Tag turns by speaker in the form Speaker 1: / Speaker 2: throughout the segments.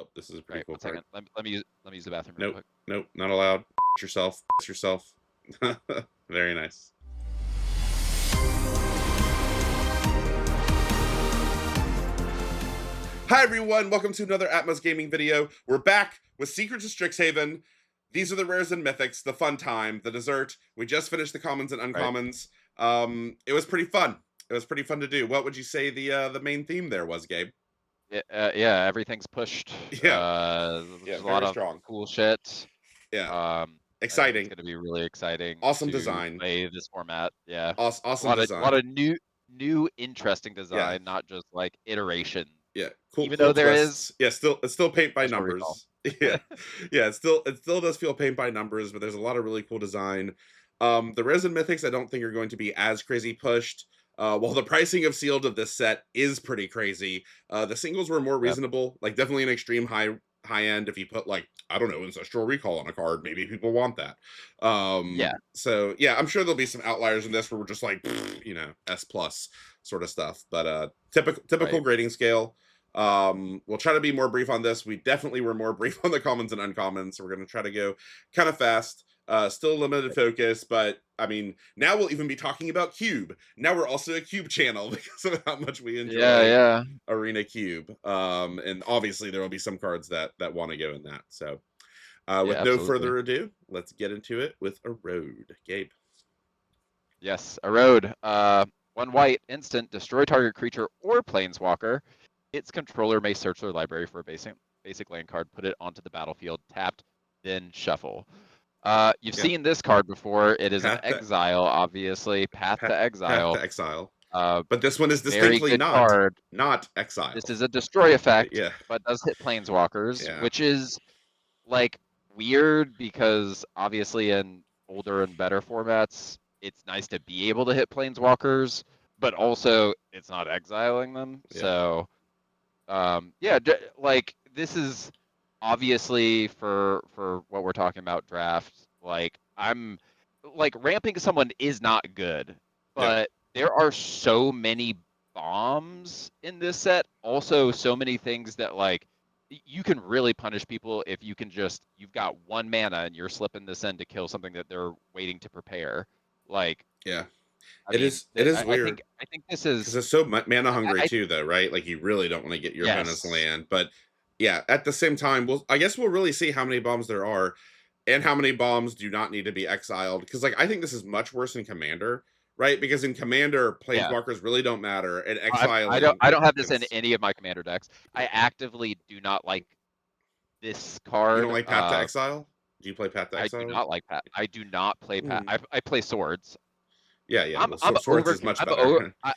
Speaker 1: Oh, this is a pretty
Speaker 2: Right,
Speaker 1: cool
Speaker 2: one
Speaker 1: card.
Speaker 2: second. Let me use the bathroom real
Speaker 1: Nope,
Speaker 2: quick.
Speaker 1: nope, not allowed. Yourself, yourself. Very nice. Hi everyone, welcome to another Atmos Gaming video. We're back with Secrets of Strixhaven. These are the rares and mythics, the fun time, the dessert. We just finished the commons and
Speaker 2: Right.
Speaker 1: uncommons. It was pretty fun. It was pretty fun to do. What would you say the main theme there was, Gabe?
Speaker 2: Yeah, everything's pushed.
Speaker 1: Yeah,
Speaker 2: There's a lot
Speaker 1: very
Speaker 2: of
Speaker 1: strong.
Speaker 2: cool shit.
Speaker 1: Yeah,
Speaker 2: I think it's
Speaker 1: exciting,
Speaker 2: going to be really exciting
Speaker 1: awesome
Speaker 2: to
Speaker 1: design,
Speaker 2: play this format. Yeah, a
Speaker 1: awesome
Speaker 2: lot of a lot
Speaker 1: design.
Speaker 2: of new interesting
Speaker 1: Yeah,
Speaker 2: design, not just like iteration.
Speaker 1: yeah, cool,
Speaker 2: Even though
Speaker 1: cool
Speaker 2: there is
Speaker 1: twists. Yeah, it's still paint by
Speaker 2: special recall.
Speaker 1: numbers. Yeah, yeah, it still does feel paint by numbers, but there's a lot of really cool design. The resin mythics I don't think are going to be as crazy pushed. While the pricing of sealed of this set is pretty crazy, the singles were more
Speaker 2: Yep.
Speaker 1: reasonable. Like definitely an extreme high end. If you put like I don't know ancestral recall on a card, maybe people want that.
Speaker 2: Yeah.
Speaker 1: So yeah, I'm sure there'll be some outliers in this where we're just like S plus sort of stuff. But typical
Speaker 2: Right.
Speaker 1: grading scale. We'll try to be more brief on this. We definitely were more brief on the commons and uncommons, so we're going to try to go kind of fast. Still limited focus, but I mean, now we'll even be talking about Cube. Now we're also a Cube channel because of how much we
Speaker 2: Yeah.
Speaker 1: enjoy
Speaker 2: Yeah.
Speaker 1: Arena Cube. And obviously there will be some cards that want to go in that. So
Speaker 2: Yeah.
Speaker 1: with no
Speaker 2: Absolutely.
Speaker 1: further ado, let's get into it with Erode. Gabe.
Speaker 2: Yes. Erode. 1 white instant. Destroy target creature or planeswalker. Its controller may search their library for a basic land card, put it onto the battlefield, tapped, then shuffle. You've
Speaker 1: Yeah.
Speaker 2: seen this card before. It is an
Speaker 1: Path to
Speaker 2: exile, obviously. Path to
Speaker 1: Path
Speaker 2: Exile.
Speaker 1: to Exile.
Speaker 2: Uh,
Speaker 1: But this one is
Speaker 2: Very
Speaker 1: distinctly
Speaker 2: good card.
Speaker 1: not
Speaker 2: This
Speaker 1: Exile.
Speaker 2: is a destroy effect,
Speaker 1: Yeah.
Speaker 2: but does hit planeswalkers,
Speaker 1: Yeah.
Speaker 2: which is like weird because obviously in older and better formats, it's nice to be able to hit planeswalkers, but also it's not exiling them.
Speaker 1: Yeah.
Speaker 2: So yeah, like this is obviously for what we're talking about draft. Like I'm like ramping someone is not good,
Speaker 1: No.
Speaker 2: but there are so many bombs in this set. Also, so many things that like you can really punish people if you can just you've got 1 mana and you're slipping this in to kill something that they're waiting to prepare. Like
Speaker 1: Yeah.
Speaker 2: I mean,
Speaker 1: It is
Speaker 2: I think
Speaker 1: weird
Speaker 2: this
Speaker 1: because
Speaker 2: is
Speaker 1: it's so mana hungry
Speaker 2: I
Speaker 1: too, though, right? Like you really don't want to get your opponent's
Speaker 2: yes.
Speaker 1: land, but yeah, at the same time, I guess we'll really see how many bombs there are and how many bombs do not need to be exiled. Because like I think this is much worse in Commander, right? Because in Commander,
Speaker 2: Yeah.
Speaker 1: planeswalkers really don't matter, and exiling
Speaker 2: I don't have this in
Speaker 1: against
Speaker 2: any of my commander decks.
Speaker 1: yeah.
Speaker 2: I actively do not like this
Speaker 1: You don't
Speaker 2: card.
Speaker 1: like Path to Exile? Do you play Path to
Speaker 2: I do
Speaker 1: Exile?
Speaker 2: not like Pat. I do not play Pat.
Speaker 1: Mm.
Speaker 2: I play swords.
Speaker 1: Yeah, yeah. Well,
Speaker 2: I'm
Speaker 1: Swords
Speaker 2: over
Speaker 1: is much
Speaker 2: I'm over
Speaker 1: better.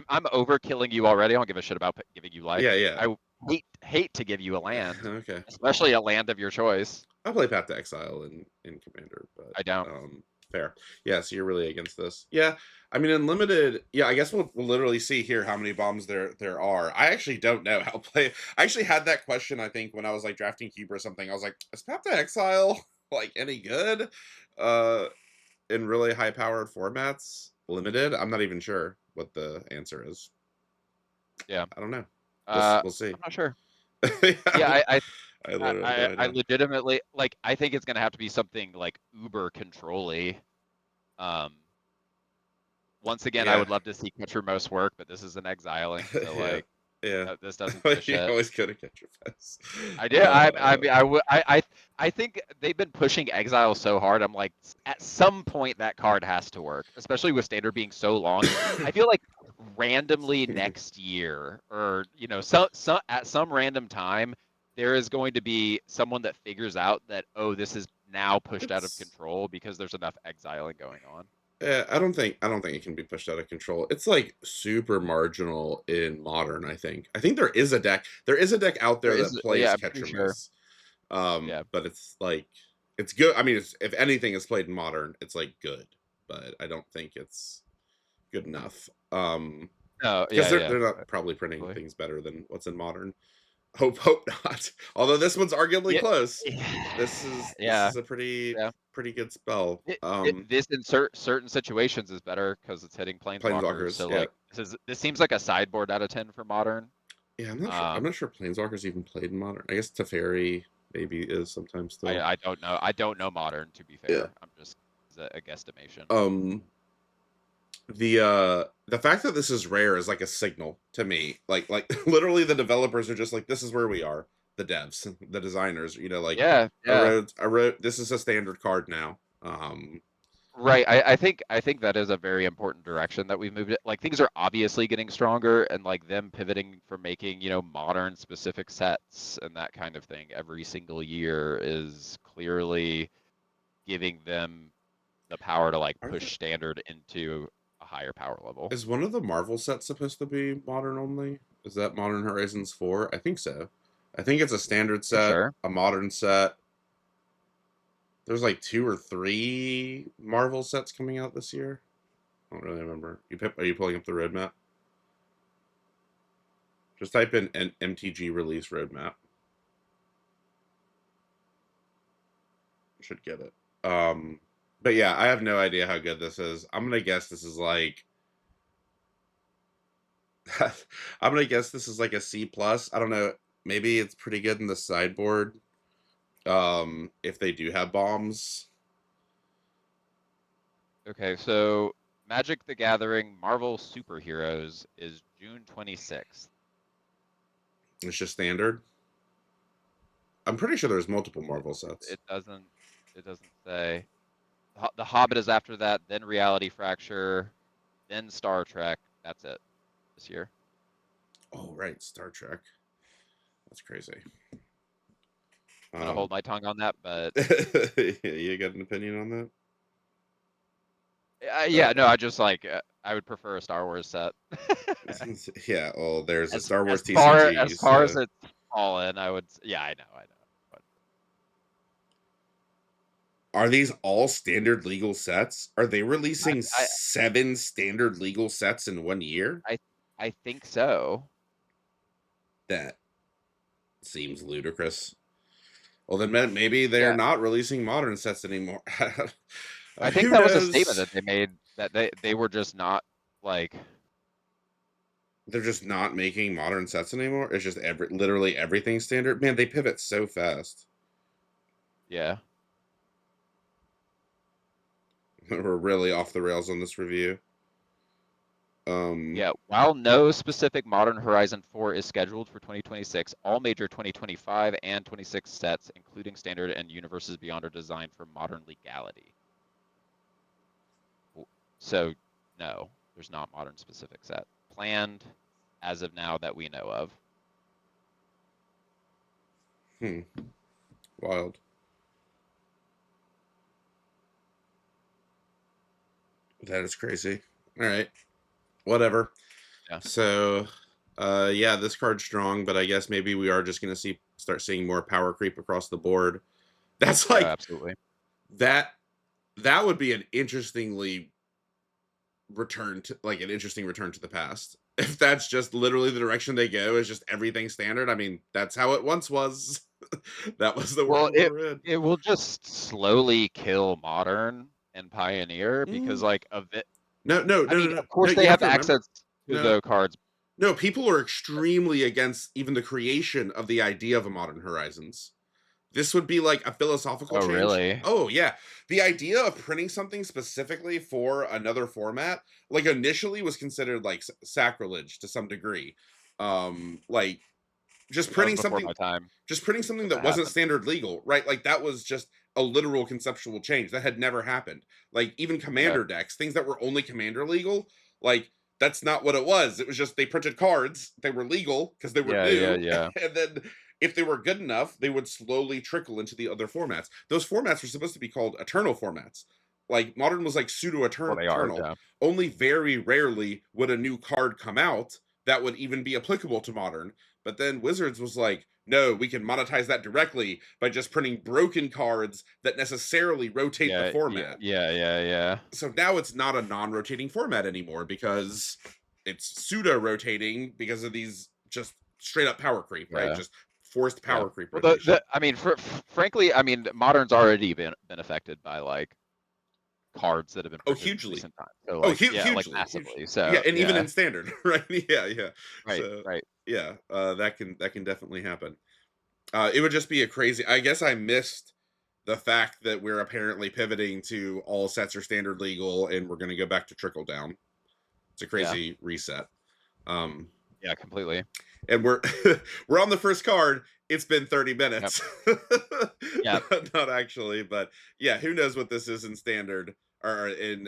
Speaker 2: I'm over killing you already. I don't give a shit about giving you life.
Speaker 1: Yeah, yeah.
Speaker 2: I hate to give you a land,
Speaker 1: Okay.
Speaker 2: especially a land of your choice.
Speaker 1: I play Path to Exile in Commander, but
Speaker 2: I don't.
Speaker 1: fair. Yeah, so you're really against this. Yeah, I mean in limited. Yeah, I guess we'll literally see here how many bombs there are. I actually don't know how play. I actually had that question. I think when I was like drafting Cube or something, I was like, is Path to Exile like any good? In really high powered formats, limited. I'm not even sure what the answer is.
Speaker 2: Yeah.
Speaker 1: I don't know. We'll see.
Speaker 2: I'm not sure.
Speaker 1: Yeah,
Speaker 2: Yeah,
Speaker 1: I literally have no
Speaker 2: I
Speaker 1: idea.
Speaker 2: legitimately like I think it's gonna have to be something like uber control-y. Um Once again, I
Speaker 1: Yeah.
Speaker 2: would love to see Catcher Most work, but this is an exiling, so
Speaker 1: Yeah.
Speaker 2: like
Speaker 1: Yeah.
Speaker 2: this doesn't do
Speaker 1: You
Speaker 2: shit.
Speaker 1: always go to catch your fence.
Speaker 2: I did. I mean, I think they've been pushing exile so hard. I'm like, at some point that card has to work, especially with standard being so long. I feel like randomly next year, or so at some random time, there is going to be someone that figures out that this is now pushed out of
Speaker 1: It's
Speaker 2: control because there's enough exiling going on.
Speaker 1: I don't think it can be pushed out of control. It's like super marginal in modern, I think there is a deck. There is a deck out
Speaker 2: There
Speaker 1: there
Speaker 2: is,
Speaker 1: that
Speaker 2: yeah,
Speaker 1: plays
Speaker 2: I'm pretty
Speaker 1: catch or
Speaker 2: sure.
Speaker 1: miss.
Speaker 2: Yeah.
Speaker 1: But it's like it's good. I mean, if anything is played in modern, it's like good, but I don't think it's good enough.
Speaker 2: Oh,
Speaker 1: Because
Speaker 2: yeah, yeah.
Speaker 1: they're not probably printing
Speaker 2: Totally.
Speaker 1: things better than what's in modern. Hope not. Although this one's arguably
Speaker 2: Yeah.
Speaker 1: close. This
Speaker 2: Yeah.
Speaker 1: is a
Speaker 2: Yeah.
Speaker 1: pretty good spell.
Speaker 2: This in certain situations is better because it's hitting planeswalkers.
Speaker 1: Planeswalkers,
Speaker 2: So
Speaker 1: yeah.
Speaker 2: like this seems like a sideboard out of 10 for modern.
Speaker 1: Yeah, I'm not sure. I'm
Speaker 2: Um,
Speaker 1: not sure Planeswalkers even played in Modern. I guess Teferi maybe is sometimes still.
Speaker 2: I don't know. I don't know Modern, to be
Speaker 1: Yeah.
Speaker 2: fair. I'm just a guesstimation.
Speaker 1: Um, the fact that this is rare is like a signal to me. Like literally the developers are just like, this is where we are. The devs, the designers, like
Speaker 2: Yeah, yeah.
Speaker 1: I wrote this is a standard card now.
Speaker 2: Right. I think that is a very important direction that we've moved it. Like things are obviously getting stronger and like them pivoting from making, modern specific sets and that kind of thing every single year is clearly giving them the power to like
Speaker 1: Are there,
Speaker 2: push standard into a higher power level.
Speaker 1: is one of the Marvel sets supposed to be modern only? Is that Modern Horizons 4? I think so. I think it's a standard
Speaker 2: You
Speaker 1: set,
Speaker 2: sure?
Speaker 1: a modern set. There's like 2 or 3 Marvel sets coming out this year. I don't really remember. Are you pulling up the roadmap? Just type in an MTG release roadmap. Should get it. But yeah, I have no idea how good this is. I'm gonna guess this is like I'm gonna guess this is like a C plus. I don't know. Maybe it's pretty good in the sideboard. If they do have bombs,
Speaker 2: Okay, so Magic the Gathering Marvel Superheroes is June 26th.
Speaker 1: it's just standard. I'm pretty sure there's multiple
Speaker 2: It,
Speaker 1: Marvel sets.
Speaker 2: it doesn't say. The Hobbit is after that, then Reality Fracture, then Star Trek. That's it this year.
Speaker 1: Oh right, Star Trek. That's crazy.
Speaker 2: I'm gonna hold my tongue on that, but
Speaker 1: You got an opinion on that?
Speaker 2: yeah, no, I just like I would prefer a Star Wars set.
Speaker 1: Yeah. Well, there's a
Speaker 2: as
Speaker 1: Star
Speaker 2: as
Speaker 1: Wars
Speaker 2: far
Speaker 1: TCG,
Speaker 2: as far as
Speaker 1: so
Speaker 2: it's fallen, I would. Yeah, I know, But
Speaker 1: are these all standard legal sets? Are they releasing
Speaker 2: I
Speaker 1: 7 standard legal sets in one year?
Speaker 2: I I think so.
Speaker 1: That seems ludicrous. Well, then maybe they're
Speaker 2: Yeah,
Speaker 1: not releasing modern sets anymore.
Speaker 2: I think
Speaker 1: Who
Speaker 2: that was a statement
Speaker 1: knows?
Speaker 2: that they made that they were just not like.
Speaker 1: They're just not making modern sets anymore. It's just literally everything standard. Man, they pivot so fast.
Speaker 2: Yeah.
Speaker 1: We're really off the rails on this review. Um,
Speaker 2: Yeah, while no specific Modern Horizon 4 is scheduled for 2026, all major 2025 and 26 sets, including Standard and Universes Beyond, are designed for modern legality. So, no, there's not modern specific set planned as of now that we know of.
Speaker 1: hmm, wild. That is crazy. All right, whatever.
Speaker 2: Yeah,
Speaker 1: So, yeah, this card's strong, but I guess maybe we are just gonna start seeing more power creep across the board. That's
Speaker 2: yeah,
Speaker 1: like
Speaker 2: absolutely.
Speaker 1: that. That would be an interestingly return to like an interesting return to the past. If that's just literally the direction they go, is just everything standard. I mean, that's how it once was. That was the
Speaker 2: Well,
Speaker 1: world we were in.
Speaker 2: it will just slowly kill Modern and Pioneer because,
Speaker 1: Mm.
Speaker 2: like, of it.
Speaker 1: No, no,
Speaker 2: I
Speaker 1: no, no,
Speaker 2: mean,
Speaker 1: no,
Speaker 2: of
Speaker 1: no.
Speaker 2: course, they
Speaker 1: You have
Speaker 2: have
Speaker 1: to remember.
Speaker 2: access to
Speaker 1: No,
Speaker 2: the cards.
Speaker 1: no. People are extremely against even the creation of the idea of a modern horizons. This would be like a philosophical
Speaker 2: Oh,
Speaker 1: change.
Speaker 2: really?
Speaker 1: Oh yeah, the idea of printing something specifically for another format, like initially was considered like sacrilege to some degree. Like just
Speaker 2: That was
Speaker 1: printing
Speaker 2: before
Speaker 1: something
Speaker 2: my time
Speaker 1: just printing something
Speaker 2: when
Speaker 1: that
Speaker 2: that
Speaker 1: wasn't
Speaker 2: happened.
Speaker 1: standard legal, right? Like that was just a literal conceptual change that had never happened. Like even
Speaker 2: Yeah.
Speaker 1: commander decks, things that were only commander legal, like that's not what it was. It was just they printed cards, they were legal because they were
Speaker 2: Yeah, yeah,
Speaker 1: new,
Speaker 2: yeah.
Speaker 1: and then if they were good enough, they would slowly trickle into the other formats. Those formats were supposed to be called eternal formats. Like modern was like pseudo
Speaker 2: Well, they are,
Speaker 1: eternal.
Speaker 2: yeah.
Speaker 1: Only very rarely would a new card come out that would even be applicable to modern. But then Wizards was like, no, we can monetize that directly by just printing broken cards that necessarily rotate the
Speaker 2: Yeah, yeah,
Speaker 1: format.
Speaker 2: yeah, yeah, yeah.
Speaker 1: So now it's not a non-rotating format anymore because it's pseudo rotating because of these just straight up power creep, right?
Speaker 2: Yeah,
Speaker 1: Just forced
Speaker 2: yeah.
Speaker 1: power creep
Speaker 2: Well,
Speaker 1: rotation.
Speaker 2: I mean, frankly, I mean, Modern's already been affected by like cards that have been
Speaker 1: Oh,
Speaker 2: printed in
Speaker 1: hugely.
Speaker 2: recent times. So
Speaker 1: Oh,
Speaker 2: like, yeah, like
Speaker 1: hugely, huge.
Speaker 2: massively.
Speaker 1: Yeah,
Speaker 2: So
Speaker 1: and even
Speaker 2: yeah,
Speaker 1: in standard, right? Yeah, yeah.
Speaker 2: right,
Speaker 1: So,
Speaker 2: right.
Speaker 1: yeah, that can definitely happen. It would just be a crazy. I guess I missed the fact that we're apparently pivoting to all sets are standard legal, and we're going to go back to trickle down. It's a
Speaker 2: Yeah,
Speaker 1: crazy reset. Um,
Speaker 2: yeah, completely.
Speaker 1: and we're we're on the first card. It's been 30
Speaker 2: Yep,
Speaker 1: minutes.
Speaker 2: yep,
Speaker 1: Not actually, but yeah, who knows what this is in standard or in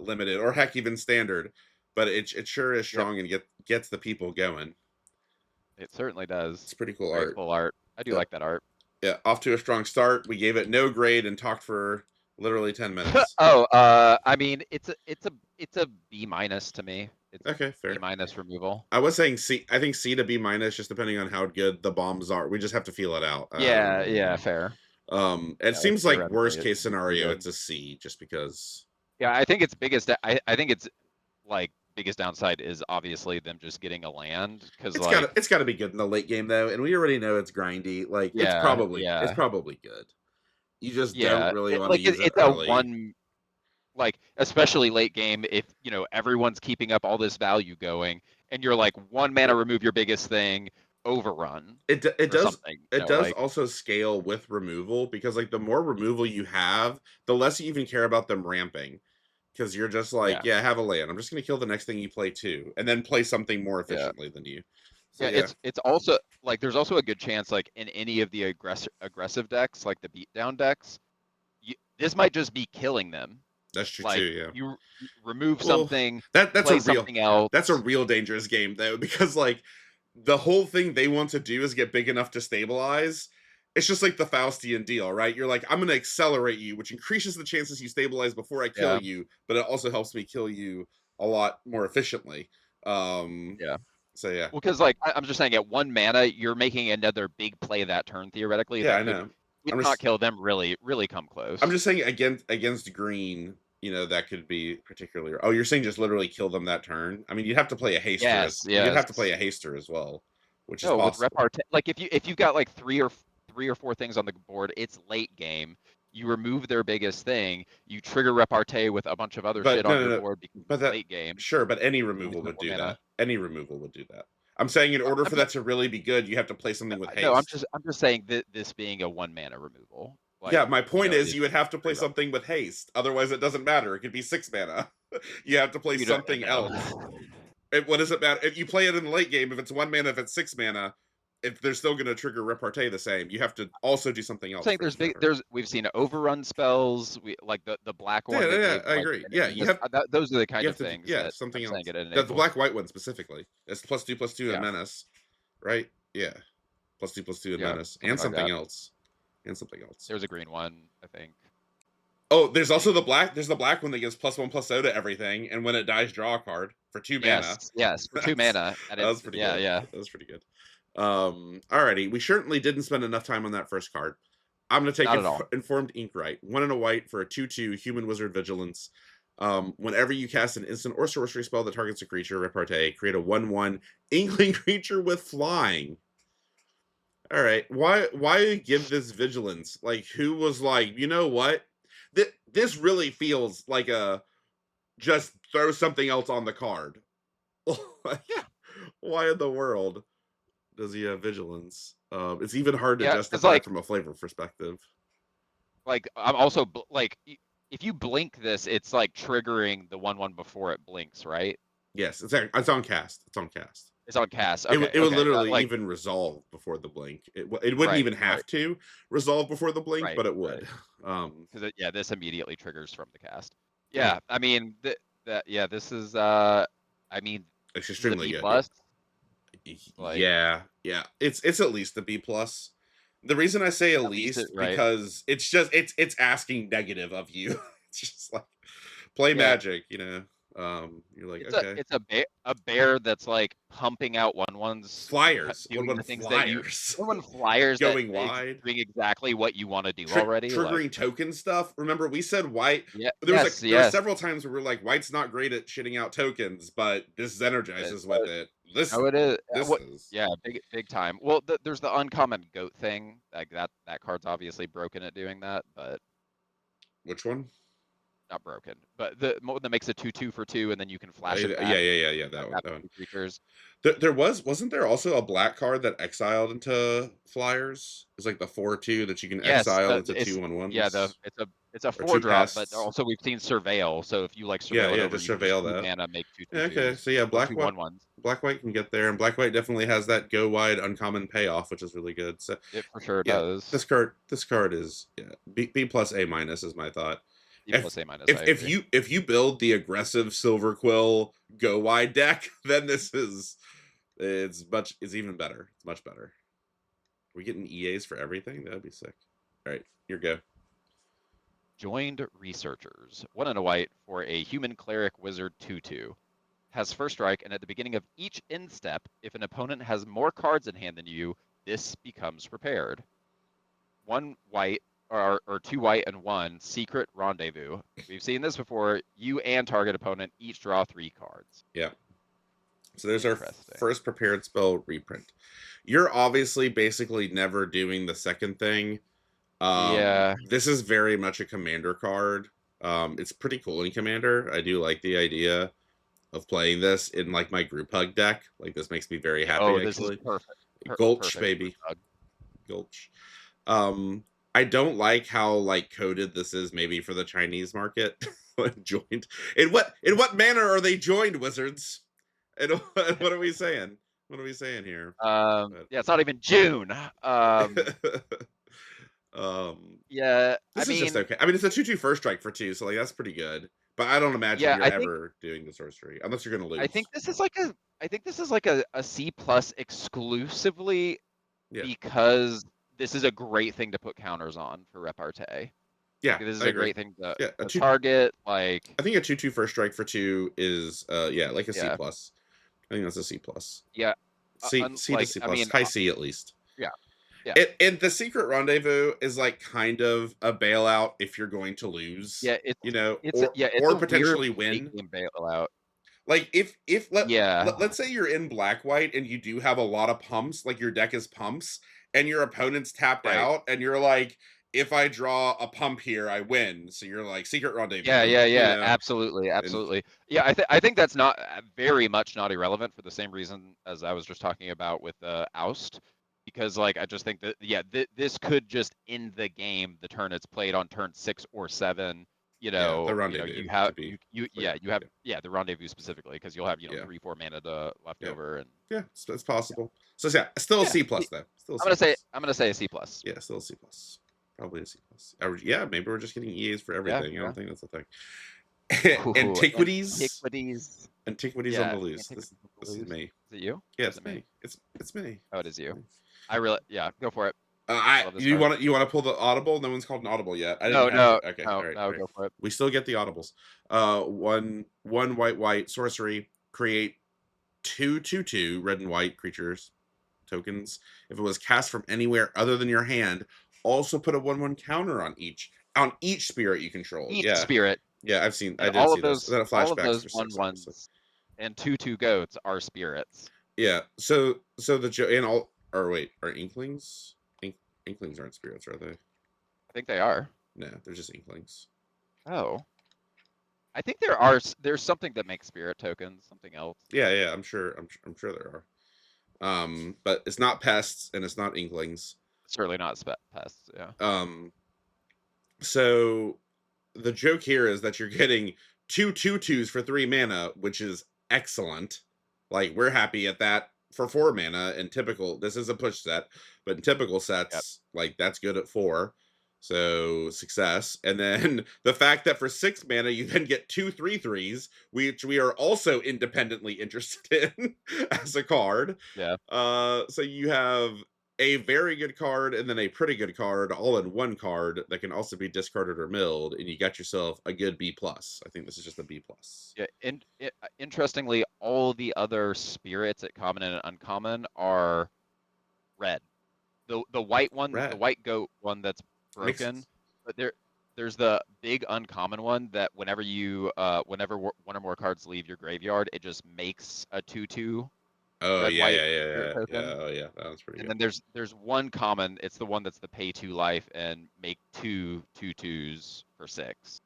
Speaker 1: limited or heck even standard. But it sure is
Speaker 2: yep.
Speaker 1: strong and gets the people going.
Speaker 2: It certainly does.
Speaker 1: It's pretty cool
Speaker 2: Very
Speaker 1: art.
Speaker 2: cool art. I do
Speaker 1: Yeah.
Speaker 2: like that art.
Speaker 1: Yeah, off to a strong start. We gave it no grade and talked for literally 10 minutes.
Speaker 2: Oh, I mean, it's a B minus to me. It's
Speaker 1: Okay,
Speaker 2: B
Speaker 1: fair.
Speaker 2: minus removal.
Speaker 1: I was saying C. I think C to B minus, just depending on how good the bombs are. We just have to feel it out. I don't
Speaker 2: Yeah,
Speaker 1: really
Speaker 2: yeah,
Speaker 1: know.
Speaker 2: fair.
Speaker 1: It
Speaker 2: Yeah, like
Speaker 1: seems like
Speaker 2: theoretically,
Speaker 1: worst case
Speaker 2: it could be
Speaker 1: scenario,
Speaker 2: good.
Speaker 1: it's a C, just because
Speaker 2: Yeah, I think its biggest. I think its like biggest downside is obviously them just getting a land because like
Speaker 1: it's gotta be good in the late game though, and we already know it's grindy. Like
Speaker 2: yeah,
Speaker 1: it's
Speaker 2: yeah,
Speaker 1: probably good. You just don't
Speaker 2: yeah.
Speaker 1: really want to use it
Speaker 2: It's a
Speaker 1: early.
Speaker 2: one like especially late game if everyone's keeping up all this value going and you're like one mana
Speaker 1: Well,
Speaker 2: remove your biggest thing overrun
Speaker 1: it
Speaker 2: or
Speaker 1: does
Speaker 2: something.
Speaker 1: it does
Speaker 2: Like
Speaker 1: also scale with removal because like the more removal you have, the less you even care about them ramping. Because you're just like,
Speaker 2: yeah,
Speaker 1: yeah, have a land. I'm just gonna kill the next thing you play too, and then play something more
Speaker 2: yeah.
Speaker 1: efficiently than you. So
Speaker 2: Yeah,
Speaker 1: yeah,
Speaker 2: it's also like there's also a good chance like in any of the aggressive decks, like the beatdown decks, this might just be killing them.
Speaker 1: that's true too.
Speaker 2: Like
Speaker 1: Yeah.
Speaker 2: you remove
Speaker 1: Well,
Speaker 2: something,
Speaker 1: that's
Speaker 2: play something
Speaker 1: that's a
Speaker 2: else.
Speaker 1: real dangerous game though, because like the whole thing they want to do is get big enough to stabilize. It's just like the Faustian deal, right? You're like, I'm gonna accelerate you, which increases the chances you stabilize before I kill
Speaker 2: Yeah,
Speaker 1: you, but it also helps me kill you a lot more efficiently. Um,
Speaker 2: yeah.
Speaker 1: so yeah,
Speaker 2: Well, because like I'm just saying, at one mana, you're making another big play that turn theoretically
Speaker 1: yeah,
Speaker 2: that
Speaker 1: I
Speaker 2: could,
Speaker 1: know.
Speaker 2: if
Speaker 1: I'm
Speaker 2: not
Speaker 1: just
Speaker 2: kill them, really, really come
Speaker 1: I'm
Speaker 2: close.
Speaker 1: just saying against green, that could be particularly. Oh, you're saying just literally kill them that turn? I mean, you'd have to play a haster as
Speaker 2: Yes,
Speaker 1: you'd have to
Speaker 2: yes.
Speaker 1: play a haster as well, which is
Speaker 2: No, with
Speaker 1: possible.
Speaker 2: repartee, like if you've got like three or four things on the board, it's late game. You remove their biggest thing. You trigger repartee with a bunch of other shit
Speaker 1: But
Speaker 2: on
Speaker 1: no,
Speaker 2: your
Speaker 1: no, no.
Speaker 2: board because
Speaker 1: But
Speaker 2: it's
Speaker 1: that
Speaker 2: late game.
Speaker 1: sure, but any
Speaker 2: You only
Speaker 1: removal
Speaker 2: spend
Speaker 1: would
Speaker 2: one
Speaker 1: do
Speaker 2: mana.
Speaker 1: that. Any removal would do that. I'm saying in order
Speaker 2: I'm
Speaker 1: for
Speaker 2: not.
Speaker 1: that to really be good, you have to play something with
Speaker 2: No,
Speaker 1: haste.
Speaker 2: I'm just saying that this being a one mana removal,
Speaker 1: Yeah,
Speaker 2: like
Speaker 1: my point is
Speaker 2: it's
Speaker 1: you would have to play
Speaker 2: three red.
Speaker 1: something with haste. Otherwise, it doesn't matter. It could be 6 mana. You have to play
Speaker 2: You don't
Speaker 1: something else.
Speaker 2: know.
Speaker 1: What does it matter if you play it in the late game? If it's 1 mana, if it's 6 mana, if they're still going to trigger repartee the same, you have to also do something
Speaker 2: I'm
Speaker 1: else
Speaker 2: saying
Speaker 1: for it
Speaker 2: there's
Speaker 1: to
Speaker 2: big
Speaker 1: matter.
Speaker 2: there's we've seen overrun spells. We like the black
Speaker 1: Yeah,
Speaker 2: one
Speaker 1: yeah,
Speaker 2: that
Speaker 1: yeah,
Speaker 2: gave
Speaker 1: I
Speaker 2: like
Speaker 1: agree.
Speaker 2: an,
Speaker 1: Yeah, you have
Speaker 2: those are the
Speaker 1: you
Speaker 2: kind
Speaker 1: have
Speaker 2: of
Speaker 1: to do,
Speaker 2: things
Speaker 1: yeah,
Speaker 2: that I'm
Speaker 1: something
Speaker 2: saying
Speaker 1: else.
Speaker 2: it
Speaker 1: That the
Speaker 2: enables.
Speaker 1: black white one specifically. It's +2/+2 and
Speaker 2: Yeah,
Speaker 1: menace, right? Yeah, +2/+2 and
Speaker 2: yeah,
Speaker 1: menace, and
Speaker 2: something like
Speaker 1: something
Speaker 2: that.
Speaker 1: else, and something else.
Speaker 2: There's a green one, I think.
Speaker 1: Oh, there's also
Speaker 2: Maybe.
Speaker 1: the black. There's the black one that gives +1/+0 to everything, and when it dies, draw a card for 2 mana.
Speaker 2: Yes, yes, for two
Speaker 1: That's
Speaker 2: mana, and
Speaker 1: that was
Speaker 2: it's
Speaker 1: pretty
Speaker 2: yeah,
Speaker 1: good.
Speaker 2: yeah.
Speaker 1: That was pretty good. Alrighty, we certainly didn't spend enough time on that first card. I'm gonna take
Speaker 2: Not at all.
Speaker 1: informed ink right. 1 and a white for a 2/2 human wizard vigilance. Whenever you cast an instant or sorcery spell that targets a creature, repartee, create a 1/1 inkling creature with flying. All right, why give this vigilance? Like, who was like, you know what? This really feels like a just throw something else on the card. Like,
Speaker 2: Yeah,
Speaker 1: why in the world does he have vigilance? It's even hard to
Speaker 2: yeah, because
Speaker 1: justify from a flavor perspective.
Speaker 2: like I'm also like if you blink this, it's like triggering the one before it blinks, right?
Speaker 1: Yes, it's on cast. It's on cast.
Speaker 2: It's on cast.
Speaker 1: It
Speaker 2: Okay,
Speaker 1: would
Speaker 2: okay.
Speaker 1: literally
Speaker 2: Like
Speaker 1: even resolve before the blink. It wouldn't
Speaker 2: right,
Speaker 1: even
Speaker 2: right,
Speaker 1: have to resolve before the blink,
Speaker 2: right,
Speaker 1: but it
Speaker 2: right.
Speaker 1: would. Um,
Speaker 2: Because yeah, this immediately triggers from the cast.
Speaker 1: yeah,
Speaker 2: Yeah, I mean that yeah, this is I mean
Speaker 1: it's
Speaker 2: this is a
Speaker 1: extremely
Speaker 2: B
Speaker 1: good. Yeah.
Speaker 2: plus. Like
Speaker 1: Yeah, yeah. It's at least a B plus. The reason I say at
Speaker 2: at least it
Speaker 1: least
Speaker 2: right.
Speaker 1: because it's asking negative of you. It's just like play
Speaker 2: Yeah,
Speaker 1: magic. You're like, okay.
Speaker 2: it's a bear that's like pumping out one-ones,
Speaker 1: Flyers.
Speaker 2: doing
Speaker 1: One
Speaker 2: the things that you
Speaker 1: flyers.
Speaker 2: one flyers that
Speaker 1: Going wide.
Speaker 2: doing exactly what you want to do already. Like
Speaker 1: Triggering token stuff. Remember, we said white.
Speaker 2: yeah,
Speaker 1: There
Speaker 2: yes,
Speaker 1: were
Speaker 2: yes.
Speaker 1: several times where we're like, white's not great at shitting out tokens, but this
Speaker 2: Uh,
Speaker 1: energizes with it.
Speaker 2: No, it is.
Speaker 1: This
Speaker 2: What?
Speaker 1: is
Speaker 2: Yeah, big time. Well, there's the uncommon goat thing. Like that card's obviously broken at doing that. But
Speaker 1: which one?
Speaker 2: not broken, but the one that makes a 2/2 for 2, and then you can flash it
Speaker 1: Yeah,
Speaker 2: back.
Speaker 1: yeah, yeah, yeah. That one.
Speaker 2: Tap
Speaker 1: That one.
Speaker 2: 2 creatures.
Speaker 1: Wasn't there also a black card that exiled into flyers? It's like the 4/2 that you can
Speaker 2: Yes,
Speaker 1: exile
Speaker 2: the
Speaker 1: into
Speaker 2: it's yeah, the
Speaker 1: 2/1/1s
Speaker 2: it's a
Speaker 1: or
Speaker 2: 4
Speaker 1: two
Speaker 2: drop, but
Speaker 1: pests.
Speaker 2: also we've seen Surveil. So if you like
Speaker 1: Yeah,
Speaker 2: Surveil it
Speaker 1: yeah,
Speaker 2: over,
Speaker 1: just
Speaker 2: you can just
Speaker 1: surveil
Speaker 2: 2
Speaker 1: that.
Speaker 2: mana, make 2
Speaker 1: Yeah, okay,
Speaker 2: 2/2s
Speaker 1: so yeah,
Speaker 2: or 2 1/1s.
Speaker 1: black white can get there, and black white definitely has that go wide uncommon payoff, which is really good. So
Speaker 2: It for sure
Speaker 1: yeah,
Speaker 2: does.
Speaker 1: this card is yeah B plus A minus is my thought.
Speaker 2: B plus A minus, I agree.
Speaker 1: If you build the aggressive Silver Quill go wide deck, then this is it's even better. It's much better. Are we getting EAs for everything? That'd be sick. All right, your go.
Speaker 2: Joined Researchers. 1 and a white for a human cleric wizard 2/2. Has first strike, and at the beginning of each end step, if an opponent has more cards in hand than you, this becomes prepared. 1 white, or 2 white and 1 secret rendezvous. We've seen this before. You and target opponent each draw 3 cards.
Speaker 1: Yeah. So there's our
Speaker 2: Interesting.
Speaker 1: first prepared spell reprint. You're obviously basically never doing the second thing.
Speaker 2: Yeah.
Speaker 1: This is very much a commander card. It's pretty cool in commander. I do like the idea of playing this in like my group hug deck. Like this makes me very happy
Speaker 2: Oh, this is
Speaker 1: actually.
Speaker 2: perfect.
Speaker 1: Gulch
Speaker 2: Perfect group
Speaker 1: baby.
Speaker 2: hug.
Speaker 1: Gulch. I don't like how like coded this is maybe for the Chinese market. Joined. In what manner are they joined, wizards? And what are we saying? What are we saying here?
Speaker 2: Yeah, it's not even June.
Speaker 1: Um,
Speaker 2: Yeah, I
Speaker 1: this is just
Speaker 2: mean,
Speaker 1: okay. I mean, it's a 2/2 first strike for 2, so like that's pretty good. But I don't imagine
Speaker 2: yeah,
Speaker 1: you're ever doing the sorcery unless you're gonna
Speaker 2: I think
Speaker 1: lose.
Speaker 2: this is like a I think this is like a C plus exclusively
Speaker 1: Yeah,
Speaker 2: because this is a great thing to put counters on for repartee. Like
Speaker 1: yeah,
Speaker 2: this is
Speaker 1: I
Speaker 2: a
Speaker 1: agree.
Speaker 2: great thing
Speaker 1: Yeah, a
Speaker 2: to
Speaker 1: two.
Speaker 2: target. Like
Speaker 1: I think a 2/2 first strike for 2 is yeah like a C
Speaker 2: yeah,
Speaker 1: plus. I think that's a C plus.
Speaker 2: yeah.
Speaker 1: C to
Speaker 2: Like
Speaker 1: C
Speaker 2: I
Speaker 1: plus,
Speaker 2: mean,
Speaker 1: high C at least.
Speaker 2: yeah, yeah,
Speaker 1: And the secret rendezvous is like kind of a bailout if you're going to lose,
Speaker 2: yeah.
Speaker 1: you know,
Speaker 2: It's
Speaker 1: or
Speaker 2: a weird
Speaker 1: potentially
Speaker 2: late
Speaker 1: win.
Speaker 2: game bailout.
Speaker 1: Like if
Speaker 2: Yeah,
Speaker 1: let's say you're in black white and you do have a lot of pumps, like your deck is pumps, and your opponent's tapped
Speaker 2: right.
Speaker 1: out, and you're like, if I draw a pump here, I win. So you're like secret
Speaker 2: Yeah,
Speaker 1: rendezvous,
Speaker 2: yeah,
Speaker 1: you
Speaker 2: yeah.
Speaker 1: know,
Speaker 2: Absolutely,
Speaker 1: and
Speaker 2: absolutely. Yeah, I think that's not very much not irrelevant for the same reason as I was just talking about with Oust, because like I just think that yeah, this could just end the game the turn it's played on turn 6 or 7.
Speaker 1: yeah, the
Speaker 2: You
Speaker 1: rendezvous
Speaker 2: have
Speaker 1: to be
Speaker 2: you
Speaker 1: clear.
Speaker 2: yeah you have
Speaker 1: Yeah,
Speaker 2: yeah the rendezvous specifically because you'll have
Speaker 1: yeah,
Speaker 2: 3 4 mana to left
Speaker 1: yeah,
Speaker 2: over and
Speaker 1: yeah. It's possible. So yeah, still a
Speaker 2: yeah.
Speaker 1: C plus though. Still a
Speaker 2: I'm
Speaker 1: C
Speaker 2: gonna say
Speaker 1: plus.
Speaker 2: I'm gonna say a C plus.
Speaker 1: Yeah, still a C plus. Probably a C plus. Yeah, maybe we're just getting EAs for
Speaker 2: Yeah,
Speaker 1: everything. I don't
Speaker 2: yeah.
Speaker 1: think that's the thing.
Speaker 2: Ooh,
Speaker 1: Antiquities.
Speaker 2: antiquities.
Speaker 1: Antiquities on
Speaker 2: Yeah,
Speaker 1: the loose.
Speaker 2: antiquities of the
Speaker 1: This is
Speaker 2: loose.
Speaker 1: me.
Speaker 2: Is it you?
Speaker 1: Yeah,
Speaker 2: Or is it
Speaker 1: it's
Speaker 2: me?
Speaker 1: me. It's me.
Speaker 2: Oh, it is
Speaker 1: It's
Speaker 2: you.
Speaker 1: me.
Speaker 2: I really, yeah, go for it. I
Speaker 1: I
Speaker 2: love this card.
Speaker 1: you want to pull the audible? No one's called an audible yet. I didn't
Speaker 2: No,
Speaker 1: have to.
Speaker 2: no,
Speaker 1: Okay,
Speaker 2: no,
Speaker 1: all right,
Speaker 2: no,
Speaker 1: all right.
Speaker 2: go for it.
Speaker 1: We still get the audibles. One white sorcery. Create 2/2 red and white creatures tokens. If it was cast from anywhere other than your hand, also put a 1/1 counter on each spirit you control.
Speaker 2: Each
Speaker 1: Yeah,
Speaker 2: spirit
Speaker 1: yeah.
Speaker 2: and
Speaker 1: I did see those. And then it
Speaker 2: all of
Speaker 1: flashbacks
Speaker 2: those
Speaker 1: for
Speaker 2: one
Speaker 1: 6 obviously.
Speaker 2: ones and 2/2 goats are spirits.
Speaker 1: Yeah. So the and all or wait, are inklings? Inklings aren't spirits, are they?
Speaker 2: I think they are.
Speaker 1: No, they're just inklings.
Speaker 2: Oh, I think there's something that makes spirit tokens, something else.
Speaker 1: Yeah, yeah, I'm sure there are. But it's not pests and it's not inklings.
Speaker 2: Certainly not pests. Yeah.
Speaker 1: Um, so the joke here is that you're getting 2/2/2s for 3 mana, which is excellent. Like we're happy at that for 4 mana in typical. This is a push set, but in typical
Speaker 2: Yep.
Speaker 1: sets, like that's good at 4. So success. And then the fact that for 6 mana you then get 2/3/3s, which we are also independently interested in as a card.
Speaker 2: Yeah.
Speaker 1: So you have a very good card and then a pretty good card all in one card that can also be discarded or milled, and you got yourself a good B plus. I think this is just a B plus.
Speaker 2: Yeah. And interestingly, all the other spirits at common and uncommon are red. The white one, the
Speaker 1: Red
Speaker 2: white goat one that's
Speaker 1: makes
Speaker 2: broken,
Speaker 1: sense.
Speaker 2: but there's the big uncommon one that whenever one or more cards leave your graveyard, it just makes a 2/2
Speaker 1: Oh
Speaker 2: red
Speaker 1: yeah,
Speaker 2: white
Speaker 1: yeah, yeah,
Speaker 2: spirit
Speaker 1: yeah, yeah.
Speaker 2: token.
Speaker 1: Oh yeah, that one's pretty
Speaker 2: And
Speaker 1: good.
Speaker 2: then there's one common, it's the one that's the pay 2 life and make 2/2s for 6.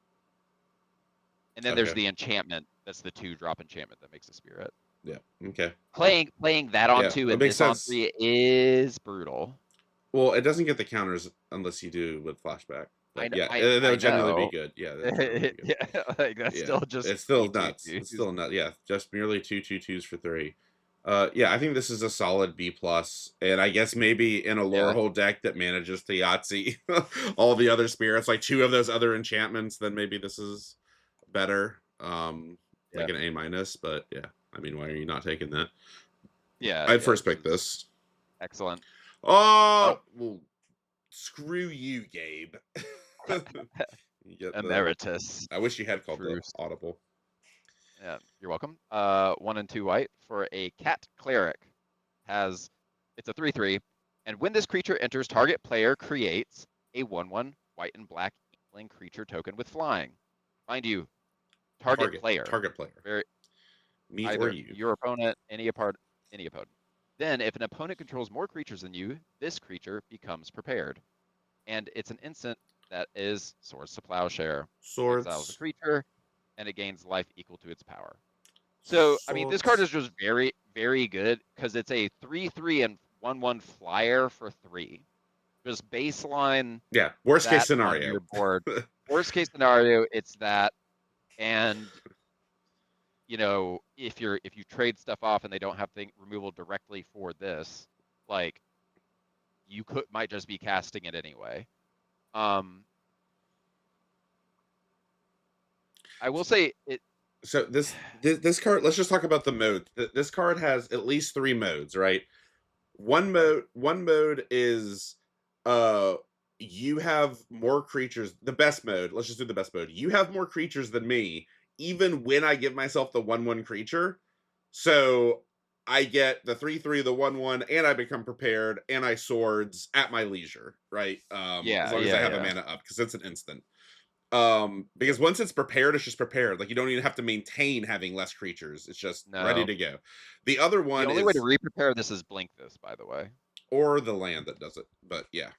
Speaker 2: And then there's
Speaker 1: Okay.
Speaker 2: the enchantment. That's the 2-drop enchantment that makes a spirit.
Speaker 1: Yeah. Okay.
Speaker 2: Playing that on
Speaker 1: Yeah,
Speaker 2: 2
Speaker 1: that
Speaker 2: and
Speaker 1: makes
Speaker 2: this on
Speaker 1: sense.
Speaker 2: 3 is brutal.
Speaker 1: Well, it doesn't get the counters unless you do with flashback.
Speaker 2: I
Speaker 1: But
Speaker 2: know,
Speaker 1: yeah,
Speaker 2: I
Speaker 1: that
Speaker 2: I
Speaker 1: would genuinely be
Speaker 2: know.
Speaker 1: good. Yeah, that would genuinely be good.
Speaker 2: Yeah, like that's
Speaker 1: Yeah,
Speaker 2: still just
Speaker 1: it's still
Speaker 2: 3/2
Speaker 1: nuts. It's
Speaker 2: twos.
Speaker 1: still nuts. Yeah, just merely two twos for 3. Yeah, I think this is a solid B plus, and I guess maybe in a lore
Speaker 2: Yeah,
Speaker 1: hole deck that manages to Yahtzee all the other spirits, like 2 of those other enchantments, then maybe this is better. Like
Speaker 2: yeah,
Speaker 1: an A minus, but yeah, I mean, why are you not taking that?
Speaker 2: yeah,
Speaker 1: I'd
Speaker 2: yeah.
Speaker 1: first
Speaker 2: This
Speaker 1: pick
Speaker 2: is
Speaker 1: this.
Speaker 2: excellent. Oh,
Speaker 1: Oh, well, screw you, Gabe. You get the.
Speaker 2: emeritus
Speaker 1: I wish you had called the
Speaker 2: truce.
Speaker 1: audible.
Speaker 2: Yeah, you're welcome. 1 and 2 white for a cat cleric. It's a 3/3, and when this creature enters, target player creates a 1/1 white and black inkling creature token with flying. Mind you, target player.
Speaker 1: Target player,
Speaker 2: Very
Speaker 1: me or
Speaker 2: either
Speaker 1: you.
Speaker 2: your opponent, any opponent. Then, if an opponent controls more creatures than you, this creature becomes prepared, and it's an instant that is Swords to Plowshare. Exiles a
Speaker 1: Swords,
Speaker 2: creature, and it gains life equal to its power. So, I mean, this card
Speaker 1: swords.
Speaker 2: is just very, very good because it's a 3/3 and 1/1 flyer for 3. Just baseline
Speaker 1: Yeah, worst case
Speaker 2: that on
Speaker 1: scenario.
Speaker 2: your board. Worst case scenario, it's that, and if you trade stuff off and they don't have thing removal directly for this, like you might just be casting it anyway. Um, I will say it.
Speaker 1: So this card. Let's just talk about the mode. This card has at least 3 modes, right?
Speaker 2: Okay.
Speaker 1: One mode is uh you have more creatures. The best mode, let's just do the best mode. You have more creatures than me, even when I give myself the 1/1 creature. So I get the 3/3, the 1/1, and I become prepared, and I swords at my leisure, right? As
Speaker 2: Yeah,
Speaker 1: long as I
Speaker 2: yeah,
Speaker 1: have a
Speaker 2: yeah,
Speaker 1: mana up, because it's an instant. Because once it's prepared, it's just prepared. Like you don't even have to maintain having less creatures. It's just ready
Speaker 2: no.
Speaker 1: to go. The other
Speaker 2: The
Speaker 1: one
Speaker 2: only way to
Speaker 1: is
Speaker 2: re-prepare this is blink this, by the way.
Speaker 1: or the land that does it. But yeah.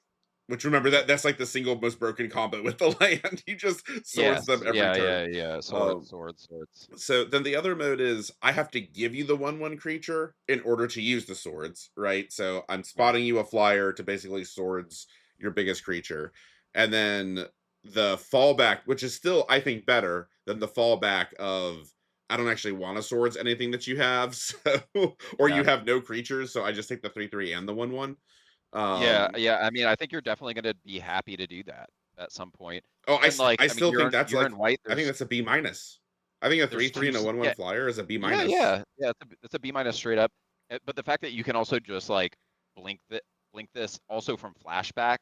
Speaker 1: Which remember
Speaker 2: Yeah.
Speaker 1: that's like the single most broken combo with the land. You just swords
Speaker 2: Yes.
Speaker 1: them every
Speaker 2: Yeah,
Speaker 1: turn.
Speaker 2: yeah, yeah. Swords,
Speaker 1: Um,
Speaker 2: swords, swords.
Speaker 1: so then the other mode is I have to give you the 1/1 creature in order to use the swords, right? So I'm
Speaker 2: Yeah.
Speaker 1: spotting you a flyer to basically swords your biggest creature. And then the fallback, which is still, I think, better than the fallback of I don't actually want to swords anything that you have, so or you
Speaker 2: Yeah.
Speaker 1: have no creatures, so I just take the 3/3 and the 1/1.
Speaker 2: Yeah,
Speaker 1: Um,
Speaker 2: yeah. I mean, I think you're definitely gonna be happy to do that at some point.
Speaker 1: oh,
Speaker 2: And like,
Speaker 1: I
Speaker 2: I mean,
Speaker 1: still think that's
Speaker 2: you're in
Speaker 1: like
Speaker 2: white.
Speaker 1: I think that's a B minus. I think a
Speaker 2: There's
Speaker 1: 3/3
Speaker 2: two.
Speaker 1: and a 1/1
Speaker 2: Yeah,
Speaker 1: flyer is a B
Speaker 2: yeah,
Speaker 1: minus.
Speaker 2: yeah, yeah. It's a B minus straight up. But the fact that you can also just like blink that blink this also from flashback,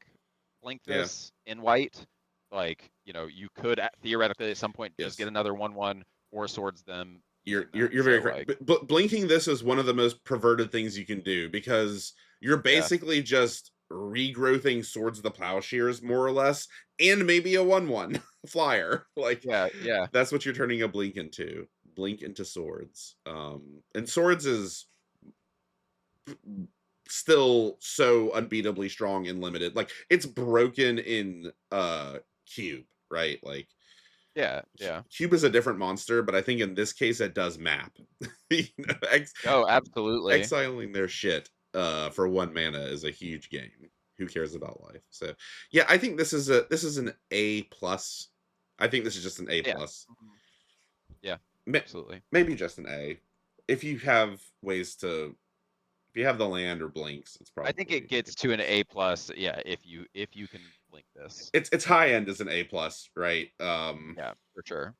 Speaker 2: blink
Speaker 1: Yeah.
Speaker 2: this in white. Like you could theoretically at some point just get
Speaker 1: Yes.
Speaker 2: another 1/1 or swords them
Speaker 1: You're
Speaker 2: using
Speaker 1: you're
Speaker 2: that.
Speaker 1: you're very
Speaker 2: So
Speaker 1: correct.
Speaker 2: like,
Speaker 1: But blinking this is one of the most perverted things you can do because you're
Speaker 2: yeah,
Speaker 1: basically just regrowthing swords of the plowshares more or less, and maybe a 1/1 flyer. Like
Speaker 2: yeah, yeah,
Speaker 1: that's what you're turning a blink into. Blink into swords. And swords is still so unbeatably strong and limited. Like it's broken in cube, right? Like
Speaker 2: yeah, yeah.
Speaker 1: cube is a different monster, but I think in this case it does map. You know,
Speaker 2: Oh, absolutely.
Speaker 1: exiling their shit for 1 mana is a huge game. Who cares about life? So yeah, I think this is an A plus. I think this is just an A
Speaker 2: Yeah,
Speaker 1: plus.
Speaker 2: mhm, yeah,
Speaker 1: Ma-
Speaker 2: absolutely.
Speaker 1: Maybe just an A. If you have ways to if you have the land or blinks, it's
Speaker 2: I think it
Speaker 1: probably A
Speaker 2: gets to an
Speaker 1: plus.
Speaker 2: A plus. Yeah, if you can blink this.
Speaker 1: It's high end as an A plus, right?
Speaker 2: Yeah, for sure.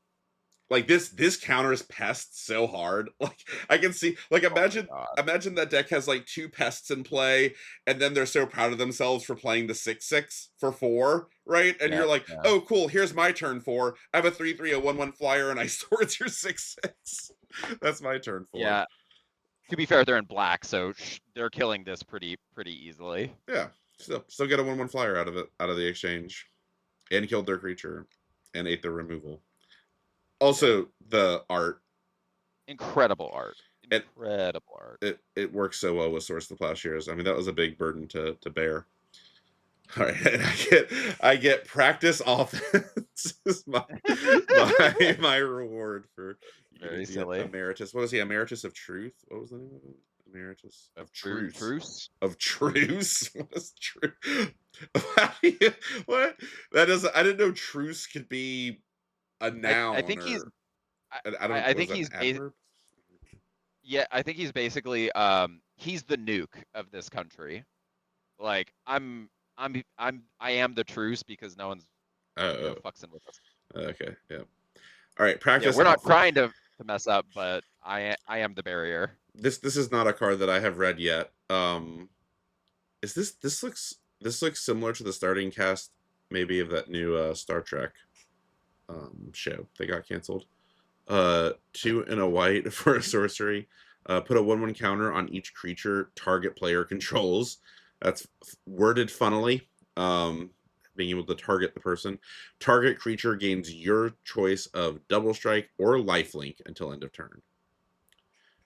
Speaker 1: Like this counters pests so hard. Like I can see like
Speaker 2: Oh my god.
Speaker 1: imagine that deck has like 2 pests in play, and then they're so proud of themselves for playing the 6/6 for 4, right? And
Speaker 2: Yeah,
Speaker 1: you're like,
Speaker 2: yeah.
Speaker 1: oh cool, here's my turn 4. I have a 3/3, a 1/1 flyer, and I swords your 6/6. That's my turn 4.
Speaker 2: Yeah. To be fair, they're in black, so they're killing this pretty easily.
Speaker 1: Yeah. Still get a 1/1 flyer out of it, out of the exchange. And killed their creature and ate their removal.
Speaker 2: Yeah.
Speaker 1: Also, the art
Speaker 2: Incredible art.
Speaker 1: it
Speaker 2: Incredible art.
Speaker 1: it works so well with Source of the Plowshares. I mean, that was a big burden to bear. All right, and I get practice offense. This is my reward for
Speaker 2: Very
Speaker 1: the
Speaker 2: silly.
Speaker 1: emeritus. What was he? Emeritus of truth. What was the name of it? Emeritus
Speaker 2: Of
Speaker 1: of truth.
Speaker 2: truce?
Speaker 1: Of
Speaker 2: Truce?
Speaker 1: truce. What is truth? What? That doesn't. I didn't know truce could be a
Speaker 2: I
Speaker 1: noun
Speaker 2: think he's
Speaker 1: or I don't.
Speaker 2: I
Speaker 1: Was
Speaker 2: think
Speaker 1: that an
Speaker 2: he's
Speaker 1: adverb?
Speaker 2: yeah, I think he's basically he's the nuke of this country. Like I am the truce because no one's
Speaker 1: Oh,
Speaker 2: fucking with us.
Speaker 1: okay. Yeah. All right.
Speaker 2: Yeah,
Speaker 1: Practice
Speaker 2: we're not
Speaker 1: off.
Speaker 2: trying to mess up, but I am the barrier.
Speaker 1: This is not a card that I have read yet. Is this looks similar to the starting cast maybe of that new Star Trek show that got canceled. 2 and a white for a sorcery. Put a 1/1 counter on each creature target player controls. That's worded funnily. Being able to target the person. Target creature gains your choice of double strike or lifelink until end of turn.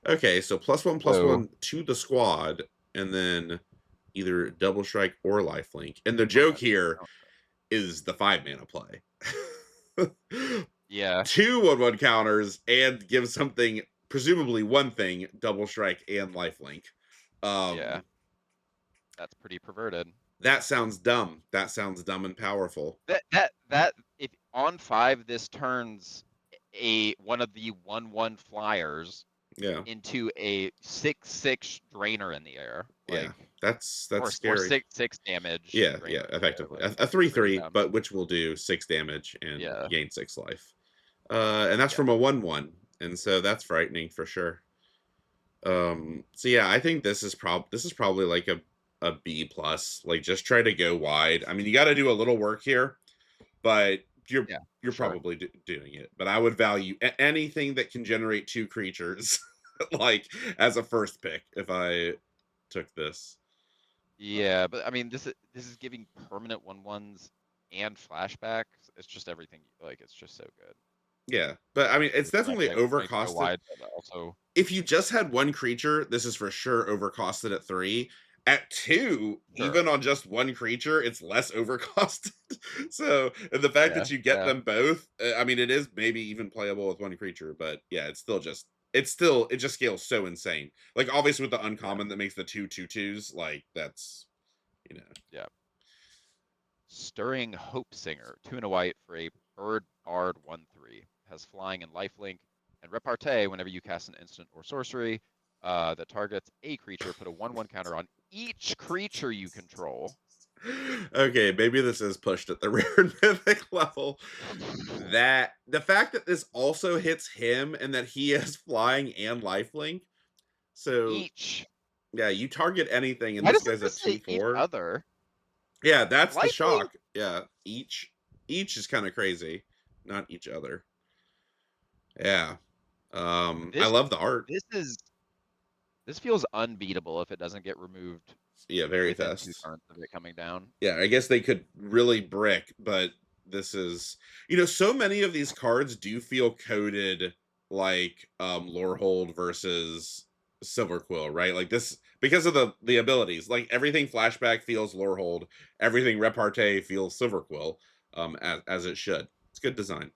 Speaker 1: Okay, so
Speaker 2: Whoa.
Speaker 1: +1/+1 to the squad, and then either double strike or lifelink. And the joke here is the 5 mana play.
Speaker 2: Yeah,
Speaker 1: 2 1/1 counters and give something, presumably one thing, double strike and lifelink.
Speaker 2: yeah,
Speaker 1: Um,
Speaker 2: that's pretty perverted.
Speaker 1: that sounds dumb. That sounds dumb and powerful.
Speaker 2: That if on 5 this turns a one of the 1/1 flyers
Speaker 1: Yeah,
Speaker 2: into a 6/6 drainer in the air,
Speaker 1: yeah,
Speaker 2: like
Speaker 1: that's
Speaker 2: or
Speaker 1: scary.
Speaker 2: 6/6 damage
Speaker 1: Yeah, yeah,
Speaker 2: drainer in the air,
Speaker 1: effectively
Speaker 2: like
Speaker 1: a three
Speaker 2: pretty
Speaker 1: three,
Speaker 2: dumb.
Speaker 1: but which will do 6 damage and
Speaker 2: Yeah,
Speaker 1: gain 6 life. And that's
Speaker 2: yeah,
Speaker 1: from a 1/1, and so that's frightening for sure. So yeah, I think this is probably like a B plus. Like just try to go wide. I mean, you got to do a little work here, but
Speaker 2: yeah, for
Speaker 1: you're
Speaker 2: sure.
Speaker 1: probably doing it. But I would value anything that can generate 2 creatures, like as a first pick if I took this.
Speaker 2: Yeah, but I mean this is giving permanent 1/1s and flashbacks. It's just everything like it's just so good.
Speaker 1: Yeah, but I mean, it's
Speaker 2: When I
Speaker 1: definitely
Speaker 2: when I go
Speaker 1: overcosted.
Speaker 2: wide, but also
Speaker 1: If you just had one creature, this is for sure overcosted at 3. At 2,
Speaker 2: sure.
Speaker 1: even on just one creature, it's less overcosted. So, and the fact
Speaker 2: Yeah,
Speaker 1: that you get
Speaker 2: yeah,
Speaker 1: them both, I mean, it is maybe even playable with one creature, but yeah, it just scales so insane. Like obviously with the
Speaker 2: yeah,
Speaker 1: uncommon that makes the 2/2/2s, like that's you know.
Speaker 2: yeah. Stirring Hope Singer, 2 and a white for a bird bard 1/3. Has flying and lifelink. And repartee, whenever you cast an instant or sorcery that targets a creature, put a 1/1 counter on each creature you control.
Speaker 1: Okay, maybe this is pushed at the rare and mythic level. That the fact that this also hits him and that he has flying and lifelink. So
Speaker 2: Each.
Speaker 1: yeah, you target anything and
Speaker 2: Why
Speaker 1: this
Speaker 2: doesn't
Speaker 1: guy's
Speaker 2: this
Speaker 1: at two
Speaker 2: say each
Speaker 1: four.
Speaker 2: other?
Speaker 1: Yeah, that's the
Speaker 2: Lifelink?
Speaker 1: shock. Yeah, each is kind of crazy. Not each other. Yeah. I
Speaker 2: This
Speaker 1: love the art.
Speaker 2: this is this feels unbeatable if it doesn't get removed
Speaker 1: Yeah, very
Speaker 2: within 2
Speaker 1: fast.
Speaker 2: turns of it coming down.
Speaker 1: Yeah, I guess they could really brick, but this is so many of these cards do feel coded like Lorehold versus Silver Quill, right? Like this because of the abilities. Like everything flashback feels Lorehold, everything repartee feels Silver Quill, as it should. It's good design.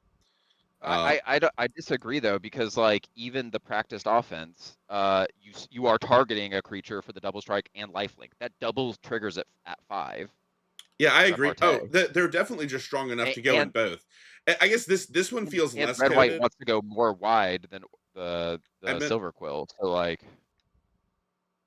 Speaker 1: Uh
Speaker 2: I disagree though because like even the practiced offense, you are targeting a creature for the double strike and lifelink. That doubles triggers it at 5
Speaker 1: yeah, I agree. Oh,
Speaker 2: repartee.
Speaker 1: they're definitely just strong enough
Speaker 2: A-
Speaker 1: to go in
Speaker 2: And
Speaker 1: both. I guess this one feels
Speaker 2: and
Speaker 1: less
Speaker 2: red white
Speaker 1: coded.
Speaker 2: wants to go more wide than
Speaker 1: I
Speaker 2: the
Speaker 1: meant
Speaker 2: silver quill. So like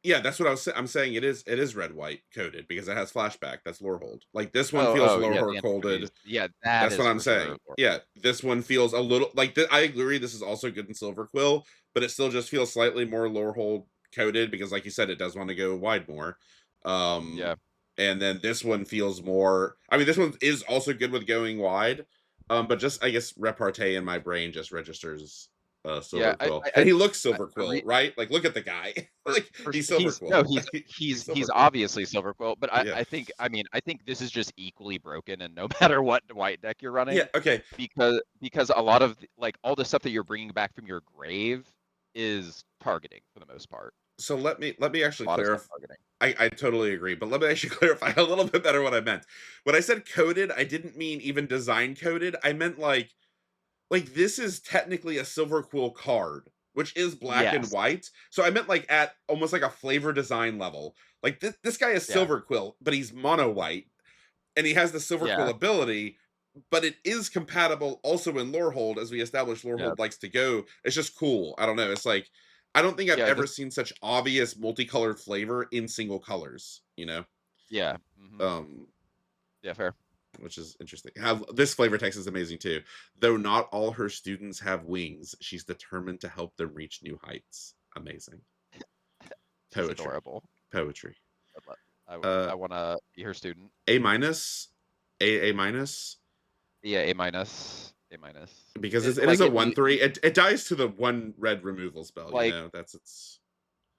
Speaker 1: yeah, that's what I'm saying. It is red white coded because it has flashback. That's Lorehold. Like this one
Speaker 2: oh
Speaker 1: feels
Speaker 2: yeah,
Speaker 1: Lorehold
Speaker 2: the antiquities.
Speaker 1: coded.
Speaker 2: Yeah, that
Speaker 1: That's what
Speaker 2: is
Speaker 1: I'm
Speaker 2: for sure.
Speaker 1: saying. Yeah, this one feels a little like I agree. This is also good in Silver Quill, but it still just feels slightly more Lorehold coded because, like you said, it does want to go wide more. Um,
Speaker 2: Yeah.
Speaker 1: and then this one feels more. I mean, this one is also good with going wide. But just I guess repartee in my brain just registers
Speaker 2: Yeah,
Speaker 1: Silver Quill, and he looks
Speaker 2: I
Speaker 1: Silver
Speaker 2: the
Speaker 1: Quill, right? Like look at the guy, like he's Silver
Speaker 2: he's no,
Speaker 1: Quill. He's
Speaker 2: he's
Speaker 1: Silver Quill.
Speaker 2: obviously silver quill, but
Speaker 1: Yeah,
Speaker 2: I think this is just equally broken, and no matter what white deck you're
Speaker 1: yeah.
Speaker 2: running,
Speaker 1: Okay,
Speaker 2: because a lot of like all the stuff that you're bringing back from your grave is targeting for the most part.
Speaker 1: So let me
Speaker 2: A
Speaker 1: actually
Speaker 2: lot of stuff
Speaker 1: clarify.
Speaker 2: targeting.
Speaker 1: I totally agree, but let me actually clarify a little bit better what I meant. When I said coded, I didn't mean even design coded. I meant like this is technically a silver quill card, which is black and
Speaker 2: Yes.
Speaker 1: white. So I meant like at almost like a flavor design level. Like this guy is
Speaker 2: Yeah.
Speaker 1: silver quill, but he's mono white, and he has the silver quill
Speaker 2: Yeah.
Speaker 1: ability. But it is compatible also in Lorehold, as we established
Speaker 2: Yeah.
Speaker 1: Lorehold likes to go. It's just cool. I don't know. It's like I don't think I've
Speaker 2: Yeah.
Speaker 1: ever
Speaker 2: Just
Speaker 1: seen such obvious multicolored flavor in single colors,
Speaker 2: yeah. Hmm.
Speaker 1: Um,
Speaker 2: Yeah. Fair.
Speaker 1: which is interesting. How this flavor text is amazing too. Though not all her students have wings, she's determined to help them reach new heights. Amazing.
Speaker 2: She's
Speaker 1: Poetry.
Speaker 2: adorable.
Speaker 1: Poetry.
Speaker 2: I
Speaker 1: Uh
Speaker 2: want to be her student.
Speaker 1: A minus, A minus,
Speaker 2: Yeah. A minus. A minus.
Speaker 1: because it is
Speaker 2: Like
Speaker 1: a
Speaker 2: it,
Speaker 1: 1/3. It dies to the one red removal spell,
Speaker 2: like
Speaker 1: That's its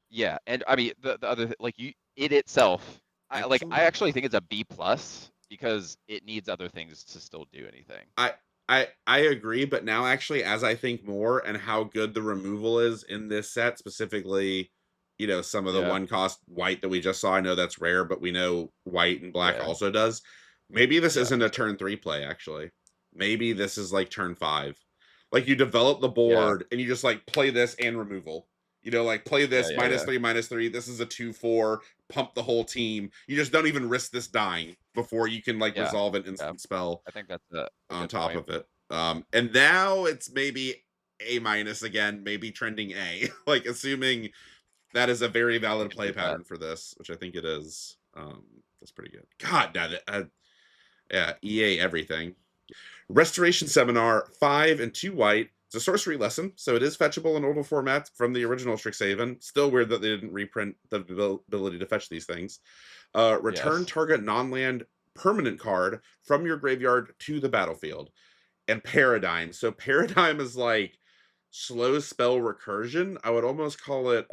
Speaker 2: yeah, and I mean the other like you it itself. I
Speaker 1: actually
Speaker 2: actually think it's a B plus because it needs other things to still do anything.
Speaker 1: I I agree, but now actually as I think more and how good the removal is in this set, specifically, some of the
Speaker 2: Yeah.
Speaker 1: one cost white that we just saw. I know that's rare, but we know white and black
Speaker 2: Yeah.
Speaker 1: also does. Maybe this
Speaker 2: Yeah.
Speaker 1: isn't
Speaker 2: For
Speaker 1: a
Speaker 2: sure.
Speaker 1: turn 3 play, actually. Maybe this is like turn 5. Like you develop the
Speaker 2: Yeah.
Speaker 1: board and you just like play this and removal. Like play
Speaker 2: Yeah.
Speaker 1: this
Speaker 2: Yeah. Yeah.
Speaker 1: minus three. This is a 2/4. Pump the whole team. You just don't even risk this dying before you can like
Speaker 2: Yeah.
Speaker 1: resolve an
Speaker 2: Yeah.
Speaker 1: instant spell
Speaker 2: I think that's a
Speaker 1: on
Speaker 2: good
Speaker 1: top
Speaker 2: point.
Speaker 1: of it. And now it's maybe A minus again, maybe trending A, like assuming that is a very
Speaker 2: I
Speaker 1: valid
Speaker 2: can
Speaker 1: play
Speaker 2: see that.
Speaker 1: pattern for this, which I think it is. That's pretty good. God, yeah, EA everything. Restoration Seminar, 5 and 2 white. It's a sorcery lesson, so it is fetchable in older format from the original Strixhaven. Still weird that they didn't reprint the ability to fetch these things. Return
Speaker 2: Yes.
Speaker 1: target non-land permanent card from your graveyard to the battlefield. And Paradigm. So Paradigm is like slow spell recursion. I would almost call it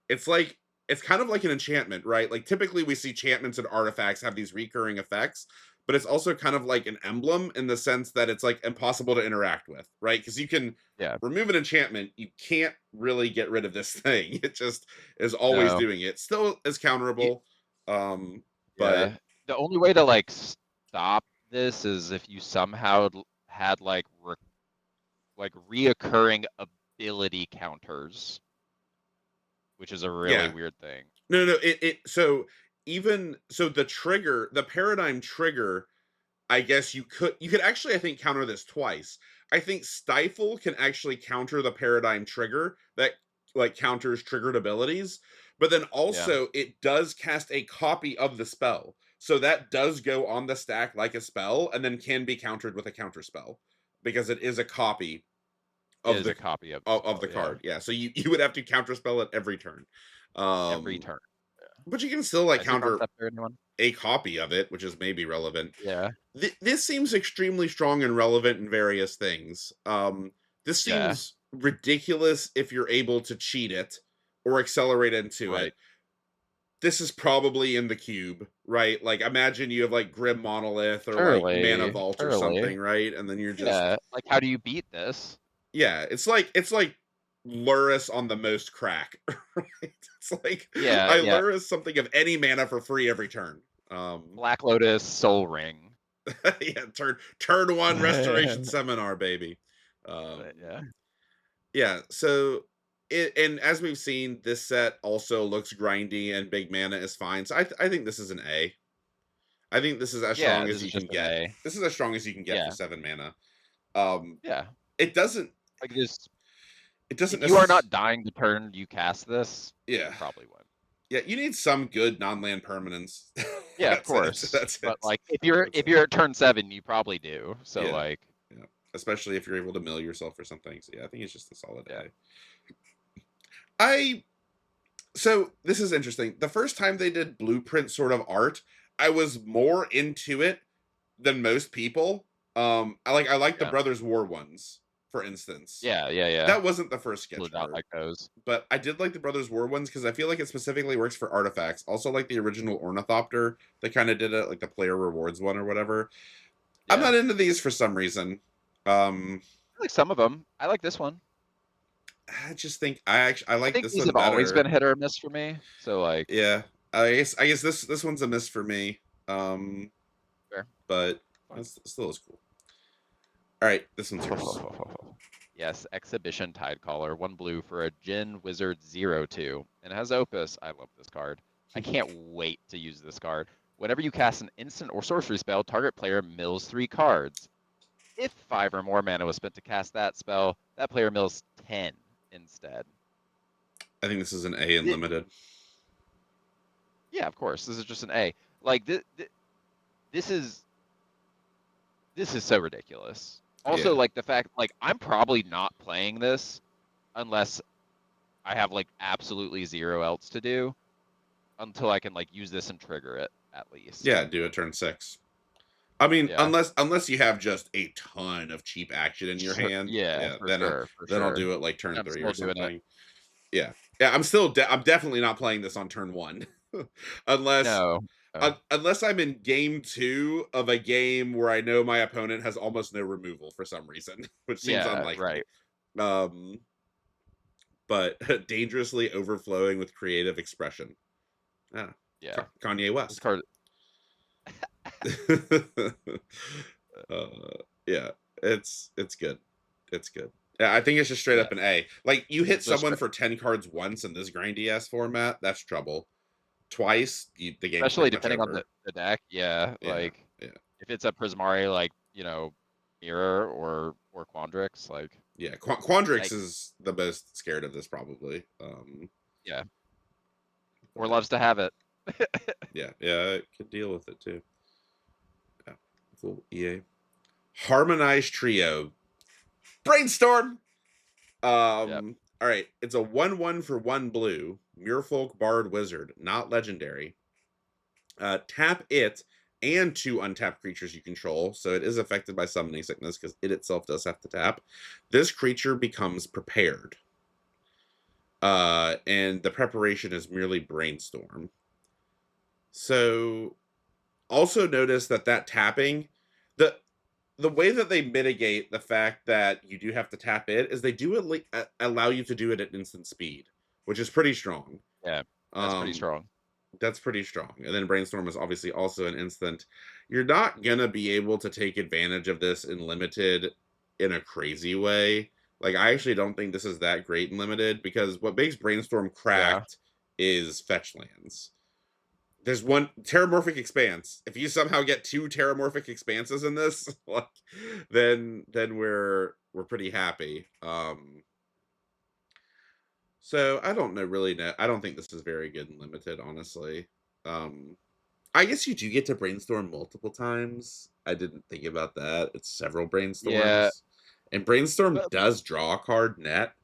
Speaker 1: it's like it's kind of like an enchantment, right? Like typically we see enchantments and artifacts have these recurring effects, but it's also kind of like an emblem in the sense that it's like impossible to interact with, right? Because you can
Speaker 2: Yeah.
Speaker 1: remove an enchantment, you can't really get rid of this thing. It just is always
Speaker 2: No.
Speaker 1: doing it. Still is
Speaker 2: Y-
Speaker 1: counterable. But
Speaker 2: Yeah. The only way to like stop this is if you somehow had like reoccurring ability counters, which is a really
Speaker 1: yeah,
Speaker 2: weird thing.
Speaker 1: no, it so even so the trigger, the paradigm trigger, I guess you could actually I think counter this twice. I think Stifle can actually counter the paradigm trigger that like counters triggered abilities, but then
Speaker 2: Yeah.
Speaker 1: also it does cast a copy of the spell. So that does go on the stack like a spell and then can be countered with a counter spell because it is a copy
Speaker 2: It
Speaker 1: of
Speaker 2: is
Speaker 1: the
Speaker 2: a copy of the
Speaker 1: of
Speaker 2: spell.
Speaker 1: the
Speaker 2: Yeah.
Speaker 1: card. Yeah, so you would have to counter spell it every turn.
Speaker 2: Every
Speaker 1: Um
Speaker 2: turn.
Speaker 1: but you can still like
Speaker 2: Magic
Speaker 1: counter
Speaker 2: concept or anyone?
Speaker 1: a copy of it, which is maybe relevant.
Speaker 2: Yeah.
Speaker 1: This seems extremely strong and relevant in various things. This
Speaker 2: Yeah.
Speaker 1: seems ridiculous if you're able to cheat it or accelerate into
Speaker 2: Right.
Speaker 1: it. This is probably in the cube, right? Like imagine you have like Grim Monolith or like Mana
Speaker 2: Surely.
Speaker 1: Vault or
Speaker 2: Surely.
Speaker 1: something, right? And then you're just
Speaker 2: Yeah. Like, how do you beat this?
Speaker 1: yeah, it's like Lurrus on the most crack, right? It's like
Speaker 2: Yeah.
Speaker 1: I
Speaker 2: Yeah.
Speaker 1: Lurrus something of any mana for free every turn.
Speaker 2: Black Lotus, Soul Ring.
Speaker 1: Yeah, turn one restoration seminar, baby.
Speaker 2: Yeah.
Speaker 1: Yeah, so and as we've seen, this set also looks grindy and big mana is fine. So I think this is an A. I think this is as
Speaker 2: Yeah.
Speaker 1: strong
Speaker 2: This
Speaker 1: as
Speaker 2: is
Speaker 1: you can
Speaker 2: just an
Speaker 1: get.
Speaker 2: A.
Speaker 1: This is as strong as you can get for
Speaker 2: Yeah.
Speaker 1: 7 mana. Um,
Speaker 2: Yeah.
Speaker 1: it doesn't
Speaker 2: Like, just
Speaker 1: it doesn't
Speaker 2: if you are
Speaker 1: necessarily
Speaker 2: not dying the turn you cast this, you
Speaker 1: yeah.
Speaker 2: probably win.
Speaker 1: Yeah, you need some good non-land permanence.
Speaker 2: Yeah, of
Speaker 1: That's it.
Speaker 2: course.
Speaker 1: That's
Speaker 2: But
Speaker 1: it.
Speaker 2: like, if you're
Speaker 1: That's
Speaker 2: if
Speaker 1: it.
Speaker 2: you're at turn 7, you probably do. So
Speaker 1: Yeah.
Speaker 2: like,
Speaker 1: Yeah. Especially if you're able to mill yourself or something. So yeah, I think it's just a solid
Speaker 2: yeah.
Speaker 1: A. I so this is interesting. The first time they did blueprint sort of art, I was more into it than most people. I like the
Speaker 2: Yeah.
Speaker 1: Brothers War ones, for instance.
Speaker 2: Yeah. Yeah. Yeah.
Speaker 1: That wasn't the first
Speaker 2: People
Speaker 1: sketch
Speaker 2: do not
Speaker 1: art,
Speaker 2: like those.
Speaker 1: but I did like the Brothers War ones because I feel like it specifically works for artifacts. Also, like the original Ornithopter, they kind of did it like the player rewards one or whatever. I'm
Speaker 2: Yeah.
Speaker 1: not into these for some reason. Um,
Speaker 2: I like some of them. I like this one.
Speaker 1: I just think I
Speaker 2: I
Speaker 1: like
Speaker 2: think
Speaker 1: this
Speaker 2: these
Speaker 1: one
Speaker 2: have always been
Speaker 1: better.
Speaker 2: hit or miss for me. So like,
Speaker 1: Yeah, I guess this one's a miss for me. Um,
Speaker 2: fair,
Speaker 1: but
Speaker 2: fine.
Speaker 1: it's still is cool. All right, this one's yours.
Speaker 2: Yes, Exhibition Tidecaller, 1 blue for a Jin Wizard 0/2. And it has Opus. I love this card. I can't wait to use this card. Whenever you cast an instant or sorcery spell, target player mills 3 cards. If 5 or more mana was spent to cast that spell, that player mills 10 instead.
Speaker 1: I think this is an A in
Speaker 2: Th-
Speaker 1: limited.
Speaker 2: yeah, of course. This is just an A. Like this is this is so ridiculous. Also,
Speaker 1: Yeah,
Speaker 2: like the fact, like I'm probably not playing this unless I have like absolutely zero else to do until I can like use this and trigger it at least.
Speaker 1: yeah, do it turn 6. I mean,
Speaker 2: Yeah.
Speaker 1: unless you have just a ton of cheap action in your
Speaker 2: Sure.
Speaker 1: hand,
Speaker 2: Yeah,
Speaker 1: yeah,
Speaker 2: for sure, for
Speaker 1: then I'll
Speaker 2: sure.
Speaker 1: do it like turn
Speaker 2: I'm
Speaker 1: 3
Speaker 2: still
Speaker 1: or
Speaker 2: doing it.
Speaker 1: something. Yeah, yeah, I'm definitely not playing this on turn 1, unless
Speaker 2: No. No.
Speaker 1: unless I'm in game 2 of a game where I know my opponent has almost no removal for some reason, which seems
Speaker 2: Yeah,
Speaker 1: unlikely.
Speaker 2: right.
Speaker 1: Um, but dangerously overflowing with creative expression. Ah,
Speaker 2: Yeah.
Speaker 1: Kanye
Speaker 2: This
Speaker 1: West.
Speaker 2: card
Speaker 1: uh, yeah, it's good. It's good. Yeah, I think it's just straight
Speaker 2: yeah.
Speaker 1: up an A. Like you hit
Speaker 2: Just
Speaker 1: someone for 10 cards once in this grindy ass format, that's trouble. Twice, the game's
Speaker 2: especially
Speaker 1: pretty much
Speaker 2: depending on
Speaker 1: over.
Speaker 2: the deck. Yeah,
Speaker 1: Yeah,
Speaker 2: like
Speaker 1: yeah,
Speaker 2: if it's a Prismari like, Mirror or Quandrix, like
Speaker 1: yeah. Quandrix
Speaker 2: yikes.
Speaker 1: is the most scared of this probably.
Speaker 2: Yeah. Or
Speaker 1: But
Speaker 2: loves to have it.
Speaker 1: yeah, yeah, it could deal with it too. Yeah, cool. EA harmonized trio brainstorm.
Speaker 2: Yep.
Speaker 1: All right, it's a 1/1 for 1 blue. Muirfolk Bard Wizard, not legendary. Tap it and 2 untapped creatures you control, so it is affected by summoning sickness because it itself does have to tap. This creature becomes prepared. And the preparation is merely brainstorm. So also notice that tapping, the the way that they mitigate the fact that you do have to tap it is they do allow you to do it at instant speed, which is pretty strong.
Speaker 2: Yeah. That's pretty
Speaker 1: Um,
Speaker 2: strong.
Speaker 1: that's pretty strong. And then brainstorm is obviously also an instant. You're not gonna be able to take advantage of this in limited in a crazy way. Like I actually don't think this is that great in limited because what makes brainstorm
Speaker 2: Yeah.
Speaker 1: cracked is fetch lands. There's one terramorphic expanse. If you somehow get 2 terramorphic expanses in this, like, then we're pretty happy. So I don't know really know. I don't think this is very good and limited, honestly. Um, I guess you do get to brainstorm multiple times. I didn't think about that. It's several
Speaker 2: Yeah.
Speaker 1: brainstorms, and brainstorm
Speaker 2: But
Speaker 1: does draw a card net.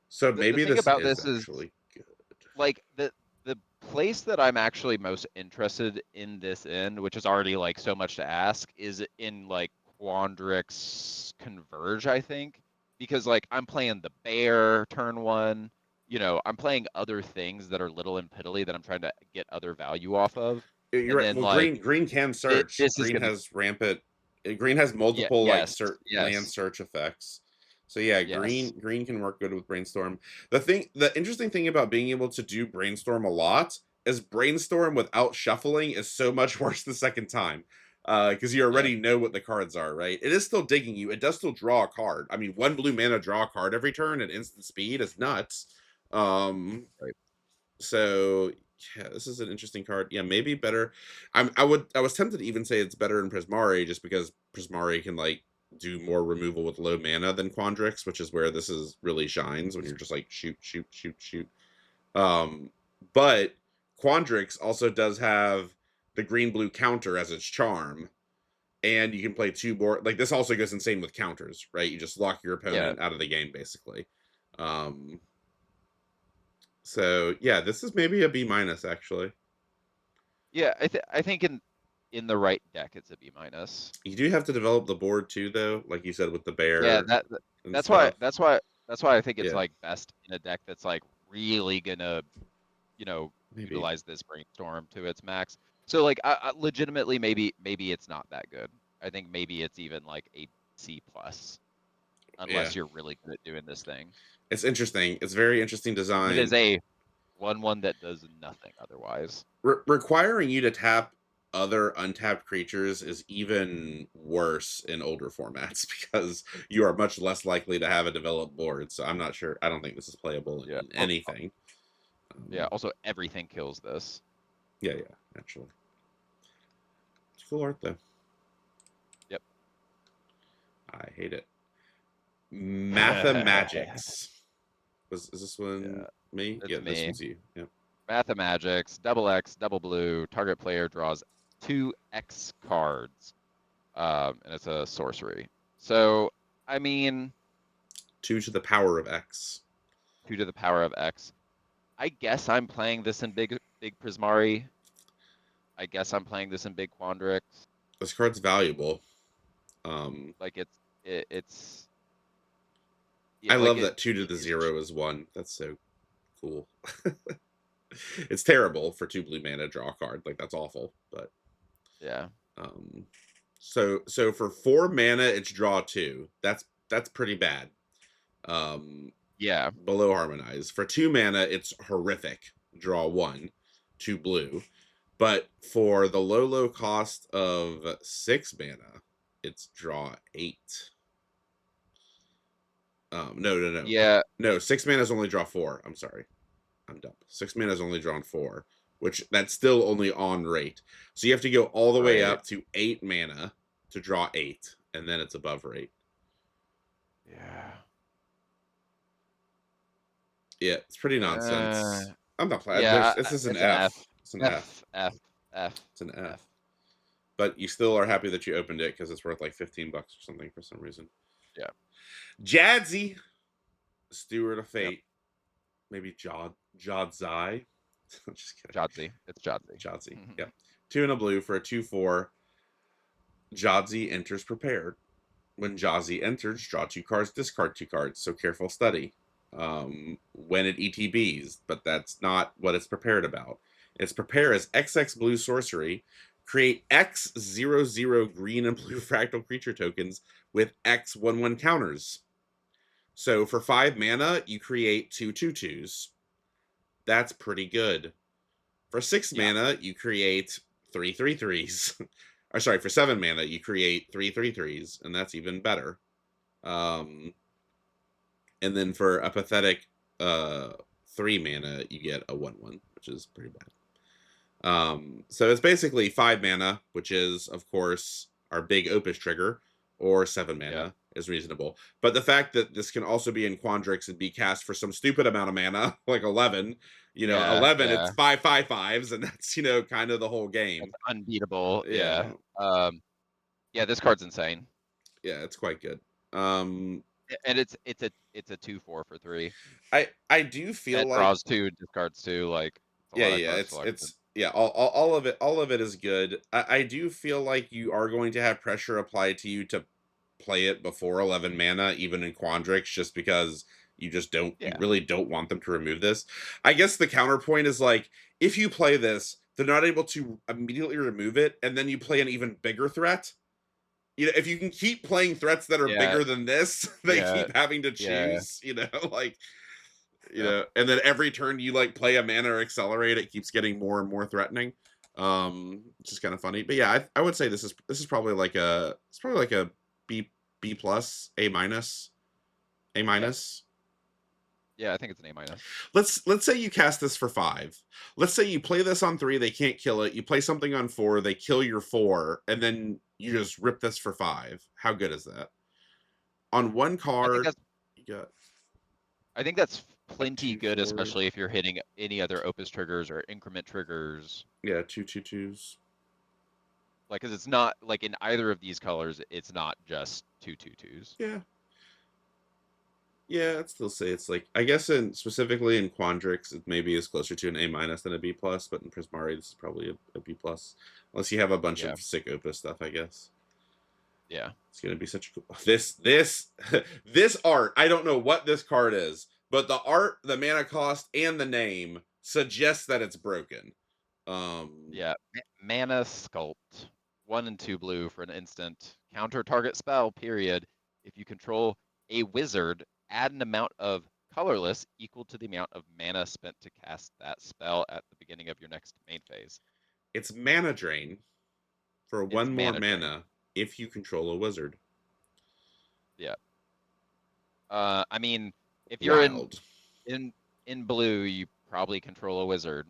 Speaker 1: So
Speaker 2: the
Speaker 1: maybe
Speaker 2: thing
Speaker 1: this
Speaker 2: about
Speaker 1: is
Speaker 2: this is
Speaker 1: actually good.
Speaker 2: like the place that I'm actually most interested in this in, which is already like so much to ask, is in like Quandrix Converge, I think. Because like I'm playing the bear turn 1, I'm playing other things that are little and piddly that I'm trying to get other value off of.
Speaker 1: You're
Speaker 2: And
Speaker 1: right.
Speaker 2: then
Speaker 1: Well,
Speaker 2: like
Speaker 1: green can search.
Speaker 2: this is
Speaker 1: Green
Speaker 2: gonna
Speaker 1: has rampant. Green has
Speaker 2: yeah,
Speaker 1: multiple like
Speaker 2: yes,
Speaker 1: land
Speaker 2: yes,
Speaker 1: search effects. So yeah,
Speaker 2: yes.
Speaker 1: green can work good with brainstorm. The interesting thing about being able to do brainstorm a lot is brainstorm without shuffling is so much worse the second time. Because you
Speaker 2: Yeah.
Speaker 1: already know what the cards are, right? It is still digging you. It does still draw a card. I mean, 1 blue mana draw a card every turn at instant speed is nuts. Um,
Speaker 2: Right.
Speaker 1: so yeah, this is an interesting card. Yeah, maybe better. I was tempted to even say it's better in Prismari just because Prismari can like do more removal with low mana than Quandrix, which is where this is really shines when you're just like shoot, shoot, shoot, shoot. Um, but Quandrix also does have the green blue counter as its charm, and you can play 2 more. Like this also goes insane with counters, right? You just lock your
Speaker 2: Yeah.
Speaker 1: opponent out of the game basically. Um, so yeah, this is maybe a B minus actually.
Speaker 2: Yeah, I think in the right deck it's a B minus.
Speaker 1: You do have to develop the board too, though, like you said with the
Speaker 2: Yeah,
Speaker 1: bear
Speaker 2: that
Speaker 1: and
Speaker 2: that's why
Speaker 1: stuff.
Speaker 2: I think it's
Speaker 1: Yeah,
Speaker 2: like best in a deck that's like really gonna,
Speaker 1: maybe.
Speaker 2: utilize this brainstorm to its max. So like legitimately maybe it's not that good. I think maybe it's even like a C plus.
Speaker 1: Yeah,
Speaker 2: unless you're really good at doing this thing.
Speaker 1: it's interesting. It's very interesting
Speaker 2: And it is
Speaker 1: design.
Speaker 2: a 1/1 that does nothing otherwise.
Speaker 1: Requiring you to tap other untapped creatures is even worse in older formats because you are much less likely to have a developed board. So I'm not sure. I don't think this is playable
Speaker 2: Yeah.
Speaker 1: in anything.
Speaker 2: Yeah. Also, everything kills this.
Speaker 1: Yeah, yeah, actually. It's cool art though.
Speaker 2: Yep.
Speaker 1: I hate it. Mathemagics. Is this one
Speaker 2: Yeah,
Speaker 1: me?
Speaker 2: it's
Speaker 1: Yeah, this
Speaker 2: me.
Speaker 1: one's you. Yeah.
Speaker 2: Mathemagics, double X, double blue. Target player draws 2 X cards. And it's a sorcery. So, I mean,
Speaker 1: 2 to the power of X.
Speaker 2: 2 to the power of X. I guess I'm playing this in big Prismari. I guess I'm playing this in big Quandrix.
Speaker 1: This card's valuable. Um,
Speaker 2: Like it's
Speaker 1: I
Speaker 2: yeah, like
Speaker 1: love that 2 to the
Speaker 2: it's
Speaker 1: 0 is 1. That's so cool. It's terrible for 2 blue mana draw a card. Like that's awful. But
Speaker 2: yeah.
Speaker 1: um, so for 4 mana it's draw 2. That's pretty bad. Um,
Speaker 2: Yeah.
Speaker 1: below harmonize. For 2 mana it's horrific. Draw 1, 2 blue. But for the low cost of 6 mana, it's draw 8. No.
Speaker 2: Yeah.
Speaker 1: No, 6 mana is only draw 4. I'm sorry. I'm dumb. 6 mana is only drawn 4, which that's still only on rate. So you have to go all the way
Speaker 2: Right.
Speaker 1: up to 8 mana to draw 8, and then it's above rate.
Speaker 2: Yeah.
Speaker 1: Yeah, it's pretty
Speaker 2: Uh,
Speaker 1: nonsense. I'm not playing.
Speaker 2: yeah,
Speaker 1: This is an
Speaker 2: it's an F.
Speaker 1: F. It's an F.
Speaker 2: F, F, F,
Speaker 1: It's an F.
Speaker 2: F.
Speaker 1: But you still are happy that you opened it because it's worth like $15 or something for some reason.
Speaker 2: Yeah.
Speaker 1: Jadzy, Steward of
Speaker 2: Yep.
Speaker 1: Fate. Maybe Jodzai. I'm just kidding.
Speaker 2: Jodzi. It's Jodzi.
Speaker 1: Jadzy. Yeah. 2 and a blue for a 2/4. Jadzy enters prepared. When Jadzy enters, draw 2 cards, discard 2 cards. So careful study. When it ETBs, but that's not what it's prepared about. It's prepare as XX blue sorcery, create X00 green and blue fractal creature tokens with X11 counters. So for 5 mana, you create 2/2/2s. That's pretty good. For 6
Speaker 2: Yeah.
Speaker 1: mana, you create 3/3/3s. Or sorry, for 7 mana, you create 3/3/3s, and that's even better. And then for a pathetic 3 mana, you get a 1/1, which is pretty bad. So it's basically 5 mana, which is, of course, our big Opus trigger, or 7 mana
Speaker 2: Yeah.
Speaker 1: is reasonable. But the fact that this can also be in Quandrix and be cast for some stupid amount of mana, like 11,
Speaker 2: Yeah.
Speaker 1: 11, it's
Speaker 2: Yeah.
Speaker 1: 5/5/5s, and that's, kind of the whole
Speaker 2: That's
Speaker 1: game.
Speaker 2: unbeatable. Yeah.
Speaker 1: Yeah.
Speaker 2: Yeah, this card's insane.
Speaker 1: Yeah, it's quite good. Um,
Speaker 2: And it's a 2/4 for 3.
Speaker 1: I do
Speaker 2: And
Speaker 1: feel
Speaker 2: it
Speaker 1: like
Speaker 2: draws 2, discards 2, like it's a
Speaker 1: yeah,
Speaker 2: lot of
Speaker 1: yeah,
Speaker 2: cards to lock in.
Speaker 1: yeah, all of it is good. I do feel like you are going to have pressure applied to you to play it before 11 mana, even in Quandrix, just because you
Speaker 2: Yeah.
Speaker 1: really don't want them to remove this. I guess the counterpoint is like, if you play this, they're not able to immediately remove it, and then you play an even bigger threat. If you can keep playing threats that are
Speaker 2: Yeah.
Speaker 1: bigger than this, they
Speaker 2: Yeah.
Speaker 1: keep having to
Speaker 2: Yeah.
Speaker 1: choose, like
Speaker 2: Yep.
Speaker 1: and then every turn you like play a mana or accelerate, it keeps getting more and more threatening. Which is kind of funny. But yeah, I would say this is probably like a B plus, A minus, A
Speaker 2: Yeah.
Speaker 1: minus.
Speaker 2: Yeah, I think it's an A minus.
Speaker 1: Let's say you cast this for 5. Let's say you play this on 3, they can't kill it. You play something on 4, they kill your 4, and then you just rip this for 5. How good is that? On one
Speaker 2: I think
Speaker 1: card,
Speaker 2: that's
Speaker 1: you got
Speaker 2: I think that's
Speaker 1: a
Speaker 2: plenty
Speaker 1: two
Speaker 2: good,
Speaker 1: four.
Speaker 2: especially if you're hitting any other Opus triggers or increment triggers.
Speaker 1: Yeah, 2/2/2s.
Speaker 2: Like, because it's not like in either of these colors, it's not just 2/2/2s.
Speaker 1: Yeah. Yeah, I'd still say it's like, I guess specifically in Quandrix, it maybe is closer to an A minus than a B plus, but in Prismari, this is probably a B plus, unless you have a bunch
Speaker 2: Yeah.
Speaker 1: of sick Opus stuff. I guess
Speaker 2: Yeah.
Speaker 1: it's gonna be such a cool this art. I don't know what this card is, but the art, the mana cost, and the name suggests that it's broken.
Speaker 2: Yeah. Mana Sculpt. 1 and 2 blue for an instant. Counter target spell, period. If you control a wizard, add an amount of colorless equal to the amount of mana spent to cast that spell at the beginning of your next main phase.
Speaker 1: It's mana drain for
Speaker 2: It's
Speaker 1: one more
Speaker 2: mana drain.
Speaker 1: mana if you control a wizard.
Speaker 2: Yeah. I mean, if you're
Speaker 1: Wild.
Speaker 2: in blue, you probably control a wizard.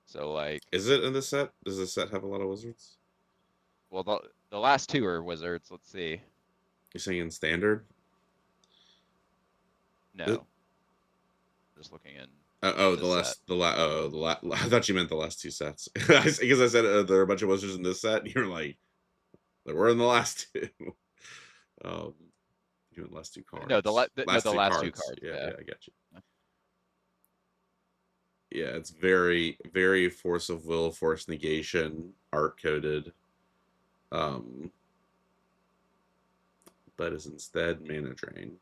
Speaker 2: So like,
Speaker 1: Is it in this set? Does this set have a lot of wizards?
Speaker 2: well, the last two are wizards. Let's see.
Speaker 1: You're saying in standard?
Speaker 2: No, just looking in
Speaker 1: Oh,
Speaker 2: this set.
Speaker 1: I thought you meant the last two sets. Because I said there are a bunch of wizards in this set, and you're like, there were in the last two. um, you meant last two
Speaker 2: No,
Speaker 1: cards.
Speaker 2: the
Speaker 1: Last two
Speaker 2: last two
Speaker 1: cards.
Speaker 2: cards.
Speaker 1: Yeah,
Speaker 2: Yeah.
Speaker 1: yeah, I got you. Yeah, it's very, very force of will, force negation, art coded. Um, but is instead mana drain.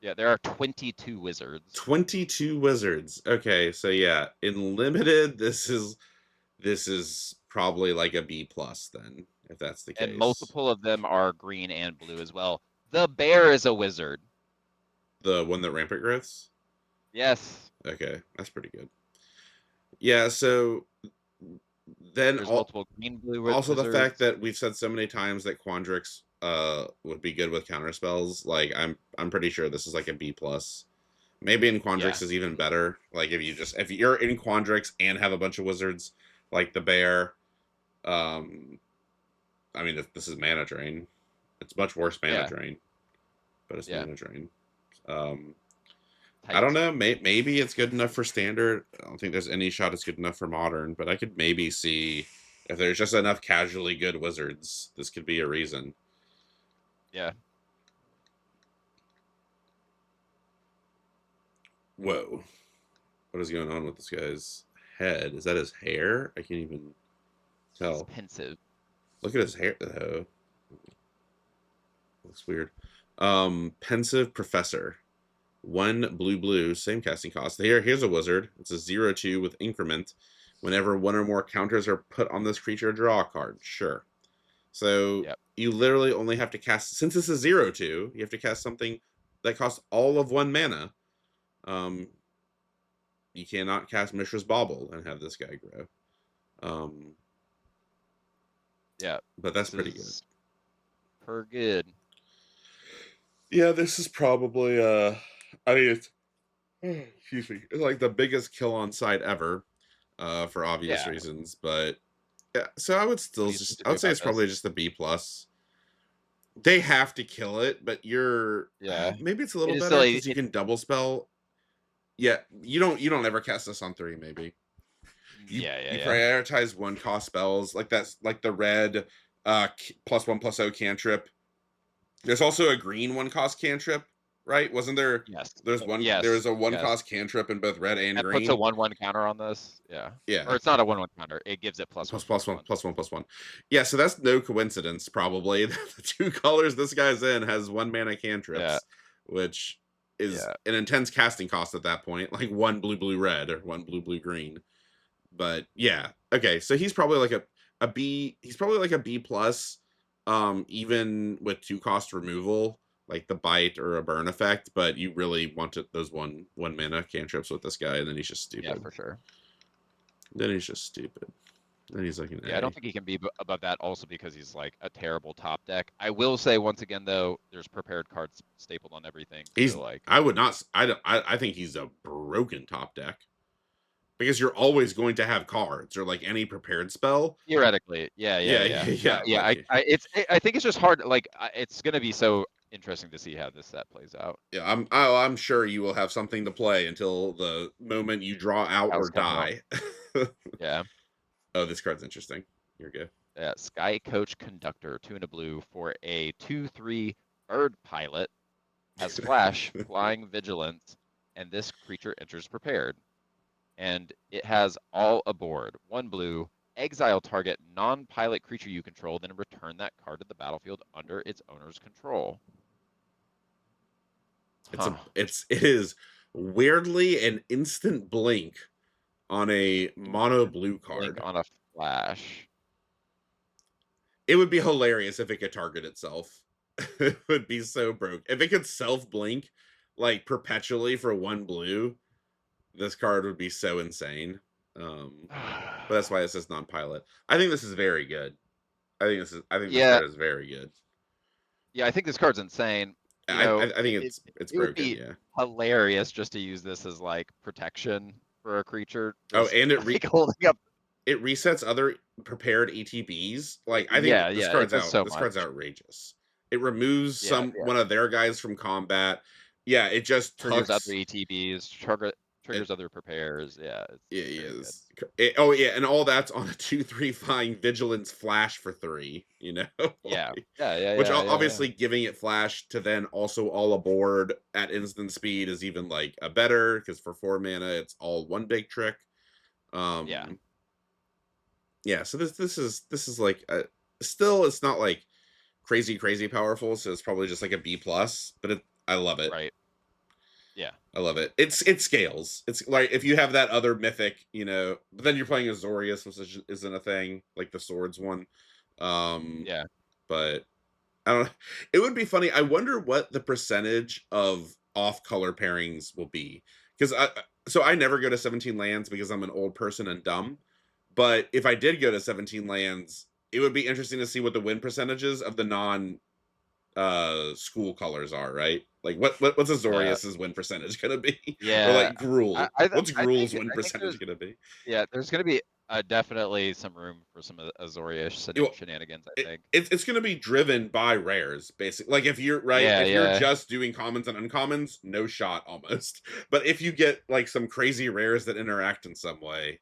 Speaker 2: Yeah, there are 22 wizards
Speaker 1: 22 wizards. Okay, so yeah, in limited, this is probably like a B plus then, if that's the
Speaker 2: and
Speaker 1: case.
Speaker 2: multiple of them are green and blue as well. The bear is a wizard.
Speaker 1: The one that rampant growths?
Speaker 2: Yes.
Speaker 1: Okay, that's pretty good. Yeah, so then
Speaker 2: There's multiple green blue
Speaker 1: also the fact
Speaker 2: wizards.
Speaker 1: that we've said so many times that Quandrix would be good with counter spells, like I'm pretty sure this is like a B plus. Maybe in
Speaker 2: Yeah.
Speaker 1: Quandrix is even better. Like if you're in Quandrix and have a bunch of wizards like the bear, I mean this is mana drain. It's much worse mana
Speaker 2: Yeah.
Speaker 1: drain, but it's
Speaker 2: Yeah.
Speaker 1: mana drain. Um, I don't
Speaker 2: Tight.
Speaker 1: know. Maybe it's good enough for standard. I don't think there's any shot it's good enough for modern, but I could maybe see if there's just enough casually good wizards, this could be a reason.
Speaker 2: Yeah.
Speaker 1: Whoa. What is going on with this guy's head? Is that his hair? I can't even
Speaker 2: He's
Speaker 1: tell.
Speaker 2: pensive.
Speaker 1: Look at his hair though. Looks weird. Pensive Professor. One blue, same casting cost. Here's a wizard. It's a 0/2 with increment. Whenever one or more counters are put on this creature, draw a card. Sure. So
Speaker 2: Yep.
Speaker 1: you literally only have to cast, since this is 0/2, you have to cast something that costs all of one mana. Um, you cannot cast Mishra's Bauble and have this guy grow.
Speaker 2: Yeah.
Speaker 1: But that's pretty good.
Speaker 2: Per good.
Speaker 1: Yeah, this is probably I mean it's excuse me, it's like the biggest kill on site ever, for obvious
Speaker 2: Yeah.
Speaker 1: reasons. But yeah, so I would
Speaker 2: What
Speaker 1: still
Speaker 2: do you think
Speaker 1: just
Speaker 2: to
Speaker 1: I
Speaker 2: do
Speaker 1: would say
Speaker 2: about
Speaker 1: it's probably
Speaker 2: this?
Speaker 1: just a B plus. They have to kill it, but you're
Speaker 2: Yeah.
Speaker 1: maybe it's a
Speaker 2: It
Speaker 1: little
Speaker 2: is
Speaker 1: better
Speaker 2: silly.
Speaker 1: because you can double spell. Yeah, you don't ever cast this on 3, maybe.
Speaker 2: Yeah.
Speaker 1: You
Speaker 2: Yeah.
Speaker 1: prioritize one cost spells, like that's like the red +1/+0 cantrip. There's also a green one cost cantrip, right? Wasn't there?
Speaker 2: Yes.
Speaker 1: There
Speaker 2: Yes.
Speaker 1: was a one
Speaker 2: Yes.
Speaker 1: cost cantrip in both red and
Speaker 2: That puts a
Speaker 1: green.
Speaker 2: 1/1 counter on this. Yeah. Or
Speaker 1: Yeah,
Speaker 2: it's not a 1/1 counter. It gives it plus one
Speaker 1: plus
Speaker 2: plus
Speaker 1: one
Speaker 2: one.
Speaker 1: +1/+1. Yeah, so that's no coincidence. Probably the two colors this guy's in has one mana
Speaker 2: Yeah.
Speaker 1: cantrips, which is
Speaker 2: Yeah.
Speaker 1: an intense casting cost at that point, like one blue red or one blue green. But yeah, okay, so he's probably like a B. He's probably like a B plus, even with 2 cost removal, like the bite or a burn effect. But you really wanted those one mana cantrips with this guy, and then he's just
Speaker 2: Yeah,
Speaker 1: stupid.
Speaker 2: for sure.
Speaker 1: Then he's just stupid. Then he's like an
Speaker 2: Yeah, I
Speaker 1: A.
Speaker 2: don't think he can be above that also because he's like a terrible top deck. I will say once again though, there's prepared cards stapled on everything.
Speaker 1: He's.
Speaker 2: So like
Speaker 1: I would not. I think he's a broken top deck because you're always going to have cards or like any prepared spell.
Speaker 2: theoretically, yeah, yeah,
Speaker 1: Yeah,
Speaker 2: yeah.
Speaker 1: yeah.
Speaker 2: Yeah, I think it's just hard like it's going to be so interesting to see how this set plays out.
Speaker 1: Yeah, I'm sure you will have something to play until the moment you draw out or
Speaker 2: House come out.
Speaker 1: die.
Speaker 2: Yeah.
Speaker 1: Oh, this card's interesting. You're good.
Speaker 2: Yeah, Sky Coach Conductor, 2 and a blue for a 2/3 bird pilot, has flash, flying vigilance, and this creature enters prepared. And it has all aboard. 1 blue, exile target non-pilot creature you control, then return that card to the battlefield under its owner's control. Huh.
Speaker 1: It is weirdly an instant blink on a mono blue
Speaker 2: Blink
Speaker 1: card.
Speaker 2: on a flash.
Speaker 1: It would be hilarious if it could target itself. it would be so broke. If it could self blink like perpetually for 1 blue, this card would be so insane. But that's why it says non-pilot. I think this is very good. I think this
Speaker 2: Yeah,
Speaker 1: card is very good.
Speaker 2: yeah, I think this card's insane.
Speaker 1: I think it's
Speaker 2: It would
Speaker 1: broken,
Speaker 2: be
Speaker 1: yeah.
Speaker 2: hilarious just to use this as like protection for a creature,
Speaker 1: Oh,
Speaker 2: just
Speaker 1: and
Speaker 2: like holding up.
Speaker 1: it resets other prepared ETBs. Like I think
Speaker 2: Yeah, yeah, it does so
Speaker 1: this card's
Speaker 2: much.
Speaker 1: outrageous. It removes
Speaker 2: Yeah,
Speaker 1: some
Speaker 2: yeah.
Speaker 1: one of their guys from combat. Yeah, it just
Speaker 2: Triggers other
Speaker 1: tucks
Speaker 2: ETBs,
Speaker 1: it,
Speaker 2: triggers other prepares. Yeah,
Speaker 1: it
Speaker 2: it's very good.
Speaker 1: is. Oh yeah, and all that's on a 2/3 flying vigilance flash for 3, you know?
Speaker 2: Yeah,
Speaker 1: Like,
Speaker 2: yeah, yeah,
Speaker 1: which
Speaker 2: yeah, yeah, yeah.
Speaker 1: obviously giving it flash to then also all aboard at instant speed is even like a better because for 4 mana it's all one big trick.
Speaker 2: Yeah,
Speaker 1: Um yeah, so this is like still it's not like crazy powerful, so it's probably just like a B plus, but I love it.
Speaker 2: right. Yeah,
Speaker 1: I love it. It scales. It's like if you have that other mythic, you know, but then you're playing Azorius, which isn't a thing, like the swords one. Um,
Speaker 2: yeah.
Speaker 1: but I don't know. It would be funny. I wonder what the percentage of off color pairings will be. Because I never go to 17 lands because I'm an old person and dumb. But if I did go to 17 lands, it would be interesting to see what the win percentages of the non school colors are, right? Like what's
Speaker 2: Yeah,
Speaker 1: Azorius's win percentage gonna be? Or
Speaker 2: yeah.
Speaker 1: like Gruul. What's Gruul's win
Speaker 2: I think
Speaker 1: percentage gonna be?
Speaker 2: yeah, there's gonna be definitely some room for some of the Azorius
Speaker 1: It,
Speaker 2: shenanigans. I think.
Speaker 1: it's gonna be driven by rares, basically. Like if you're right,
Speaker 2: Yeah,
Speaker 1: if you're
Speaker 2: yeah.
Speaker 1: just doing commons and uncommons, no shot almost. But if you get like some crazy rares that interact in some way,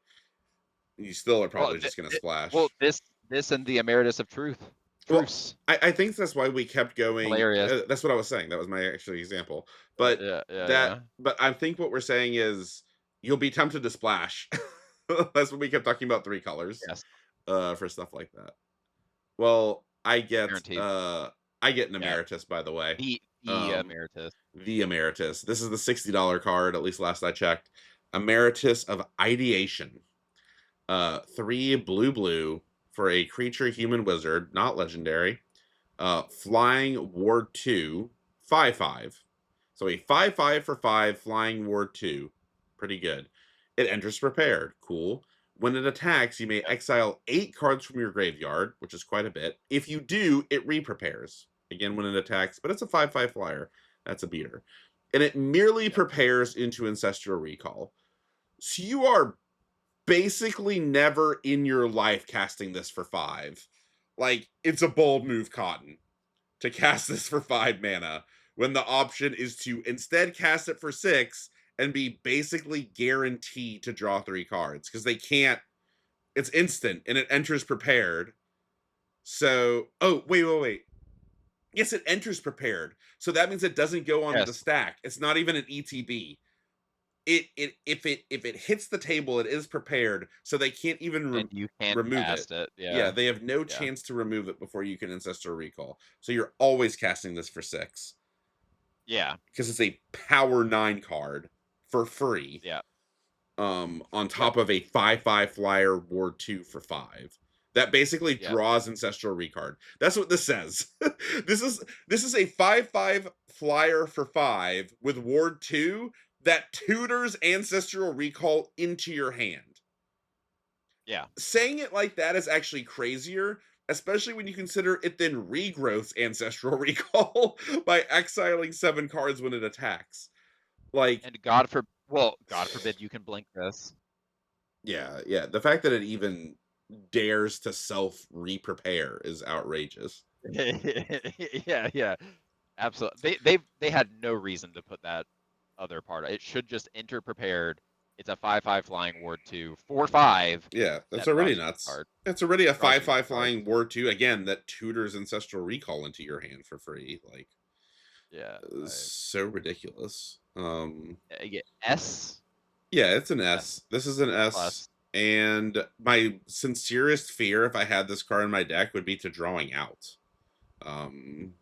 Speaker 1: you still are
Speaker 2: Well,
Speaker 1: probably just gonna
Speaker 2: well,
Speaker 1: splash.
Speaker 2: this and the Emeritus of
Speaker 1: Well,
Speaker 2: Truce.
Speaker 1: I think that's why we kept going.
Speaker 2: Hilarious.
Speaker 1: That's what I was saying. That was my actual example. But
Speaker 2: Yeah, yeah, yeah.
Speaker 1: but I think what we're saying is you'll be tempted to splash. That's what we kept talking about 3 colors
Speaker 2: Yes,
Speaker 1: for stuff like that. Well,
Speaker 2: guaranteed.
Speaker 1: I get an
Speaker 2: Yeah,
Speaker 1: emeritus, by the way.
Speaker 2: the
Speaker 1: Um
Speaker 2: Emeritus.
Speaker 1: the emeritus. This is the $60 card, at least last I checked. Emeritus of Ideation. 3 blue for a creature human wizard, not legendary. Flying Ward 2, 5/5. So a 5/5 for 5 flying Ward 2. Pretty good. It enters prepared. Cool. When it attacks, you may
Speaker 2: Yep,
Speaker 1: exile 8 cards from your graveyard, which is quite a bit. If you do, it re-prepares. Again, when it attacks, but it's a 5/5 flyer. That's a beater. And it merely
Speaker 2: yep.
Speaker 1: prepares into Ancestral Recall. So you are basically never in your life casting this for 5. Like, it's a bold move, Cotton, to cast this for 5 mana when the option is to instead cast it for 6 and be basically guaranteed to draw 3 cards because they can't. It's instant and it enters prepared. So, oh, wait. Yes, it enters prepared. So that means it doesn't go onto the
Speaker 2: Yes,
Speaker 1: stack. It's not even an ETB. If it hits the table, it is prepared, so they can't even
Speaker 2: and you can't
Speaker 1: remove it.
Speaker 2: cast it.
Speaker 1: Yeah,
Speaker 2: Yeah,
Speaker 1: they have no
Speaker 2: yeah,
Speaker 1: chance to remove it before you can Ancestral Recall. So you're always casting this for 6
Speaker 2: yeah,
Speaker 1: because it's a power 9 card for free.
Speaker 2: yeah,
Speaker 1: On
Speaker 2: yep,
Speaker 1: top of a 5/5 flyer Ward 2 for 5. That basically
Speaker 2: yep.
Speaker 1: draws Ancestral Recard. That's what this says. This is a 5/5 flyer for 5 with Ward 2 that tutors Ancestral Recall into your hand.
Speaker 2: Yeah,
Speaker 1: Saying it like that is actually crazier, especially when you consider it then regrowths Ancestral Recall by exiling 7 cards when it attacks. Like,
Speaker 2: and God forbid you can blink this.
Speaker 1: yeah. The fact that it even dares to self re-prepare is outrageous.
Speaker 2: Yeah, yeah, absolutely. They had no reason to put that other part. It should just enter prepared. It's a 5/5 flying ward 2 4/5
Speaker 1: Yeah, that's
Speaker 2: that
Speaker 1: already
Speaker 2: draws you the
Speaker 1: nuts.
Speaker 2: card.
Speaker 1: That's already a
Speaker 2: Draws you the
Speaker 1: 5/5
Speaker 2: card.
Speaker 1: flying Ward 2 again that tutors Ancestral Recall into your hand for free. Like,
Speaker 2: Yeah,
Speaker 1: so ridiculous.
Speaker 2: I get S
Speaker 1: Yeah, it's an
Speaker 2: S
Speaker 1: S. This is an S.
Speaker 2: plus.
Speaker 1: And my sincerest fear if I had this card in my deck would be to drawing out. Um,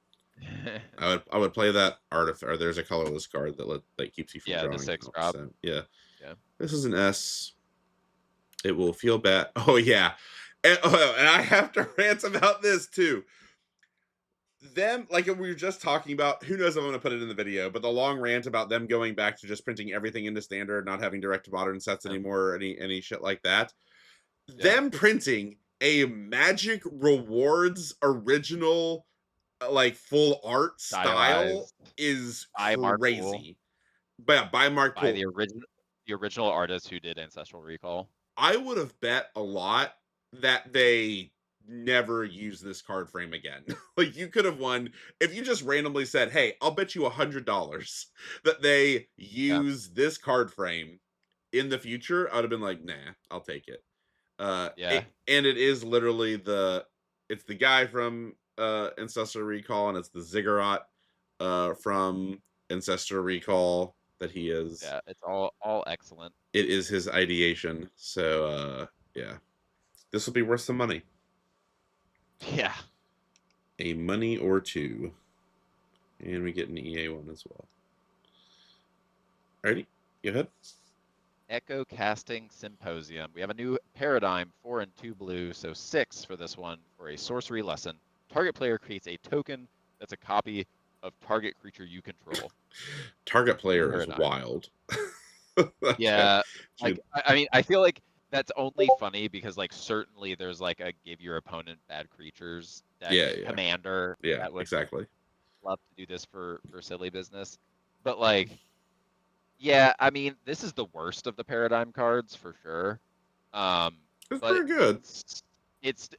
Speaker 1: I would play that artifact. Or there's a colorless card that keeps you from
Speaker 2: Yeah, the
Speaker 1: drawing
Speaker 2: 6
Speaker 1: out.
Speaker 2: drop.
Speaker 1: So yeah,
Speaker 2: Yeah.
Speaker 1: this is an S. It will feel bad. Oh yeah, and I have to rant about this too. them, like we were just talking about, who knows if I'm going to put it in the video, but the long rant about them going back to just printing everything into standard, not having direct to modern sets
Speaker 2: Yeah.
Speaker 1: anymore, or any shit like that.
Speaker 2: Yeah.
Speaker 1: Them printing a Magic Rewards original, like full art style
Speaker 2: Stylized
Speaker 1: is
Speaker 2: by Mark Poole,
Speaker 1: crazy. But by Mark
Speaker 2: by
Speaker 1: Poole,
Speaker 2: the original artist who did Ancestral Recall.
Speaker 1: I would have bet a lot that they never use this card frame again. Like you could have won if you just randomly said, "Hey, I'll bet you $100 that they
Speaker 2: Yeah.
Speaker 1: use this card frame in the future." I would have been like, "Nah, I'll take it."
Speaker 2: Yeah.
Speaker 1: And it is literally it's the guy from Ancestral Recall, and it's the Ziggurat from Ancestral Recall that he is.
Speaker 2: Yeah. It's all excellent.
Speaker 1: It is his ideation. So yeah. This will be worth some money.
Speaker 2: Yeah.
Speaker 1: A money or two. And we get an EA one as well. Alrighty, go ahead.
Speaker 2: Echo Casting Symposium. We have a new paradigm, 4 and 2 blue, so 6 for this one for a sorcery lesson. Target player creates a token that's a copy of target creature you control.
Speaker 1: Target player is
Speaker 2: Paradigm.
Speaker 1: wild. Okay.
Speaker 2: Yeah, like
Speaker 1: Should,
Speaker 2: I mean, I feel like that's only funny because like certainly there's like a give your opponent bad creatures deck
Speaker 1: yeah, yeah,
Speaker 2: commander
Speaker 1: yeah,
Speaker 2: that would
Speaker 1: exactly.
Speaker 2: love to do this for silly business. But like, yeah, I mean, this is the worst of the paradigm cards for sure. Um,
Speaker 1: It's
Speaker 2: but
Speaker 1: pretty good.
Speaker 2: it's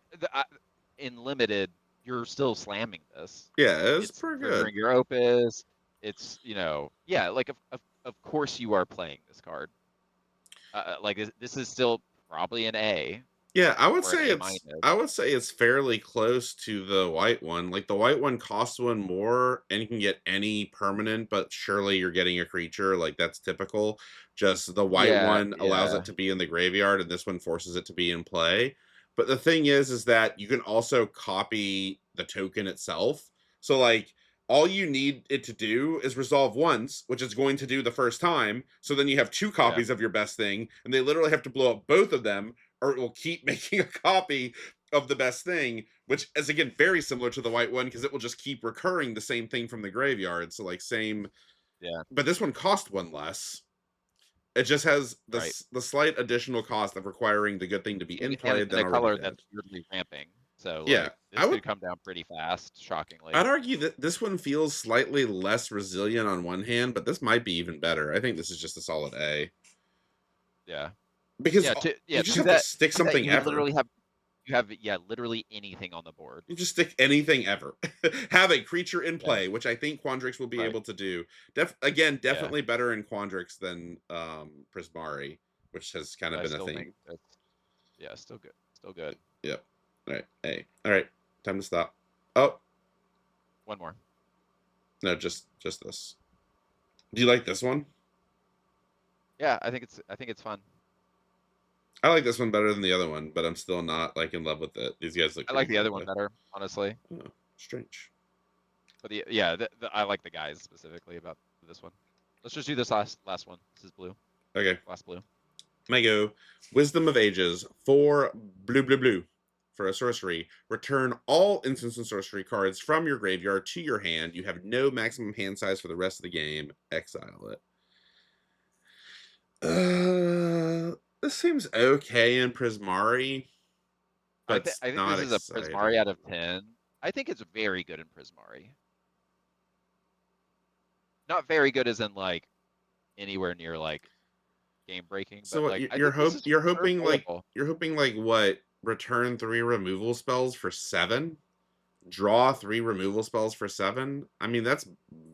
Speaker 2: in limited, you're still slamming this.
Speaker 1: Yeah, it's
Speaker 2: It's
Speaker 1: pretty good.
Speaker 2: triggering your opus. It's yeah, like of course you are playing this card. Like this is still probably an A
Speaker 1: Yeah,
Speaker 2: or an A minus.
Speaker 1: I would say it's fairly close to the white one. Like the white one costs one more and you can get any permanent, but surely you're getting a creature. Like that's typical. Just the white
Speaker 2: Yeah,
Speaker 1: one allows
Speaker 2: yeah,
Speaker 1: it to be in the graveyard and this one forces it to be in play. But the thing is that you can also copy the token itself. So like all you need it to do is resolve once, which it's going to do the first time. So then you have two
Speaker 2: yeah,
Speaker 1: copies of your best thing, and they literally have to blow up both of them or it will keep making a copy of the best thing, which is again very similar to the white one because it will just keep recurring the same thing from the graveyard. So like same,
Speaker 2: yeah.
Speaker 1: but this one cost one less. It just has
Speaker 2: Right.
Speaker 1: the slight additional cost of requiring the good thing to be in play
Speaker 2: In
Speaker 1: than
Speaker 2: a
Speaker 1: already
Speaker 2: color
Speaker 1: dead.
Speaker 2: that's weirdly ramping. So
Speaker 1: Yeah,
Speaker 2: like this could come down pretty fast, shockingly.
Speaker 1: I'd argue that this one feels slightly less resilient on one hand, but this might be even better. I think this is just a solid A
Speaker 2: Yeah.
Speaker 1: because you
Speaker 2: Yeah,
Speaker 1: just have to stick
Speaker 2: to that
Speaker 1: something
Speaker 2: you
Speaker 1: ever.
Speaker 2: literally have yeah, literally anything on the board.
Speaker 1: You just stick anything ever. Have a creature in
Speaker 2: Yeah.
Speaker 1: play, which I think Quandrix will be
Speaker 2: Right.
Speaker 1: able to do.
Speaker 2: Yeah.
Speaker 1: Definitely better in Quandrix than Prismari, which has kind
Speaker 2: But
Speaker 1: of
Speaker 2: I
Speaker 1: been a
Speaker 2: still think
Speaker 1: theme.
Speaker 2: that's yeah, still good. Still good.
Speaker 1: Yep. All right. Hey. All right. Time to stop. Oh
Speaker 2: One more.
Speaker 1: no, just this. Do you like this one?
Speaker 2: Yeah, I think it's fun.
Speaker 1: I like this one better than the other one, but I'm still not like in love with it. These guys look
Speaker 2: I
Speaker 1: pretty
Speaker 2: like the
Speaker 1: cool
Speaker 2: other one
Speaker 1: though.
Speaker 2: better, honestly.
Speaker 1: Oh, strange.
Speaker 2: But I like the guys specifically about this one. Let's just do this last one. This is blue.
Speaker 1: Okay.
Speaker 2: Last blue.
Speaker 1: Mago, Wisdom of Ages, 4 blue blue blue. For a sorcery, return all instants and sorcery cards from your graveyard to your hand. You have no maximum hand size for the rest of the game. Exile it. This seems okay in Prismari, but it's
Speaker 2: I think
Speaker 1: not
Speaker 2: this is a Prismari out
Speaker 1: exciting.
Speaker 2: of 10. I think it's very good in Prismari. Not very good as in like anywhere near like game breaking,
Speaker 1: So
Speaker 2: but
Speaker 1: what
Speaker 2: like I think this is playable.
Speaker 1: you're hoping like what? Return 3 removal spells for 7? Draw 3 removal spells for 7? I mean, that's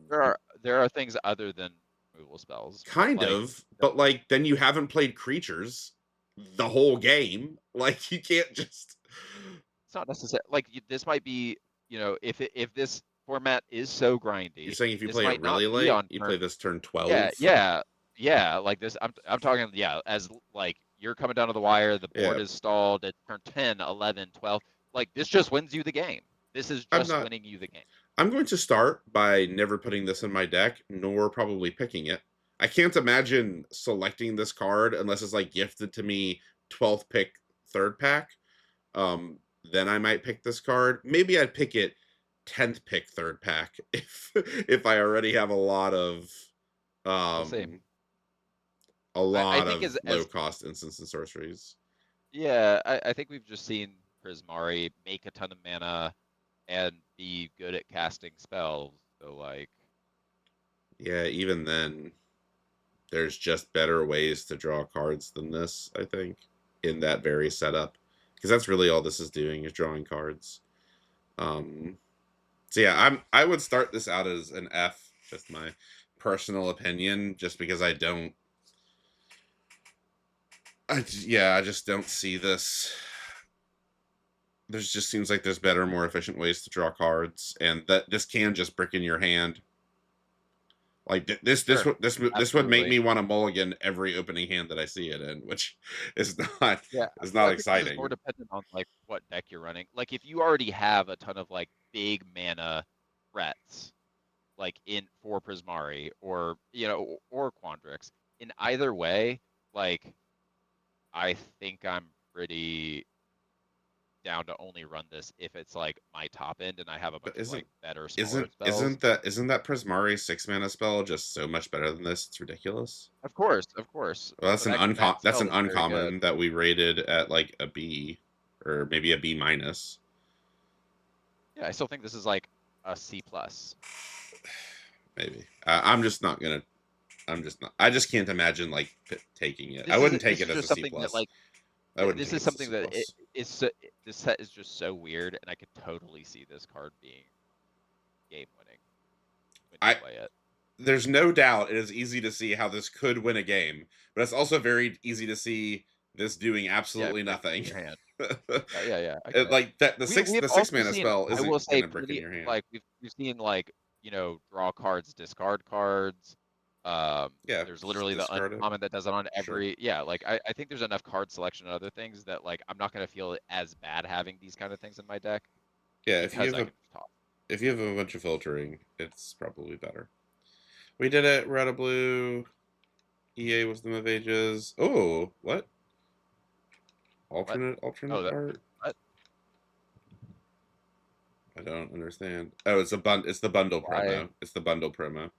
Speaker 2: There are things other than removal spells, but
Speaker 1: kind
Speaker 2: like
Speaker 1: of, but like then you haven't played creatures the whole game. Like you can't just.
Speaker 2: it's not necessary. Like this might be, if this format is so
Speaker 1: You're
Speaker 2: grindy,
Speaker 1: saying if you
Speaker 2: this
Speaker 1: play it
Speaker 2: might not
Speaker 1: really
Speaker 2: be
Speaker 1: late,
Speaker 2: on
Speaker 1: you play
Speaker 2: turn.
Speaker 1: this turn
Speaker 2: Yeah,
Speaker 1: 12.
Speaker 2: yeah, yeah. Like this, I'm talking. Yeah, as like you're coming down to the wire, the
Speaker 1: Yeah,
Speaker 2: board is stalled at turn 10, 11, 12. Like this just wins you the game. This is
Speaker 1: I'm
Speaker 2: just
Speaker 1: not.
Speaker 2: winning you the game.
Speaker 1: I'm going to start by never putting this in my deck, nor probably picking it. I can't imagine selecting this card unless it's like gifted to me 12th pick third pack. Then I might pick this card. Maybe I'd pick it 10th pick third pack if I already have
Speaker 2: We'll see.
Speaker 1: um a
Speaker 2: I
Speaker 1: lot
Speaker 2: think
Speaker 1: of low
Speaker 2: as
Speaker 1: cost instants and sorceries.
Speaker 2: yeah, I think we've just seen Prismari make a ton of mana and be good at casting spells. So like,
Speaker 1: Yeah, even then there's just better ways to draw cards than this, I think, in that very setup. Because that's really all this is doing is drawing cards. Um so yeah, I would start this out as an F, just my personal opinion, just because I just don't see this. There's just seems like there's better, more efficient ways to draw cards, and that this can just brick in your hand. Like
Speaker 2: sure,
Speaker 1: this would make
Speaker 2: absolutely.
Speaker 1: me want to mulligan every opening hand that I see it in, which is not
Speaker 2: Yeah,
Speaker 1: is
Speaker 2: well,
Speaker 1: not
Speaker 2: I think this is more
Speaker 1: exciting.
Speaker 2: dependent on like what deck you're running. Like if you already have a ton of like big mana threats, like in for Prismari or or Quandrix, in either way, like I think I'm pretty down to only run this if it's like my top end and I have a
Speaker 1: But
Speaker 2: bunch of like better, smaller
Speaker 1: isn't
Speaker 2: spells.
Speaker 1: isn't that Prismari 6 mana spell just so much better than this? It's ridiculous.
Speaker 2: Of course,
Speaker 1: Well,
Speaker 2: but that
Speaker 1: that's
Speaker 2: spell
Speaker 1: an
Speaker 2: is very good.
Speaker 1: uncommon that we rated at like a B or maybe a B minus.
Speaker 2: Yeah, I still think this is like a C plus.
Speaker 1: Maybe I'm just not gonna. I'm just not. I just can't imagine like taking it. I
Speaker 2: This is
Speaker 1: wouldn't take
Speaker 2: this
Speaker 1: it
Speaker 2: is
Speaker 1: as a
Speaker 2: just
Speaker 1: C
Speaker 2: something that
Speaker 1: plus.
Speaker 2: like
Speaker 1: I wouldn't
Speaker 2: this
Speaker 1: take
Speaker 2: is
Speaker 1: it as a
Speaker 2: something
Speaker 1: C
Speaker 2: that
Speaker 1: plus.
Speaker 2: this set is just so weird, and I could totally see this card being game winning when you
Speaker 1: I
Speaker 2: play it.
Speaker 1: There's no doubt it is easy to see how this could win a game, but it's also very easy to see this doing
Speaker 2: Yeah,
Speaker 1: absolutely
Speaker 2: breaking
Speaker 1: nothing.
Speaker 2: your hand. Yeah, I get it.
Speaker 1: Like that,
Speaker 2: We've
Speaker 1: the six
Speaker 2: also
Speaker 1: mana
Speaker 2: seen,
Speaker 1: spell
Speaker 2: I
Speaker 1: isn't
Speaker 2: will say,
Speaker 1: gonna brick in
Speaker 2: plenty
Speaker 1: your hand.
Speaker 2: like we've seen like draw cards, discard cards.
Speaker 1: Yeah,
Speaker 2: There's
Speaker 1: just
Speaker 2: literally the
Speaker 1: discard it.
Speaker 2: uncommon that does it on
Speaker 1: Sure.
Speaker 2: every like I think there's enough card selection and other things that like I'm not gonna feel as bad having these kind of things in my deck
Speaker 1: Yeah,
Speaker 2: because I can just toss.
Speaker 1: if you have a bunch of filtering, it's probably better. We did it. Red or blue. EA was the of ages. Oh, what?
Speaker 2: What? Oh,
Speaker 1: Alternate
Speaker 2: that
Speaker 1: art?
Speaker 2: what?
Speaker 1: I don't understand. Oh, it's the bundle
Speaker 2: Why?
Speaker 1: promo. It's the bundle promo.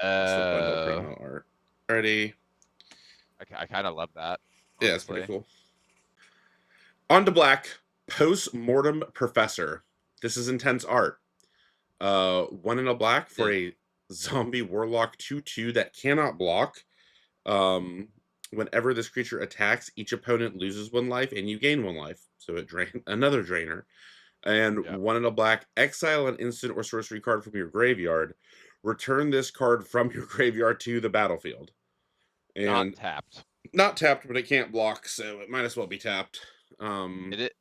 Speaker 1: It's the bundle
Speaker 2: Uh,
Speaker 1: promo art. Alrighty.
Speaker 2: I kind of love that,
Speaker 1: Yeah, it's pretty
Speaker 2: honestly.
Speaker 1: cool. On to black. Post mortem professor. This is intense art. One in a black for
Speaker 2: Is
Speaker 1: a zombie warlock 2/2 that cannot block. Whenever this creature attacks, each opponent loses 1 life and you gain 1 life. So it drain another drainer. And
Speaker 2: yeah,
Speaker 1: one in a black, exile an instant or sorcery card from your graveyard. Return this card from your graveyard to the battlefield.
Speaker 2: not
Speaker 1: And
Speaker 2: tapped.
Speaker 1: not tapped, but it can't block, so it might as well be tapped.
Speaker 2: It it,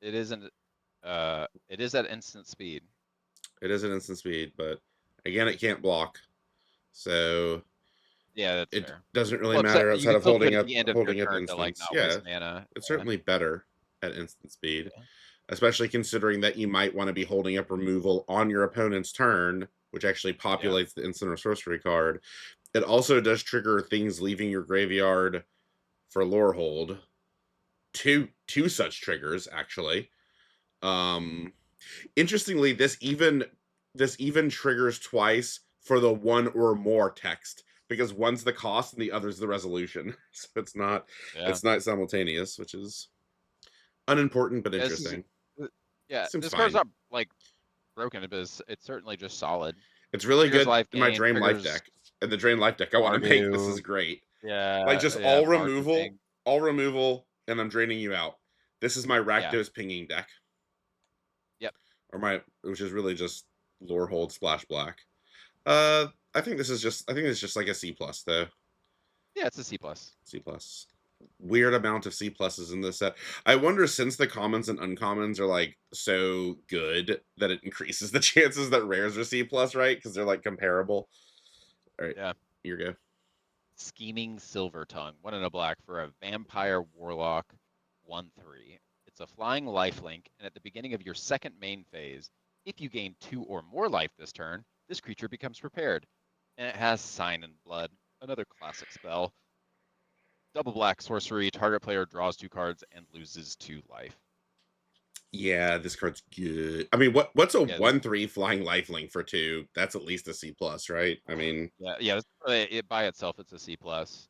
Speaker 2: it isn't. It is at instant speed.
Speaker 1: It is an instant speed, but again, it can't block. So
Speaker 2: Yeah, that's
Speaker 1: it
Speaker 2: fair.
Speaker 1: doesn't really
Speaker 2: Well, except
Speaker 1: matter
Speaker 2: you
Speaker 1: outside
Speaker 2: can
Speaker 1: of
Speaker 2: still put it at the end of your
Speaker 1: holding up
Speaker 2: turn to like
Speaker 1: instants.
Speaker 2: not
Speaker 1: Yeah,
Speaker 2: waste mana.
Speaker 1: it's
Speaker 2: Yeah,
Speaker 1: certainly better at instant speed,
Speaker 2: yeah,
Speaker 1: especially considering that you might want to be holding up removal on your opponent's turn, which actually
Speaker 2: yeah.
Speaker 1: populates the instant or sorcery card. It also does trigger things leaving your graveyard for lore hold. Two such triggers actually. Um Interestingly, this even triggers twice for the one or more text because one's the cost and the other's the resolution. So
Speaker 2: Yeah.
Speaker 1: it's not simultaneous, which is unimportant but
Speaker 2: Yeah, this is
Speaker 1: interesting.
Speaker 2: yeah.
Speaker 1: Seems
Speaker 2: This card's
Speaker 1: fine.
Speaker 2: not like broken, but it's certainly just solid.
Speaker 1: It's really
Speaker 2: Triggers
Speaker 1: good
Speaker 2: life
Speaker 1: in my
Speaker 2: gain.
Speaker 1: Drain Life
Speaker 2: Triggers
Speaker 1: deck. And the Drain Life deck I want to make, this is
Speaker 2: Mardu.
Speaker 1: great. Like
Speaker 2: Yeah,
Speaker 1: just
Speaker 2: yeah. Mardu thing.
Speaker 1: all removal, and I'm draining you out. This is my
Speaker 2: Yeah.
Speaker 1: Rakdos pinging deck.
Speaker 2: Yep.
Speaker 1: Which is really just lore hold splash black. I think it's just like a C plus though.
Speaker 2: Yeah, it's a C plus.
Speaker 1: C plus. Weird amount of C pluses in this set. I wonder since the commons and uncommons are like so good that it increases the chances that rares are C plus, right? Because they're like comparable. All right,
Speaker 2: Yeah.
Speaker 1: here we go.
Speaker 2: Scheming Silver Tongue. 1 and a black for a Vampire Warlock 1/3. It's a flying lifelink, and at the beginning of your second main phase, if you gain 2 or more life this turn, this creature becomes prepared. And it has Sign in Blood, another classic spell. Double black sorcery, target player draws 2 cards and loses 2 life.
Speaker 1: Yeah, this card's good. I mean, what's a
Speaker 2: Yeah, this
Speaker 1: 1/3 flying lifelink for 2? That's at least a C plus, right? I mean,
Speaker 2: yeah, it by itself, it's a C plus.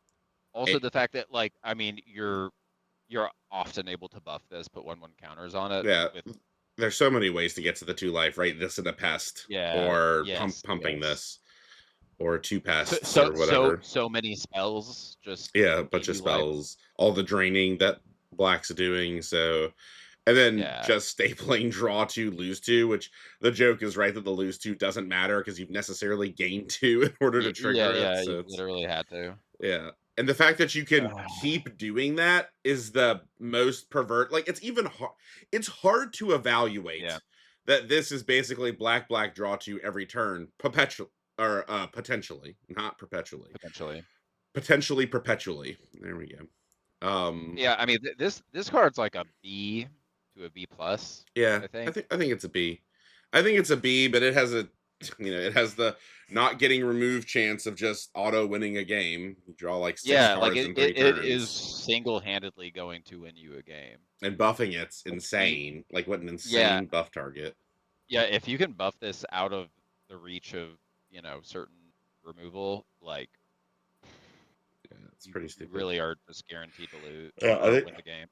Speaker 2: Also,
Speaker 1: it,
Speaker 2: the fact that, like, I mean, you're often able to buff this, put 1/1 counters on it
Speaker 1: yeah,
Speaker 2: with
Speaker 1: there's so many ways to get to the 2 life, right? This and a pest,
Speaker 2: yeah,
Speaker 1: or
Speaker 2: yes,
Speaker 1: pumping
Speaker 2: yes.
Speaker 1: this, or 2
Speaker 2: So
Speaker 1: pests,
Speaker 2: so
Speaker 1: or
Speaker 2: so
Speaker 1: whatever.
Speaker 2: so many spells just
Speaker 1: Yeah, a bunch
Speaker 2: gain
Speaker 1: of
Speaker 2: you life.
Speaker 1: spells, all the draining that Black's doing, so and then
Speaker 2: Yeah.
Speaker 1: just stapling draw 2, lose 2, which the joke is, right, that the lose 2 doesn't matter because you've necessarily gained 2 in order to
Speaker 2: Yeah,
Speaker 1: trigger it,
Speaker 2: yeah,
Speaker 1: so
Speaker 2: you've
Speaker 1: it's
Speaker 2: literally had to.
Speaker 1: yeah. And the fact that you can
Speaker 2: Ugh.
Speaker 1: keep doing that is the most pervert, like, it's even hard it's hard to
Speaker 2: Yeah,
Speaker 1: evaluate that this is basically black, black, draw 2 every turn, perpetual or, potentially, not perpetually.
Speaker 2: potentially.
Speaker 1: Potentially, perpetually. There we go.
Speaker 2: Yeah, I mean, this card's like a B to a B plus,
Speaker 1: Yeah,
Speaker 2: I think.
Speaker 1: I think it's a B. I think it's a B, but it has a it has the not getting removed chance of just auto winning a game. You draw like 6
Speaker 2: Yeah, like
Speaker 1: cards in 3
Speaker 2: it is
Speaker 1: turns.
Speaker 2: single-handedly going to win you a game.
Speaker 1: And buffing it's
Speaker 2: Like you,
Speaker 1: insane. Like what an
Speaker 2: yeah,
Speaker 1: insane buff target.
Speaker 2: yeah, if you can buff this out of the reach of, certain removal, like
Speaker 1: Yeah, it's
Speaker 2: you
Speaker 1: pretty
Speaker 2: you
Speaker 1: stupid.
Speaker 2: really are just guaranteed to lose
Speaker 1: Yeah,
Speaker 2: or win the game.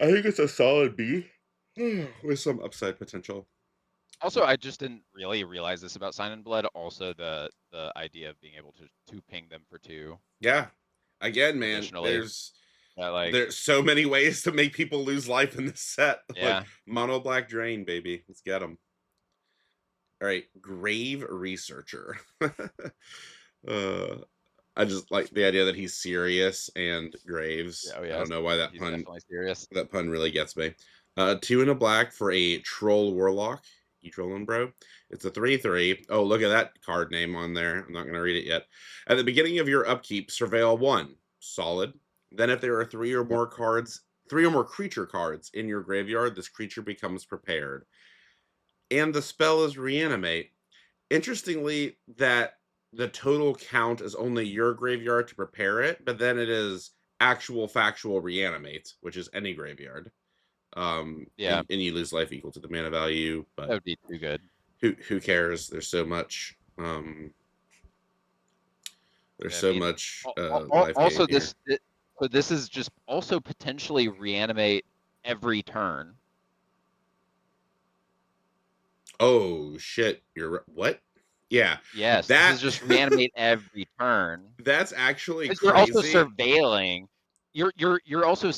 Speaker 1: I think it's a solid B with some upside potential.
Speaker 2: Also, I just didn't really realize this about Sign in Blood. Also, the idea of being able to ping them for two
Speaker 1: Yeah. Again, man,
Speaker 2: additionally. Yeah, like
Speaker 1: there's so many ways to make people lose life in this set. Like
Speaker 2: yeah,
Speaker 1: mono black drain, baby. Let's get them. All right, grave researcher. uh, I just like the idea that he's serious and
Speaker 2: yeah,
Speaker 1: graves.
Speaker 2: oh
Speaker 1: I don't
Speaker 2: yes,
Speaker 1: know why
Speaker 2: he's definitely serious.
Speaker 1: that pun really gets me. 2 and a black for a troll warlock. You trolling, bro? It's a 3/3. Oh, look at that card name on there. I'm not going to read it yet. At the beginning of your upkeep, surveil 1. Solid. Then, if there are 3 or more creature cards in your graveyard, this creature becomes prepared. And the spell is reanimate. Interestingly, that the total count is only your graveyard to prepare it, but then it is actual factual reanimate, which is any graveyard.
Speaker 2: Yeah,
Speaker 1: And you lose life equal to the mana value,
Speaker 2: that
Speaker 1: but
Speaker 2: would be too good.
Speaker 1: who cares? There's
Speaker 2: I
Speaker 1: so
Speaker 2: mean,
Speaker 1: much life
Speaker 2: also
Speaker 1: gain here.
Speaker 2: so this is just also potentially reanimate every turn.
Speaker 1: Oh shit, what? Yeah,
Speaker 2: Yes, this is
Speaker 1: that
Speaker 2: just reanimate every turn.
Speaker 1: that's actually
Speaker 2: Because you're also
Speaker 1: crazy,
Speaker 2: surveilling. You're also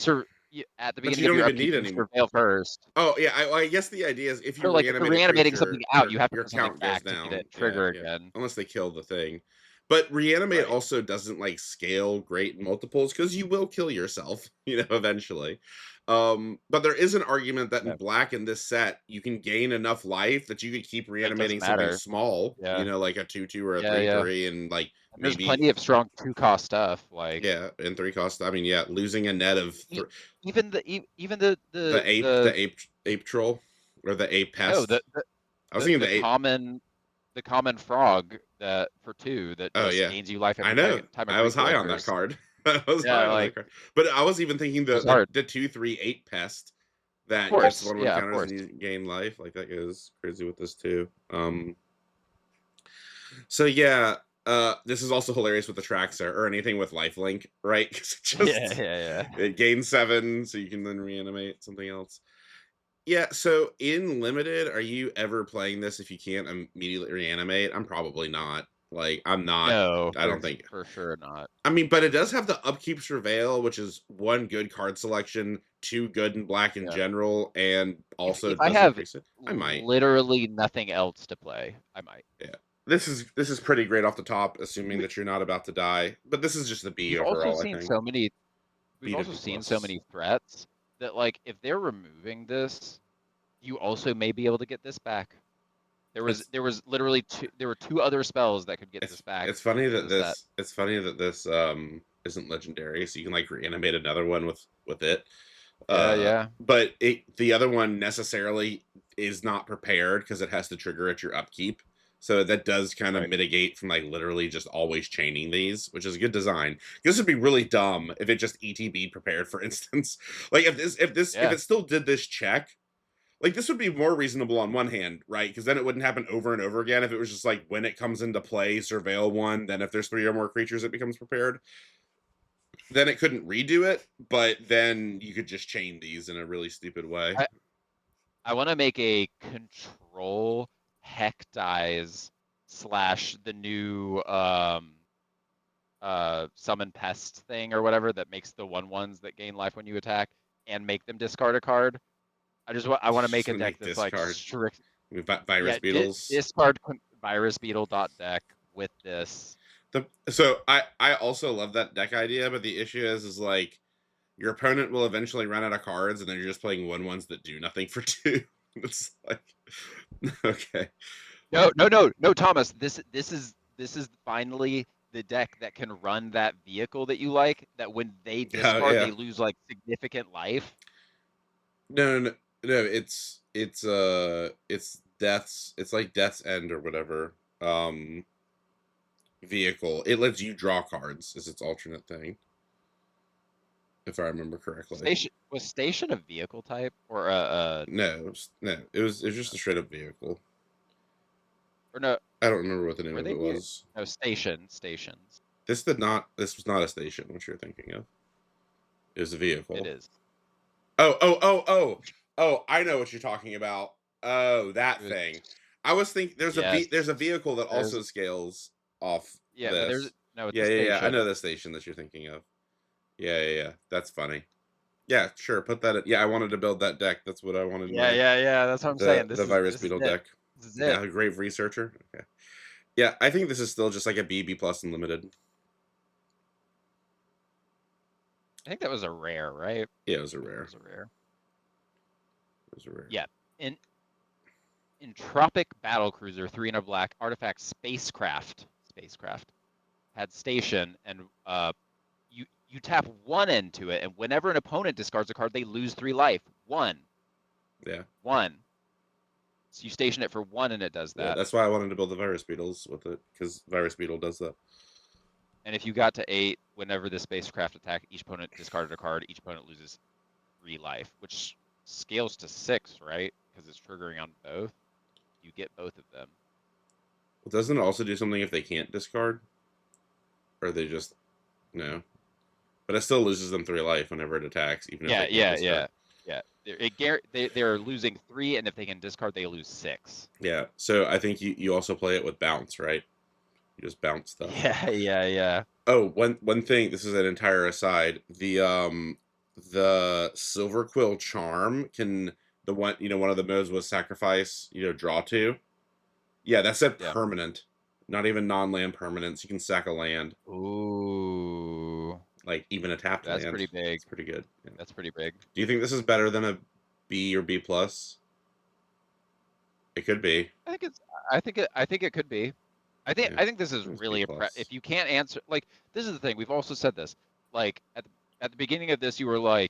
Speaker 2: at the
Speaker 1: but you
Speaker 2: beginning of
Speaker 1: don't
Speaker 2: your
Speaker 1: even
Speaker 2: upkeep,
Speaker 1: need
Speaker 2: you
Speaker 1: any.
Speaker 2: surveil first.
Speaker 1: Oh yeah, I guess the idea is if you
Speaker 2: So like if you're
Speaker 1: reanimate a
Speaker 2: reanimating something
Speaker 1: creature,
Speaker 2: out, you have to
Speaker 1: your
Speaker 2: put something
Speaker 1: count goes
Speaker 2: back to get
Speaker 1: down.
Speaker 2: it
Speaker 1: Yeah,
Speaker 2: trigger
Speaker 1: yeah.
Speaker 2: again.
Speaker 1: Unless they kill the thing. But reanimate
Speaker 2: Right.
Speaker 1: also doesn't like scale great in multiples because you will kill yourself, eventually. But there is an argument that in
Speaker 2: Yeah.
Speaker 1: black in this set, you can gain enough life that you could keep
Speaker 2: It doesn't
Speaker 1: reanimating something
Speaker 2: matter.
Speaker 1: small,
Speaker 2: Yeah.
Speaker 1: like a 2/2 or a
Speaker 2: Yeah, yeah.
Speaker 1: 3/3, and like
Speaker 2: And there's
Speaker 1: maybe
Speaker 2: plenty of strong two-cost stuff. Like
Speaker 1: yeah, and 3 cost. I mean, yeah, losing a net of
Speaker 2: e- even even the the
Speaker 1: the
Speaker 2: the
Speaker 1: ape troll or the ape
Speaker 2: no
Speaker 1: pest. I was thinking
Speaker 2: the
Speaker 1: the ape.
Speaker 2: common frog that for two that
Speaker 1: Oh
Speaker 2: just
Speaker 1: yeah,
Speaker 2: gains you life
Speaker 1: I
Speaker 2: every
Speaker 1: know.
Speaker 2: time a
Speaker 1: I was
Speaker 2: creature
Speaker 1: high on that
Speaker 2: enters.
Speaker 1: card. I was high
Speaker 2: Yeah,
Speaker 1: on that
Speaker 2: like
Speaker 1: card. But I was even thinking
Speaker 2: it was hard.
Speaker 1: the 2/3 8 pest
Speaker 2: Of
Speaker 1: that gets
Speaker 2: course.
Speaker 1: 1/1
Speaker 2: Yeah, of
Speaker 1: counters
Speaker 2: course.
Speaker 1: and you gain life. Like that goes crazy with this too. So yeah, this is also hilarious with the Traxxer or anything with lifelink, right? 'Cause
Speaker 2: Yeah, yeah, yeah.
Speaker 1: it gains 7, so you can then reanimate something else. Yeah, so in limited, are you ever playing this if you can't immediately reanimate? I'm probably not. Like, I'm not.
Speaker 2: No,
Speaker 1: I don't think.
Speaker 2: for sure not.
Speaker 1: I mean, but it does have the upkeep surveil, which is 1 good card selection, 2 good in black in
Speaker 2: Yeah.
Speaker 1: general, and also
Speaker 2: If I
Speaker 1: does
Speaker 2: have
Speaker 1: increase it. I might.
Speaker 2: literally nothing else to play, I might.
Speaker 1: Yeah. This is pretty great off the top, assuming
Speaker 2: We,
Speaker 1: that you're not about to die. But this is just a B
Speaker 2: we've also
Speaker 1: overall, I
Speaker 2: seen
Speaker 1: think.
Speaker 2: so many we've
Speaker 1: B to
Speaker 2: also
Speaker 1: B
Speaker 2: seen so
Speaker 1: plus.
Speaker 2: many threats that like if they're removing this, you also may be able to get this back.
Speaker 1: It's
Speaker 2: There was literally there were two other spells that could get this back in the set.
Speaker 1: it's funny that this isn't legendary, so you can like reanimate another one with it.
Speaker 2: Yeah, yeah.
Speaker 1: But the other one necessarily is not prepared because it has to trigger at your upkeep. So that does kind of
Speaker 2: Right.
Speaker 1: mitigate from like literally just always chaining these, which is a good design. This would be really dumb if it just ETB prepared, for instance. Like if
Speaker 2: Yeah.
Speaker 1: it still did this check, like this would be more reasonable on one hand, right? Because then it wouldn't happen over and over again if it was just like when it comes into play, surveil one. Then if there's 3 or more creatures, it becomes prepared. Then it couldn't redo it, but then you could just chain these in a really stupid way.
Speaker 2: I want to make a control heck dies slash the new summon pest thing or whatever that makes the 1/1s that gain life when you attack and make them discard a card. I want to
Speaker 1: It's
Speaker 2: make
Speaker 1: just
Speaker 2: a
Speaker 1: gonna
Speaker 2: deck
Speaker 1: make
Speaker 2: that's like
Speaker 1: discard.
Speaker 2: strict.
Speaker 1: Virus
Speaker 2: Yeah,
Speaker 1: beetles.
Speaker 2: discard virus beetle dot deck with this.
Speaker 1: So I also love that deck idea, but the issue is like your opponent will eventually run out of cards, and then you're just playing 1/1s that do nothing for 2. It's like okay.
Speaker 2: No, Thomas. This is finally the deck that can run that vehicle that you like. That when they
Speaker 1: Oh
Speaker 2: discard,
Speaker 1: yeah.
Speaker 2: they lose like significant life.
Speaker 1: No. It's death's. It's like Death's End or whatever. Vehicle. It lets you draw cards. Is its alternate thing, if I remember correctly.
Speaker 2: Station a vehicle type or
Speaker 1: No. It was just a straight up vehicle.
Speaker 2: or no?
Speaker 1: I don't remember what the name
Speaker 2: Were
Speaker 1: of
Speaker 2: they
Speaker 1: it was.
Speaker 2: no stations?
Speaker 1: This did not. This was not a station. What you're thinking of? It was a
Speaker 2: It
Speaker 1: vehicle.
Speaker 2: is.
Speaker 1: Oh! I know what you're talking about. Oh,
Speaker 2: It
Speaker 1: that
Speaker 2: was
Speaker 1: thing. I was thinking
Speaker 2: yes.
Speaker 1: there's a vehicle that
Speaker 2: There's
Speaker 1: also scales off
Speaker 2: yeah, but there's
Speaker 1: this.
Speaker 2: no. It's a
Speaker 1: Yeah. I
Speaker 2: station.
Speaker 1: know the station that you're thinking of. Yeah. That's funny. Yeah, sure. Put that. Yeah, I wanted to build that deck. That's what I wanted in my
Speaker 2: Yeah. That's what I'm saying.
Speaker 1: the virus
Speaker 2: This is
Speaker 1: beetle
Speaker 2: it.
Speaker 1: deck.
Speaker 2: This is it.
Speaker 1: Yeah, grave researcher. Okay. Yeah, I think this is still just like a B plus unlimited.
Speaker 2: I think that was a rare, right?
Speaker 1: Yeah, it was a
Speaker 2: I think it
Speaker 1: rare.
Speaker 2: was a rare.
Speaker 1: It was a rare.
Speaker 2: Yeah. In Tropic Battlecruiser, 3 and a black artifact spacecraft had station, and you tap 1 into it, and whenever an opponent discards a card, they lose 3 life. 1,
Speaker 1: Yeah.
Speaker 2: 1. So you station it for 1, and it does
Speaker 1: Yeah,
Speaker 2: that.
Speaker 1: that's why I wanted to build the virus beetles with it, because virus beetle does that.
Speaker 2: And if you got to 8, whenever the spacecraft attack, each opponent discarded a card, each opponent loses 3 life, which scales to 6, right? Because it's triggering on both. You get both of them.
Speaker 1: Well, doesn't it also do something if they can't discard? Or they just no. But it still loses them 3 life whenever it attacks, even if they can't discard.
Speaker 2: Yeah. They're losing 3, and if they can discard, they lose 6.
Speaker 1: Yeah. So I think you also play it with bounce, right? You just bounce stuff.
Speaker 2: Yeah.
Speaker 1: Oh, one thing, this is an entire aside. The Silver Quill Charm can one of the modes was sacrifice, draw 2. Yeah, that said
Speaker 2: Yeah.
Speaker 1: permanent. Not even non-land permanents. You can sack a land.
Speaker 2: Ooh,
Speaker 1: Like even a tapped
Speaker 2: that's
Speaker 1: land.
Speaker 2: pretty big.
Speaker 1: It's pretty good. Yeah.
Speaker 2: That's pretty big.
Speaker 1: Do you think this is better than a B or B plus? It could be.
Speaker 2: I think it's. I think it could be.
Speaker 1: Yeah.
Speaker 2: I think this is
Speaker 1: It's B
Speaker 2: really
Speaker 1: plus.
Speaker 2: if you can't answer, like, this is the thing. We've also said this. Like at the beginning of this, you were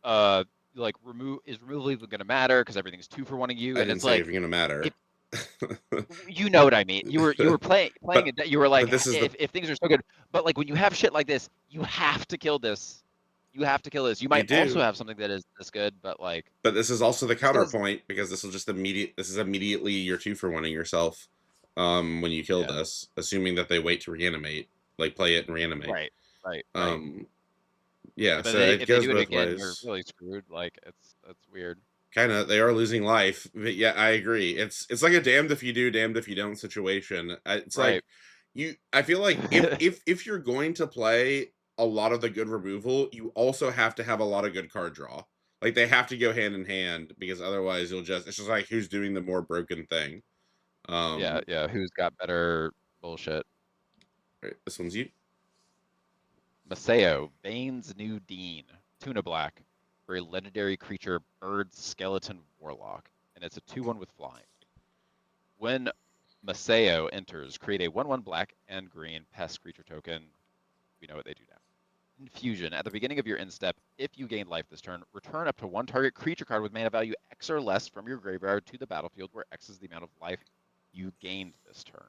Speaker 2: uh, remove is removal even going to matter because everything's 2 for 1 of you,
Speaker 1: I
Speaker 2: and
Speaker 1: didn't
Speaker 2: it's
Speaker 1: say
Speaker 2: like
Speaker 1: if you're gonna matter.
Speaker 2: if you know what I mean. You were playing
Speaker 1: but
Speaker 2: it. You were like,
Speaker 1: but this is the
Speaker 2: if things are so good, but like when you have shit like this, you have to kill this. You have to kill this. You
Speaker 1: you
Speaker 2: might also
Speaker 1: do.
Speaker 2: have something that is this good, but like
Speaker 1: But this is also the
Speaker 2: just because,
Speaker 1: counterpoint because this will just this is immediately your 2 for 1ing yourself when you kill
Speaker 2: yeah,
Speaker 1: this, assuming that they wait to reanimate. Like play it and reanimate.
Speaker 2: right.
Speaker 1: Um yeah,
Speaker 2: Yeah, but
Speaker 1: so it
Speaker 2: if they
Speaker 1: goes
Speaker 2: do it
Speaker 1: both
Speaker 2: again, you're
Speaker 1: ways.
Speaker 2: really screwed. Like that's weird.
Speaker 1: Kinda, they are losing life. But yeah, I agree. It's like a damned if you do, damned if you don't situation. It's
Speaker 2: Right.
Speaker 1: like I feel like if you're going to play a lot of the good removal, you also have to have a lot of good card draw. Like they have to go hand in hand because otherwise it's just like who's doing the more broken thing. Um
Speaker 2: Yeah. Who's got better bullshit?
Speaker 1: right, this one's you.
Speaker 2: Maseo, Bane's New Dean, Tuna Black, for a legendary creature, Bird Skeleton Warlock, and it's a 2/1 with flying. When Maseo enters, create a 1/1 black and green pest creature token. We know what they do now. Infusion. At the beginning of your end step, if you gain life this turn, return up to 1 target creature card with mana value X or less from your graveyard to the battlefield, where X is the amount of life you gained this turn.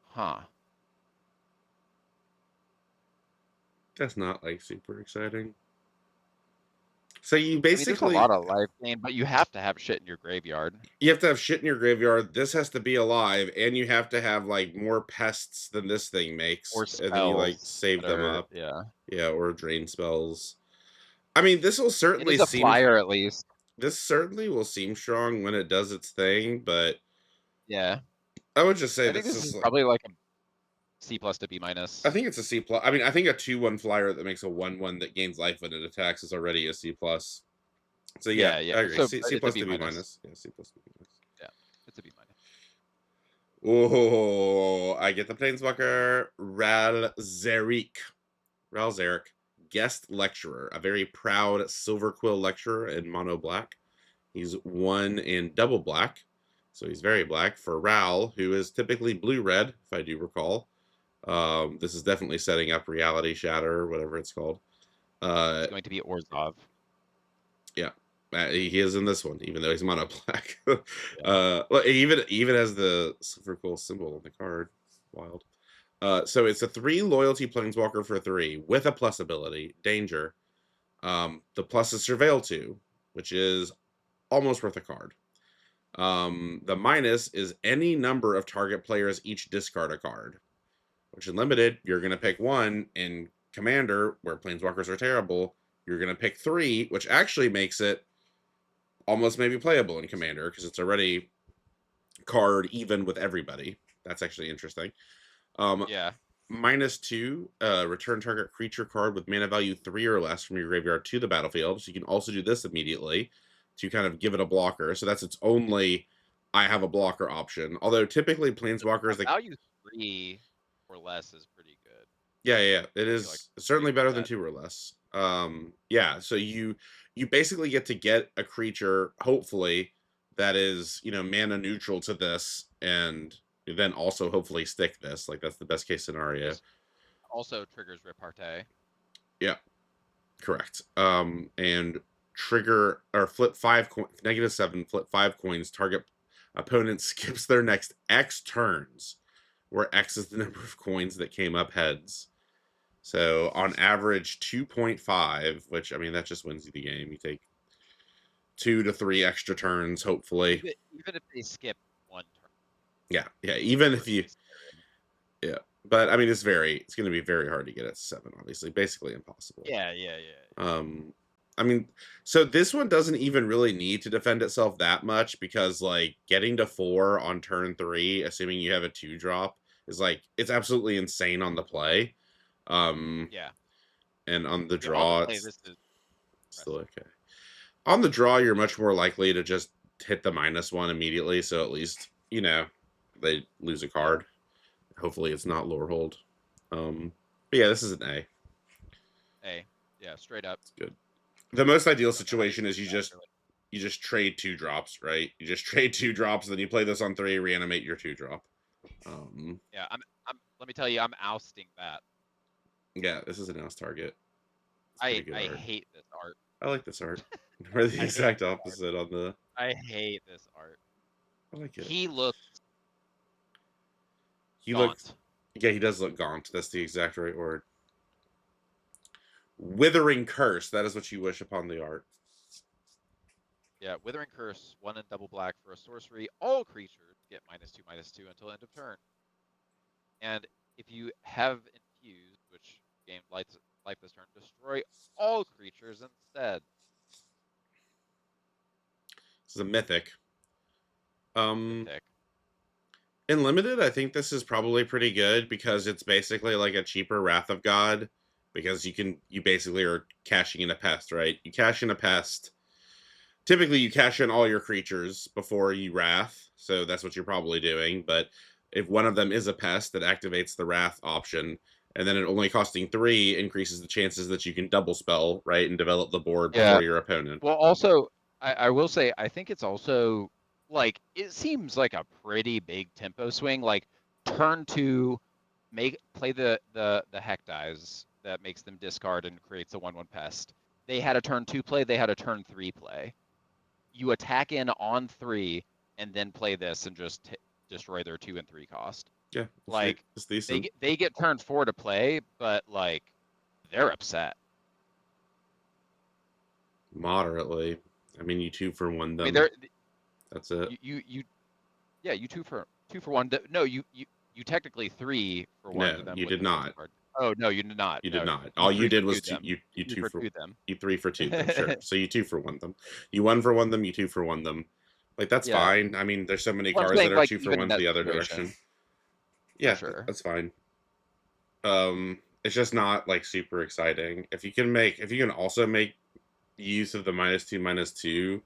Speaker 2: Huh.
Speaker 1: That's not like super exciting. So you
Speaker 2: I mean, there's a lot
Speaker 1: basically
Speaker 2: of life gain, but you have to have shit in your graveyard.
Speaker 1: you have to have shit in your graveyard. This has to be alive, and you have to have like more pests than this thing makes,
Speaker 2: Or
Speaker 1: and then you like
Speaker 2: spells
Speaker 1: save
Speaker 2: that
Speaker 1: them
Speaker 2: are,
Speaker 1: up.
Speaker 2: yeah.
Speaker 1: Yeah, or drain spells. I mean,
Speaker 2: It is a flyer at least.
Speaker 1: this certainly will seem strong when it does its thing, but
Speaker 2: Yeah.
Speaker 1: I would just say
Speaker 2: I think
Speaker 1: this
Speaker 2: this
Speaker 1: is
Speaker 2: is
Speaker 1: like
Speaker 2: probably like a C plus to B
Speaker 1: I
Speaker 2: minus.
Speaker 1: think it's a C plus. I mean, I think a 2/1 flyer that makes a 1/1 that gains life when it attacks is already a C plus. So yeah,
Speaker 2: Yeah, yeah.
Speaker 1: I agree.
Speaker 2: So
Speaker 1: C
Speaker 2: it's a
Speaker 1: plus
Speaker 2: B
Speaker 1: to B
Speaker 2: minus.
Speaker 1: minus. Yeah, C plus to B minus.
Speaker 2: Yeah, it's a B minus.
Speaker 1: Oh, I get the Planeswalker Ral Zarek, guest lecturer, a very proud silver quill lecturer in mono black. He's one in double black, so he's very black for Ral, who is typically blue red, if I do recall. This is definitely setting up Reality Shatter, or whatever it's called.
Speaker 2: It's
Speaker 1: Uh,
Speaker 2: going to be Orzhov.
Speaker 1: yeah, he is in this one, even though he's mono black.
Speaker 2: Yeah.
Speaker 1: Well, even has the silver quill symbol on the card. Wild. So it's a 3 loyalty planeswalker for 3 with a plus ability, danger. The plus is surveil 2, which is almost worth a card. The minus is any number of target players each discard a card, which in limited, you're going to pick 1. In commander, where planeswalkers are terrible, you're going to pick 3, which actually makes it almost maybe playable in commander because it's already card even with everybody. That's actually interesting. Um,
Speaker 2: Yeah.
Speaker 1: -2, return target creature card with mana value 3 or less from your graveyard to the battlefield. So you can also do this immediately to kind of give it a blocker. So that's its only I have a blocker option. Although typically
Speaker 2: A
Speaker 1: planeswalkers that
Speaker 2: value 3 or less is pretty good.
Speaker 1: yeah, it
Speaker 2: I feel like
Speaker 1: is
Speaker 2: three
Speaker 1: certainly
Speaker 2: for
Speaker 1: better than
Speaker 2: that.
Speaker 1: 2 or less. Yeah, so you basically get to get a creature hopefully that is, mana neutral to this and then also hopefully stick this. Like that's the best case scenario.
Speaker 2: This also triggers repartee.
Speaker 1: Yeah. Correct. And trigger or flip -7, flip 5 coins. Target opponent skips their next X turns, where X is the number of coins that came up heads. So on average, 2.5, which I mean that just wins you the game. You take 2 to 3 extra turns, hopefully.
Speaker 2: Even if they skip one turn,
Speaker 1: Yeah. Even if you,
Speaker 2: pretty scary.
Speaker 1: yeah. But I mean, it's going to be very hard to get at 7. Obviously, basically impossible.
Speaker 2: Yeah.
Speaker 1: Um, I mean, so this one doesn't even really need to defend itself that much because like getting to 4 on turn 3, assuming you have a 2-drop, is like it's absolutely insane on the play. Um,
Speaker 2: Yeah.
Speaker 1: and on the
Speaker 2: Yeah, on the
Speaker 1: draw,
Speaker 2: play,
Speaker 1: it's
Speaker 2: this is
Speaker 1: still
Speaker 2: impressive.
Speaker 1: okay. On the draw, you're much more likely to just hit the -1 immediately, so at least they lose a
Speaker 2: Yeah.
Speaker 1: card. Hopefully, it's not lore hold. But yeah, this is an A.
Speaker 2: A. Yeah, straight up.
Speaker 1: It's good. The most ideal
Speaker 2: Don't know how you
Speaker 1: situation is
Speaker 2: do that, really.
Speaker 1: you just trade 2 drops, right? You just trade 2 drops, then you play this on 3, reanimate your 2 drop.
Speaker 2: Yeah, let me tell you, I'm ousting that.
Speaker 1: Yeah, this is an house target. It's
Speaker 2: I
Speaker 1: pretty good
Speaker 2: I
Speaker 1: art.
Speaker 2: hate this art.
Speaker 1: I like this art. We're the
Speaker 2: I hate
Speaker 1: exact
Speaker 2: this art.
Speaker 1: opposite on the.
Speaker 2: I hate this art.
Speaker 1: I like it.
Speaker 2: He looks
Speaker 1: He looks.
Speaker 2: gaunt.
Speaker 1: Yeah, he does look gaunt. That's the exact right word. Withering curse. That is what you wish upon the art.
Speaker 2: Yeah, Withering Curse, 1 in double black for a sorcery. All creatures get -2/-2 until end of turn. And if you have infused, which gain life this turn, destroy all creatures instead.
Speaker 1: This is a mythic. Um,
Speaker 2: Mythic.
Speaker 1: in limited, I think this is probably pretty good because it's basically like a cheaper Wrath of God because you basically are cashing in a pest, right? You cash in a pest. Typically, you cash in all your creatures before you Wrath, so that's what you're probably doing. But if one of them is a pest, that activates the Wrath option, and then it only costing 3 increases the chances that you can double spell, right, and develop the board
Speaker 2: Yeah.
Speaker 1: before your opponent.
Speaker 2: Well, also, I will say, I think it's also, like, it seems like a pretty big tempo swing. Like, turn 2, play the heck dies that makes them discard and creates a 1/1 pest. They had a turn 2 play, they had a turn 3 play. You attack in on 3 and then play this and just destroy their 2 and 3 cost.
Speaker 1: Yeah,
Speaker 2: Like,
Speaker 1: it's decent.
Speaker 2: they get turn 4 to play, but like they're upset.
Speaker 1: Moderately. I mean, you 2-for-1
Speaker 2: I mean,
Speaker 1: them. That's it.
Speaker 2: you yeah, you 2 for 1. No, you technically 3 for 1
Speaker 1: No,
Speaker 2: them
Speaker 1: you
Speaker 2: with
Speaker 1: did
Speaker 2: the first
Speaker 1: not.
Speaker 2: card. Oh no, you did not.
Speaker 1: You did
Speaker 2: No,
Speaker 1: not.
Speaker 2: you
Speaker 1: All you
Speaker 2: three
Speaker 1: did
Speaker 2: for
Speaker 1: was
Speaker 2: two
Speaker 1: two,
Speaker 2: them.
Speaker 1: you
Speaker 2: You
Speaker 1: two
Speaker 2: for
Speaker 1: for
Speaker 2: two them.
Speaker 1: you 3-for-2 them, sure. So you 2-for-1 them. You 1-for-1 them, you 2-for-1 them. Like that's
Speaker 2: Yeah.
Speaker 1: fine. I mean, there's so many
Speaker 2: Well, I'm
Speaker 1: cards that
Speaker 2: saying
Speaker 1: are
Speaker 2: like
Speaker 1: two for
Speaker 2: even in
Speaker 1: ones
Speaker 2: that
Speaker 1: the other direction.
Speaker 2: situation, for
Speaker 1: Yeah,
Speaker 2: sure.
Speaker 1: that's fine. It's just not like super exciting. If you can also make use of the -2/-2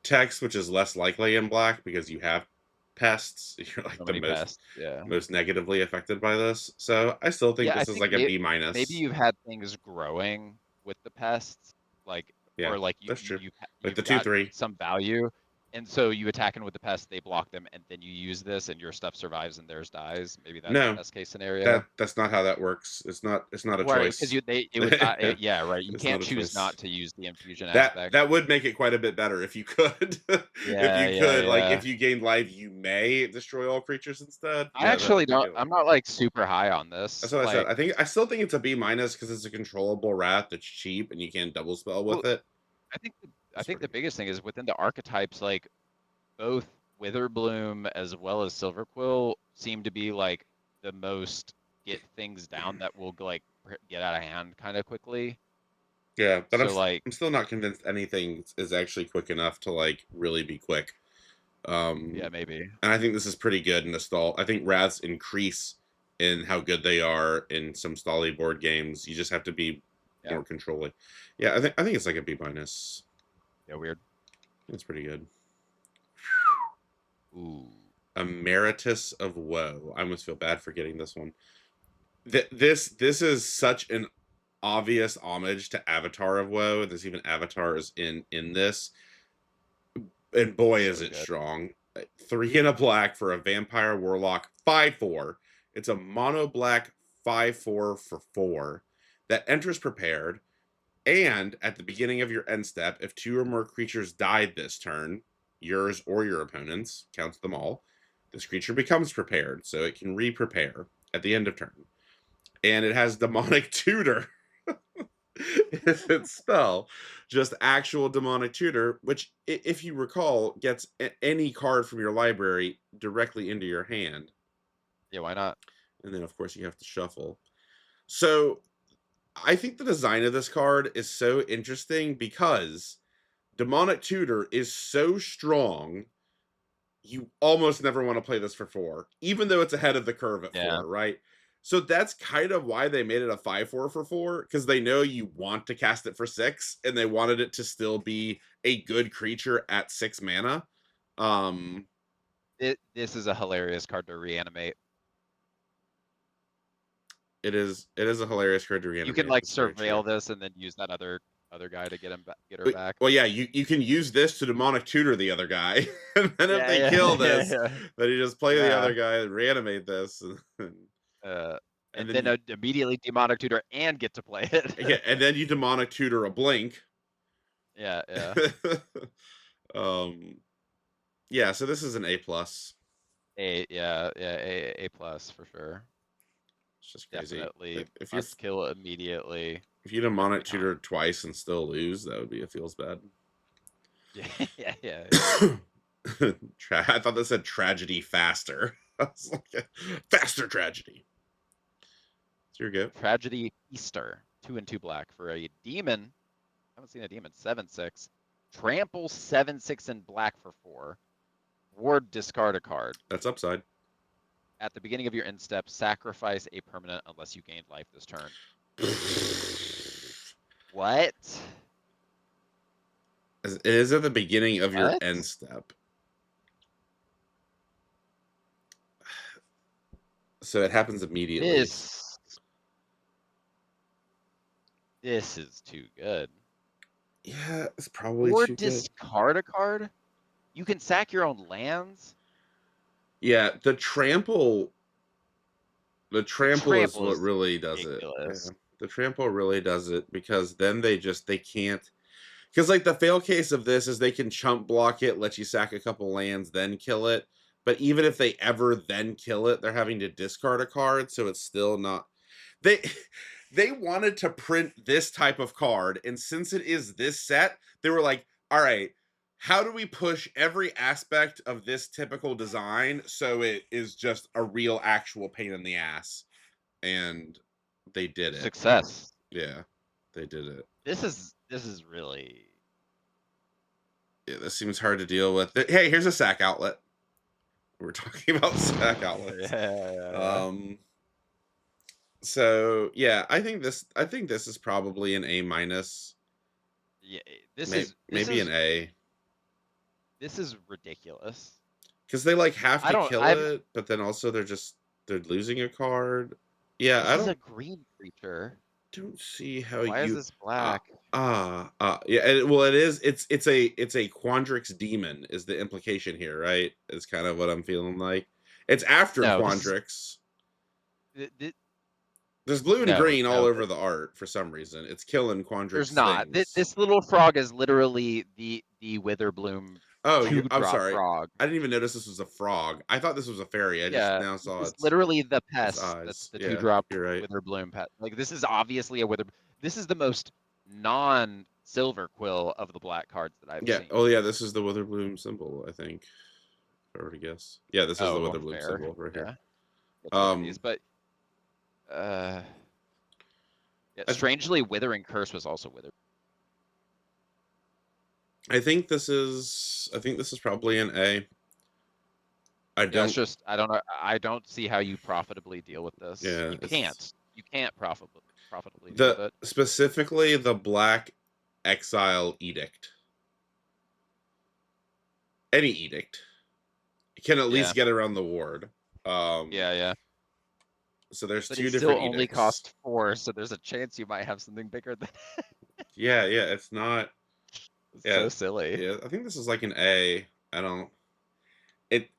Speaker 1: text, which is less likely in black because you have pests, you're like
Speaker 2: So
Speaker 1: the
Speaker 2: many pests. Yeah.
Speaker 1: most negatively affected by this. So I still think
Speaker 2: Yeah, I
Speaker 1: this is
Speaker 2: think
Speaker 1: like a B
Speaker 2: maybe
Speaker 1: minus.
Speaker 2: you've had things growing with the pests, like,
Speaker 1: Yeah,
Speaker 2: or like
Speaker 1: that's true. Like the
Speaker 2: you've
Speaker 1: two
Speaker 2: got
Speaker 1: three.
Speaker 2: some value, and so you attack them with the pests, they block them, and then you use this, and your stuff survives and theirs dies. Maybe that's
Speaker 1: No,
Speaker 2: best case scenario.
Speaker 1: that's not how that works. It's not a
Speaker 2: Right, because
Speaker 1: choice.
Speaker 2: you they it would die.
Speaker 1: Yeah,
Speaker 2: Yeah, right. You
Speaker 1: it's
Speaker 2: can't
Speaker 1: not a
Speaker 2: choose
Speaker 1: choice.
Speaker 2: not to use the infusion
Speaker 1: That
Speaker 2: aspect.
Speaker 1: that would make it quite a bit better if you could. If
Speaker 2: Yeah,
Speaker 1: you
Speaker 2: yeah,
Speaker 1: could, like
Speaker 2: yeah.
Speaker 1: if you gained life, you may destroy all creatures instead.
Speaker 2: I
Speaker 1: Yeah, that
Speaker 2: actually
Speaker 1: would make
Speaker 2: don't.
Speaker 1: it
Speaker 2: I'm
Speaker 1: like
Speaker 2: not like super high on
Speaker 1: that's
Speaker 2: this.
Speaker 1: what I said.
Speaker 2: Like,
Speaker 1: I still think it's a B minus because it's a controllable rat that's cheap and you can double spell
Speaker 2: well,
Speaker 1: with it.
Speaker 2: I
Speaker 1: It's
Speaker 2: think
Speaker 1: pretty
Speaker 2: the
Speaker 1: good.
Speaker 2: biggest thing is within the archetypes, like both Witherbloom as well as Silverquill seem to be like the most get things down that will like get out of hand kind of quickly.
Speaker 1: Yeah, but
Speaker 2: So like,
Speaker 1: I'm still not convinced anything is actually quick enough to like really be quick.
Speaker 2: yeah,
Speaker 1: Um,
Speaker 2: maybe.
Speaker 1: and I think this is pretty good in the stall. I think rats increase in how good they are in some stally board games. You just have to be
Speaker 2: Yeah,
Speaker 1: more controlling. Yeah, I think it's like a B minus.
Speaker 2: yeah, weird.
Speaker 1: It's pretty good.
Speaker 2: Ooh,
Speaker 1: Emeritus of Woe. I almost feel bad for getting this one. This is such an obvious homage to Avatar of Woe. There's even avatars in this, and boy is
Speaker 2: so
Speaker 1: it
Speaker 2: good.
Speaker 1: strong. 3 and a black for a vampire warlock 5/4. It's a mono black 5/4 for 4 that enters prepared. And at the beginning of your end step, if 2 or more creatures died this turn, yours or your opponent's, counts them all, this creature becomes prepared, so it can re-prepare at the end of turn. And it has demonic tutor its spell, just actual demonic tutor, which, if you recall, gets any card from your library directly into your hand.
Speaker 2: Yeah, why not?
Speaker 1: And then, of course, you have to shuffle. So I think the design of this card is so interesting because demonic tutor is so strong. You almost never want to play this for 4, even though it's ahead of the curve at
Speaker 2: Yeah,
Speaker 1: 4, right? So that's kind of why they made it a 5/4 for 4, because they know you want to cast it for 6, and they wanted it to still be a good creature at 6 mana. Um,
Speaker 2: this is a hilarious card to reanimate.
Speaker 1: it is a hilarious card to
Speaker 2: You can
Speaker 1: reanimate.
Speaker 2: like
Speaker 1: That's very true.
Speaker 2: surveil this and then use that other guy to get her back.
Speaker 1: Well, yeah, you can use this to demonic tutor the other guy, and then if
Speaker 2: Yeah,
Speaker 1: they
Speaker 2: yeah,
Speaker 1: kill
Speaker 2: yeah,
Speaker 1: this,
Speaker 2: yeah.
Speaker 1: then you just play the
Speaker 2: Yeah.
Speaker 1: other guy and reanimate this,
Speaker 2: Uh,
Speaker 1: and
Speaker 2: and
Speaker 1: then
Speaker 2: then immediately demonic tutor and get to play
Speaker 1: yeah,
Speaker 2: it.
Speaker 1: and then you demonic tutor a blink.
Speaker 2: Yeah, yeah.
Speaker 1: um, yeah, so this is an A plus.
Speaker 2: A plus for sure.
Speaker 1: It's just crazy.
Speaker 2: Definitely
Speaker 1: If you're
Speaker 2: must kill immediately.
Speaker 1: if you demonic tutor twice and still lose, that would be it feels bad.
Speaker 2: Yeah, yeah, yeah, yeah.
Speaker 1: I thought that said tragedy faster. I was like, faster tragedy. It's your go.
Speaker 2: Tragedy Easter. 2 and 2 black for a demon. Haven't seen a demon. 7/6. Trample 7/6 in black for 4. Ward discard a card.
Speaker 1: That's upside.
Speaker 2: At the beginning of your end step, sacrifice a permanent unless you gained life this turn. What?
Speaker 1: It is at the beginning of your
Speaker 2: What?
Speaker 1: end step. So it happens immediately.
Speaker 2: This is too good.
Speaker 1: Yeah, it's probably
Speaker 2: Or
Speaker 1: too good.
Speaker 2: discard a card? You can sack your own lands?
Speaker 1: Yeah, the
Speaker 2: The
Speaker 1: trample is
Speaker 2: trample
Speaker 1: what
Speaker 2: is
Speaker 1: really does it. Yeah.
Speaker 2: ridiculous.
Speaker 1: The trample really does it because then they can't, because like the fail case of this is they can chump block it, let you sack a couple lands, then kill it. But even if they ever then kill it, they're having to discard a card, so it's still not. They they wanted to print this type of card, and since it is this set, they were like, all right, how do we push every aspect of this typical design so it is just a real actual pain in the ass? And they did it.
Speaker 2: Success.
Speaker 1: Yeah, they did it.
Speaker 2: This is really
Speaker 1: Yeah, this seems hard to deal with. Hey, here's a sack outlet. We're talking about sack outlets.
Speaker 2: yeah.
Speaker 1: Um, so yeah, I think this is probably an A minus,
Speaker 2: Yeah,
Speaker 1: maybe an A,
Speaker 2: this is ridiculous.
Speaker 1: because they like have
Speaker 2: I
Speaker 1: to
Speaker 2: don't
Speaker 1: kill
Speaker 2: I'm
Speaker 1: it, but then also they're losing a card. Yeah,
Speaker 2: This is a green creature.
Speaker 1: don't see how
Speaker 2: Why is
Speaker 1: you
Speaker 2: this black?
Speaker 1: yeah, well it is, it's a Quandrix demon is the implication here, right? Is kind of what I'm feeling like. It's after
Speaker 2: No, this is
Speaker 1: Quandrix.
Speaker 2: th- th-
Speaker 1: There's blue and
Speaker 2: no,
Speaker 1: green all
Speaker 2: no.
Speaker 1: over the art for some reason. It's killing
Speaker 2: There's
Speaker 1: Quandrix
Speaker 2: not.
Speaker 1: things.
Speaker 2: This little frog is literally the Witherbloom
Speaker 1: Oh, I'm
Speaker 2: 2-drop
Speaker 1: sorry.
Speaker 2: frog.
Speaker 1: I didn't even notice this was a frog. I thought this was a fairy. I just
Speaker 2: Yeah,
Speaker 1: now
Speaker 2: this
Speaker 1: saw
Speaker 2: is literally the
Speaker 1: its
Speaker 2: pest. That's
Speaker 1: eyes.
Speaker 2: the
Speaker 1: Yeah,
Speaker 2: 2-drop
Speaker 1: you're right.
Speaker 2: Witherbloom pet. Like this is obviously a Wither. This is the most non-silver quill of the black cards that I've
Speaker 1: Yeah.
Speaker 2: seen.
Speaker 1: Oh, yeah. This is the Witherbloom symbol, I think. If I were to guess. Yeah, this is the
Speaker 2: Oh,
Speaker 1: Witherbloom
Speaker 2: fair.
Speaker 1: symbol right here.
Speaker 2: Yeah, let's look at these.
Speaker 1: Um,
Speaker 2: But uh, yeah,
Speaker 1: I,
Speaker 2: strangely, Withering Curse was also Wither.
Speaker 1: I think this is probably an A. I
Speaker 2: Yeah, it's
Speaker 1: don't.
Speaker 2: just I don't know. I don't see how you profitably deal with this.
Speaker 1: Yeah,
Speaker 2: You
Speaker 1: it's
Speaker 2: can't. You can't profitably deal with
Speaker 1: the
Speaker 2: it.
Speaker 1: specifically the Black Exile Edict. Any edict can at
Speaker 2: Yeah,
Speaker 1: least get around the ward. Um,
Speaker 2: yeah.
Speaker 1: so there's
Speaker 2: But
Speaker 1: two
Speaker 2: it still
Speaker 1: different
Speaker 2: only
Speaker 1: edicts.
Speaker 2: costs 4, so there's a chance you might have something bigger than.
Speaker 1: Yeah, yeah, it's not.
Speaker 2: It's
Speaker 1: Yeah,
Speaker 2: so silly.
Speaker 1: yeah. I think this is like an A. I don't.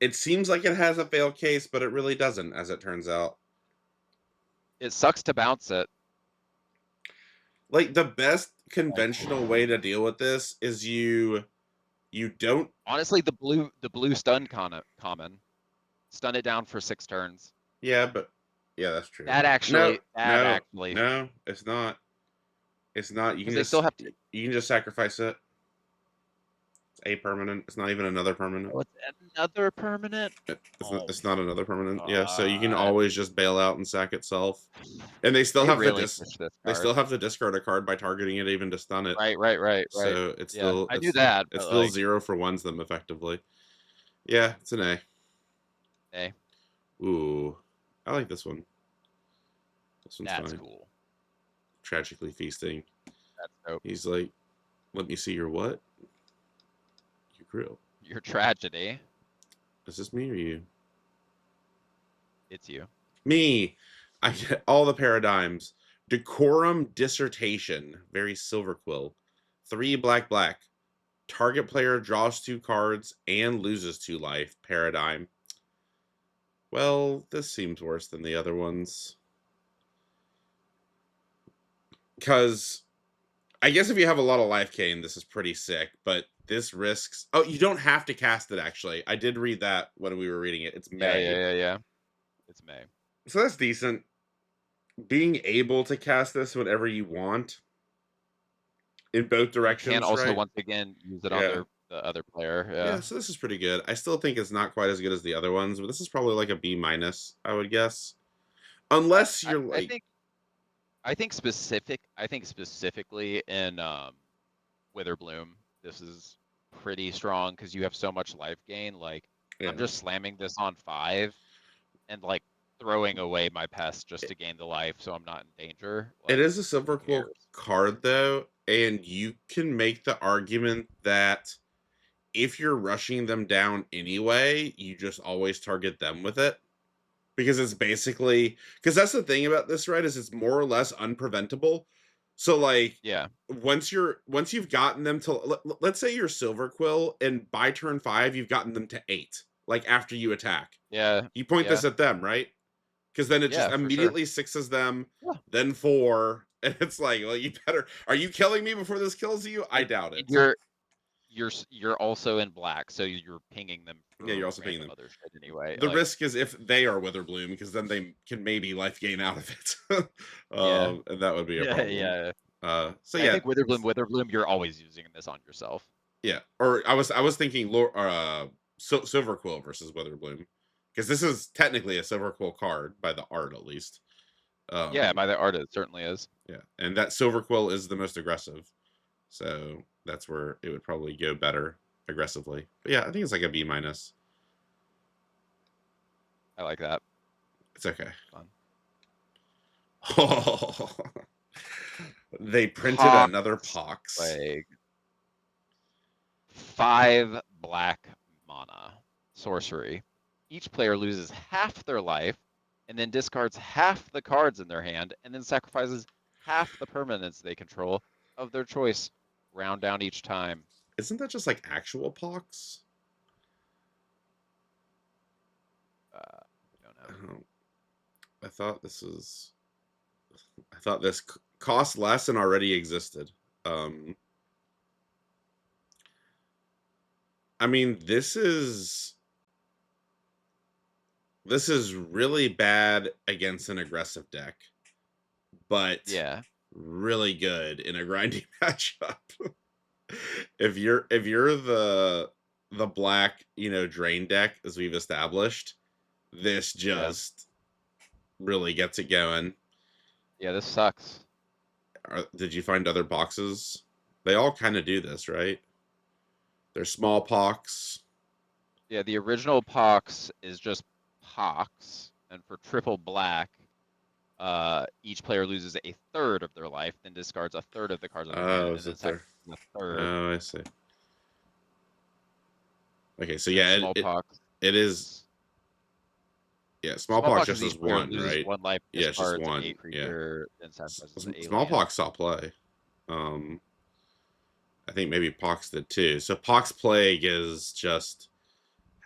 Speaker 1: It seems like it has a fail case, but it really doesn't, as it turns out.
Speaker 2: It sucks to bounce it.
Speaker 1: Like the best
Speaker 2: Like,
Speaker 1: conventional way to deal with this is you don't.
Speaker 2: honestly, the blue common. Stun it down for 6 turns.
Speaker 1: Yeah, but yeah, that's true.
Speaker 2: That
Speaker 1: No,
Speaker 2: actually
Speaker 1: no, no. It's not. It's not.
Speaker 2: because they still have to.
Speaker 1: You can just sacrifice it. It's a permanent. It's not even another permanent.
Speaker 2: Oh, it's another permanent. Oh
Speaker 1: It's not another permanent. Yeah, so you can
Speaker 2: God.
Speaker 1: always just bail out and sack itself. And they still
Speaker 2: They
Speaker 1: have
Speaker 2: really push this
Speaker 1: they still
Speaker 2: card.
Speaker 1: have to discard a card by targeting it even to stun it.
Speaker 2: Right.
Speaker 1: So
Speaker 2: Yeah, I knew that,
Speaker 1: it's
Speaker 2: but
Speaker 1: still
Speaker 2: like,
Speaker 1: 0 for ones them effectively. Yeah, it's an A.
Speaker 2: hey,
Speaker 1: Ooh. I like this one. This one's
Speaker 2: that's
Speaker 1: fine.
Speaker 2: cool.
Speaker 1: Tragically feasting.
Speaker 2: That's dope.
Speaker 1: He's like, let me see your what? Your grill.
Speaker 2: Your tragedy.
Speaker 1: Is this me or you?
Speaker 2: It's you.
Speaker 1: Me. I get all the paradigms. Decorum Dissertation. Very silver quill. 3 black. Target player draws 2 cards and loses 2 life. Paradigm. Well, this seems worse than the other ones. Because I guess if you have a lot of life gain, this is pretty sick, but this risks. Oh, you don't have to cast it, actually. I did read that when we were reading it. It's May.
Speaker 2: Yeah. It's May.
Speaker 1: So that's decent. Being able to cast this whenever you want in both
Speaker 2: You can
Speaker 1: directions,
Speaker 2: also
Speaker 1: right?
Speaker 2: once again use it on
Speaker 1: Yeah.
Speaker 2: the other player.
Speaker 1: Yeah,
Speaker 2: Yeah.
Speaker 1: so this is pretty good. I still think it's not quite as good as the other ones, but this is probably like a B minus, I would guess. Unless
Speaker 2: I,
Speaker 1: you're
Speaker 2: I
Speaker 1: like,
Speaker 2: think I think specifically in Witherbloom, this is pretty strong because you have so much life gain. Like
Speaker 1: yeah,
Speaker 2: I'm just slamming this on 5 and like throwing away my pest just to gain the life so I'm not in danger.
Speaker 1: it
Speaker 2: Like
Speaker 1: is a
Speaker 2: who
Speaker 1: silver quill
Speaker 2: cares?
Speaker 1: card though, and you can make the argument that if you're rushing them down anyway, you just always target them with it. Because it's basically, because that's the thing about this, right? Is it's more or less unpreventable. So like
Speaker 2: Yeah.
Speaker 1: once you've gotten them to let's say you're silver quill and by turn 5 you've gotten them to 8, like after you attack.
Speaker 2: Yeah.
Speaker 1: You point
Speaker 2: Yeah.
Speaker 1: this at them, right? Because then it just
Speaker 2: Yeah, for sure.
Speaker 1: immediately sixes them,
Speaker 2: Yeah.
Speaker 1: then 4, and it's like, well, you better. Are you killing me before this kills you? I
Speaker 2: And,
Speaker 1: doubt
Speaker 2: and
Speaker 1: it.
Speaker 2: you're also in black, so you're pinging them
Speaker 1: Yeah,
Speaker 2: for
Speaker 1: you're also paying
Speaker 2: random
Speaker 1: them.
Speaker 2: other shit anyway.
Speaker 1: The
Speaker 2: Like,
Speaker 1: risk is if they are Witherbloom, because then they can maybe life gain out of it,
Speaker 2: yeah.
Speaker 1: and that would be a
Speaker 2: Yeah,
Speaker 1: problem.
Speaker 2: yeah.
Speaker 1: So
Speaker 2: I
Speaker 1: yeah,
Speaker 2: think Witherbloom, you're always using this on yourself.
Speaker 1: yeah. Or I was thinking Silver Quill versus Witherbloom, because this is technically a Silver Quill card by the art at least.
Speaker 2: Yeah,
Speaker 1: Um,
Speaker 2: by the art, it certainly is.
Speaker 1: yeah, and that Silver Quill is the most aggressive, so that's where it would probably go better aggressively. But yeah, I think it's like a B minus.
Speaker 2: I like that.
Speaker 1: It's okay.
Speaker 2: Fun.
Speaker 1: Oh, they printed another
Speaker 2: Pox
Speaker 1: Pox.
Speaker 2: Plague. 5 black mana. Sorcery. Each player loses half their life and then discards half the cards in their hand and then sacrifices half the permanents they control of their choice. Round down each time.
Speaker 1: Isn't that just like actual Pox?
Speaker 2: Don't know.
Speaker 1: Oh, I thought this was. I thought this cost less and already existed. I mean, this is really bad against an aggressive deck, but
Speaker 2: Yeah.
Speaker 1: really good in a grinding matchup. If you're the black, drain deck as we've established, this
Speaker 2: Yeah.
Speaker 1: just really gets it going.
Speaker 2: Yeah, this sucks.
Speaker 1: Did you find other boxes? They all kind of do this, right? They're small pox.
Speaker 2: Yeah, the original Pox is just Pox, and for triple black, each player loses a third of their life, then discards a third of the cards in their hand,
Speaker 1: Oh,
Speaker 2: and
Speaker 1: is
Speaker 2: then
Speaker 1: it there?
Speaker 2: sacrifices a third.
Speaker 1: Oh, I see. Okay, so
Speaker 2: And
Speaker 1: yeah,
Speaker 2: Smallpox.
Speaker 1: it is. Yeah, smallpox
Speaker 2: Smallpox
Speaker 1: just
Speaker 2: is
Speaker 1: is
Speaker 2: each player
Speaker 1: one,
Speaker 2: loses
Speaker 1: right?
Speaker 2: one life,
Speaker 1: Yeah, it's just
Speaker 2: discards a
Speaker 1: one. Yeah,
Speaker 2: creature, then sacrifices an alien.
Speaker 1: smallpox saw play. Um, I think maybe pox did too. So pox plague is just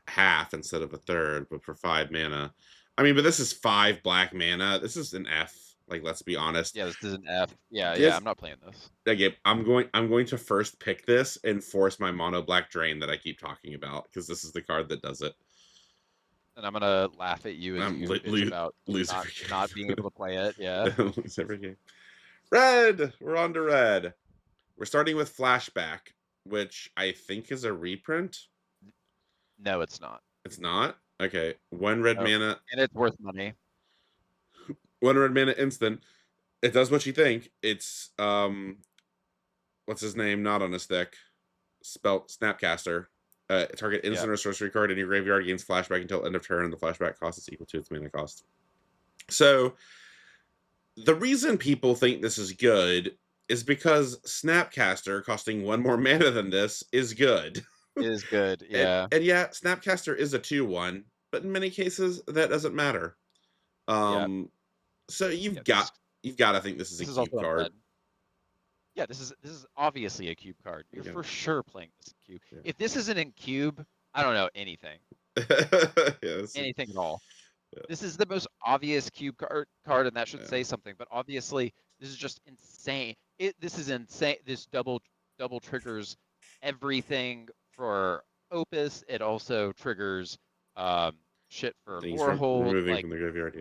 Speaker 1: half instead of a third, but for 5 mana. I mean, but this is 5 black mana. This is an F. Like, let's be honest.
Speaker 2: Yeah, this is an F. Yeah, yeah,
Speaker 1: This
Speaker 2: I'm not playing this.
Speaker 1: again, I'm going to first pick this and force my mono black drain that I keep talking about, because this is the card that does it.
Speaker 2: And I'm gonna laugh at you as
Speaker 1: I'm
Speaker 2: you bitch about
Speaker 1: lose
Speaker 2: not
Speaker 1: every
Speaker 2: not being able to play it. Yeah.
Speaker 1: game. Lose every game. Red. We're on to red. We're starting with flashback, which I think is a reprint.
Speaker 2: No, it's not.
Speaker 1: It's not. Okay. One red
Speaker 2: Nope.
Speaker 1: mana.
Speaker 2: And it's worth money.
Speaker 1: One red mana instant. It does what you think. It's what's his name? Not on his deck. Spelt Snapcaster. Target
Speaker 2: Yeah.
Speaker 1: instant or sorcery card in your graveyard gains flashback until end of turn. The flashback cost is equal to its mana cost. So the reason people think this is good is because Snapcaster, costing one more mana than this, is good.
Speaker 2: It is good.
Speaker 1: and
Speaker 2: Yeah.
Speaker 1: and yeah, Snapcaster is a 2/1, but in many cases that doesn't matter.
Speaker 2: Yeah.
Speaker 1: So
Speaker 2: Yeah.
Speaker 1: you've got to think this is a
Speaker 2: This is
Speaker 1: cube
Speaker 2: also a
Speaker 1: card.
Speaker 2: red. Yeah, this is obviously a cube card. You're
Speaker 1: Yeah.
Speaker 2: for sure playing this in cube.
Speaker 1: Yeah.
Speaker 2: If this isn't in cube, I don't know anything.
Speaker 1: Yes.
Speaker 2: Anything at all.
Speaker 1: Yeah.
Speaker 2: This is the most obvious cube card, and that should
Speaker 1: Yeah.
Speaker 2: say something. But obviously, this is just insane. This is insane. This double triggers everything for Opus. It also triggers shit for
Speaker 1: Things from
Speaker 2: Lorehold.
Speaker 1: removing from the graveyard.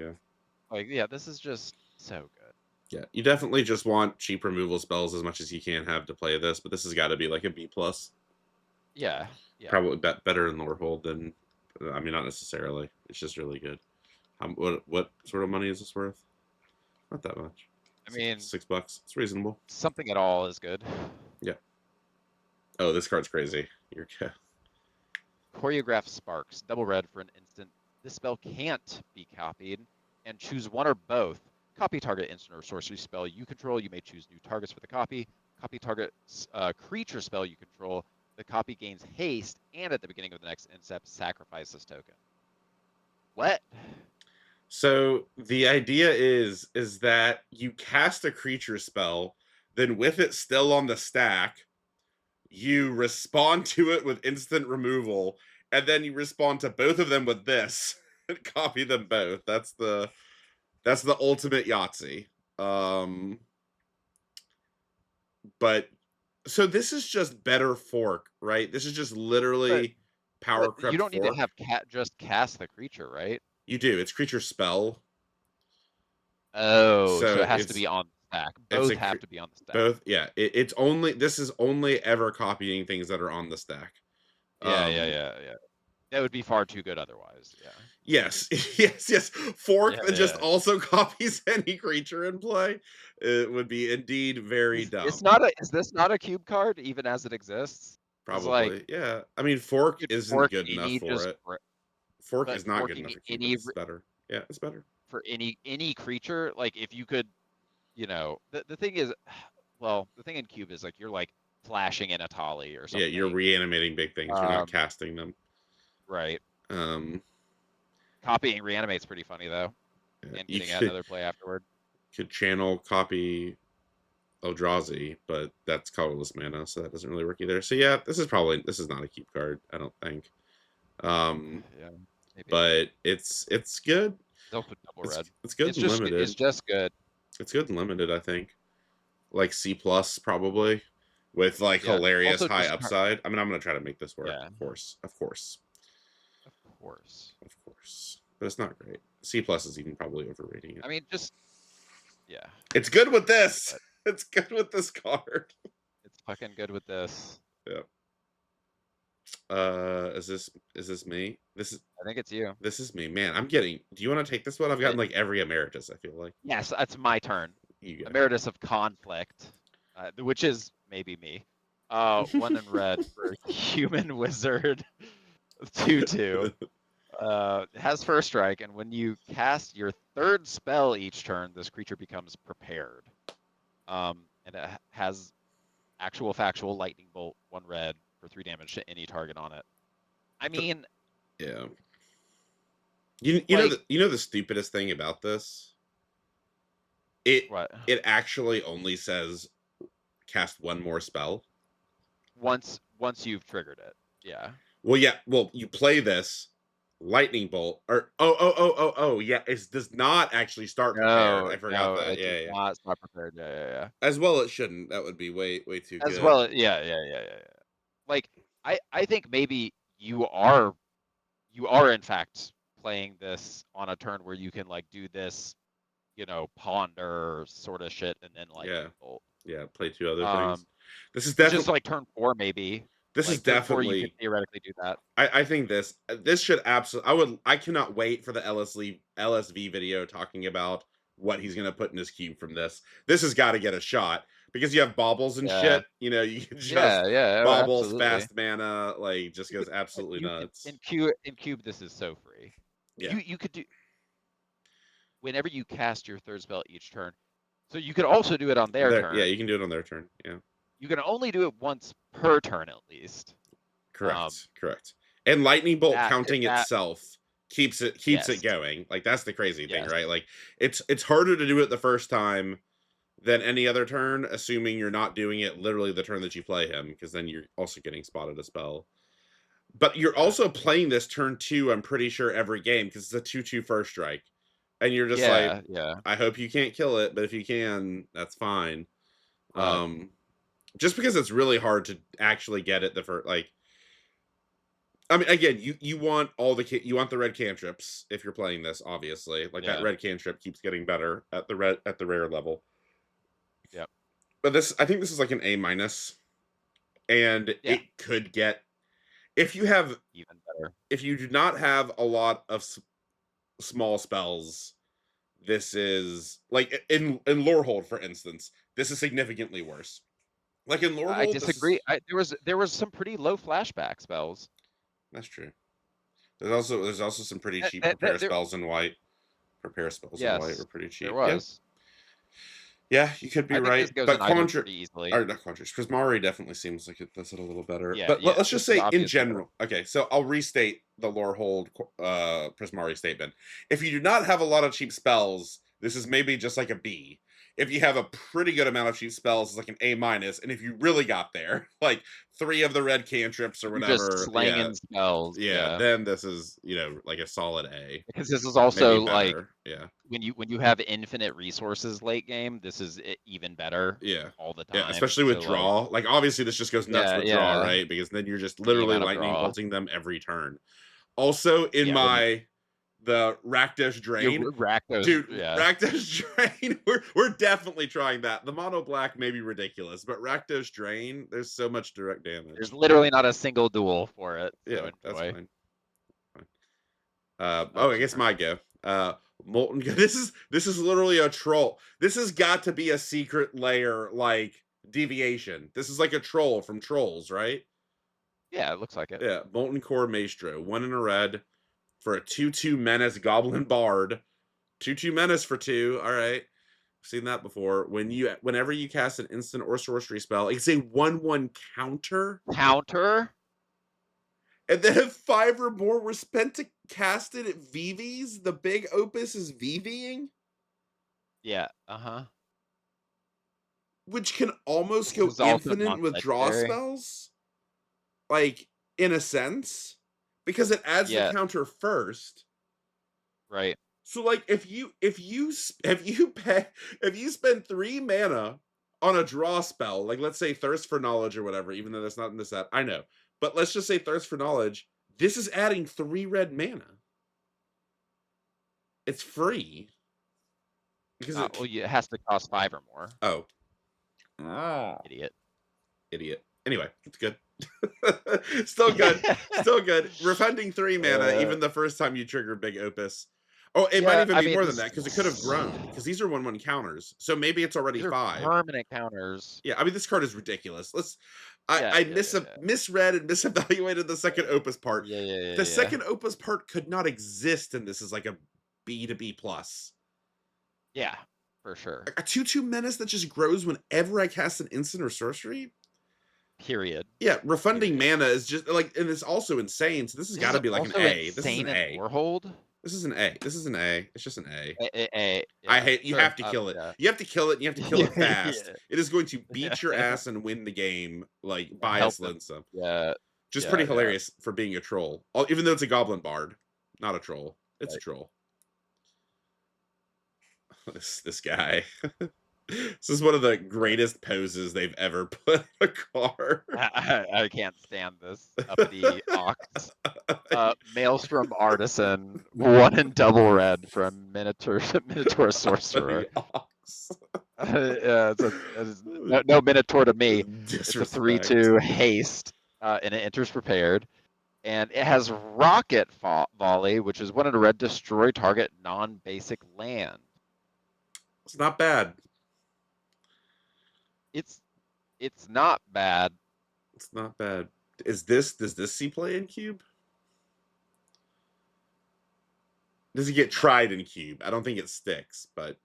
Speaker 1: Yeah.
Speaker 2: Yeah, this is just so good.
Speaker 1: Yeah. You definitely just want cheap removal spells as much as you can have to play this, but this has got to be like a B plus.
Speaker 2: Yeah, yeah.
Speaker 1: Probably better in Lorehold than. I mean, not necessarily. It's just really good. What sort of money is this worth? Not that much.
Speaker 2: I mean,
Speaker 1: $6. It's reasonable.
Speaker 2: something at all is good.
Speaker 1: Yeah. Oh, this card's crazy. You're
Speaker 2: Choreograph Sparks, double red for an instant. This spell can't be copied, and choose one or both. Copy target instant or sorcery spell you control. You may choose new targets for the copy. Copy target creature spell you control. The copy gains haste, and at the beginning of the next end step, sacrifice this token. What?
Speaker 1: So the idea is that you cast a creature spell, then with it still on the stack, you respond to it with instant removal, and then you respond to both of them with this and copy them both. That's the ultimate Yahtzee. But so this is just better fork, right? This is just literally power
Speaker 2: But you
Speaker 1: crept
Speaker 2: don't need to
Speaker 1: fork.
Speaker 2: have just cast the creature, right?
Speaker 1: You do. It's creature spell.
Speaker 2: Oh, so
Speaker 1: So
Speaker 2: it has to
Speaker 1: it's
Speaker 2: be on stack.
Speaker 1: It's
Speaker 2: Both
Speaker 1: a
Speaker 2: have to be on the stack.
Speaker 1: both. Yeah, it's only this is only ever copying things that are on the stack.
Speaker 2: Yeah, yeah,
Speaker 1: Um,
Speaker 2: yeah, yeah. That would be far too good otherwise. Yeah.
Speaker 1: yes, yes. Fork
Speaker 2: Yeah,
Speaker 1: that just
Speaker 2: yeah.
Speaker 1: also copies any creature in play. It would be indeed very dumb.
Speaker 2: Is this not a cube card even as it exists? Because like
Speaker 1: Probably, yeah. I mean, Fork
Speaker 2: you could
Speaker 1: isn't
Speaker 2: fork
Speaker 1: good enough
Speaker 2: any
Speaker 1: for
Speaker 2: just
Speaker 1: it.
Speaker 2: cr-
Speaker 1: Fork
Speaker 2: but
Speaker 1: is not good enough
Speaker 2: forking
Speaker 1: for Cube, but this is better. Yeah, it's better.
Speaker 2: for any creature, like if you could, the thing is, well, the thing in cube is like you're like flashing in a Tali or
Speaker 1: Yeah, you're
Speaker 2: something.
Speaker 1: reanimating big things. You're not
Speaker 2: Um,
Speaker 1: casting them.
Speaker 2: right.
Speaker 1: Um,
Speaker 2: Copying reanimate's pretty funny though,
Speaker 1: yeah,
Speaker 2: and
Speaker 1: you
Speaker 2: getting another play afterward.
Speaker 1: could channel copy Eldrazi, but that's colorless mana, so that doesn't really work either. So yeah, this is not a keep card, I don't think.
Speaker 2: Yeah, maybe.
Speaker 1: But it's good.
Speaker 2: It's also double red.
Speaker 1: It's good and
Speaker 2: It's
Speaker 1: limited.
Speaker 2: just good.
Speaker 1: It's good and limited, I think. Like C plus probably, with like
Speaker 2: Yeah.
Speaker 1: hilarious
Speaker 2: Also
Speaker 1: high
Speaker 2: just
Speaker 1: upside. I mean, I'm gonna try to make this work,
Speaker 2: yeah,
Speaker 1: of course, of course,
Speaker 2: of course.
Speaker 1: of course. But it's not great. C plus is even probably overrating it.
Speaker 2: I mean, just yeah.
Speaker 1: It's good with this.
Speaker 2: But
Speaker 1: It's good with this card.
Speaker 2: it's fucking good with this.
Speaker 1: Yeah. Is this me?
Speaker 2: I think it's you.
Speaker 1: This is me, man. I'm getting. Do you want to take this one? I've gotten
Speaker 2: It,
Speaker 1: like every emeritus. I feel like
Speaker 2: yes, that's my turn.
Speaker 1: you
Speaker 2: Emeritus of Conflict, which is maybe me. One in red for human wizard, 2/2. Has first strike, and when you cast your third spell each turn, this creature becomes prepared. And it has actual factual lightning bolt, 1 red for 3 damage to any target on it. I mean,
Speaker 1: yeah.
Speaker 2: like
Speaker 1: You know the stupidest thing about this? It
Speaker 2: what?
Speaker 1: it actually only says cast one more spell.
Speaker 2: Once you've triggered it, yeah.
Speaker 1: Well, yeah. Well, you play this lightning bolt, or yeah. It does not actually start prepared.
Speaker 2: No,
Speaker 1: I forgot
Speaker 2: no,
Speaker 1: that.
Speaker 2: it does
Speaker 1: Yeah, yeah.
Speaker 2: not stop prepared. Yeah, yeah, yeah.
Speaker 1: As well, it shouldn't. That would be way too
Speaker 2: As
Speaker 1: good.
Speaker 2: well, yeah, yeah, yeah, yeah, yeah. Like I think maybe you are in fact playing this on a turn where you can like do this, ponder sort of shit and then
Speaker 1: Yeah,
Speaker 2: lightning bolt.
Speaker 1: yeah. Play two other things.
Speaker 2: Um,
Speaker 1: This is
Speaker 2: it's just
Speaker 1: definitely.
Speaker 2: like turn 4 maybe.
Speaker 1: This is
Speaker 2: Like turn 4 you could
Speaker 1: definitely.
Speaker 2: theoretically do that.
Speaker 1: I think this should absolutely. I cannot wait for the LSV video talking about what he's gonna put in his cube from this. This has got to get a shot because you have baubles and
Speaker 2: Yeah.
Speaker 1: shit. You know, you can
Speaker 2: Yeah,
Speaker 1: just
Speaker 2: yeah, oh,
Speaker 1: baubles,
Speaker 2: absolutely.
Speaker 1: fast mana, like just goes absolutely
Speaker 2: You can
Speaker 1: nuts.
Speaker 2: in cube this is so free.
Speaker 1: Yeah,
Speaker 2: You could do whenever you cast your third spell each turn. So you could also do it on their
Speaker 1: yeah,
Speaker 2: turn.
Speaker 1: you can do it on their turn. Yeah,
Speaker 2: You can only do it once per turn at least.
Speaker 1: correct. And lightning bolt
Speaker 2: That
Speaker 1: counting
Speaker 2: that
Speaker 1: itself keeps
Speaker 2: yes.
Speaker 1: it going. Like that's the crazy thing,
Speaker 2: Yes.
Speaker 1: right? Like it's harder to do it the first time than any other turn, assuming you're not doing it literally the turn that you play him, because then you're also getting spotted a spell. But you're also playing this turn 2, I'm pretty sure, every game, because it's a 2/2 first strike. And you're just like,
Speaker 2: Yeah.
Speaker 1: I hope you can't kill it, but if you can, that's fine.
Speaker 2: Right.
Speaker 1: Just because it's really hard to actually get it the first, like, I mean, again, you want you want the red cantrips if you're playing this, obviously. Like that
Speaker 2: Yeah.
Speaker 1: red cantrip keeps getting better at the rare level.
Speaker 2: Yep.
Speaker 1: But I think this is like an A minus, and
Speaker 2: Yeah.
Speaker 1: it could get if you have
Speaker 2: Even better.
Speaker 1: if you do not have a lot of small spells. This is like in Lorehold, for instance. This is significantly worse. Like in
Speaker 2: I
Speaker 1: Lorehold,
Speaker 2: disagree. There was some pretty low flashback spells.
Speaker 1: that's true. There's also some pretty cheap
Speaker 2: That
Speaker 1: prepare
Speaker 2: there,
Speaker 1: spells in white. Prepare spells in white
Speaker 2: yes,
Speaker 1: were pretty cheap.
Speaker 2: there
Speaker 1: Yeah.
Speaker 2: was.
Speaker 1: Yeah, you could be
Speaker 2: I think
Speaker 1: right.
Speaker 2: this goes
Speaker 1: But
Speaker 2: in either pretty easily.
Speaker 1: or not Contra, Prismari definitely seems like it does it a little better.
Speaker 2: Yeah,
Speaker 1: But
Speaker 2: yeah.
Speaker 1: let's just
Speaker 2: This is
Speaker 1: say in
Speaker 2: obviously better.
Speaker 1: general. Okay, so I'll restate the Lorehold Prismari statement. If you do not have a lot of cheap spells, this is maybe just like a B. If you have a pretty good amount of cheap spells, it's like an A minus. And if you really got there, like 3 of the red cantrips or
Speaker 2: You're just
Speaker 1: whatever,
Speaker 2: slanging spells.
Speaker 1: yeah,
Speaker 2: Yeah.
Speaker 1: then this is like a solid A.
Speaker 2: Because this is
Speaker 1: Maybe
Speaker 2: also like
Speaker 1: better. Yeah.
Speaker 2: when you have infinite resources late game, this is even better.
Speaker 1: Yeah.
Speaker 2: All the
Speaker 1: Yeah,
Speaker 2: time.
Speaker 1: especially with
Speaker 2: So,
Speaker 1: draw. Like obviously this just goes nuts with draw,
Speaker 2: yeah.
Speaker 1: right? Because then you're just
Speaker 2: The
Speaker 1: literally
Speaker 2: amount of
Speaker 1: lightning
Speaker 2: draw.
Speaker 1: bolting them every turn. Also in
Speaker 2: Yeah.
Speaker 1: my the Rakdos
Speaker 2: Your
Speaker 1: Drain.
Speaker 2: Rakdos,
Speaker 1: Dude,
Speaker 2: yeah.
Speaker 1: Rakdos Drain, we're definitely trying that. The mono black may be ridiculous, but Rakdos Drain, there's so much direct
Speaker 2: There's
Speaker 1: damage.
Speaker 2: literally not a single duel for it, so
Speaker 1: Yeah, that's
Speaker 2: enjoy.
Speaker 1: fine. Fine.
Speaker 2: Oh,
Speaker 1: I
Speaker 2: it's your
Speaker 1: guess
Speaker 2: turn.
Speaker 1: my go. Molten. This is literally a troll. This has got to be a secret layer like deviation. This is like a troll from Trolls, right?
Speaker 2: Yeah, it looks like it.
Speaker 1: Yeah, Molten Core Maestro, one in a red for a 2/2 Menace Goblin Bard. 2/2 Menace for 2. All right. Seen that before. Whenever you cast an instant or sorcery spell, it's a 1/1 counter.
Speaker 2: Counter?
Speaker 1: And then if 5 or more were spent to cast it at VVs, the big opus is VVing,
Speaker 2: Yeah, uh-huh.
Speaker 1: which can almost
Speaker 2: This
Speaker 1: go
Speaker 2: is also
Speaker 1: infinite with draw
Speaker 2: non-legendary.
Speaker 1: spells. Like, in a sense. Because it adds the
Speaker 2: Yeah,
Speaker 1: counter first.
Speaker 2: right.
Speaker 1: So like if you spend 3 mana on a draw spell, like let's say Thirst for Knowledge or whatever, even though that's not in the set, I know. But let's just say Thirst for Knowledge, this is adding 3 red mana. It's free. Because
Speaker 2: Well, it has to cost 5 or more.
Speaker 1: oh,
Speaker 2: Idiot.
Speaker 1: idiot. Anyway, it's good. Still good. Still good. Refunding 3 mana
Speaker 2: Uh,
Speaker 1: even the first time you trigger big opus. Oh, it might
Speaker 2: yeah,
Speaker 1: even
Speaker 2: I
Speaker 1: be
Speaker 2: mean,
Speaker 1: more than that because it could have grown because these are 1/1 counters. So maybe it's already
Speaker 2: these are
Speaker 1: 5.
Speaker 2: permanent counters.
Speaker 1: Yeah, I mean this card is ridiculous.
Speaker 2: Yeah,
Speaker 1: I
Speaker 2: yeah, yeah, yeah.
Speaker 1: misread and misevaluated the second opus part.
Speaker 2: Yeah, yeah, yeah,
Speaker 1: The
Speaker 2: yeah.
Speaker 1: second opus part could not exist and this is like a B to B plus.
Speaker 2: Yeah, for sure.
Speaker 1: A 2/2 menace that just grows whenever I cast an instant or sorcery.
Speaker 2: Period.
Speaker 1: Yeah, refunding
Speaker 2: Period.
Speaker 1: mana is just like, and it's also insane. So this has
Speaker 2: This
Speaker 1: got
Speaker 2: is
Speaker 1: to be like an
Speaker 2: also
Speaker 1: A. This is an
Speaker 2: insane in
Speaker 1: A.
Speaker 2: Lorehold.
Speaker 1: This is an A. This is an A. It's just an A. I
Speaker 2: Yeah,
Speaker 1: hate you
Speaker 2: sure.
Speaker 1: have to kill it.
Speaker 2: Yeah.
Speaker 1: You have to kill it and you have to kill it fast.
Speaker 2: Yeah.
Speaker 1: It is going to
Speaker 2: Yeah.
Speaker 1: beat your ass and win the game like bias
Speaker 2: Help them.
Speaker 1: Linsum.
Speaker 2: Yeah.
Speaker 1: Just
Speaker 2: Yeah,
Speaker 1: pretty
Speaker 2: yeah.
Speaker 1: hilarious for being a troll. Even though it's a goblin bard. Not a troll. It's a
Speaker 2: Right.
Speaker 1: troll. This guy. This is one of the greatest poses they've ever put in a card.
Speaker 2: I can't stand this uppity ox. Maelstrom Artisan, 1 in double red from Minotaur Sorcerer.
Speaker 1: The ox.
Speaker 2: Yeah, no Minotaur to me. It's a
Speaker 1: Disrespect.
Speaker 2: 3/2 haste, and it enters prepared. And it has Rocket Volley, which is 1 in a red, destroy target non-basic land.
Speaker 1: It's not bad.
Speaker 2: It's not bad.
Speaker 1: It's not bad. Does this see play in cube? Does it get tried in cube? I don't think it sticks, but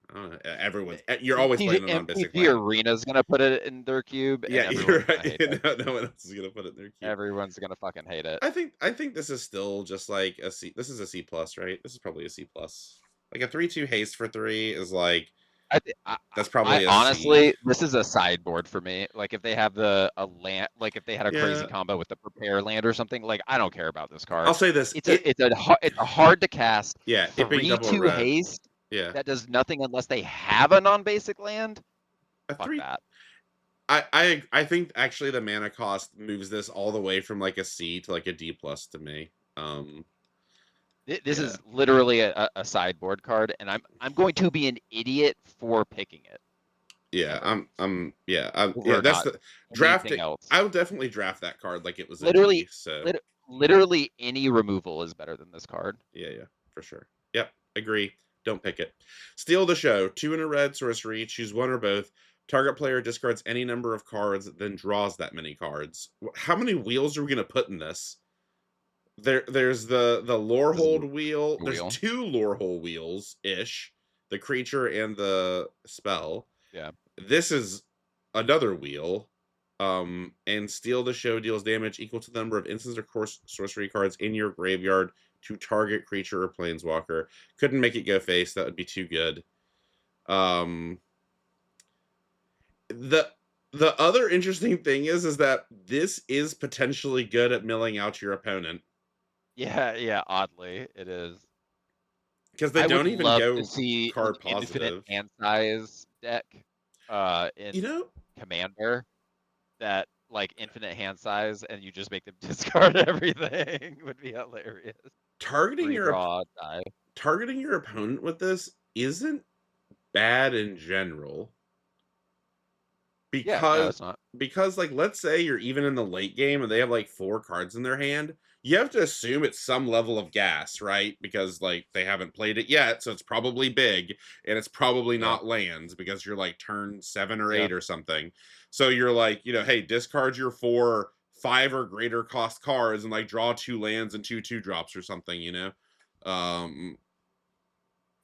Speaker 1: I don't know. You're always playing the non-basic
Speaker 2: MTG
Speaker 1: land.
Speaker 2: Arena's gonna put it in their cube, and
Speaker 1: Yeah, you're
Speaker 2: everyone's gonna
Speaker 1: right.
Speaker 2: hate it.
Speaker 1: No one else is gonna put it in their cube.
Speaker 2: Everyone's gonna fucking hate it.
Speaker 1: I think this is still just like a C. This is a C plus, right? This is probably a C plus. Like a 3/2 haste for 3 is like that's
Speaker 2: I
Speaker 1: probably a C.
Speaker 2: honestly, this is a sideboard for me. Like if they have a land, like if they had a crazy
Speaker 1: Yeah,
Speaker 2: combo with the prepare land or something, like I don't care about this card.
Speaker 1: I'll say this.
Speaker 2: It's a hard to cast
Speaker 1: Yeah, it being double
Speaker 2: 3/2
Speaker 1: red.
Speaker 2: haste
Speaker 1: Yeah,
Speaker 2: that does nothing unless they have a non-basic land.
Speaker 1: a
Speaker 2: Fuck
Speaker 1: 3.
Speaker 2: that.
Speaker 1: I think actually the mana cost moves this all the way from like a C to like a D plus to me.
Speaker 2: This
Speaker 1: Yeah.
Speaker 2: is literally a sideboard card, and I'm going to be an idiot for picking it.
Speaker 1: Yeah,
Speaker 2: Or
Speaker 1: that's
Speaker 2: not
Speaker 1: the drafting.
Speaker 2: anything else.
Speaker 1: I would definitely draft that card like it was a
Speaker 2: Literally,
Speaker 1: D. So
Speaker 2: literally any removal is better than this card.
Speaker 1: yeah, for sure. Yep, agree. Don't pick it. Steal the show. 2 in a red sorcery. Choose one or both. Target player discards any number of cards, then draws that many cards. How many wheels are we gonna put in this? There's the Lorehold wheel. There's 2 Lorehold wheels ish. The creature and the spell.
Speaker 2: Yeah.
Speaker 1: This is another wheel. And steal the show deals damage equal to the number of instants or sorcery cards in your graveyard to target creature or planeswalker. Couldn't make it go face. That would be too good. The other interesting thing is that this is potentially good at milling out your opponent.
Speaker 2: Yeah, oddly, it is.
Speaker 1: Because they
Speaker 2: I
Speaker 1: don't
Speaker 2: would
Speaker 1: even
Speaker 2: love
Speaker 1: go
Speaker 2: to see
Speaker 1: card
Speaker 2: an infinite
Speaker 1: positive.
Speaker 2: hand size deck in
Speaker 1: You know,
Speaker 2: Commander that like infinite hand size and you just make them discard everything would be hilarious.
Speaker 1: targeting
Speaker 2: Free
Speaker 1: your
Speaker 2: draw die.
Speaker 1: targeting your opponent with this isn't bad in general
Speaker 2: Yeah, no,
Speaker 1: because
Speaker 2: it's not.
Speaker 1: like let's say you're even in the late game and they have like 4 cards in their hand, you have to assume it's some level of gas, right? Because like they haven't played it yet, so it's probably big, and it's probably
Speaker 2: Yeah,
Speaker 1: not lands because you're like turn 7 or
Speaker 2: yeah.
Speaker 1: 8 or something. So you're like, hey, discard your 4 5 or greater cost cards and like draw 2 lands and 2/2 drops or something. Um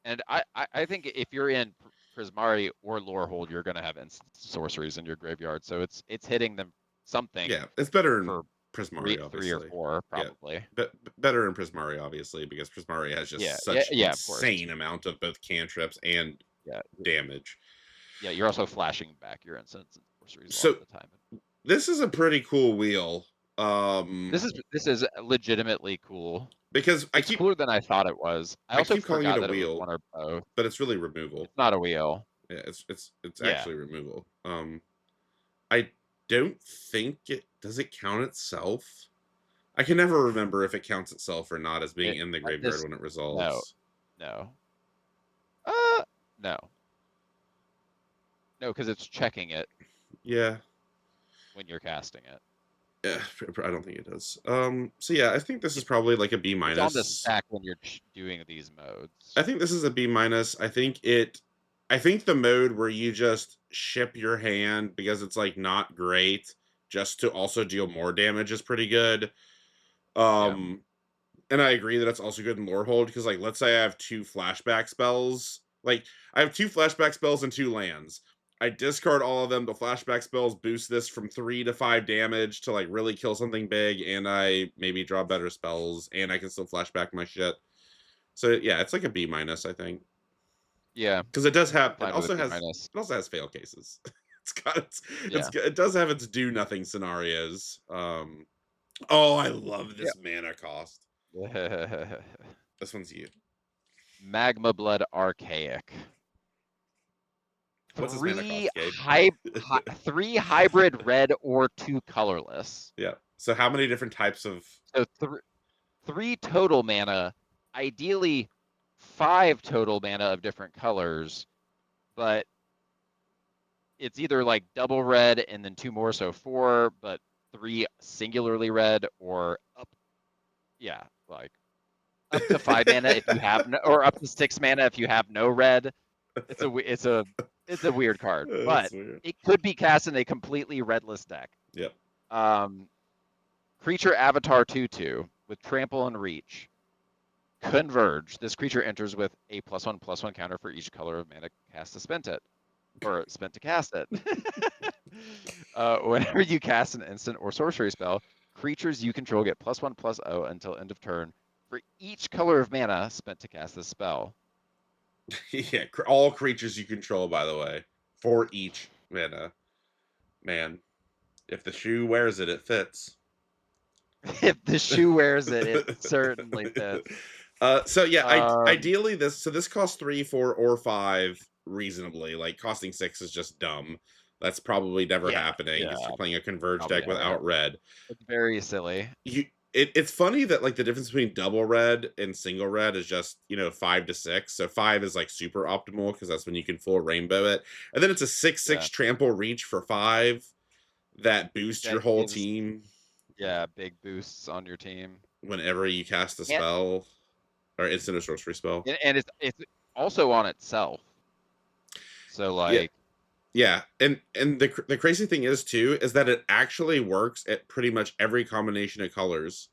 Speaker 2: And I think if you're in Prismari or Lorehold, you're gonna have instant sorceries in your graveyard, so it's hitting them something
Speaker 1: yeah, it's better in
Speaker 2: for
Speaker 1: Prismari,
Speaker 2: three or
Speaker 1: obviously.
Speaker 2: four
Speaker 1: Yeah.
Speaker 2: probably.
Speaker 1: Better in Prismari, obviously, because Prismari has
Speaker 2: Yeah,
Speaker 1: just
Speaker 2: yeah,
Speaker 1: such
Speaker 2: yeah. Of course.
Speaker 1: insane amount of both cantrips and
Speaker 2: Yeah,
Speaker 1: damage.
Speaker 2: yeah. You're also flashing back your instants and sorceries a lot
Speaker 1: So
Speaker 2: of the time.
Speaker 1: this is a pretty cool wheel. Um
Speaker 2: This is legitimately cool.
Speaker 1: because
Speaker 2: It's cooler than I thought it was. I
Speaker 1: I
Speaker 2: also
Speaker 1: keep calling it
Speaker 2: forgot
Speaker 1: a
Speaker 2: that it was
Speaker 1: wheel,
Speaker 2: one or both.
Speaker 1: but it's really removal.
Speaker 2: It's not a wheel.
Speaker 1: Yeah, it's
Speaker 2: Yeah.
Speaker 1: actually removal. I don't think it does it count itself? I can never remember if it counts itself or not as being
Speaker 2: It
Speaker 1: in the
Speaker 2: at
Speaker 1: graveyard
Speaker 2: this
Speaker 1: when it
Speaker 2: no,
Speaker 1: resolves.
Speaker 2: no. No. No, because it's checking it
Speaker 1: Yeah.
Speaker 2: when you're casting it.
Speaker 1: Yeah, I don't think it does. So yeah, I think this is
Speaker 2: It's
Speaker 1: probably like a B
Speaker 2: it's on the
Speaker 1: minus.
Speaker 2: stack when you're doing these modes.
Speaker 1: I think this is a B minus. I think the mode where you just ship your hand because it's like not great, just to also deal more damage is pretty good.
Speaker 2: Yeah.
Speaker 1: Um, and I agree that it's also good in Lorehold because like let's say I have 2 flashback spells. Like I have 2 flashback spells and 2 lands. I discard all of them. The flashback spells boost this from 3 to 5 damage to like really kill something big, and I maybe draw better spells, and I can still flashback my shit. So yeah, it's like a B minus, I think,
Speaker 2: Yeah.
Speaker 1: because it does have.
Speaker 2: I'm fine with it B minus.
Speaker 1: It also has fail cases.
Speaker 2: Yeah.
Speaker 1: It does have its do nothing scenarios. Oh, I love
Speaker 2: Yeah.
Speaker 1: this mana cost. This one's you.
Speaker 2: Magma Blood Archaic.
Speaker 1: What's this mana
Speaker 2: Three
Speaker 1: cost, Gabe?
Speaker 2: three hybrid red or 2 colorless.
Speaker 1: Yeah. So how many different types of?
Speaker 2: So three total mana, ideally 5 total mana of different colors, but it's either like double red and then 2 more, so 4, but 3 singularly red, or yeah, like up to 5 mana if you have no, or up to 6 mana if you have no red. It's a weird card, but
Speaker 1: That's weird.
Speaker 2: it could be cast in a completely redless deck.
Speaker 1: Yep.
Speaker 2: Um, Creature Avatar 2/2 with Trample and Reach. Converge. This creature enters with a +1/+1 counter for each color of mana cast to spend it, or spent to cast it. Whenever you cast an instant or sorcery spell, creatures you control get +1/+0 until end of turn for each color of mana spent to cast this spell.
Speaker 1: Yeah. All creatures you control, by the way, for each mana. Man, if the shoe wears it, it fits.
Speaker 2: If the shoe wears it, it certainly fits.
Speaker 1: So yeah,
Speaker 2: Um,
Speaker 1: ideally this costs 3, 4, or 5 reasonably. Like costing 6 is just dumb. That's probably never
Speaker 2: yeah,
Speaker 1: happening
Speaker 2: yeah,
Speaker 1: because you're playing a converge
Speaker 2: probably
Speaker 1: deck
Speaker 2: never
Speaker 1: without
Speaker 2: happen.
Speaker 1: red.
Speaker 2: It's very silly.
Speaker 1: It's funny that like the difference between double red and single red is just 5 to 6. So 5 is like super optimal because that's when you can full rainbow it, and then it's a 6/6
Speaker 2: Yeah,
Speaker 1: trample reach for 5 that boosts your
Speaker 2: that
Speaker 1: whole
Speaker 2: gives
Speaker 1: team
Speaker 2: big boosts on your team.
Speaker 1: whenever you cast a
Speaker 2: And
Speaker 1: spell or instant or sorcery spell.
Speaker 2: and it's also on itself. So
Speaker 1: Yeah,
Speaker 2: like,
Speaker 1: yeah, and the crazy thing is too is that it actually works at pretty much every combination of colors,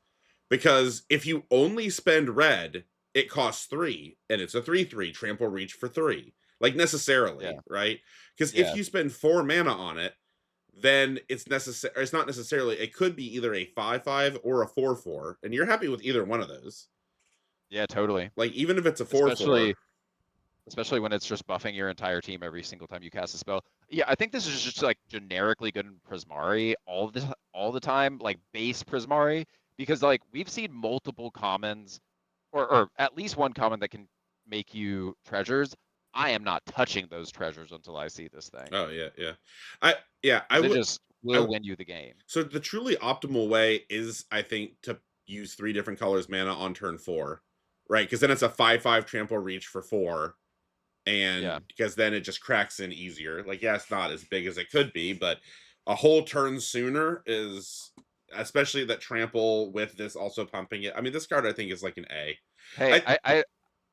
Speaker 1: because if you only spend red, it costs 3, and it's a 3/3 trample reach for 3, like
Speaker 2: yeah,
Speaker 1: necessarily, right? Because if
Speaker 2: yeah,
Speaker 1: you spend 4 mana on it, then it's necessary. It's not necessarily. It could be either a 5/5 or a 4/4, and you're happy with either one of those.
Speaker 2: yeah, totally.
Speaker 1: Like even if it's a 4/4.
Speaker 2: Especially especially when it's just buffing your entire team every single time you cast a spell. Yeah, I think this is just like generically good in Prismari all the time, like base Prismari, because like we've seen multiple commons, or at least one common that can make you treasures. I am not touching those treasures until I see this thing,
Speaker 1: Oh yeah, yeah. I yeah, I
Speaker 2: because it
Speaker 1: would.
Speaker 2: just will
Speaker 1: I
Speaker 2: win you the game.
Speaker 1: So the truly optimal way is, I think, to use 3 different colors mana on turn 4, right? Because then it's a 5/5 trample reach for 4,
Speaker 2: Yeah.
Speaker 1: and because then it just cracks in easier. Like, yeah, it's not as big as it could be, but a whole turn sooner is, especially that trample with this also pumping it. I mean, this card I think is like an A.
Speaker 2: Hey,
Speaker 1: I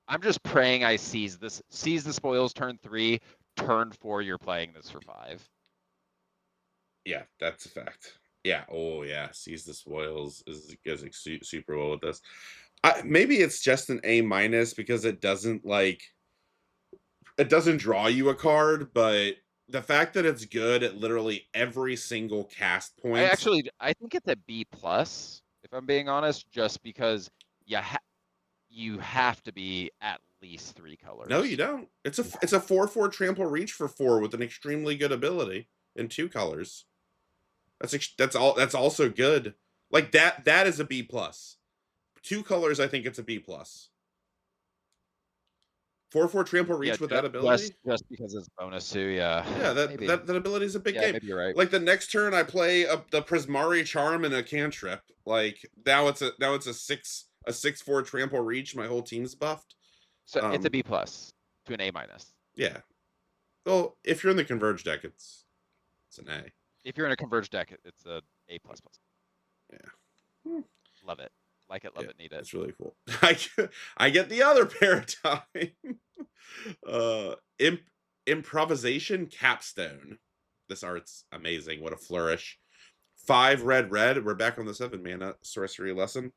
Speaker 2: I'm just praying I seize this. Seize the spoils turn 3. Turn 4, you're playing this for 5.
Speaker 1: Yeah, that's a fact. Yeah. Oh, yeah. Seize the spoils goes super well with this. Maybe it's just an A minus because it doesn't draw you a card, but the fact that it's good at literally every single cast point.
Speaker 2: I think it's a B plus, if I'm being honest, just because you you have to be at least 3
Speaker 1: No, you
Speaker 2: colors.
Speaker 1: don't. It's a 4/4 trample reach for 4 with an extremely good ability in 2 colors. That's also good. Like that is a B plus. 2 colors, I think it's a B plus. 4/4 trample
Speaker 2: Yeah,
Speaker 1: reach with that ability.
Speaker 2: just because it's bonus too. Yeah,
Speaker 1: Yeah, that
Speaker 2: maybe.
Speaker 1: that that ability is a big
Speaker 2: Yeah,
Speaker 1: game.
Speaker 2: maybe you're right.
Speaker 1: Like the next turn, I play the Prismari Charm and a cantrip. Like now it's a 6/4 trample reach. My whole team's buffed.
Speaker 2: So it's a
Speaker 1: Um,
Speaker 2: B plus to an A minus.
Speaker 1: yeah. Well, if you're in the Converge deck, it's an A.
Speaker 2: If you're in a converged deck, it's a A plus plus.
Speaker 1: Yeah. Hmm.
Speaker 2: Love it. Like it,
Speaker 1: Yeah,
Speaker 2: love it, need it.
Speaker 1: it's really cool. I get the other paradigm. uh, improvisation capstone. This art's amazing. What a flourish. 5 red, red. We're back on the 7 mana sorcery lesson.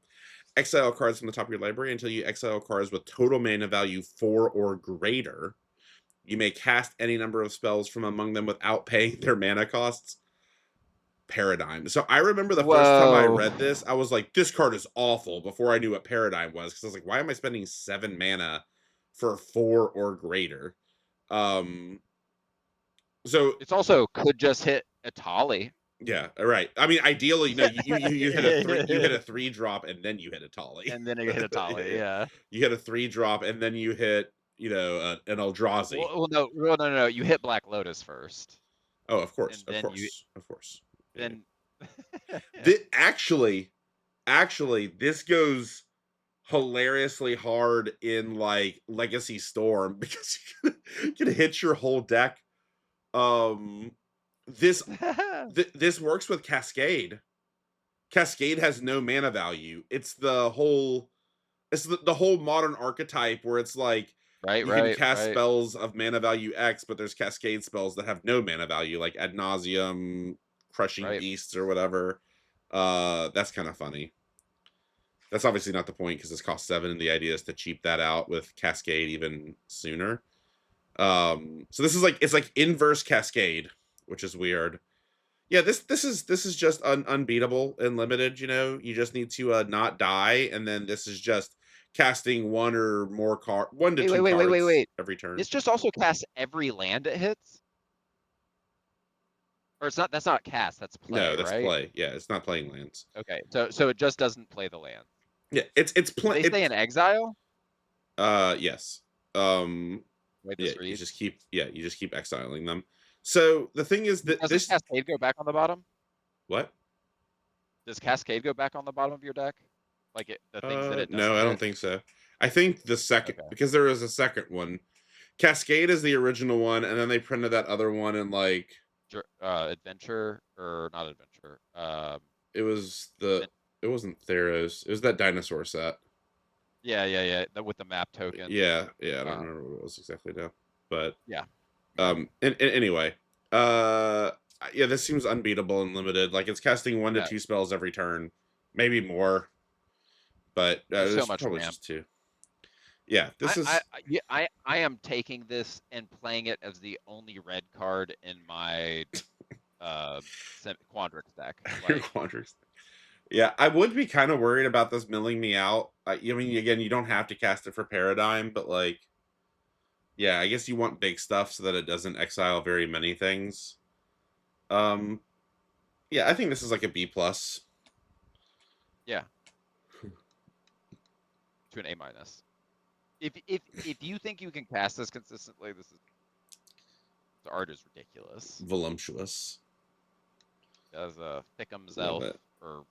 Speaker 1: Exile cards from the top of your library until you exile cards with total mana value 4 or greater. You may cast any number of spells from among them without paying their mana costs. Paradigm. So I remember the first time I
Speaker 2: Whoa.
Speaker 1: read this, I was like, this card is awful before I knew what Paradigm was. Because I was like, why am I spending 7 mana for 4 or greater? Um so
Speaker 2: It's also could just hit Atali.
Speaker 1: yeah, right. I mean, ideally, you hit a 3 drop and then you hit a Tolly.
Speaker 2: And then you hit Atali,
Speaker 1: Yeah.
Speaker 2: yeah.
Speaker 1: You hit a 3 drop and then you hit, an Eldrazi.
Speaker 2: No. You hit Black Lotus first.
Speaker 1: Oh, of course.
Speaker 2: And
Speaker 1: Of
Speaker 2: then you
Speaker 1: course. Of course. Yeah.
Speaker 2: then
Speaker 1: Actually, this goes hilariously hard in like Legacy Storm because you can hit your whole deck. Um, this this works with Cascade. Cascade has no mana value. It's the whole modern archetype where it's like you can cast
Speaker 2: right.
Speaker 1: spells of mana value X, but there's Cascade spells that have no mana value, like Ad Nauseam, Crushing
Speaker 2: Right.
Speaker 1: Beasts, or whatever. That's kind of funny. That's obviously not the point because this costs 7, and the idea is to cheap that out with Cascade even sooner. So this is like it's like inverse Cascade, which is weird. Yeah, this is just unbeatable and limited. You just need to not die, and then this is just casting 1 to 2 cards
Speaker 2: Wait.
Speaker 1: every turn.
Speaker 2: This just also casts every land it hits? Or it's not, that's not cast, that's
Speaker 1: No,
Speaker 2: play,
Speaker 1: that's
Speaker 2: right?
Speaker 1: play. Yeah, it's not playing lands.
Speaker 2: Okay, so it just doesn't play the land.
Speaker 1: Yeah, it's
Speaker 2: Do
Speaker 1: play.
Speaker 2: they stay in exile?
Speaker 1: Yes. Um,
Speaker 2: Wait,
Speaker 1: yeah,
Speaker 2: this reads.
Speaker 1: you just keep exiling them. So the thing is that
Speaker 2: Doesn't
Speaker 1: this
Speaker 2: Cascade go back on the bottom?
Speaker 1: what?
Speaker 2: Does Cascade go back on the bottom of your deck? Like the things that it
Speaker 1: No,
Speaker 2: doesn't
Speaker 1: I don't
Speaker 2: hit?
Speaker 1: think so. I think the second
Speaker 2: Okay.
Speaker 1: because there is a second one. Cascade is the original one, and then they printed that other one in like
Speaker 2: Adventure or not adventure.
Speaker 1: it was the it wasn't Theros. It was that dinosaur set.
Speaker 2: Yeah. With the map token.
Speaker 1: Yeah, I don't
Speaker 2: Uh,
Speaker 1: remember what it was exactly now. But
Speaker 2: yeah.
Speaker 1: anyway, uh yeah, this seems unbeatable and limited. Like it's casting 1 to
Speaker 2: Yeah.
Speaker 1: 2 spells every turn, maybe more, but
Speaker 2: There's so
Speaker 1: it's
Speaker 2: much
Speaker 1: probably
Speaker 2: ramp.
Speaker 1: just 2. Yeah, this is
Speaker 2: I am taking this and playing it as the only red card in my Quandrix deck.
Speaker 1: your
Speaker 2: Like,
Speaker 1: Quandrix. Yeah, I would be kind of worried about this milling me out. I mean, again, you don't have to cast it for Paradigm, but like, yeah, I guess you want big stuff so that it doesn't exile very many things. Um, yeah, I think this is like a B plus.
Speaker 2: yeah, to an A minus. If you think you can cast this consistently, the art is ridiculous.
Speaker 1: Voluptuous.
Speaker 2: As a Thickums
Speaker 1: Love
Speaker 2: elf.
Speaker 1: it.
Speaker 2: or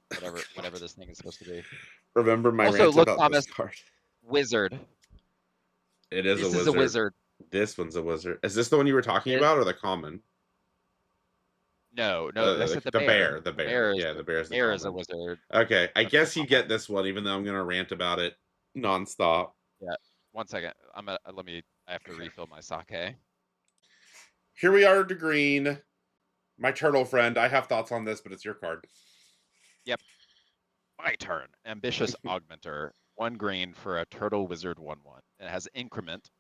Speaker 2: whatever this thing is supposed to be.
Speaker 1: Remember my
Speaker 2: Also,
Speaker 1: rant
Speaker 2: look,
Speaker 1: about this
Speaker 2: Thomas,
Speaker 1: card.
Speaker 2: wizard.
Speaker 1: It is a
Speaker 2: This is a
Speaker 1: wizard.
Speaker 2: wizard.
Speaker 1: This one's a wizard. Is this the one you were talking
Speaker 2: It,
Speaker 1: about, or the common?
Speaker 2: no, no, I said the
Speaker 1: The
Speaker 2: bear.
Speaker 1: bear. The
Speaker 2: The
Speaker 1: bear.
Speaker 2: bear is
Speaker 1: Yeah,
Speaker 2: the
Speaker 1: the bear is the
Speaker 2: bear is a
Speaker 1: common.
Speaker 2: wizard.
Speaker 1: Okay, I
Speaker 2: That's the
Speaker 1: guess you get
Speaker 2: common.
Speaker 1: this one, even though I'm gonna rant about it nonstop.
Speaker 2: Yeah. 1 second. I have to
Speaker 1: Okay.
Speaker 2: refill my sake.
Speaker 1: Here we are to green. My turtle friend. I have thoughts on this, but it's your card.
Speaker 2: Yep. My turn. Ambitious Augmenter. 1 green for a turtle wizard 1/1. It has increment.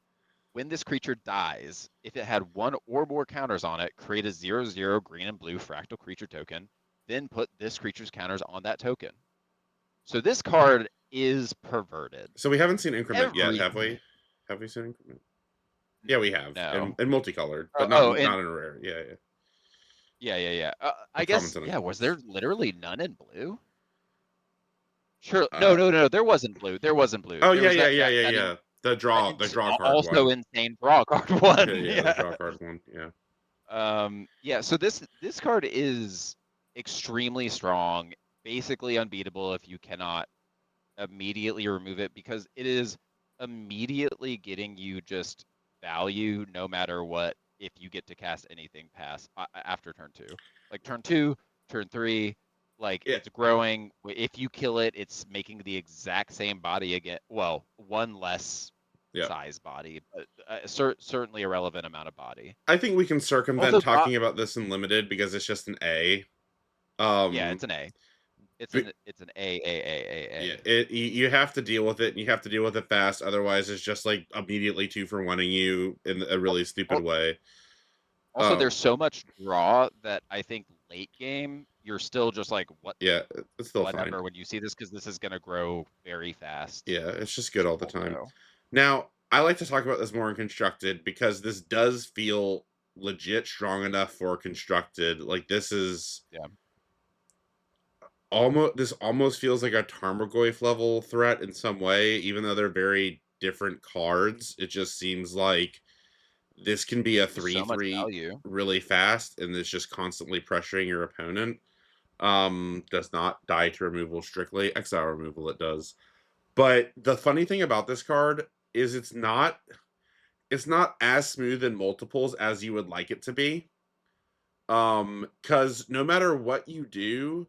Speaker 2: When this creature dies, if it had 1 or more counters on it, create a 0/0 green and blue fractal creature token. Then put this creature's counters on that token. So this card is perverted.
Speaker 1: So we haven't seen increment yet,
Speaker 2: Every
Speaker 1: have we? Have we seen increment? Yeah, we have,
Speaker 2: no.
Speaker 1: and multicolored, but
Speaker 2: Oh,
Speaker 1: not
Speaker 2: and
Speaker 1: in a rare. Yeah, yeah.
Speaker 2: yeah.
Speaker 1: The
Speaker 2: I
Speaker 1: commons
Speaker 2: guess
Speaker 1: and
Speaker 2: Was
Speaker 1: uncommons.
Speaker 2: there literally none in blue? Sure.
Speaker 1: Uh,
Speaker 2: No. There wasn't blue. There wasn't blue.
Speaker 1: oh
Speaker 2: There
Speaker 1: yeah,
Speaker 2: was
Speaker 1: yeah, yeah, yeah,
Speaker 2: that
Speaker 1: yeah. The draw card
Speaker 2: also
Speaker 1: one.
Speaker 2: insane draw card
Speaker 1: Yeah,
Speaker 2: one.
Speaker 1: yeah, the
Speaker 2: Yeah.
Speaker 1: draw card one. Yeah.
Speaker 2: Yeah. So this card is extremely strong, basically unbeatable if you cannot immediately remove it because it is immediately getting you just value no matter what if you get to cast anything past after turn 2. Like turn 2, turn 3, like
Speaker 1: Yeah,
Speaker 2: it's growing. If you kill it, it's making the exact same body again. Well, one less
Speaker 1: yeah.
Speaker 2: size body, but certainly a relevant amount of body.
Speaker 1: I think we can circumvent
Speaker 2: Also,
Speaker 1: talking about this in limited because it's just an A.
Speaker 2: yeah,
Speaker 1: Um,
Speaker 2: it's an A.
Speaker 1: but
Speaker 2: It's an A.
Speaker 1: yeah, you have to deal with it, and you have to deal with it fast. Otherwise, it's just like immediately 2-for-1ing you in a really stupid way.
Speaker 2: Also, there's so much draw that I think late game you're still just like
Speaker 1: Yeah, it's still fine.
Speaker 2: whatever when you see this because this is gonna grow very fast.
Speaker 1: Yeah, it's just good all the time.
Speaker 2: Also,
Speaker 1: Now, I like to talk about this more in constructed because this does feel legit strong enough for constructed. Like
Speaker 2: yeah,
Speaker 1: this almost feels like a Tarmogoyf level threat in some way, even though they're very different cards. It just seems like this can be a
Speaker 2: just so much
Speaker 1: 3/3
Speaker 2: value.
Speaker 1: really fast, and it's just constantly pressuring your opponent. Does not die to removal strictly. Exile removal it does. But the funny thing about this card is it's not as smooth in multiples as you would like it to be. Cuz no matter what you do,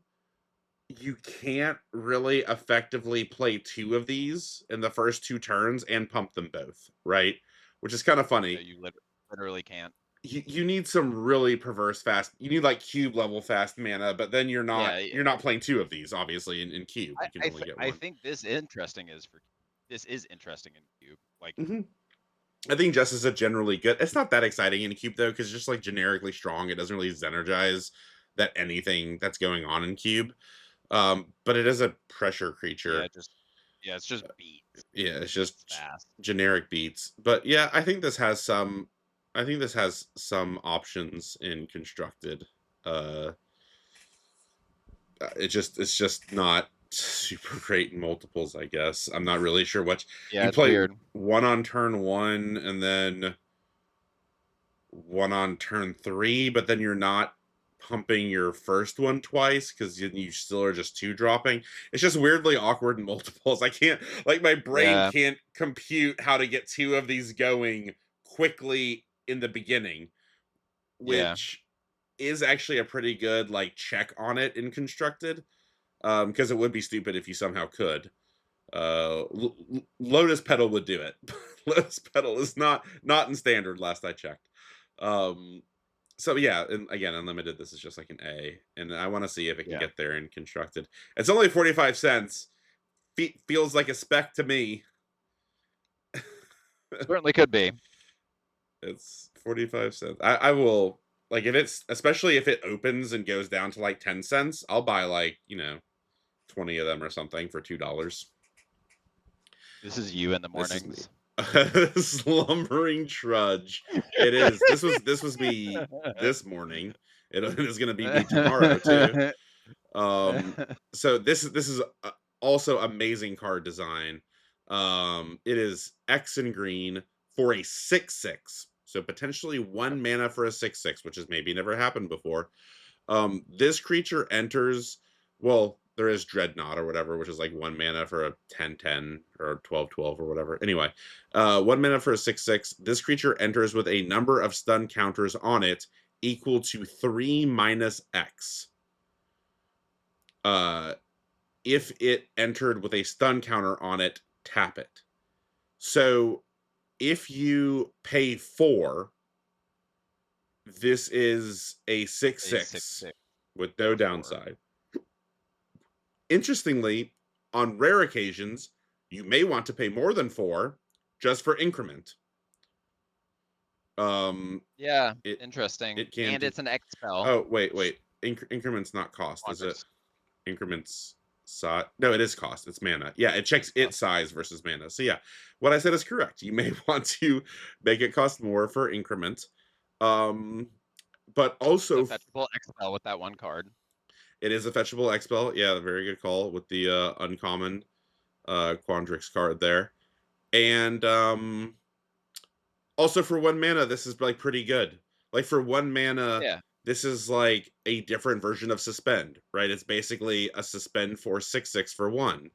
Speaker 1: you can't really effectively play 2 of these in the first 2 turns and pump them both, right? Which is kind of
Speaker 2: No,
Speaker 1: funny.
Speaker 2: you literally can't.
Speaker 1: You need some really perverse fast. You need like cube level fast mana, but then
Speaker 2: Yeah,
Speaker 1: you're not playing 2 of these obviously in cube. You can only get
Speaker 2: I
Speaker 1: one.
Speaker 2: think this is interesting in cube. Like
Speaker 1: Mhm. I think Justice is generally good. It's not that exciting in Cube though, because it's just like generically strong. It doesn't really synergize that anything that's going on in Cube. But it is a pressure
Speaker 2: yeah,
Speaker 1: creature.
Speaker 2: it's just beats.
Speaker 1: Yeah, it's
Speaker 2: It's beats
Speaker 1: just
Speaker 2: fast.
Speaker 1: generic beats. But yeah, I think this has some. I think this has some options in constructed. Uh, it's just not super great in multiples. I guess I'm not really sure what
Speaker 2: Yeah,
Speaker 1: you
Speaker 2: it's
Speaker 1: play
Speaker 2: weird.
Speaker 1: one on turn 1 and then one on turn 3, but then you're not pumping your first one twice because you still are just 2 dropping. It's just weirdly awkward in multiples. I can't like my brain
Speaker 2: Yeah,
Speaker 1: can't compute how to get 2 of these going quickly in the beginning,
Speaker 2: yeah.
Speaker 1: which is actually a pretty good like check on it in constructed. Because it would be stupid if you somehow could. Lotus Petal would do it. Lotus Petal is not in standard. Last I checked. Um, so yeah, and again, unlimited. This is just like an A, and I want to see if it can
Speaker 2: Yeah.
Speaker 1: get there in constructed. It's only 45 cents. Feels like a spec to me.
Speaker 2: Certainly could be.
Speaker 1: It's 45 cents. I will like if it's especially if it opens and goes down to like 10 cents. I'll buy like 20 of them or something for $2.
Speaker 2: This is you in the
Speaker 1: This is me.
Speaker 2: mornings.
Speaker 1: Slumbering trudge. It is. This was me this morning. It is going to be me tomorrow too. So this is also amazing card design. It is X and green for a 6/6. So potentially 1 mana for a 6/6, which has maybe never happened before. This creature enters Well, there is Dreadnought or whatever, which is like 1 mana for a 10/10 or 12/12 or whatever. Anyway, 1 mana for a 6/6. This creature enters with a number of stun counters on it equal to 3 minus X. If it entered with a stun counter on it, tap it. So if you pay 4, this is a 6/6
Speaker 2: 6/6
Speaker 1: with no
Speaker 2: for 4.
Speaker 1: downside. Interestingly, on rare occasions, you may want to pay more than 4 just for increment.
Speaker 2: Yeah,
Speaker 1: It
Speaker 2: interesting.
Speaker 1: it can
Speaker 2: And
Speaker 1: do.
Speaker 2: it's an X spell.
Speaker 1: Oh, wait. Increment's not cost, is it?
Speaker 2: Wanders.
Speaker 1: Increments size. No, it is cost. It's mana. Yeah, it checks
Speaker 2: It's
Speaker 1: its
Speaker 2: cost.
Speaker 1: size versus mana. So yeah, what I said is correct. You may want to make it cost more for increment. But
Speaker 2: It's a
Speaker 1: also
Speaker 2: fetchable X spell with that one card.
Speaker 1: it is a fetchable expel. Yeah, very good call with the uncommon Quandrix card there. And also for 1 mana, this is like pretty good. Like for 1 mana,
Speaker 2: Yeah.
Speaker 1: this is like a different version of suspend, right? It's basically a suspend for 6/6 for 1,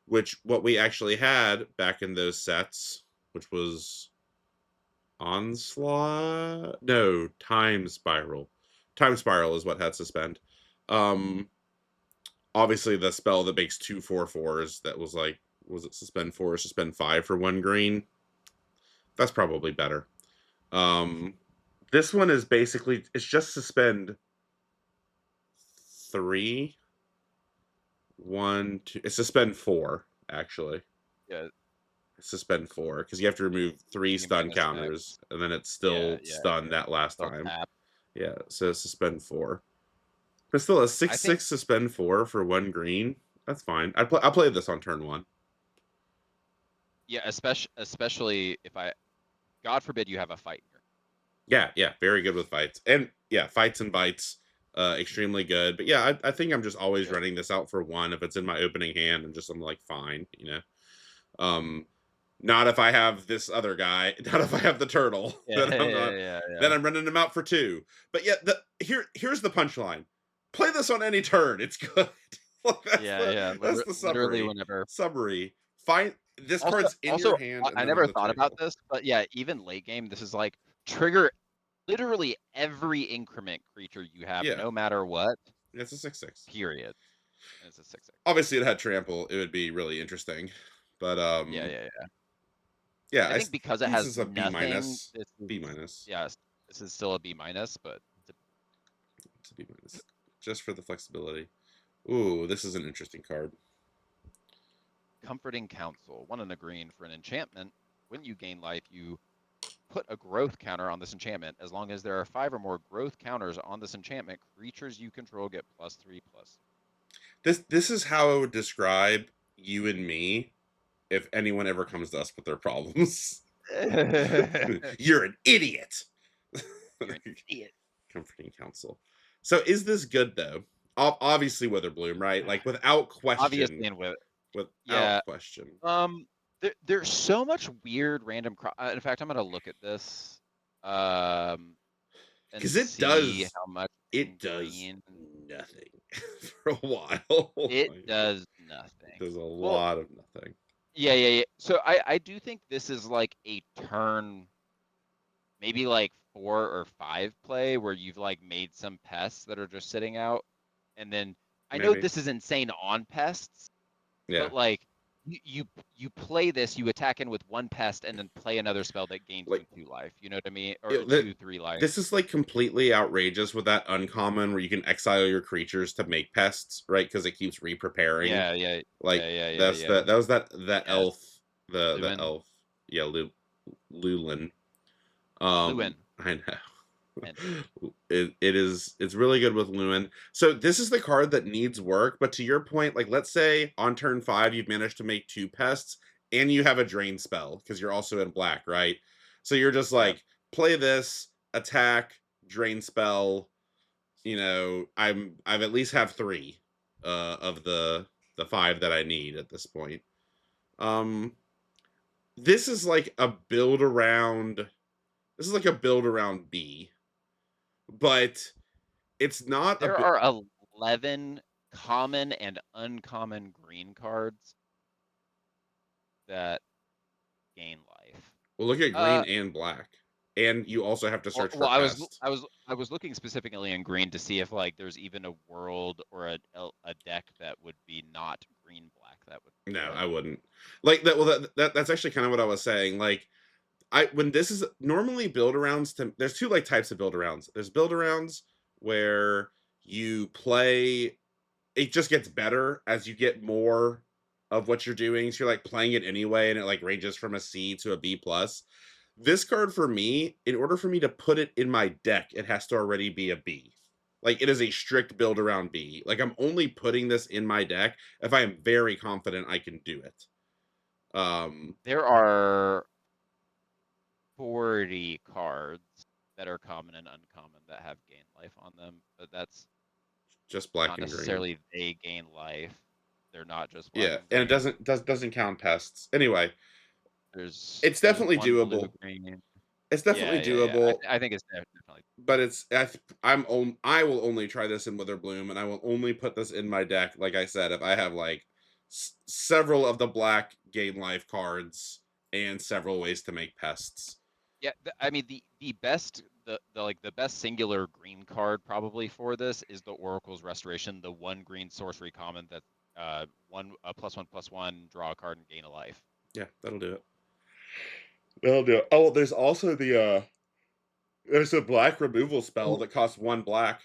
Speaker 1: which what we actually had back in those sets, which was Onslaught? No, Time Spiral. Time Spiral is what had suspend. Um Obviously the spell that makes 2/4/4s that was like, was it suspend 4 or suspend 5 for 1 green? That's probably better. This one is basically, it's just suspend 3, 1, 2. It's suspend 4 actually.
Speaker 2: Yeah.
Speaker 1: Suspend 4 because you have to remove 3
Speaker 2: 3
Speaker 1: stun
Speaker 2: minus
Speaker 1: counters
Speaker 2: X.
Speaker 1: and then it's
Speaker 2: Yeah,
Speaker 1: still
Speaker 2: yeah,
Speaker 1: stunned
Speaker 2: yeah.
Speaker 1: that last
Speaker 2: Still
Speaker 1: time.
Speaker 2: tap.
Speaker 1: Yeah, so suspend 4. But still a
Speaker 2: I
Speaker 1: 6/6
Speaker 2: think,
Speaker 1: suspend 4 for 1 green. That's fine. I'll play this on turn 1.
Speaker 2: yeah, especially if God forbid you have a fight here.
Speaker 1: Yeah, very good with fights. And yeah, fights and bites, extremely good. But yeah, I think I'm just always
Speaker 2: Yeah.
Speaker 1: running this out for 1. If it's in my opening hand, I'm like, fine, you know. Um, not if I have this other guy, not if I have the turtle,
Speaker 2: Yeah,
Speaker 1: then I'm
Speaker 2: yeah,
Speaker 1: not,
Speaker 2: yeah,
Speaker 1: then
Speaker 2: yeah.
Speaker 1: I'm running him out for 2. But yeah, here's the punchline. Play this on any turn. It's good. Like,
Speaker 2: Yeah, yeah.
Speaker 1: that's the
Speaker 2: Literally
Speaker 1: summary.
Speaker 2: whenever.
Speaker 1: Summary. Find this
Speaker 2: Also,
Speaker 1: card's in your
Speaker 2: also,
Speaker 1: hand and
Speaker 2: I
Speaker 1: then on
Speaker 2: never
Speaker 1: the
Speaker 2: thought about
Speaker 1: table.
Speaker 2: this, but yeah, even late game, this is like trigger literally every increment creature you have,
Speaker 1: Yeah,
Speaker 2: no matter what.
Speaker 1: it's a 6/6.
Speaker 2: Period. And it's a 6/6.
Speaker 1: Obviously, it had trample. It would be really interesting, but
Speaker 2: Yeah, yeah, yeah.
Speaker 1: yeah,
Speaker 2: I think because it
Speaker 1: this
Speaker 2: has
Speaker 1: is a B
Speaker 2: nothing,
Speaker 1: minus.
Speaker 2: this is,
Speaker 1: B minus.
Speaker 2: yes, this is still a B minus, but
Speaker 1: It's a B minus, just for the flexibility. Ooh, this is an interesting card.
Speaker 2: Comforting Counsel. 1 in a green for an enchantment. When you gain life, you put a growth counter on this enchantment. As long as there are 5 or more growth counters on this enchantment, creatures you control get +3/+.
Speaker 1: This is how I would describe you and me if anyone ever comes to us with their problems. You're an idiot.
Speaker 2: You're an idiot.
Speaker 1: Comforting counsel. So is this good though? Obviously, Witherbloom, right? Like without question,
Speaker 2: Obviously, and with
Speaker 1: without
Speaker 2: yeah,
Speaker 1: question.
Speaker 2: there's so much weird random. In fact, I'm gonna look at this, and
Speaker 1: Because
Speaker 2: see how much
Speaker 1: it
Speaker 2: in
Speaker 1: does
Speaker 2: green
Speaker 1: nothing for a while.
Speaker 2: it
Speaker 1: Like,
Speaker 2: does
Speaker 1: it
Speaker 2: nothing.
Speaker 1: does a
Speaker 2: Well,
Speaker 1: lot of nothing.
Speaker 2: yeah, yeah, yeah. So I do think this is like a turn, maybe like 4 or 5 play where you've like made some pests that are just sitting out, and then I know
Speaker 1: Maybe.
Speaker 2: this is insane on pests,
Speaker 1: Yeah.
Speaker 2: but like you play this, you attack in with 1 pest, and then play another spell that gains
Speaker 1: Like
Speaker 2: you 2 life. You know what I mean? Or
Speaker 1: it, th-
Speaker 2: 2, 3 life.
Speaker 1: this is like completely outrageous with that uncommon where you can exile your creatures to make pests, right? Because it keeps re-preparing.
Speaker 2: Yeah, yeah,
Speaker 1: Like
Speaker 2: yeah, yeah, yeah,
Speaker 1: that's
Speaker 2: yeah.
Speaker 1: that was that
Speaker 2: Yes,
Speaker 1: elf, the
Speaker 2: Lewin,
Speaker 1: elf, yeah, Lulin.
Speaker 2: Lewin,
Speaker 1: I
Speaker 2: and
Speaker 1: know. It's really good with Lewin. So this is the card that needs work, but to your point, like let's say on turn 5 you've managed to make 2 pests and you have a drain spell because you're also in black, right? So you're just
Speaker 2: yeah,
Speaker 1: like play this, attack, drain spell, I've at least have 3 of the 5 that I need at this point. Um this is like a build around B, but it's not a
Speaker 2: there
Speaker 1: bit.
Speaker 2: are 11 common and uncommon green cards that gain life.
Speaker 1: Well, look at green
Speaker 2: Uh,
Speaker 1: and black, and you also have to
Speaker 2: well,
Speaker 1: search for
Speaker 2: well,
Speaker 1: pest.
Speaker 2: I was looking specifically in green to see if like there's even a world or a deck that would be not green black that would
Speaker 1: No,
Speaker 2: play it.
Speaker 1: I wouldn't like that. Well, that's actually kind of what I was saying. Like, when this is normally build arounds to, there's two like types of build arounds. There's build arounds where you play, it just gets better as you get more of what you're doing. So you're like playing it anyway, and it like ranges from a C to a B plus. This card for me, in order for me to put it in my deck, it has to already be a B. Like, it is a strict build around B. Like, I'm only putting this in my deck if I am very confident I can do it.
Speaker 2: There are 40 cards that are common and uncommon that have gain life on them, but that's
Speaker 1: just black
Speaker 2: not
Speaker 1: and green.
Speaker 2: necessarily they gain life. They're not just black
Speaker 1: Yeah,
Speaker 2: and
Speaker 1: and it
Speaker 2: green.
Speaker 1: doesn't count pests. Anyway,
Speaker 2: There's
Speaker 1: it's definitely
Speaker 2: one blue
Speaker 1: doable.
Speaker 2: green.
Speaker 1: It's
Speaker 2: Yeah,
Speaker 1: definitely
Speaker 2: yeah, yeah.
Speaker 1: doable,
Speaker 2: I think it's definitely.
Speaker 1: but I will only try this in Witherbloom, and I will only put this in my deck. Like I said, if I have like several of the black gain life cards and several ways to make pests.
Speaker 2: Yeah, I mean the best the like the best singular green card probably for this is the Oracle's Restoration, the one green sorcery common that one +1/+1 draw a card and gain a life.
Speaker 1: Yeah, that'll do it. That'll do it. Oh, there's also there's a black removal spell
Speaker 2: Oh,
Speaker 1: that costs 1 black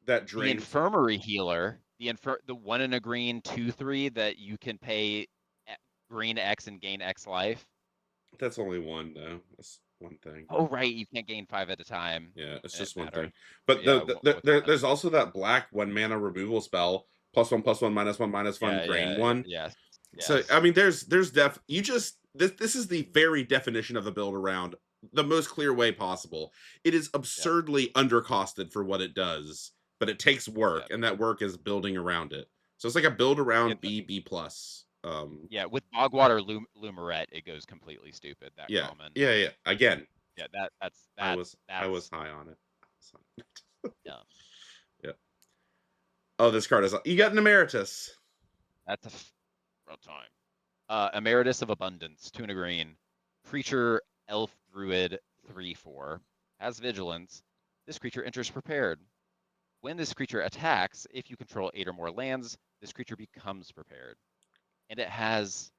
Speaker 1: that
Speaker 2: the
Speaker 1: drains.
Speaker 2: Infirmary Healer, the one in a green 2/3 that you can pay green X and gain X life.
Speaker 1: That's only one though. That's one thing.
Speaker 2: Oh right, you can't gain 5 at a time.
Speaker 1: Yeah, it's
Speaker 2: It
Speaker 1: just one
Speaker 2: matter.
Speaker 1: thing. But
Speaker 2: Yeah, what's one?
Speaker 1: there's also that black 1 mana removal spell, +1/+1 -1 -1
Speaker 2: Yeah,
Speaker 1: grain
Speaker 2: yeah,
Speaker 1: one.
Speaker 2: yes,
Speaker 1: So I
Speaker 2: yes.
Speaker 1: mean, you just this is the very definition of the build around the most clear way possible. It is
Speaker 2: Yep,
Speaker 1: absurdly undercosted for what it does, but it takes work,
Speaker 2: yep.
Speaker 1: and that work is building around it. So it's like a build
Speaker 2: Yeah,
Speaker 1: around B plus.
Speaker 2: yeah, with Bogwater Lumerette, it goes completely stupid. That
Speaker 1: Yeah,
Speaker 2: common.
Speaker 1: yeah. Again,
Speaker 2: Yeah,
Speaker 1: I was
Speaker 2: that's
Speaker 1: high on it.
Speaker 2: dumb.
Speaker 1: Yeah. Oh, this card is, you got an emeritus.
Speaker 2: That's real time. Emeritus of Abundance, Tuna Green, creature, elf, druid, 3/4, has vigilance. This creature enters prepared. When this creature attacks, if you control 8 or more lands, this creature becomes prepared. And it has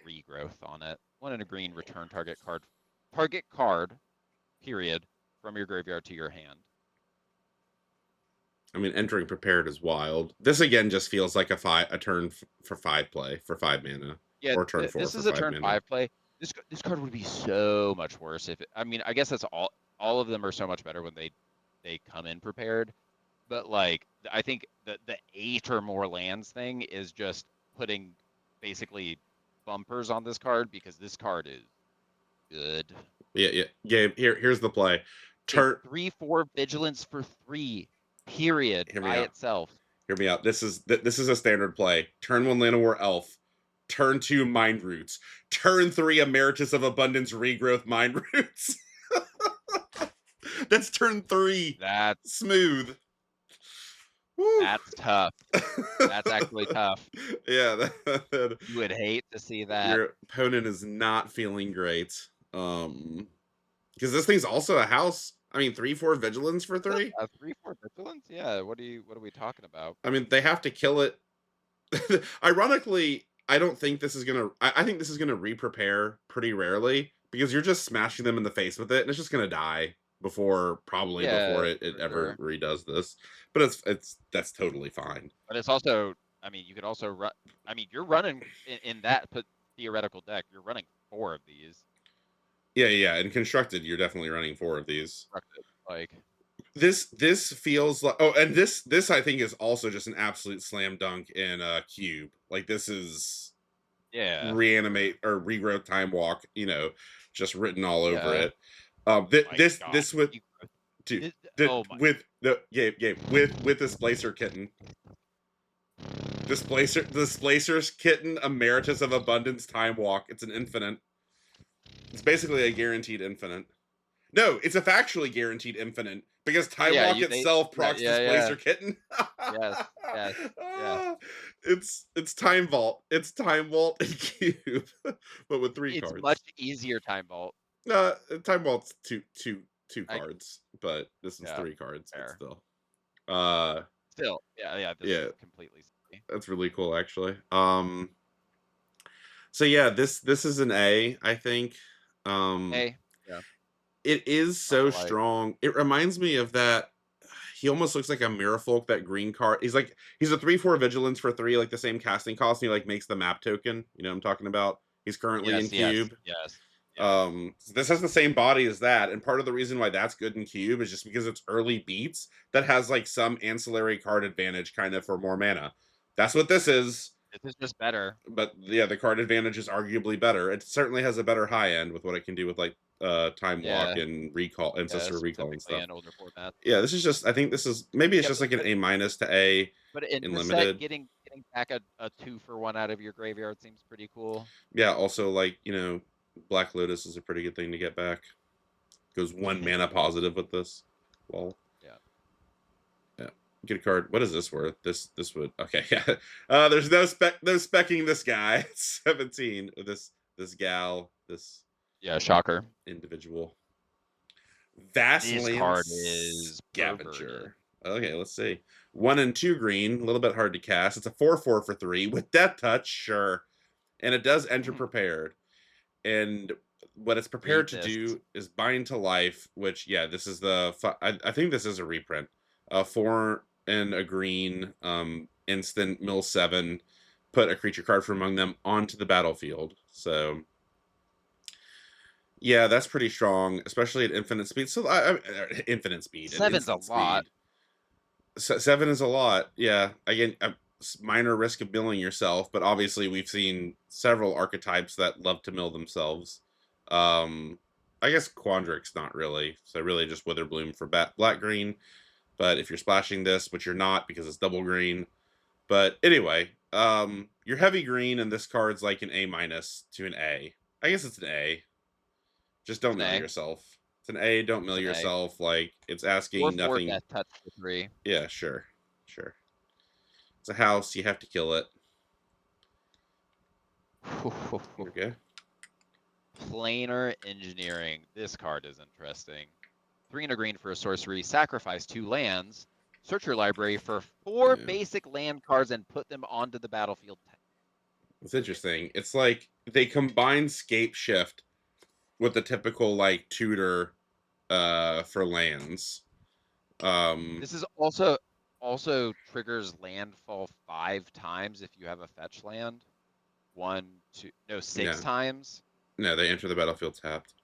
Speaker 2: regrowth on it. One in a green, return target card, period, from your graveyard to your hand.
Speaker 1: I mean, entering prepared is wild. This again just feels like a turn for 5 play for 5 mana,
Speaker 2: Yeah,
Speaker 1: or turn four
Speaker 2: this
Speaker 1: for
Speaker 2: is a
Speaker 1: five
Speaker 2: turn
Speaker 1: mana.
Speaker 2: 5 play. This card would be so much worse if I mean, I guess that's all of them are so much better when they come in prepared. But like I think the 8 or more lands thing is just putting basically bumpers on this card because this card is good.
Speaker 1: Yeah. Gabe, here's the play.
Speaker 2: It's
Speaker 1: Turn
Speaker 2: 3/4 vigilance for 3, period,
Speaker 1: Hear me
Speaker 2: by
Speaker 1: out.
Speaker 2: itself.
Speaker 1: Hear me out. This is a standard play. Turn 1 Llanowar Elf. Turn 2 Mind Roots. Turn 3 Emeritus of Abundance Regrowth Mind Roots. That's turn 3.
Speaker 2: That's
Speaker 1: Smooth. Woo.
Speaker 2: that's tough. That's actually tough.
Speaker 1: Yeah,
Speaker 2: You would hate to see that.
Speaker 1: your opponent is not feeling great. Because this thing's also a house. I mean, 3/4 vigilance for 3.
Speaker 2: A 3/4 vigilance? Yeah. What are we talking about?
Speaker 1: I mean, they have to kill it. Ironically, I don't think this is gonna. I think this is gonna re-prepare pretty rarely because you're just smashing them in the face with it, and it's just gonna die probably before
Speaker 2: Yeah,
Speaker 1: it
Speaker 2: for
Speaker 1: ever
Speaker 2: sure.
Speaker 1: redoes this. But that's totally fine.
Speaker 2: But it's also, I mean, you could also run. I mean, you're running in that theoretical deck. You're running 4 of these.
Speaker 1: Yeah. In constructed, you're definitely running 4 of these.
Speaker 2: Like,
Speaker 1: This feels like, oh, and this I think is also just an absolute slam dunk in cube. Like, this is
Speaker 2: yeah,
Speaker 1: reanimate or regrowth time walk, just written all over
Speaker 2: yeah.
Speaker 1: it.
Speaker 2: My
Speaker 1: This
Speaker 2: God.
Speaker 1: this with dude,
Speaker 2: Oh my.
Speaker 1: with the game with Displacer Kitten. Displacer's Kitten, Emeritus of Abundance time walk. It's an infinite. It's basically a guaranteed infinite. No, it's a factually guaranteed infinite because Time
Speaker 2: Yeah,
Speaker 1: Walk
Speaker 2: you they
Speaker 1: itself
Speaker 2: yeah,
Speaker 1: procs
Speaker 2: yeah, yeah.
Speaker 1: Displacer Kitten.
Speaker 2: Yes, yes, yes.
Speaker 1: Ah, it's Time Vault. It's Time Vault and Cube, but with 3
Speaker 2: It's much
Speaker 1: cards.
Speaker 2: easier time vault.
Speaker 1: Time Vault's two
Speaker 2: I
Speaker 1: cards, but this is
Speaker 2: Yeah,
Speaker 1: 3 cards, but
Speaker 2: fair.
Speaker 1: still. Uh,
Speaker 2: Still, yeah, yeah, this is
Speaker 1: yeah,
Speaker 2: completely silly.
Speaker 1: that's really cool actually. So yeah, this is an A, I think. Um,
Speaker 2: Hey, yeah,
Speaker 1: it is
Speaker 2: hard
Speaker 1: so
Speaker 2: to like.
Speaker 1: strong. It reminds me of that. He almost looks like a Mirafolk, that green card. He's a 3/4 vigilance for 3, like the same casting cost, and he like makes the map token. You know what I'm talking about? He's currently in
Speaker 2: Yes, yes,
Speaker 1: cube.
Speaker 2: yes, yes.
Speaker 1: So this has the same body as that, and part of the reason why that's good in cube is just because it's early beats that has like some ancillary card advantage kind of for more mana. That's what this is.
Speaker 2: This is just better.
Speaker 1: But yeah, the card advantage is arguably better. It certainly has a better high end with what it can do with like time walk
Speaker 2: Yeah,
Speaker 1: and recall,
Speaker 2: yeah,
Speaker 1: ancestor recall and
Speaker 2: specifically
Speaker 1: stuff.
Speaker 2: in older formats.
Speaker 1: Yeah, this is just, I think this is, maybe it's
Speaker 2: Yeah,
Speaker 1: just like an
Speaker 2: but
Speaker 1: A minus to A
Speaker 2: but in
Speaker 1: in
Speaker 2: this set,
Speaker 1: limited.
Speaker 2: getting back a 2-for-1 out of your graveyard seems pretty cool.
Speaker 1: Yeah, also like, Black Lotus is a pretty good thing to get back. Goes 1 mana positive with this. Well,
Speaker 2: Yeah.
Speaker 1: yeah. Get a card. What is this worth? This would, okay, yeah. There's no specking this guy. 17. This gal, this
Speaker 2: Yeah, shocker.
Speaker 1: individual.
Speaker 2: This
Speaker 1: Vastland
Speaker 2: card is perverted.
Speaker 1: Scavenger. Okay, let's see. 1 and 2 green, a little bit hard to cast. It's a 4/4 for 3 with Death Touch, sure. And it does enter prepared. And what it's prepared
Speaker 2: Read
Speaker 1: to
Speaker 2: this.
Speaker 1: do is bind to life, which, yeah, this is I think this is a reprint. 4 and a green, instant, mill 7, put a creature card from among them onto the battlefield. So yeah, that's pretty strong, especially at infinite speed. So infinite speed and
Speaker 2: Seven's a
Speaker 1: instant
Speaker 2: lot.
Speaker 1: speed. 7 is a lot. Yeah, again, a minor risk of milling yourself, but obviously we've seen several archetypes that love to mill themselves. I guess Quandrix not really. So really just Witherbloom for black green. But if you're splashing this, which you're not because it's double green. But anyway, you're heavy green, and this card's like an A minus to an A. I guess it's an A. Just
Speaker 2: It's
Speaker 1: don't
Speaker 2: an
Speaker 1: mill
Speaker 2: A.
Speaker 1: yourself. It's an A. Don't
Speaker 2: It's
Speaker 1: mill
Speaker 2: an A.
Speaker 1: yourself. Like it's
Speaker 2: Or
Speaker 1: asking
Speaker 2: 4
Speaker 1: nothing.
Speaker 2: death touch for 3.
Speaker 1: Yeah, sure, sure. It's a house. You have to kill it. Okay.
Speaker 2: Planar engineering. This card is interesting. 3 and a green for a sorcery. Sacrifice 2 lands. Search your library for 4
Speaker 1: Yeah.
Speaker 2: basic land cards and put them onto the battlefield.
Speaker 1: It's interesting. It's like they combine Scape Shift with the typical like tutor for lands.
Speaker 2: This is also triggers landfall 5 times if you have a fetch land. 1, 2, no, 6
Speaker 1: Yeah.
Speaker 2: times.
Speaker 1: No, they enter the battlefield tapped.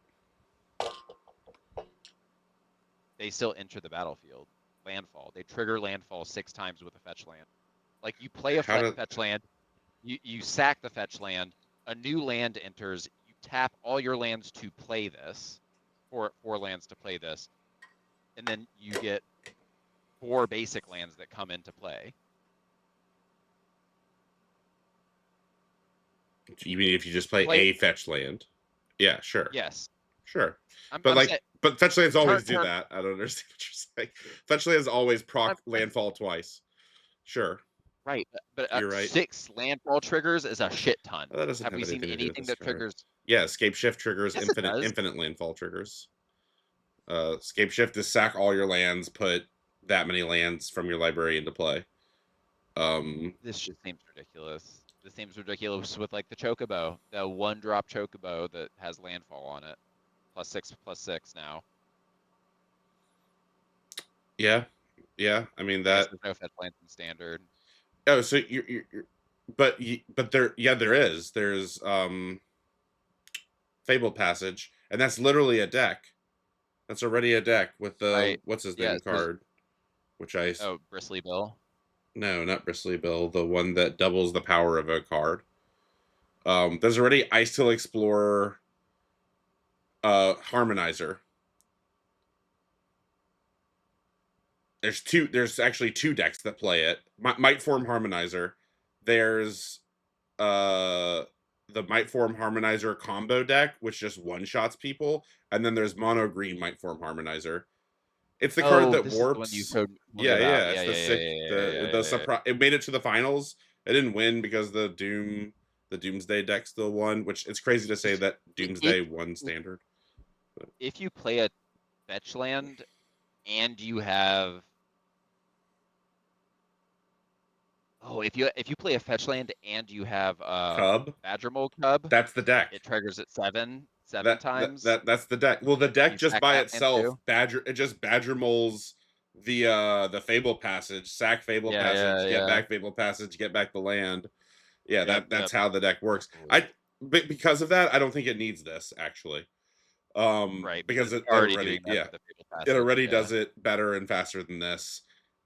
Speaker 2: They still enter the battlefield. Landfall. They trigger landfall 6 times with a fetch land. Like you play a
Speaker 1: How do
Speaker 2: fetch land, you sack the fetch land, a new land enters, you tap all your lands to play this, four lands to play this, and then you get 4 basic lands that come into play.
Speaker 1: you mean if you just play a fetch land? Yeah, sure.
Speaker 2: Yes.
Speaker 1: Sure.
Speaker 2: I'm
Speaker 1: But like
Speaker 2: saying,
Speaker 1: but fetch lands always do
Speaker 2: turn
Speaker 1: that. I don't understand what you're saying. Fetch lands always proc landfall twice. Sure.
Speaker 2: right, but
Speaker 1: You're right.
Speaker 2: 6 landfall triggers is a shit ton.
Speaker 1: That doesn't
Speaker 2: Have
Speaker 1: have
Speaker 2: we seen
Speaker 1: anything to do with
Speaker 2: anything
Speaker 1: this
Speaker 2: that
Speaker 1: card.
Speaker 2: triggers?
Speaker 1: Yeah, Escape Shift triggers
Speaker 2: Yes, it does.
Speaker 1: infinite landfall triggers. Escape Shift is sack all your lands, put that many lands from your library into play.
Speaker 2: This just seems ridiculous. This seems ridiculous with like the Chocobo, the 1-drop Chocobo that has landfall on it. +6/+6 now.
Speaker 1: Yeah, yeah. I mean
Speaker 2: I guess
Speaker 1: that.
Speaker 2: there's no fetch lands in standard.
Speaker 1: Oh, so but there is. There's Fabled Passage, and that's literally a deck. That's already a deck with the
Speaker 2: Right.
Speaker 1: what's his
Speaker 2: Yeah,
Speaker 1: name card, which I
Speaker 2: oh, Bristly Bill.
Speaker 1: no, not Bristly Bill, the one that doubles the power of a card. There's already Ice Hill Explorer, Harmonizer. There's actually 2 decks that play it. Might Form Harmonizer. There's the Might Form Harmonizer combo deck, which just one shots people, and then there's mono green Might Form Harmonizer. It's the card
Speaker 2: Oh,
Speaker 1: that
Speaker 2: this is the one you
Speaker 1: warps.
Speaker 2: told me
Speaker 1: Yeah,
Speaker 2: about.
Speaker 1: yeah.
Speaker 2: Yeah,
Speaker 1: It's the
Speaker 2: yeah, yeah,
Speaker 1: sick.
Speaker 2: yeah, yeah, yeah,
Speaker 1: The
Speaker 2: yeah, yeah.
Speaker 1: surprise. It made it to the finals. It didn't win because the Doomsday deck still won. Which it's crazy to say
Speaker 2: If
Speaker 1: that
Speaker 2: if
Speaker 1: Doomsday won standard. But
Speaker 2: if you play a fetch land and you have if you play a fetch land and you have
Speaker 1: Cub,
Speaker 2: Badgermole Cub,
Speaker 1: that's the deck.
Speaker 2: it triggers it seven
Speaker 1: That
Speaker 2: times.
Speaker 1: that's the deck. Well, the deck
Speaker 2: You
Speaker 1: just
Speaker 2: sack
Speaker 1: by
Speaker 2: that land
Speaker 1: itself,
Speaker 2: too.
Speaker 1: it just Badger moles the Fable Passage, sack Fable
Speaker 2: Yeah, yeah,
Speaker 1: Passage, get
Speaker 2: yeah.
Speaker 1: back Fable Passage, get back the land. Yeah,
Speaker 2: Yep,
Speaker 1: that's
Speaker 2: yep.
Speaker 1: how the deck works.
Speaker 2: Ooh.
Speaker 1: Because of that, I don't think it needs this actually.
Speaker 2: Right, because
Speaker 1: Because
Speaker 2: it's
Speaker 1: it
Speaker 2: already
Speaker 1: already,
Speaker 2: doing that
Speaker 1: yeah,
Speaker 2: with the Fatal
Speaker 1: it
Speaker 2: Passage.
Speaker 1: already
Speaker 2: Yeah,
Speaker 1: does it better and faster than this.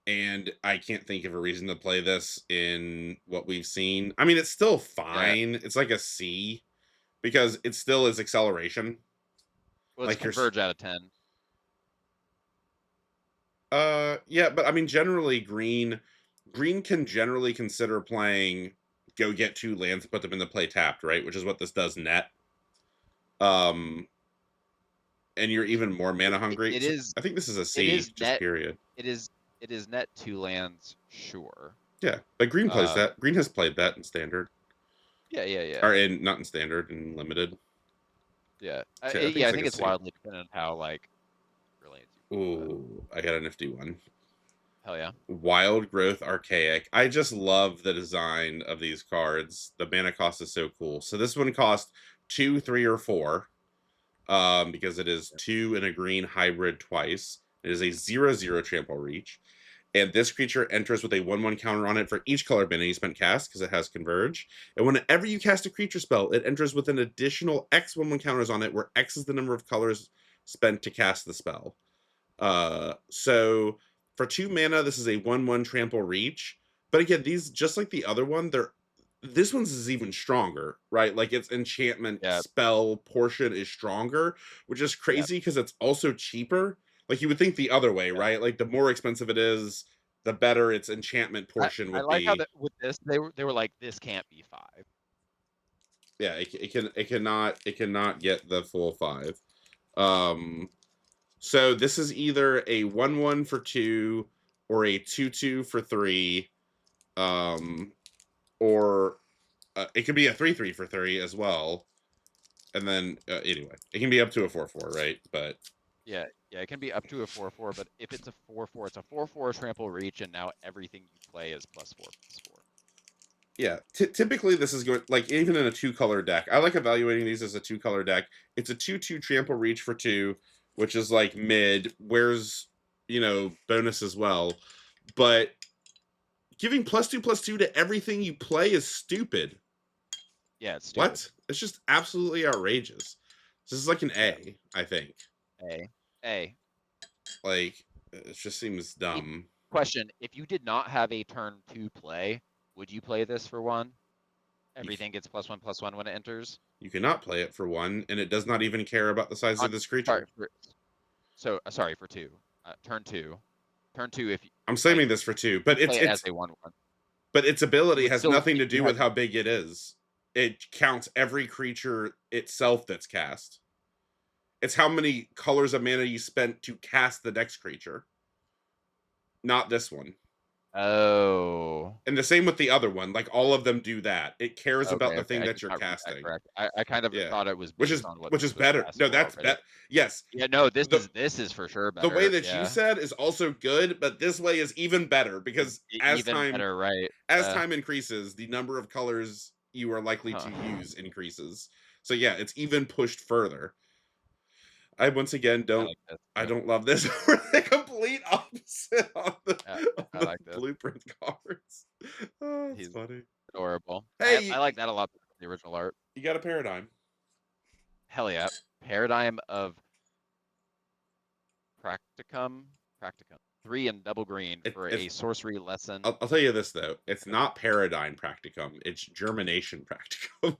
Speaker 1: And I can't think of a reason to play this in what we've seen. I mean, it's still
Speaker 2: yeah.
Speaker 1: fine. It's like a C because it still is acceleration.
Speaker 2: Well, it's
Speaker 1: Like
Speaker 2: Converge out of 10.
Speaker 1: yeah, but I mean generally green can generally consider playing go get 2 lands, put them in the play tapped, right? Which is what this does net. Um and you're even more
Speaker 2: It,
Speaker 1: mana
Speaker 2: it,
Speaker 1: hungry.
Speaker 2: it
Speaker 1: So
Speaker 2: is
Speaker 1: I think this is a
Speaker 2: it
Speaker 1: C,
Speaker 2: is
Speaker 1: just
Speaker 2: net
Speaker 1: period.
Speaker 2: it is it is net 2 lands, sure.
Speaker 1: Yeah, but green plays
Speaker 2: Um,
Speaker 1: that. Green has played that in standard.
Speaker 2: yeah, yeah, yeah,
Speaker 1: Or in not in standard, in limited.
Speaker 2: yeah.
Speaker 1: So I think
Speaker 2: Yeah,
Speaker 1: it's
Speaker 2: I
Speaker 1: like
Speaker 2: think
Speaker 1: a
Speaker 2: it's
Speaker 1: C.
Speaker 2: wildly dependent on how like brilliant you play, but
Speaker 1: Ooh, I got a nifty one.
Speaker 2: hell yeah.
Speaker 1: Wild Growth Archaic. I just love the design of these cards. The mana cost is so cool. So this one cost 2, 3, or 4. Because it is 2 and a green hybrid twice. It is a 0/0 trample reach. And this creature enters with a 1/1 counter on it for each color mana you spent cast, because it has Converge. And whenever you cast a creature spell, it enters with an additional X 1/1 counters on it, where X is the number of colors spent to cast the spell. So for 2 mana, this is a 1/1 trample reach. But again, these, just like the other one, this one's is even stronger, right? Like its enchantment
Speaker 2: Yeah,
Speaker 1: spell portion is stronger, which is
Speaker 2: yeah,
Speaker 1: crazy because it's also cheaper. Like you would think the other way,
Speaker 2: yeah.
Speaker 1: right? Like the more expensive it is, the better its enchantment
Speaker 2: I,
Speaker 1: portion
Speaker 2: I
Speaker 1: would
Speaker 2: like how
Speaker 1: be.
Speaker 2: that with this they were like this can't be 5.
Speaker 1: Yeah, it cannot get the full 5. Um, so this is either a 1/1 for 2 or a 2/2 for 3. Um, or it could be a 3/3 for 3 as well. And then anyway, it can be up to a 4/4, right? But
Speaker 2: Yeah, yeah, it can be up to a 4/4, but if it's a 4/4, it's a 4/4 trample reach, and now everything you play is +4/+4.
Speaker 1: yeah, typically this is going, like, even in a 2-color deck. I like evaluating these as a 2-color deck. It's a 2/2 trample reach for 2, which is like mid. Where's bonus as well, but giving +2/+2 to everything you play is stupid.
Speaker 2: Yeah, it's stupid.
Speaker 1: What? It's just absolutely outrageous. This is like an
Speaker 2: Yeah,
Speaker 1: A, I think.
Speaker 2: A, A.
Speaker 1: Like, it just seems
Speaker 2: If,
Speaker 1: dumb.
Speaker 2: question: if you did not have a turn 2 play, would you play this for 1?
Speaker 1: You,
Speaker 2: Everything gets +1/+1 when it enters.
Speaker 1: you cannot play it for 1, and it does not even care about the size of
Speaker 2: On
Speaker 1: this
Speaker 2: sorry
Speaker 1: creature.
Speaker 2: for sorry for 2. Turn 2. Turn 2 if
Speaker 1: I'm
Speaker 2: like
Speaker 1: saving this for 2, but
Speaker 2: play it as a 1/1.
Speaker 1: its
Speaker 2: You
Speaker 1: ability
Speaker 2: would
Speaker 1: has
Speaker 2: still
Speaker 1: nothing to
Speaker 2: you
Speaker 1: do
Speaker 2: have
Speaker 1: with how big it is. It counts every creature itself that's cast. It's how many colors of mana you spent to cast the next creature, not this one.
Speaker 2: Oh.
Speaker 1: And the same with the other one. Like, all of them do that. It cares about
Speaker 2: Okay,
Speaker 1: the
Speaker 2: okay.
Speaker 1: thing
Speaker 2: I
Speaker 1: that
Speaker 2: did
Speaker 1: you're
Speaker 2: not read that
Speaker 1: casting.
Speaker 2: correct. I kind of
Speaker 1: Yeah.
Speaker 2: thought it was
Speaker 1: Which
Speaker 2: based
Speaker 1: is
Speaker 2: on what
Speaker 1: which is
Speaker 2: this was
Speaker 1: better. No,
Speaker 2: casting
Speaker 1: that's
Speaker 2: already.
Speaker 1: bet. Yes.
Speaker 2: Yeah, no,
Speaker 1: The
Speaker 2: this is for sure
Speaker 1: the way
Speaker 2: better.
Speaker 1: that you
Speaker 2: Yeah.
Speaker 1: said is also good, but this way is even better because
Speaker 2: Even better, right?
Speaker 1: as time increases, the number of colors you are likely
Speaker 2: Huh.
Speaker 1: to use increases. So yeah, it's even pushed further. I once again
Speaker 2: I
Speaker 1: don't
Speaker 2: like this
Speaker 1: I
Speaker 2: too.
Speaker 1: don't love this. We're the complete opposite on the
Speaker 2: Yeah,
Speaker 1: on
Speaker 2: I
Speaker 1: the
Speaker 2: like this.
Speaker 1: blueprint cards. Oh, that's
Speaker 2: He's
Speaker 1: funny.
Speaker 2: adorable.
Speaker 1: Hey,
Speaker 2: I like that a lot better than the original art.
Speaker 1: you got a paradigm.
Speaker 2: Hell yeah. Paradigm of Practicum. Practicum. 3 and double green for
Speaker 1: It's
Speaker 2: a sorcery lesson.
Speaker 1: I'll tell you this though. It's not paradigm practicum. It's germination practicum.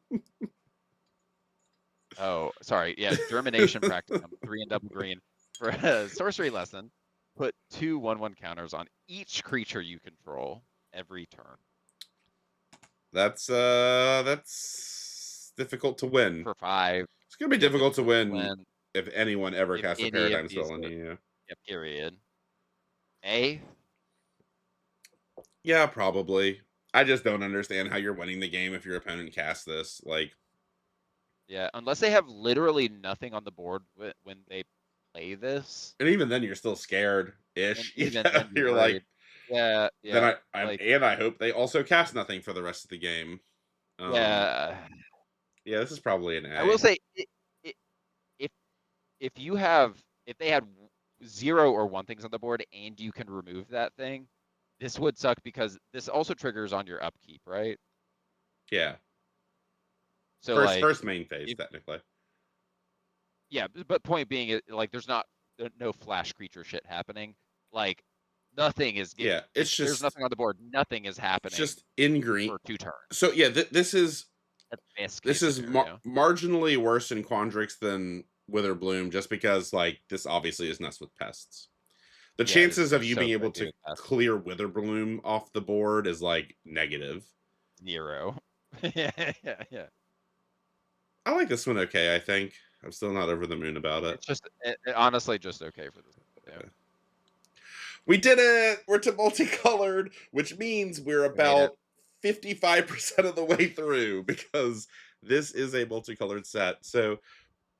Speaker 2: Oh, sorry. Yeah, Germination Practicum. 3 and double green for a sorcery lesson. Put 2/1/1 counters on each creature you control every turn.
Speaker 1: That's difficult to win.
Speaker 2: for 5.
Speaker 1: It's gonna be
Speaker 2: Yeah,
Speaker 1: difficult to
Speaker 2: difficult to
Speaker 1: win
Speaker 2: win.
Speaker 1: if anyone ever
Speaker 2: If
Speaker 1: casts a
Speaker 2: any of
Speaker 1: paradigm
Speaker 2: these
Speaker 1: spell on
Speaker 2: hit.
Speaker 1: you.
Speaker 2: Yeah, period. A?
Speaker 1: Yeah, probably. I just don't understand how you're winning the game if your opponent casts this. Like,
Speaker 2: Yeah, unless they have literally nothing on the board when they play this,
Speaker 1: and even then, you're still scared
Speaker 2: and
Speaker 1: ish. You
Speaker 2: even
Speaker 1: know,
Speaker 2: then you're
Speaker 1: you're like,
Speaker 2: worried. Yeah,
Speaker 1: then
Speaker 2: yeah, like,
Speaker 1: I hope they also cast nothing for the rest of the game. Um,
Speaker 2: yeah.
Speaker 1: yeah, this is probably an
Speaker 2: I will
Speaker 1: A.
Speaker 2: say I if you have if they had 0 or 1 things on the board and you can remove that thing, this would suck because this also triggers on your upkeep, right?
Speaker 1: Yeah,
Speaker 2: So like
Speaker 1: first main phase
Speaker 2: if
Speaker 1: technically.
Speaker 2: yeah, but point being like no flash creature shit happening. Like nothing is get
Speaker 1: Yeah,
Speaker 2: if there's nothing on the board, nothing is
Speaker 1: it's
Speaker 2: happening
Speaker 1: just in green.
Speaker 2: for 2 turns.
Speaker 1: So yeah,
Speaker 2: That's best
Speaker 1: this
Speaker 2: case
Speaker 1: is
Speaker 2: scenario.
Speaker 1: marginally worse in Quandrix than Witherbloom, just because like this obviously is nuts with pests. The
Speaker 2: Yeah, this is
Speaker 1: chances of
Speaker 2: just
Speaker 1: you
Speaker 2: so
Speaker 1: being able
Speaker 2: crazy
Speaker 1: to
Speaker 2: with past
Speaker 1: clear Witherbloom off the board is like negative.
Speaker 2: 0. Yeah, yeah, yeah.
Speaker 1: I like this one okay, I think. I'm still not over the moon about it.
Speaker 2: It's just honestly just okay for this. Yeah,
Speaker 1: We did it! We're to multicolored, which means we're
Speaker 2: we made it.
Speaker 1: about 55% of the way through because this is a multicolored set. So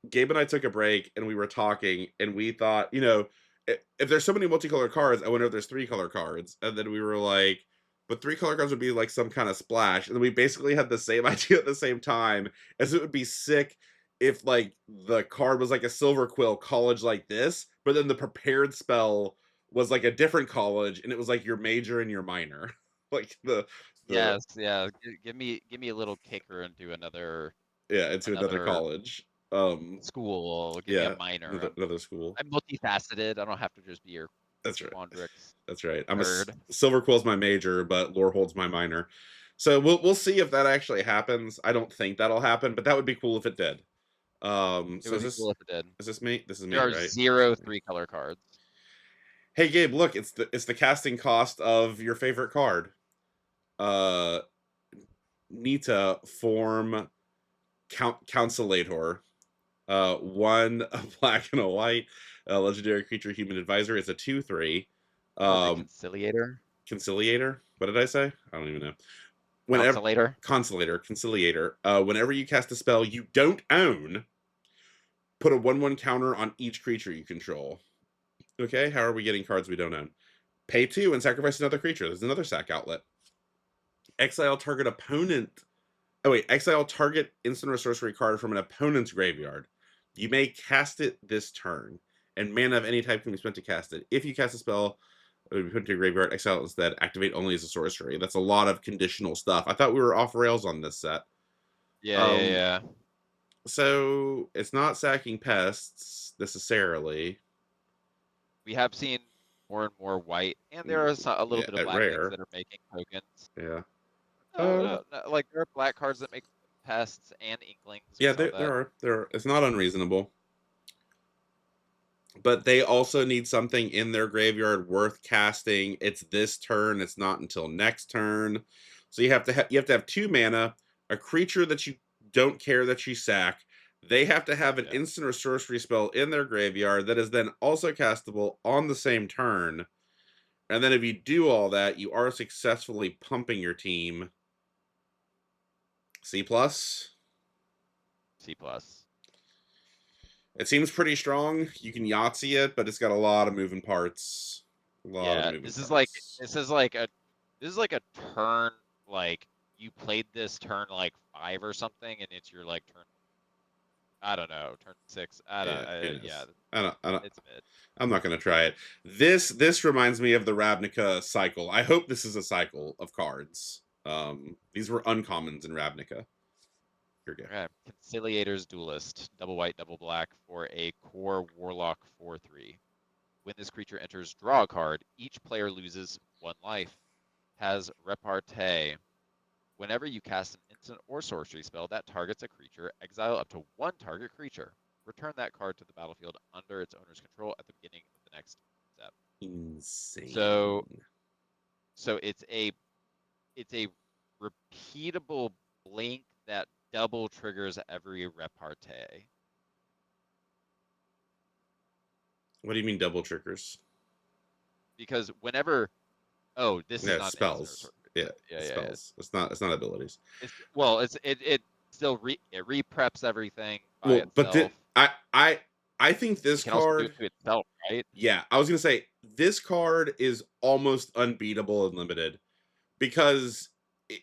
Speaker 1: Gabe and I took a break and we were talking and we thought, if there's so many multicolored cards, I wonder if there's 3-color cards. And then we were like, but 3-color cards would be like some kind of splash. And then we basically had the same idea at the same time, as it would be sick if like the card was like a silver quill college like this, but then the prepared spell was like a different college and it was like your major and your minor. like the
Speaker 2: Yes, yeah. Give me a little kicker into
Speaker 1: yeah, into another
Speaker 2: another
Speaker 1: college.
Speaker 2: school. Give me a
Speaker 1: Yeah,
Speaker 2: minor.
Speaker 1: another school.
Speaker 2: I'm multifaceted. I don't have to just be your
Speaker 1: That's right.
Speaker 2: Quandrix
Speaker 1: That's right.
Speaker 2: nerd.
Speaker 1: Silver Quill's my major, but Lore holds my minor. So we'll see if that actually happens. I don't think that'll happen, but that would be cool if it did.
Speaker 2: It
Speaker 1: So
Speaker 2: would be cool if it did.
Speaker 1: is this me? This is
Speaker 2: There
Speaker 1: me,
Speaker 2: are
Speaker 1: right?
Speaker 2: zero 3-color cards.
Speaker 1: Hey Gabe, look, it's the casting cost of your favorite card. Uh Nita form Councillator. One a black and a white. Legendary creature human advisor. It's a 2/3.
Speaker 2: Probably
Speaker 1: Um
Speaker 2: Conciliator.
Speaker 1: Conciliator. What did I say? I don't even know. Whenever
Speaker 2: Counsellator.
Speaker 1: Conciliator, whenever you cast a spell you don't own, put a 1/1 counter on each creature you control. Okay, how are we getting cards we don't own? Pay 2 and sacrifice another creature. There's another sack outlet. Exile target opponent. Oh wait, exile target instant or sorcery card from an opponent's graveyard. You may cast it this turn, and mana of any type can be spent to cast it. If you cast a spell, it would be put into your graveyard. Exile it instead. Activate only as a sorcery. That's a lot of conditional stuff. I thought we were off rails on this set.
Speaker 2: Yeah, yeah,
Speaker 1: Um,
Speaker 2: yeah.
Speaker 1: so it's not sacking pests necessarily.
Speaker 2: We have seen more and more white, and there are a little
Speaker 1: Yeah,
Speaker 2: bit of
Speaker 1: at
Speaker 2: black things
Speaker 1: rare.
Speaker 2: that are making tokens.
Speaker 1: Yeah.
Speaker 2: No, no, no, like there are black cards that make pests and inklings. We
Speaker 1: Yeah,
Speaker 2: saw
Speaker 1: there
Speaker 2: that.
Speaker 1: are there. Are, it's not unreasonable, but they also need something in their graveyard worth casting. It's this turn. It's not until next turn. So you have to have 2 mana, a creature that you don't care that you sack. They have to have an
Speaker 2: Yeah.
Speaker 1: instant or sorcery spell in their graveyard that is then also castable on the same turn. And then if you do all that, you are successfully pumping your team. C plus.
Speaker 2: C plus.
Speaker 1: It seems pretty strong. You can Yahtzee it, but it's got a lot of moving parts. A lot of
Speaker 2: Yeah,
Speaker 1: moving
Speaker 2: this is like
Speaker 1: parts.
Speaker 2: this is like a this is like a turn like you played this turn like 5 or something, and it's your like turn. I don't know, turn 6. I don't.
Speaker 1: Yeah, who
Speaker 2: Yeah,
Speaker 1: knows? I don't.
Speaker 2: it's mid.
Speaker 1: I'm not gonna try it. This reminds me of the Ravnica cycle. I hope this is a cycle of cards. These were uncommons in Ravnica. Here we go.
Speaker 2: Okay, Conciliator's Duelist, double white, double black for a core Warlock 4/3. When this creature enters draw a card, each player loses 1 life. Has repartee. Whenever you cast an instant or sorcery spell that targets a creature, exile up to 1 target creature. Return that card to the battlefield under its owner's control at the beginning of the next step. So,
Speaker 1: Insane.
Speaker 2: so it's a repeatable blink that double triggers every repartee.
Speaker 1: What do you mean double triggers?
Speaker 2: Because whenever, oh, this is
Speaker 1: Yeah,
Speaker 2: not instants.
Speaker 1: spells. Yeah,
Speaker 2: Yeah, yeah, yeah.
Speaker 1: spells. It's not abilities.
Speaker 2: It still it repreps everything by
Speaker 1: Well, but
Speaker 2: itself.
Speaker 1: I think this
Speaker 2: It can also do
Speaker 1: card.
Speaker 2: it to itself, right?
Speaker 1: Yeah, I was gonna say this card is almost unbeatable in limited because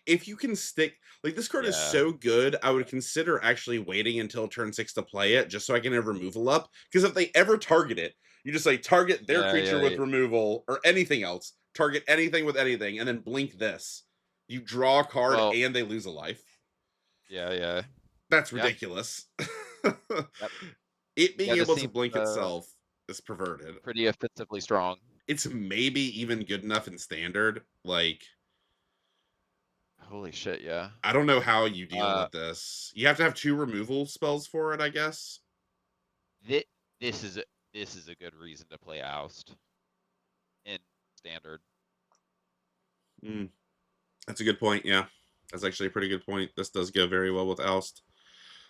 Speaker 1: if you can stick like this card is
Speaker 2: Yeah,
Speaker 1: so good, I would consider actually waiting until turn 6 to play it just so I can have removal up. Because if they ever target it, you just like target their
Speaker 2: yeah,
Speaker 1: creature
Speaker 2: yeah,
Speaker 1: with
Speaker 2: yeah,
Speaker 1: removal or anything else, target anything with anything, and then blink this. You draw a card
Speaker 2: well,
Speaker 1: and they lose a life.
Speaker 2: yeah, yeah,
Speaker 1: That's
Speaker 2: yeah.
Speaker 1: ridiculous.
Speaker 2: Yep.
Speaker 1: It being
Speaker 2: Yeah, this
Speaker 1: able to
Speaker 2: seems
Speaker 1: blink itself is perverted.
Speaker 2: pretty offensively strong.
Speaker 1: It's maybe even good enough in standard. Like,
Speaker 2: Holy shit, yeah.
Speaker 1: I don't know how you deal
Speaker 2: Uh,
Speaker 1: with this. You have to have 2 removal spells for it, I guess.
Speaker 2: this this is a this is a good reason to play Oust in standard.
Speaker 1: Mm, that's a good point. Yeah, that's actually a pretty good point. This does go very well with Oust.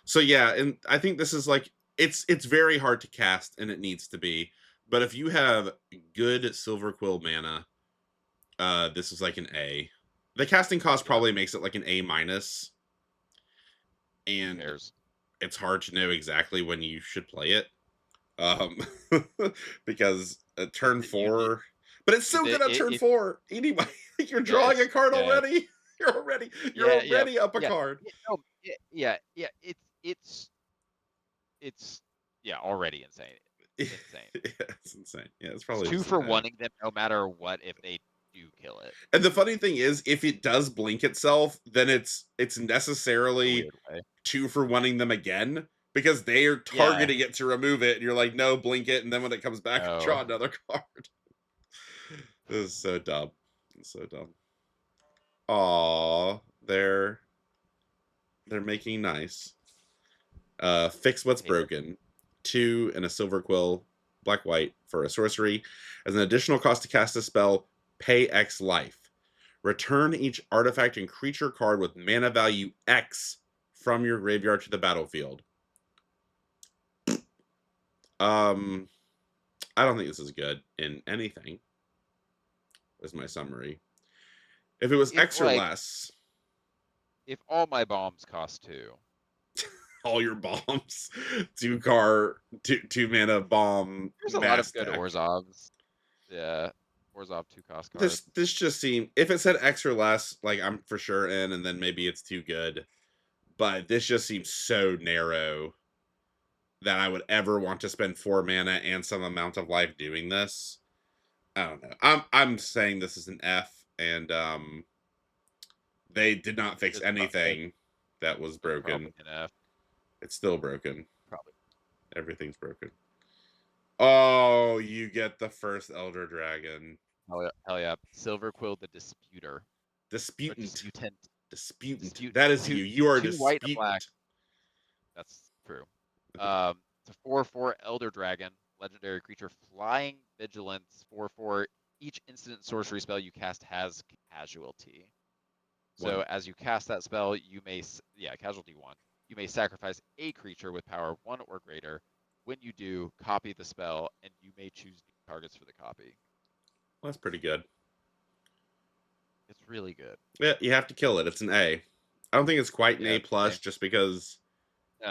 Speaker 1: So yeah, and I think this is like it's very hard to cast, and it needs to be. But if you have good Silver Quill mana, this is like an A. The casting cost
Speaker 2: Yeah,
Speaker 1: probably makes it like an A minus, and
Speaker 2: pairs.
Speaker 1: it's hard to know exactly when you should play it. Um, because turn
Speaker 2: You need
Speaker 1: 4, but it's so good at turn 4. Anyway, you're
Speaker 2: yeah,
Speaker 1: drawing a card
Speaker 2: yeah,
Speaker 1: already. You're
Speaker 2: yeah, yeah,
Speaker 1: already up a
Speaker 2: yeah,
Speaker 1: card.
Speaker 2: no, yeah, yeah. It's yeah, already insane. Insane.
Speaker 1: Yeah, it's insane. Yeah, it's
Speaker 2: It's
Speaker 1: probably
Speaker 2: two
Speaker 1: just an
Speaker 2: for
Speaker 1: A.
Speaker 2: wanting them no matter what if they do kill it
Speaker 1: And the funny thing is, if it does blink itself, then it's
Speaker 2: in a
Speaker 1: necessarily
Speaker 2: weird way.
Speaker 1: 2 for wanting them again because they are
Speaker 2: Yeah.
Speaker 1: targeting it to remove it, and you're like, no, blink it, and then when it comes back,
Speaker 2: No.
Speaker 1: draw another card. This is so dumb. It's so dumb. Aw, they're making nice. Fix what's
Speaker 2: Hey,
Speaker 1: broken. 2 and a silver quill, black white for a sorcery. As an additional cost to cast a spell, pay X life. Return each artifact and creature card with mana value X from your graveyard to the battlefield. Um, I don't think this is good in anything. Is my summary. If it was
Speaker 2: if
Speaker 1: X or
Speaker 2: like
Speaker 1: less,
Speaker 2: if all my bombs cost 2.
Speaker 1: all your bombs, two mana bomb
Speaker 2: There's a lot of
Speaker 1: mass
Speaker 2: good
Speaker 1: deck.
Speaker 2: Orzovs. Yeah. Orzhov 2 cost cards.
Speaker 1: This just seemed, if it said X or less, like I'm for sure in, and then maybe it's too good. But this just seems so narrow that I would ever want to spend 4 mana and some amount of life doing this. I don't know. I'm saying this is an F, and they did not fix
Speaker 2: It's
Speaker 1: anything that was
Speaker 2: probably
Speaker 1: broken.
Speaker 2: an F.
Speaker 1: It's still broken.
Speaker 2: Probably.
Speaker 1: Everything's broken. Oh, you get the first Elder Dragon.
Speaker 2: Hell yeah. Hell yeah. Silver Quill the Disputer. Or
Speaker 1: Disputant.
Speaker 2: Disputant.
Speaker 1: Disputant.
Speaker 2: Dispute
Speaker 1: That is
Speaker 2: two
Speaker 1: you. You are a
Speaker 2: 2 white and a black.
Speaker 1: disputant.
Speaker 2: That's true.
Speaker 1: Okay.
Speaker 2: It's a 4/4 Elder Dragon, legendary creature, flying vigilance, 4/4. Each instant sorcery spell you cast has casualty. So
Speaker 1: One.
Speaker 2: as you cast that spell, you may casualty 1. You may sacrifice a creature with power 1 or greater. When you do, copy the spell, and you may choose new targets for the copy.
Speaker 1: Well, that's pretty good.
Speaker 2: It's really good.
Speaker 1: Yeah, you have to kill it. It's an A. I don't think it's quite an
Speaker 2: Yeah.
Speaker 1: A plus, just because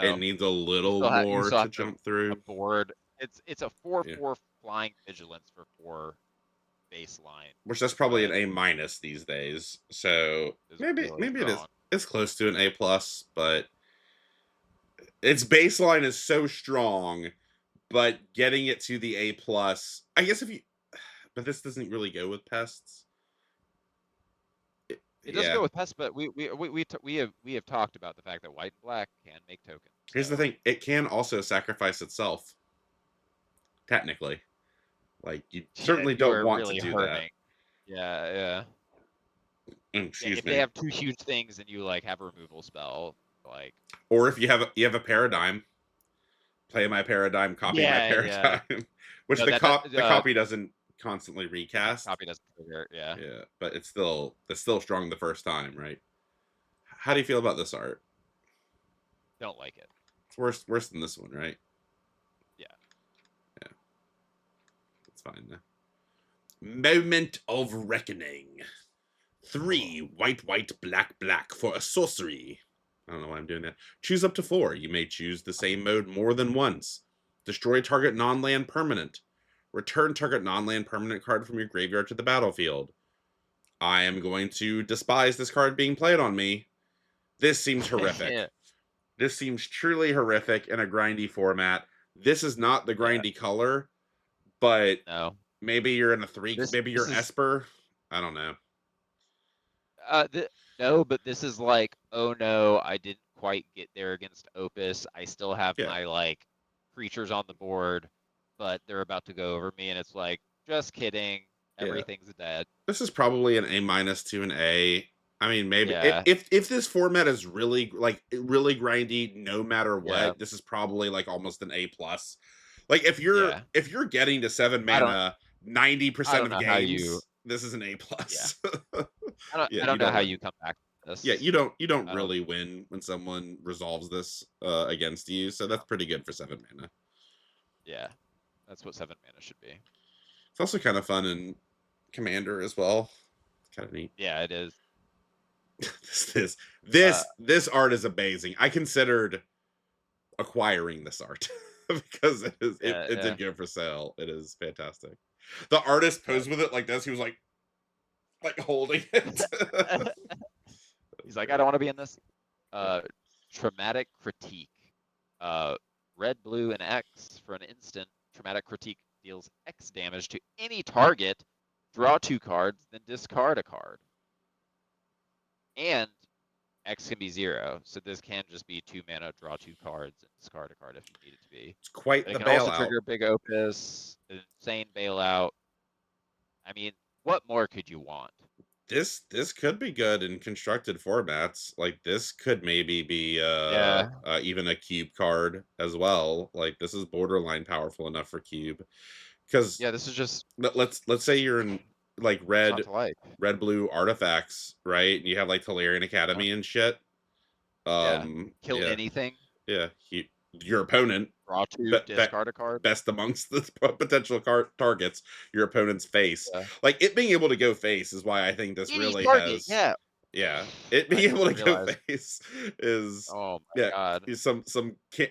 Speaker 1: it
Speaker 2: No,
Speaker 1: needs a little
Speaker 2: you
Speaker 1: more
Speaker 2: still
Speaker 1: to
Speaker 2: have to
Speaker 1: jump through.
Speaker 2: board. It's a
Speaker 1: Yeah.
Speaker 2: 4/4 flying vigilance for 4 baseline.
Speaker 1: Which that's probably an
Speaker 2: But
Speaker 1: A minus these days. So
Speaker 2: is
Speaker 1: maybe
Speaker 2: really
Speaker 1: maybe it is.
Speaker 2: strong.
Speaker 1: It's close to an A plus, but its baseline is so strong. But getting it to the A plus, I guess if you, but this doesn't really go with pests.
Speaker 2: It doesn't
Speaker 1: Yeah.
Speaker 2: go with pests, but we have talked about the fact that white and black can make tokens.
Speaker 1: Here's the
Speaker 2: So
Speaker 1: thing: it can also sacrifice itself. Technically, like you
Speaker 2: yeah,
Speaker 1: certainly
Speaker 2: you
Speaker 1: don't
Speaker 2: are
Speaker 1: want to
Speaker 2: really
Speaker 1: do that.
Speaker 2: hurting. Yeah, yeah. Yeah,
Speaker 1: Excuse
Speaker 2: if they
Speaker 1: me.
Speaker 2: have 2 huge things and you like have a removal spell, like
Speaker 1: Or if you have a paradigm, play my paradigm, copy my
Speaker 2: yeah.
Speaker 1: paradigm, which
Speaker 2: No,
Speaker 1: the copy doesn't constantly recast.
Speaker 2: copy doesn't trigger. Yeah.
Speaker 1: Yeah, but it's still strong the first time, right? How do you feel about this art?
Speaker 2: Don't like it.
Speaker 1: It's worse than this one, right?
Speaker 2: Yeah.
Speaker 1: Yeah, it's fine. Moment of Reckoning. 3 white, white, black, black for a sorcery. I don't know why I'm doing that. Choose up to 4. You may choose the same mode more than once. Destroy target non-land permanent. Return target non-land permanent card from your graveyard to the battlefield. I am going to despise this card being played on me. This seems horrific.
Speaker 2: Yeah.
Speaker 1: This seems truly horrific in a grindy format. This is not the
Speaker 2: Yeah.
Speaker 1: grindy color, but
Speaker 2: No.
Speaker 1: maybe you're in a 3,
Speaker 2: This
Speaker 1: maybe
Speaker 2: this
Speaker 1: you're
Speaker 2: is
Speaker 1: Esper. I don't know.
Speaker 2: no, but this is like, oh no, I didn't quite get there against Opus. I still have
Speaker 1: Yeah.
Speaker 2: my like creatures on the board, but they're about to go over me, and it's like, just kidding.
Speaker 1: Yeah.
Speaker 2: Everything's dead.
Speaker 1: This is probably an A- to an A. I mean, maybe
Speaker 2: Yeah.
Speaker 1: if this format is really really grindy, no matter
Speaker 2: Yeah.
Speaker 1: what, this is probably like almost an A plus. Like
Speaker 2: Yeah.
Speaker 1: if you're getting to 7
Speaker 2: I don't
Speaker 1: mana
Speaker 2: I
Speaker 1: 90%
Speaker 2: don't
Speaker 1: of
Speaker 2: know how you
Speaker 1: games, this is an A
Speaker 2: yeah.
Speaker 1: plus. Yeah,
Speaker 2: I
Speaker 1: you
Speaker 2: don't know
Speaker 1: don't
Speaker 2: how
Speaker 1: win.
Speaker 2: you come back from
Speaker 1: Yeah,
Speaker 2: this.
Speaker 1: you don't
Speaker 2: I don't
Speaker 1: really win when someone resolves this against you. So
Speaker 2: know.
Speaker 1: that's pretty good for 7 mana.
Speaker 2: Yeah. That's what 7 mana should be.
Speaker 1: It's also kind of fun in Commander as well. It's kind of neat.
Speaker 2: Yeah, it is.
Speaker 1: this
Speaker 2: Uh
Speaker 1: this art is amazing. I considered acquiring this art because
Speaker 2: yeah,
Speaker 1: it
Speaker 2: yeah.
Speaker 1: did go for sale. It is fantastic. The artist
Speaker 2: Yeah.
Speaker 1: posed with it like this. He was like holding it.
Speaker 2: He's like, I don't want to be in this. Traumatic critique. Uh, red, blue, and X for an instant. Traumatic critique deals X damage to any target. Draw 2 cards, then discard a card. And X can be 0, so this can just be 2 mana, draw 2 cards, and discard a card if you need it to be.
Speaker 1: It's quite
Speaker 2: But it
Speaker 1: the
Speaker 2: can also
Speaker 1: bailout.
Speaker 2: trigger Big Opus, an insane bailout. I mean, what more could you want?
Speaker 1: This could be good in constructed formats. Like this could maybe be
Speaker 2: Yeah.
Speaker 1: even a cube card as well. Like this is borderline powerful enough for cube. Because
Speaker 2: Yeah, this is just
Speaker 1: let's say you're in like
Speaker 2: what's not to like.
Speaker 1: red blue artifacts, right? And you have like Talarian
Speaker 2: Yeah.
Speaker 1: Academy and shit.
Speaker 2: Yeah. Kill
Speaker 1: Yeah,
Speaker 2: anything.
Speaker 1: yeah. Your opponent,
Speaker 2: Draw 2,
Speaker 1: be, be,
Speaker 2: discard a card.
Speaker 1: best amongst the potential targets, your opponent's face.
Speaker 2: Yeah.
Speaker 1: Like it being able to go face is why I think this
Speaker 2: Any
Speaker 1: really
Speaker 2: target,
Speaker 1: has.
Speaker 2: yeah.
Speaker 1: Yeah, it
Speaker 2: I
Speaker 1: being able to
Speaker 2: didn't
Speaker 1: go
Speaker 2: realize.
Speaker 1: face is
Speaker 2: Oh my
Speaker 1: yeah.
Speaker 2: god.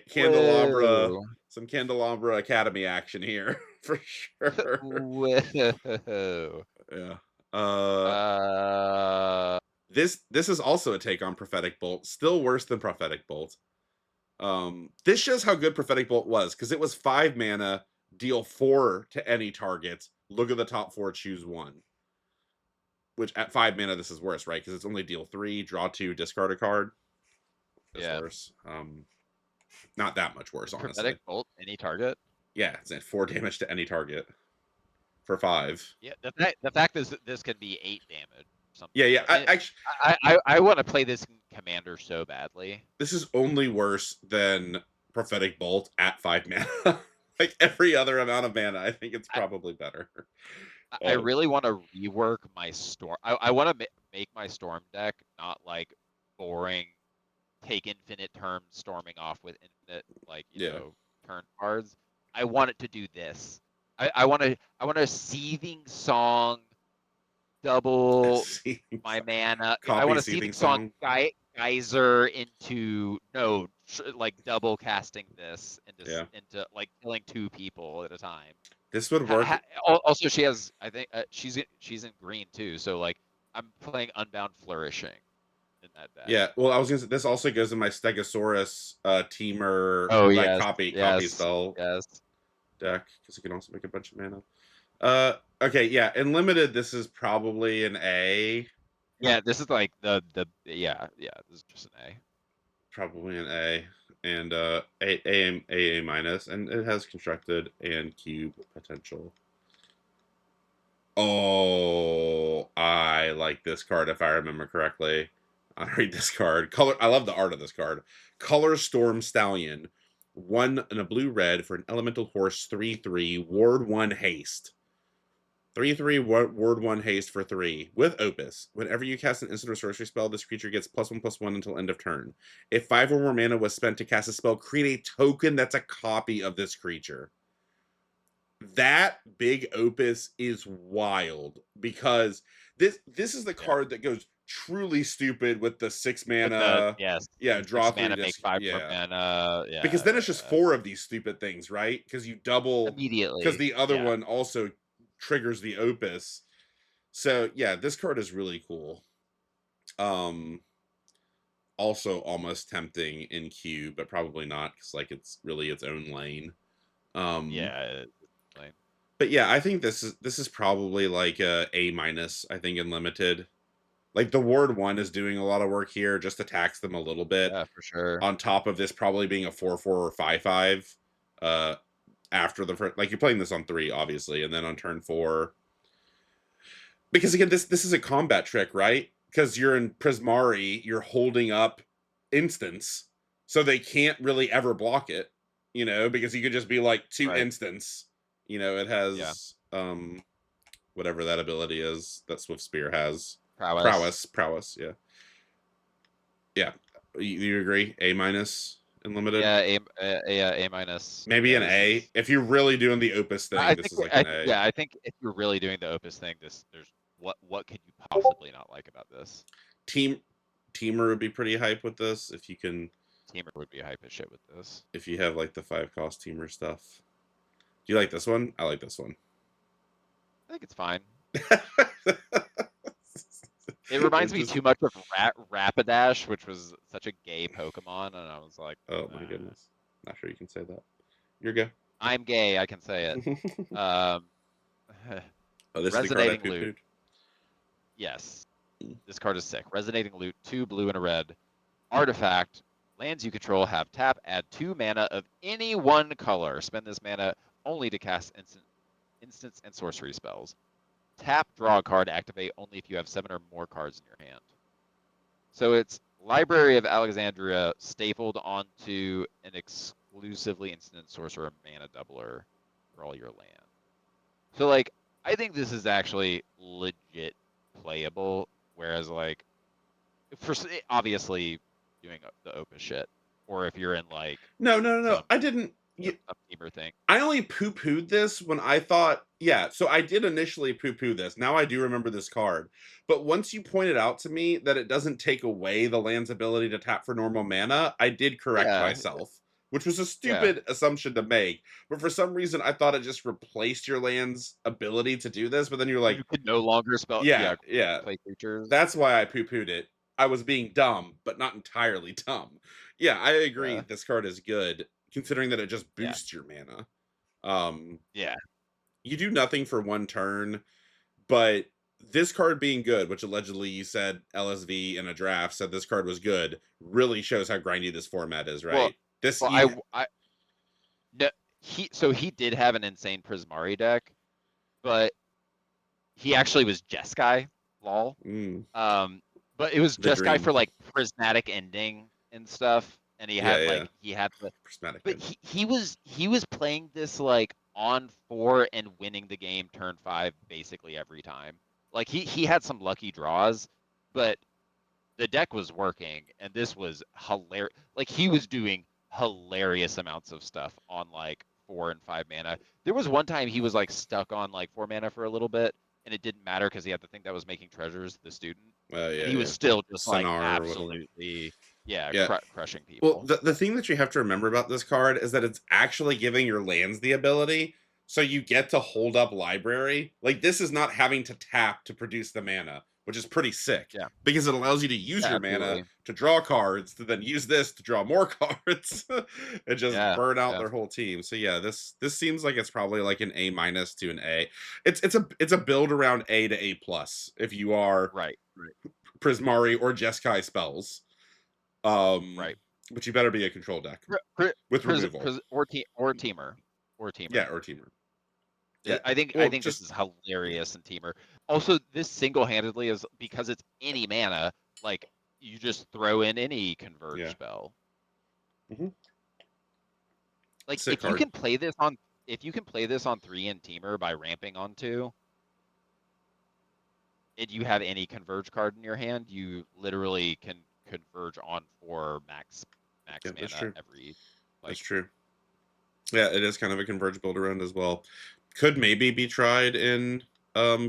Speaker 1: Candelabra,
Speaker 2: Whoa.
Speaker 1: some Candelabra Academy action here for sure.
Speaker 2: Whoa.
Speaker 1: Yeah.
Speaker 2: Uh,
Speaker 1: This is also a take on Prophetic Bolt, still worse than Prophetic Bolt. This shows how good Prophetic Bolt was because it was 5 mana, deal 4 to any target. Look at the top 4, choose 1. Which at 5 mana this is worse, right? Because it's only deal 3, draw 2, discard a card. It's
Speaker 2: yeah.
Speaker 1: worse. Not that much worse, honestly.
Speaker 2: Prophetic Bolt, any target.
Speaker 1: Yeah, it's at 4 damage to any target for 5.
Speaker 2: Yeah, the fact is that this can be 8 damage. Something.
Speaker 1: Yeah, yeah.
Speaker 2: I want to play this in Commander so badly.
Speaker 1: This is only worse than Prophetic Bolt at 5 mana. Like every other amount of mana, I think it's probably better.
Speaker 2: I really want to rework my storm. I want to make my storm deck not like boring, take infinite turns storming off with infinite you know turn cards. I want it to do this. I want a seething song double my mana. I want a seething song geyser into like double casting this into like killing 2 people at a time.
Speaker 1: This would work.
Speaker 2: Also, she has. I think she's in green too. So like, I'm playing Unbound Flourishing in that deck.
Speaker 1: Yeah. Well, I was gonna say this also goes in my Stegosaurus teamer.
Speaker 2: Oh
Speaker 1: like
Speaker 2: yes,
Speaker 1: copy
Speaker 2: yes,
Speaker 1: spell
Speaker 2: yes.
Speaker 1: deck because you can also make a bunch of mana. Okay. Yeah. In limited, this is probably an A.
Speaker 2: Yeah, this is like the yeah. This is just an A.
Speaker 1: Probably an A. And A minus, and it has constructed and cube potential. Oh, I like this card if I remember correctly. I'll read this card. I love the art of this card. Color Storm Stallion. 1 and a blue red for an elemental horse 3/3, ward 1 haste. 3/3 word 1 haste for 3 with Opus. Whenever you cast an instant or sorcery spell, this creature gets +1/+1 until end of turn. If 5 or more mana was spent to cast a spell, create a token that's a copy of this creature. That big Opus is wild because this is the
Speaker 2: Yeah.
Speaker 1: card that goes truly stupid with the 6
Speaker 2: With the
Speaker 1: mana. Yeah,
Speaker 2: the
Speaker 1: draw
Speaker 2: 6
Speaker 1: 3
Speaker 2: mana, make
Speaker 1: disc.
Speaker 2: 5 more
Speaker 1: Yeah.
Speaker 2: mana.
Speaker 1: Because
Speaker 2: Yeah,
Speaker 1: then
Speaker 2: yeah,
Speaker 1: it's just
Speaker 2: yeah.
Speaker 1: 4 of these stupid things, right? Because you double, because
Speaker 2: Immediately.
Speaker 1: the other
Speaker 2: Yeah.
Speaker 1: one also triggers the Opus. So yeah, this card is really cool. Um Also almost tempting in queue, but probably not because like it's really its own lane. Um
Speaker 2: Yeah. Like,
Speaker 1: but yeah, I think this is probably like a minus, I think, in limited. Like the ward 1 is doing a lot of work here, just attacks them a little bit.
Speaker 2: yeah, for sure.
Speaker 1: On top of this probably being a 4/4 or 5/5. After the first, like you're playing this on 3, obviously, and then on turn 4. Because again, this is a combat trick, right? Because you're in Prismari, you're holding up instants, so they can't really ever block it, because you could just be like 2
Speaker 2: Right.
Speaker 1: instants. It
Speaker 2: Yeah.
Speaker 1: has whatever that ability is that Swift Spear has.
Speaker 2: Prowess.
Speaker 1: Prowess, yeah. Yeah. You agree? A minus in limited?
Speaker 2: Yeah, A minus
Speaker 1: Maybe
Speaker 2: yeah,
Speaker 1: an
Speaker 2: this
Speaker 1: A.
Speaker 2: is
Speaker 1: If you're really doing the Opus
Speaker 2: I
Speaker 1: thing, this
Speaker 2: think
Speaker 1: is like an A.
Speaker 2: yeah, I think if you're really doing the Opus thing, there's what could you possibly not like about this?
Speaker 1: Team Teamer would be pretty hype with this
Speaker 2: Teamer would be hype as shit with this.
Speaker 1: if you have like the 5 cost Teamer stuff. Do you like this one? I like this one.
Speaker 2: I think it's fine. It reminds me
Speaker 1: Just,
Speaker 2: too much of Rapidash, which was such a gay Pokemon, and I was like,
Speaker 1: oh my goodness. Not sure you can say that. You're good.
Speaker 2: I'm gay, I can say it. Um,
Speaker 1: Oh, this is the card I
Speaker 2: Resonating
Speaker 1: poo
Speaker 2: Loot.
Speaker 1: pooed.
Speaker 2: Yes, this card is sick. Resonating Loot, 2 blue and a red. Artifact. Lands you control have tap, add 2 mana of any one color. Spend this mana only to cast instants and sorcery spells. Tap, draw a card, activate only if you have 7 or more cards in your hand. So it's Library of Alexandria stapled onto an exclusively instant sorcerer mana doubler for all your land. So like, I think this is actually legit playable. Whereas like, for obviously doing the Opus shit, or if you're in like
Speaker 1: No.
Speaker 2: some
Speaker 1: I didn't.
Speaker 2: some gamer thing.
Speaker 1: I only poo pooed this when I thought, yeah, so I did initially poo poo this. Now I do remember this card. But once you pointed out to me that it doesn't take away the land's ability to tap for normal mana, I did correct
Speaker 2: Yeah,
Speaker 1: myself, which was a
Speaker 2: yeah.
Speaker 1: stupid assumption to make. But for some reason, I thought it just replaced your land's ability to do this. But then you're like,
Speaker 2: You could no longer spell,
Speaker 1: yeah,
Speaker 2: yeah,
Speaker 1: yeah,
Speaker 2: play creatures.
Speaker 1: that's why I poo pooed it. I was being dumb, but not entirely dumb. Yeah, I agree.
Speaker 2: Yeah,
Speaker 1: This card is good, considering that it just
Speaker 2: yeah,
Speaker 1: boosts your mana. Um,
Speaker 2: yeah.
Speaker 1: you do nothing for 1 turn, but this card being good, which allegedly you said LSV in a draft said this card was good, really shows how grindy this format is,
Speaker 2: Well,
Speaker 1: right? This
Speaker 2: well,
Speaker 1: you
Speaker 2: I no, he did have an insane Prismari deck, but he actually was Jeskai, lol.
Speaker 1: mm,
Speaker 2: Um, but it was
Speaker 1: the
Speaker 2: Jeskai
Speaker 1: dream.
Speaker 2: for like prismatic ending and stuff, and
Speaker 1: Yeah.
Speaker 2: he had the,
Speaker 1: Prismatic
Speaker 2: but
Speaker 1: ending.
Speaker 2: he was playing this like on 4 and winning the game turn 5 basically every time. Like he had some lucky draws, but the deck was working, and this was hilarious. Like he was doing hilarious amounts of stuff on like 4 and 5 mana. There was one time he was like stuck on like 4 mana for a little bit, and it didn't matter because he had the thing that was making treasures, the student, and he was
Speaker 1: Yeah.
Speaker 2: still just like
Speaker 1: Sonar or whatever.
Speaker 2: absolutely, yeah,
Speaker 1: Yeah.
Speaker 2: crushing
Speaker 1: Well,
Speaker 2: people.
Speaker 1: the thing that you have to remember about this card is that it's actually giving your lands the ability, so you get to hold up library. Like this is not having to tap to produce the mana, which is pretty sick
Speaker 2: Yeah,
Speaker 1: because it allows you to use
Speaker 2: yeah,
Speaker 1: your mana
Speaker 2: absolutely.
Speaker 1: to draw cards, to then use this to draw more cards and just
Speaker 2: Yeah,
Speaker 1: burn out
Speaker 2: yeah,
Speaker 1: their whole team. So yeah, this seems like it's probably like an A minus to an A. It's a build around A to A plus if you are
Speaker 2: right, right,
Speaker 1: Prismari or Jeskai spells. Um,
Speaker 2: right.
Speaker 1: but you better be a control deck with removal.
Speaker 2: Or teamer, or
Speaker 1: Yeah,
Speaker 2: teamer.
Speaker 1: or teamer. Yeah.
Speaker 2: I
Speaker 1: Well,
Speaker 2: think this
Speaker 1: just
Speaker 2: is hilarious in Teamer. Also, this single-handedly is because it's any mana, like you just throw in any converge
Speaker 1: yeah.
Speaker 2: spell.
Speaker 1: Hmm.
Speaker 2: Like
Speaker 1: Sick card.
Speaker 2: if you can play this on 3 in Teamer by ramping on 2, and you have any converge card in your hand, you literally can converge on 4 max
Speaker 1: Yeah, that's
Speaker 2: mana
Speaker 1: true.
Speaker 2: every
Speaker 1: That's
Speaker 2: like
Speaker 1: true. Yeah, it is kind of a converge build around as well. Could maybe be tried in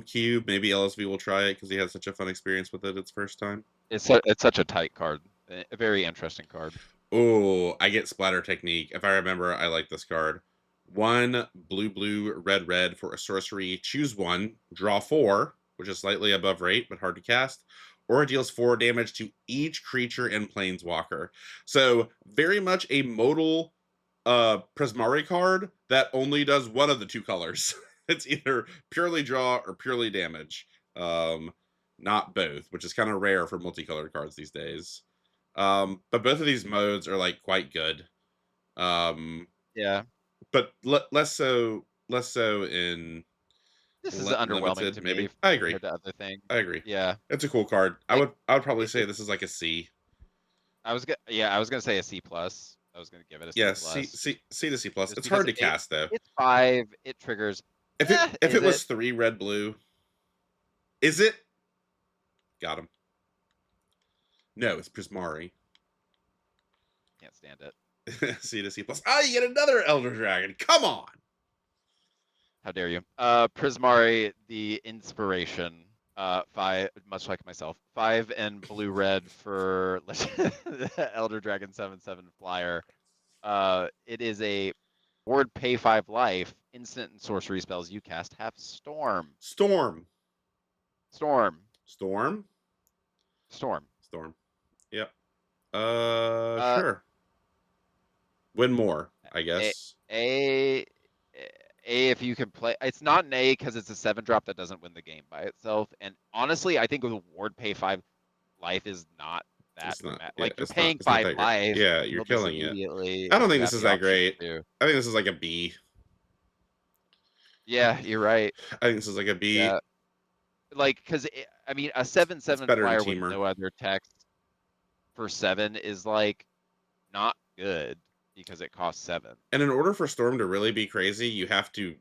Speaker 1: Cube. Maybe LSV will try it because he had such a fun experience with it its first time.
Speaker 2: it's such a tight card. A very interesting card.
Speaker 1: Oh, I get Splatter Technique. If I remember, I like this card. 1 blue blue red red for a sorcery. Choose one, draw 4, which is slightly above rate but hard to cast, or it deals 4 damage to each creature and planeswalker. So very much a modal Prismari card that only does one of the two colors. It's either purely draw or purely damage. Um, Not both, which is kind of rare for multicolored cards these days. But both of these modes are like quite good. Um,
Speaker 2: Yeah.
Speaker 1: but less so in
Speaker 2: This is underwhelming
Speaker 1: limited.
Speaker 2: to me
Speaker 1: Maybe I agree.
Speaker 2: compared to other things.
Speaker 1: I agree.
Speaker 2: Yeah.
Speaker 1: It's a cool card.
Speaker 2: Like
Speaker 1: I would probably say
Speaker 2: it,
Speaker 1: this is like a C.
Speaker 2: I was gonna say a C plus. I was gonna give it a C
Speaker 1: Yeah,
Speaker 2: plus
Speaker 1: C to C plus.
Speaker 2: just
Speaker 1: It's
Speaker 2: because
Speaker 1: hard to cast though.
Speaker 2: it's 5, it triggers.
Speaker 1: If
Speaker 2: Is
Speaker 1: it
Speaker 2: it?
Speaker 1: was 3 red blue, is it? Got him. No, it's Prismari.
Speaker 2: Can't stand it.
Speaker 1: C to C plus. Ah, you get another Elder Dragon. Come on.
Speaker 2: How dare you? Prismari, the inspiration. 5, much like myself. 5 and blue red for Elder Dragon 7/7 flyer. It is a board pay 5 life. Instant and sorcery spells you cast have storm.
Speaker 1: Storm.
Speaker 2: Storm.
Speaker 1: Storm.
Speaker 2: Storm.
Speaker 1: Storm. Yep.
Speaker 2: Uh,
Speaker 1: Sure. Win more, I
Speaker 2: a,
Speaker 1: guess.
Speaker 2: a, if you can play, it's not an A because it's a 7-drop that doesn't win the game by itself. And honestly, I think with ward pay 5 life is not that
Speaker 1: It's not. Yeah,
Speaker 2: like you're paying
Speaker 1: it's not
Speaker 2: 5
Speaker 1: that great.
Speaker 2: life,
Speaker 1: Yeah, you're
Speaker 2: kill this
Speaker 1: killing it.
Speaker 2: immediately
Speaker 1: I don't
Speaker 2: if
Speaker 1: think
Speaker 2: you
Speaker 1: this
Speaker 2: have
Speaker 1: is
Speaker 2: the
Speaker 1: that
Speaker 2: option
Speaker 1: great.
Speaker 2: to.
Speaker 1: I think this is like a B.
Speaker 2: Yeah, you're right.
Speaker 1: I think this is like a B.
Speaker 2: Yeah, like because I mean a
Speaker 1: It's
Speaker 2: 7/7
Speaker 1: better in
Speaker 2: flyer with
Speaker 1: Teamer.
Speaker 2: no other text for 7 is like not good because it costs 7.
Speaker 1: And in order for Storm to really be crazy, you have to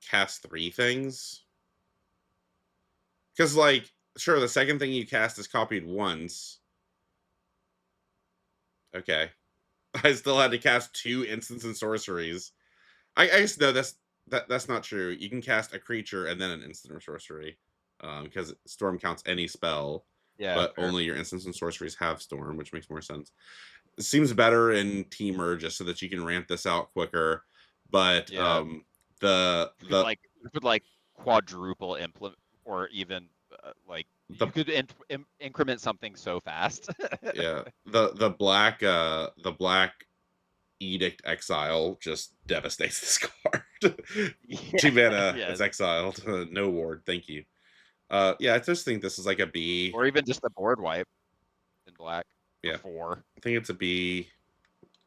Speaker 1: cast 3 things. Because, like, sure, the second thing you cast is copied once. Okay. I still had to cast 2 instants and sorceries. I guess no, that's not true. You can cast a creature and then an instant or sorcery, because Storm counts any spell,
Speaker 2: Yeah,
Speaker 1: but
Speaker 2: fair.
Speaker 1: only your instants and sorceries have Storm, which makes more sense. It seems better in Teamer just so that you can ramp this out quicker. But
Speaker 2: Yeah,
Speaker 1: the the
Speaker 2: you could like quadruple implement or even like
Speaker 1: the
Speaker 2: you could increment something so fast.
Speaker 1: yeah the black Edict Exile just devastates this card.
Speaker 2: Yeah,
Speaker 1: 2 mana,
Speaker 2: yes.
Speaker 1: it's exiled. No ward, thank you. Yeah, I just think this is like a B.
Speaker 2: Or even just the board wipe in black for
Speaker 1: Yeah,
Speaker 2: 4.
Speaker 1: I think it's a B.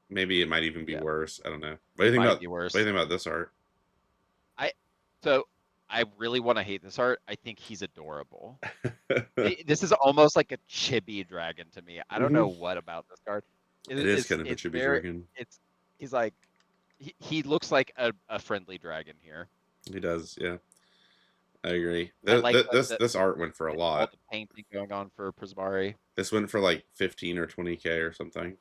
Speaker 1: Maybe it might even be
Speaker 2: Yeah,
Speaker 1: worse. I don't know.
Speaker 2: it might be
Speaker 1: What do you
Speaker 2: worse.
Speaker 1: think about this art?
Speaker 2: I so I really want to hate this art. I think he's adorable. This is almost like a chibi dragon to me. I don't
Speaker 1: Hmm.
Speaker 2: know what about this card.
Speaker 1: It is kind of a
Speaker 2: It's
Speaker 1: chibi
Speaker 2: very
Speaker 1: dragon.
Speaker 2: it's he's like he looks like a friendly dragon here.
Speaker 1: He does, yeah. I agree.
Speaker 2: I like
Speaker 1: This art went for a
Speaker 2: all
Speaker 1: lot.
Speaker 2: the painting going on for Prismari.
Speaker 1: This went for like 15 or 20K or something.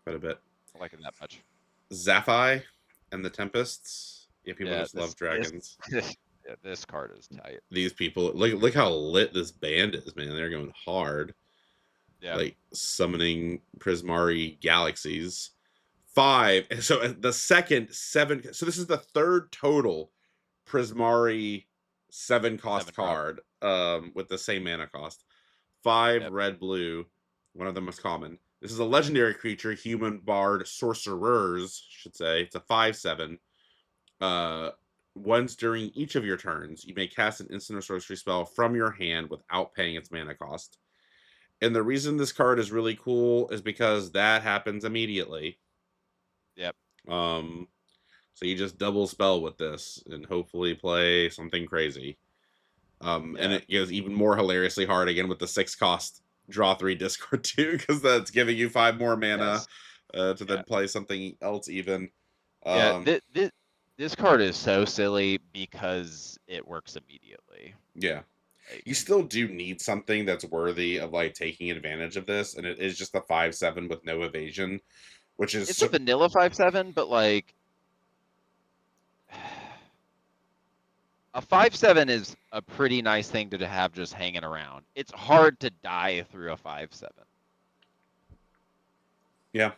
Speaker 1: Quite a bit.
Speaker 2: I like it that much.
Speaker 1: Zaphi and the Tempests. Yeah, people
Speaker 2: Yeah,
Speaker 1: just love dragons.
Speaker 2: yeah, this card is tight.
Speaker 1: These people look how lit this band is, man. They're going hard.
Speaker 2: Yeah.
Speaker 1: Like summoning Prismari galaxies. 5. So the second 7. So this is the third total Prismari 7 cost
Speaker 2: 7 drop.
Speaker 1: card with the same mana cost. 5
Speaker 2: Yep.
Speaker 1: red blue, one of the most common. This is a legendary creature, human bard sorcerers, should say. It's a 5/7. Once during each of your turns, you may cast an instant or sorcery spell from your hand without paying its mana cost. And the reason this card is really cool is because that happens immediately.
Speaker 2: Yep.
Speaker 1: So you just double spell with this and hopefully play something crazy. And it goes even more hilariously hard again with the 6 cost draw 3 discard too, because that's giving you 5 more mana
Speaker 2: Yes.
Speaker 1: to then play something else even.
Speaker 2: Yeah. This card is so silly because it works immediately.
Speaker 1: Yeah.
Speaker 2: Like
Speaker 1: You still do need something that's worthy of like taking advantage of this, and it is just the 5/7 with no evasion, which is
Speaker 2: it's a vanilla 5/7, but like a 5/7 is a pretty nice thing to have just hanging around. It's hard to die through a 5/7.
Speaker 1: yeah.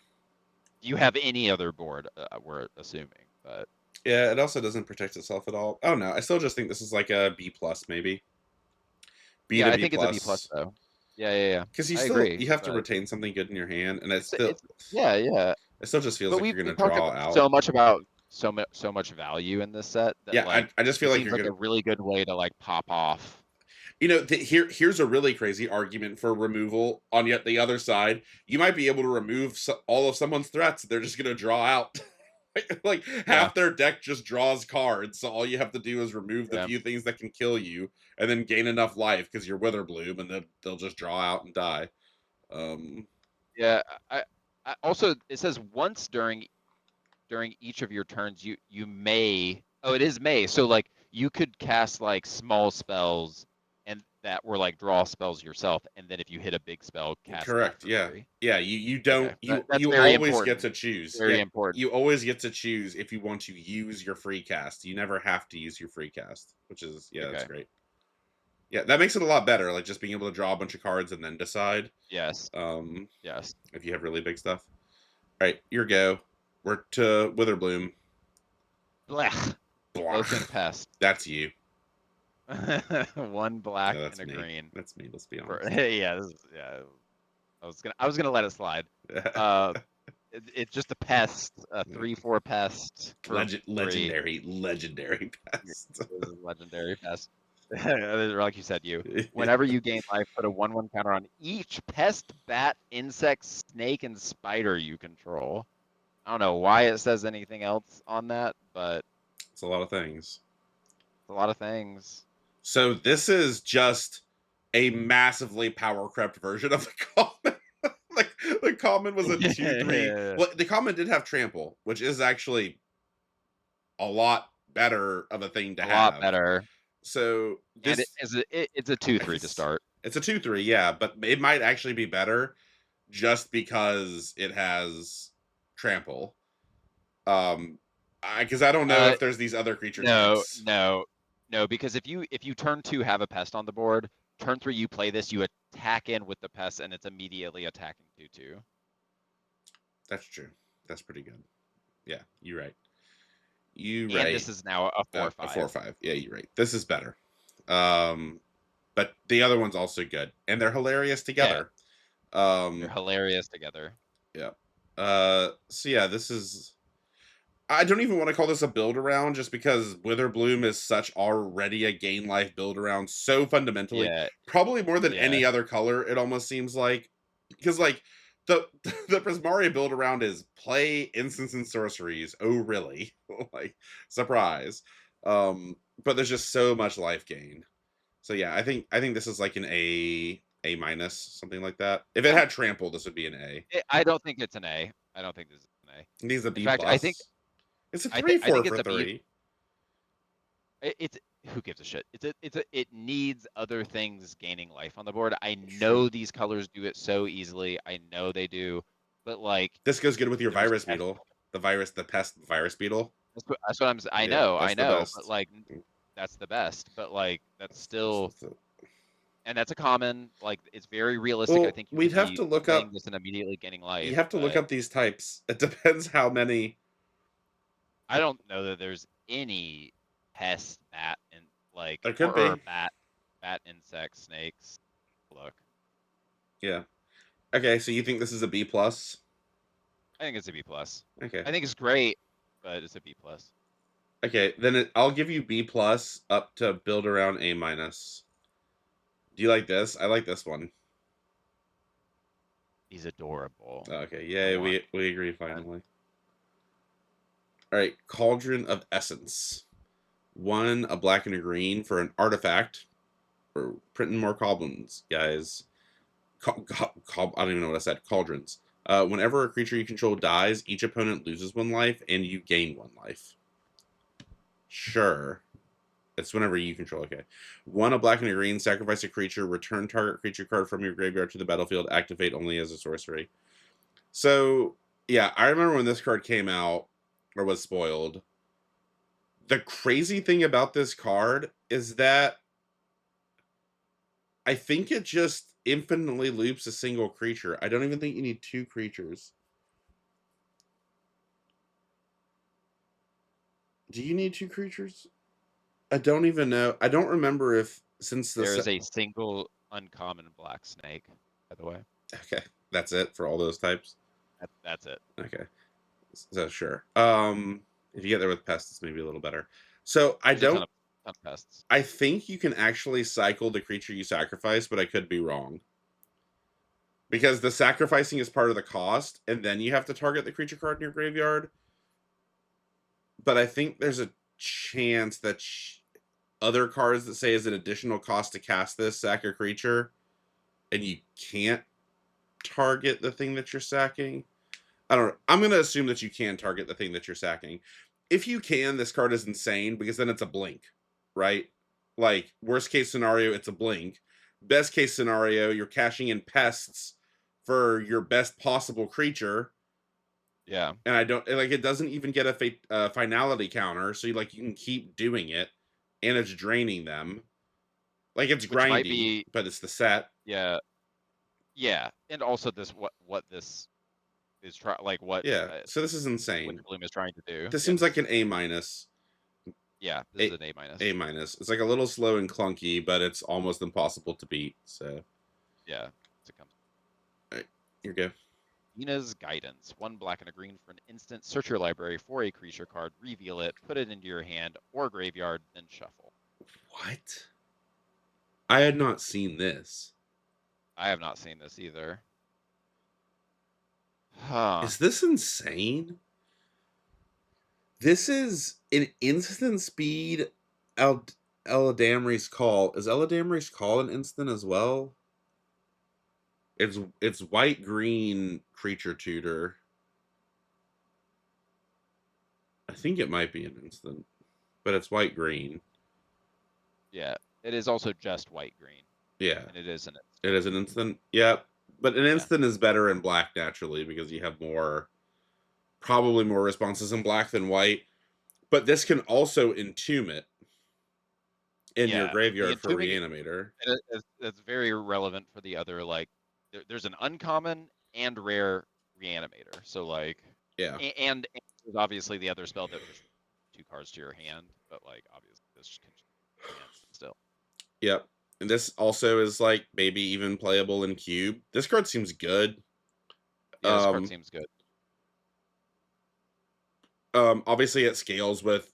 Speaker 2: Do you have any other board? We're assuming, but
Speaker 1: Yeah, it also doesn't protect itself at all. Oh no, I still just think this is like a B plus maybe. B
Speaker 2: yeah,
Speaker 1: to
Speaker 2: I
Speaker 1: B
Speaker 2: think it's a B plus
Speaker 1: plus.
Speaker 2: though. Yeah.
Speaker 1: Because
Speaker 2: I agree,
Speaker 1: you have to
Speaker 2: but
Speaker 1: retain something good in your hand, and
Speaker 2: it's yeah.
Speaker 1: it still just feels
Speaker 2: But
Speaker 1: like you're
Speaker 2: we've
Speaker 1: gonna
Speaker 2: talked
Speaker 1: draw
Speaker 2: about
Speaker 1: out.
Speaker 2: so much about so much value in this set that
Speaker 1: Yeah,
Speaker 2: like
Speaker 1: I just feel
Speaker 2: this
Speaker 1: like
Speaker 2: seems
Speaker 1: you're
Speaker 2: like
Speaker 1: gonna
Speaker 2: a really good way to like pop off.
Speaker 1: here's a really crazy argument for removal. On yet the other side, you might be able to remove all of someone's threats. They're just gonna draw out. Like
Speaker 2: Yeah,
Speaker 1: half their deck just draws cards, so all you have to do is remove the
Speaker 2: yeah,
Speaker 1: few things that can kill you, and then gain enough life because you're Witherbloom, and then they'll just draw out and die. Um,
Speaker 2: yeah. I also it says once during each of your turns you may it is may so like you could cast like small spells and that were like draw spells yourself and then if you hit a big spell cast that
Speaker 1: Correct.
Speaker 2: for
Speaker 1: Yeah.
Speaker 2: free.
Speaker 1: Yeah. You don't
Speaker 2: Okay, that's
Speaker 1: you
Speaker 2: very
Speaker 1: always get
Speaker 2: important.
Speaker 1: to choose. Yeah.
Speaker 2: Very important.
Speaker 1: You always get to choose if you want to use your free cast. You never have to use your free cast, which is that's
Speaker 2: Okay.
Speaker 1: great. Yeah, that makes it a lot better. Like just being able to draw a bunch of cards and then decide.
Speaker 2: Yes.
Speaker 1: Um,
Speaker 2: Yes.
Speaker 1: if you have really big stuff. All right, your go. We're to Witherbloom.
Speaker 2: Blech.
Speaker 1: Blah.
Speaker 2: Token pest.
Speaker 1: That's you.
Speaker 2: One
Speaker 1: Yeah,
Speaker 2: black and
Speaker 1: that's
Speaker 2: a
Speaker 1: me.
Speaker 2: green.
Speaker 1: That's me. Let's be
Speaker 2: For
Speaker 1: honest.
Speaker 2: yeah, yeah. I was gonna let it slide. Uh, it's just a pest, a 3/4 pest for free.
Speaker 1: Legendary pest.
Speaker 2: Is a legendary pest. Like you said, whenever you gain life, put a 1/1 counter on each pest, bat, insect, snake, and spider you control. I don't know why it says anything else on that, but
Speaker 1: It's a lot of things.
Speaker 2: it's a lot of things.
Speaker 1: So this is just a massively power crept version of the common. Like the common was a 2/3.
Speaker 2: A
Speaker 1: Well, the common did have trample, which is actually a lot better of a thing to
Speaker 2: lot
Speaker 1: have.
Speaker 2: better,
Speaker 1: So
Speaker 2: and
Speaker 1: this
Speaker 2: it's a 2/3 to start.
Speaker 1: it's a 2/3, yeah, but it might actually be better just because it has trample. Because I don't know
Speaker 2: Uh,
Speaker 1: if there's these other creature
Speaker 2: no,
Speaker 1: types.
Speaker 2: no, no, because if you turn 2 have a pest on the board, turn 3 you play this, you attack in with the pest, and it's immediately attacking 2/2.
Speaker 1: That's true. That's pretty good. Yeah, you're right. You
Speaker 2: And
Speaker 1: right.
Speaker 2: this is now a
Speaker 1: A
Speaker 2: 4/5.
Speaker 1: 4/5. Yeah, you're right. This is better. Um, but the other one's also good, and they're hilarious
Speaker 2: Yeah,
Speaker 1: together.
Speaker 2: they're
Speaker 1: Um,
Speaker 2: hilarious together.
Speaker 1: yeah. So yeah, this is. I don't even want to call this a build around, just because Witherbloom is such already a gain life build around so fundamentally,
Speaker 2: Yeah,
Speaker 1: probably more than
Speaker 2: yeah,
Speaker 1: any other color. It almost seems like because like the the Prismaria build around is play instants and sorceries. Oh really? Like surprise. But there's just so much life gain. So yeah, I think this is like an A minus, something like that. If it
Speaker 2: yeah.
Speaker 1: had trample, this would be an A.
Speaker 2: I don't think it's an A. I don't think this is an A.
Speaker 1: It needs a
Speaker 2: In
Speaker 1: B
Speaker 2: fact,
Speaker 1: plus. It's a 3/4
Speaker 2: I think it's
Speaker 1: for
Speaker 2: a B.
Speaker 1: 3.
Speaker 2: It's who gives a shit? It needs other things gaining life on the board. I know these colors do it so easily. I know they do, but like
Speaker 1: This goes good with your
Speaker 2: there's
Speaker 1: virus beetle. The pest virus beetle.
Speaker 2: that's what
Speaker 1: Yeah,
Speaker 2: I
Speaker 1: that's the
Speaker 2: know, but
Speaker 1: best.
Speaker 2: like that's the best. But like that's still
Speaker 1: So-
Speaker 2: and that's a common like it's very realistic. I
Speaker 1: well,
Speaker 2: think you
Speaker 1: we'd
Speaker 2: could
Speaker 1: have
Speaker 2: be
Speaker 1: to look
Speaker 2: playing
Speaker 1: up.
Speaker 2: this and immediately gaining
Speaker 1: You
Speaker 2: life,
Speaker 1: have to look
Speaker 2: but
Speaker 1: up these types. It depends how many.
Speaker 2: I don't know that there's any pest bat and like
Speaker 1: There could
Speaker 2: or
Speaker 1: be.
Speaker 2: bat insects snakes. Look,
Speaker 1: Yeah. Okay, so you think this is a B plus?
Speaker 2: I think it's a B plus.
Speaker 1: Okay.
Speaker 2: I think it's great, but it's a B plus.
Speaker 1: Okay, then I'll give you B plus up to build around A minus. Do you like this? I like this one.
Speaker 2: He's adorable.
Speaker 1: Okay,
Speaker 2: I
Speaker 1: yay,
Speaker 2: want
Speaker 1: we agree
Speaker 2: that.
Speaker 1: finally. All right, Cauldron of Essence. One, a black and a green for an artifact. We're printing more goblins, guys. I don't even know what I said. Cauldrons. Whenever a creature you control dies, each opponent loses 1 life, and you gain 1 life. Sure. It's whenever you control. Okay. 1 a black and a green, sacrifice a creature, return target creature card from your graveyard to the battlefield, activate only as a sorcery. So, yeah, I remember when this card came out, or was spoiled. The crazy thing about this card is that I think it just infinitely loops a single creature. I don't even think you need 2 creatures. Do you need 2 creatures? I don't even know. I don't remember if since the
Speaker 2: There is a single uncommon black snake, by the way.
Speaker 1: okay, that's it for all those types.
Speaker 2: That's it.
Speaker 1: Okay, so sure. If you get there with pests, it's maybe a little better. So I
Speaker 2: There's a ton
Speaker 1: don't.
Speaker 2: of pests.
Speaker 1: I think you can actually cycle the creature you sacrifice, but I could be wrong because the sacrificing is part of the cost, and then you have to target the creature card in your graveyard. But I think there's a chance that other cards that say is an additional cost to cast this sack a creature, and you can't target the thing that you're sacking. I don't know. I'm going to assume that you can target the thing that you're sacking. If you can, this card is insane because then it's a blink, right? Like, worst case scenario, it's a blink. Best case scenario, you're cashing in pests for your best possible creature.
Speaker 2: Yeah.
Speaker 1: And I don't like it doesn't even get a finality counter, so you can keep doing it, and it's draining them. Like it's
Speaker 2: Which might
Speaker 1: grindy,
Speaker 2: be,
Speaker 1: but it's the set.
Speaker 2: yeah. Yeah. And also this what this is like what
Speaker 1: Yeah. So this is
Speaker 2: Winter
Speaker 1: insane.
Speaker 2: Bloom is trying to do.
Speaker 1: This
Speaker 2: Yeah,
Speaker 1: seems
Speaker 2: this
Speaker 1: like
Speaker 2: is
Speaker 1: an A minus.
Speaker 2: yeah, this is
Speaker 1: A
Speaker 2: an A minus.
Speaker 1: A minus. It's like a little slow and clunky, but it's almost impossible to beat. So
Speaker 2: Yeah. It comes.
Speaker 1: all right, you're good.
Speaker 2: Ina's Guidance. 1 black and a green for an instant. Search your library for a creature card, reveal it, put it into your hand or graveyard, then shuffle.
Speaker 1: What? I had not seen this.
Speaker 2: I have not seen this either. Huh.
Speaker 1: Is this insane? This is an instant speed Eladamri's Call. Is Eladamri's Call an instant as well? It's white green creature tutor. I think it might be an instant, but it's white green.
Speaker 2: Yeah. It is also just white green.
Speaker 1: Yeah,
Speaker 2: And it is an instant.
Speaker 1: it is an instant. Yeah, but an
Speaker 2: Yeah.
Speaker 1: instant is better in black naturally because you have probably more responses in black than white. But this can also entomb it in your
Speaker 2: Yeah. The
Speaker 1: graveyard for
Speaker 2: entombing
Speaker 1: reanimator.
Speaker 2: it's very relevant for the other like there's an uncommon and rare reanimator. So like
Speaker 1: Yeah.
Speaker 2: and there's obviously the other spell that just 2 cards to your hand, but like obviously this can hand still.
Speaker 1: Yep. And this also is like maybe even playable in cube. This card seems good.
Speaker 2: Yeah, this card seems good.
Speaker 1: Obviously it scales with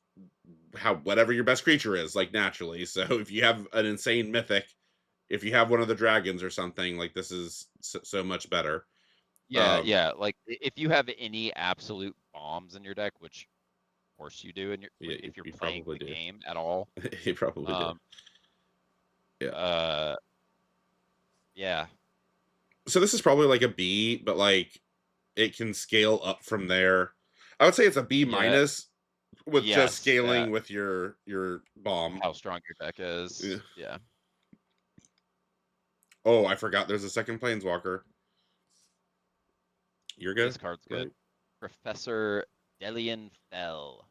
Speaker 1: whatever your best creature is, like naturally. So if you have an insane mythic, if you have one of the dragons or something, like this is so much better.
Speaker 2: Yeah, yeah. Like if you have any absolute bombs in your deck, which of course you do, and
Speaker 1: Yeah,
Speaker 2: if you're
Speaker 1: you
Speaker 2: playing
Speaker 1: probably
Speaker 2: the
Speaker 1: do.
Speaker 2: game at all,
Speaker 1: You probably do.
Speaker 2: um,
Speaker 1: Yeah.
Speaker 2: yeah,
Speaker 1: So this is probably like a B, but like it can scale up from there. I would say it's a B
Speaker 2: yeah,
Speaker 1: minus with just
Speaker 2: yes,
Speaker 1: scaling with your bomb.
Speaker 2: how strong your deck is.
Speaker 1: Yeah.
Speaker 2: Yeah,
Speaker 1: Oh, I forgot there's a second planeswalker. You're good.
Speaker 2: this card's good.
Speaker 1: Right?
Speaker 2: Professor Delian Fell.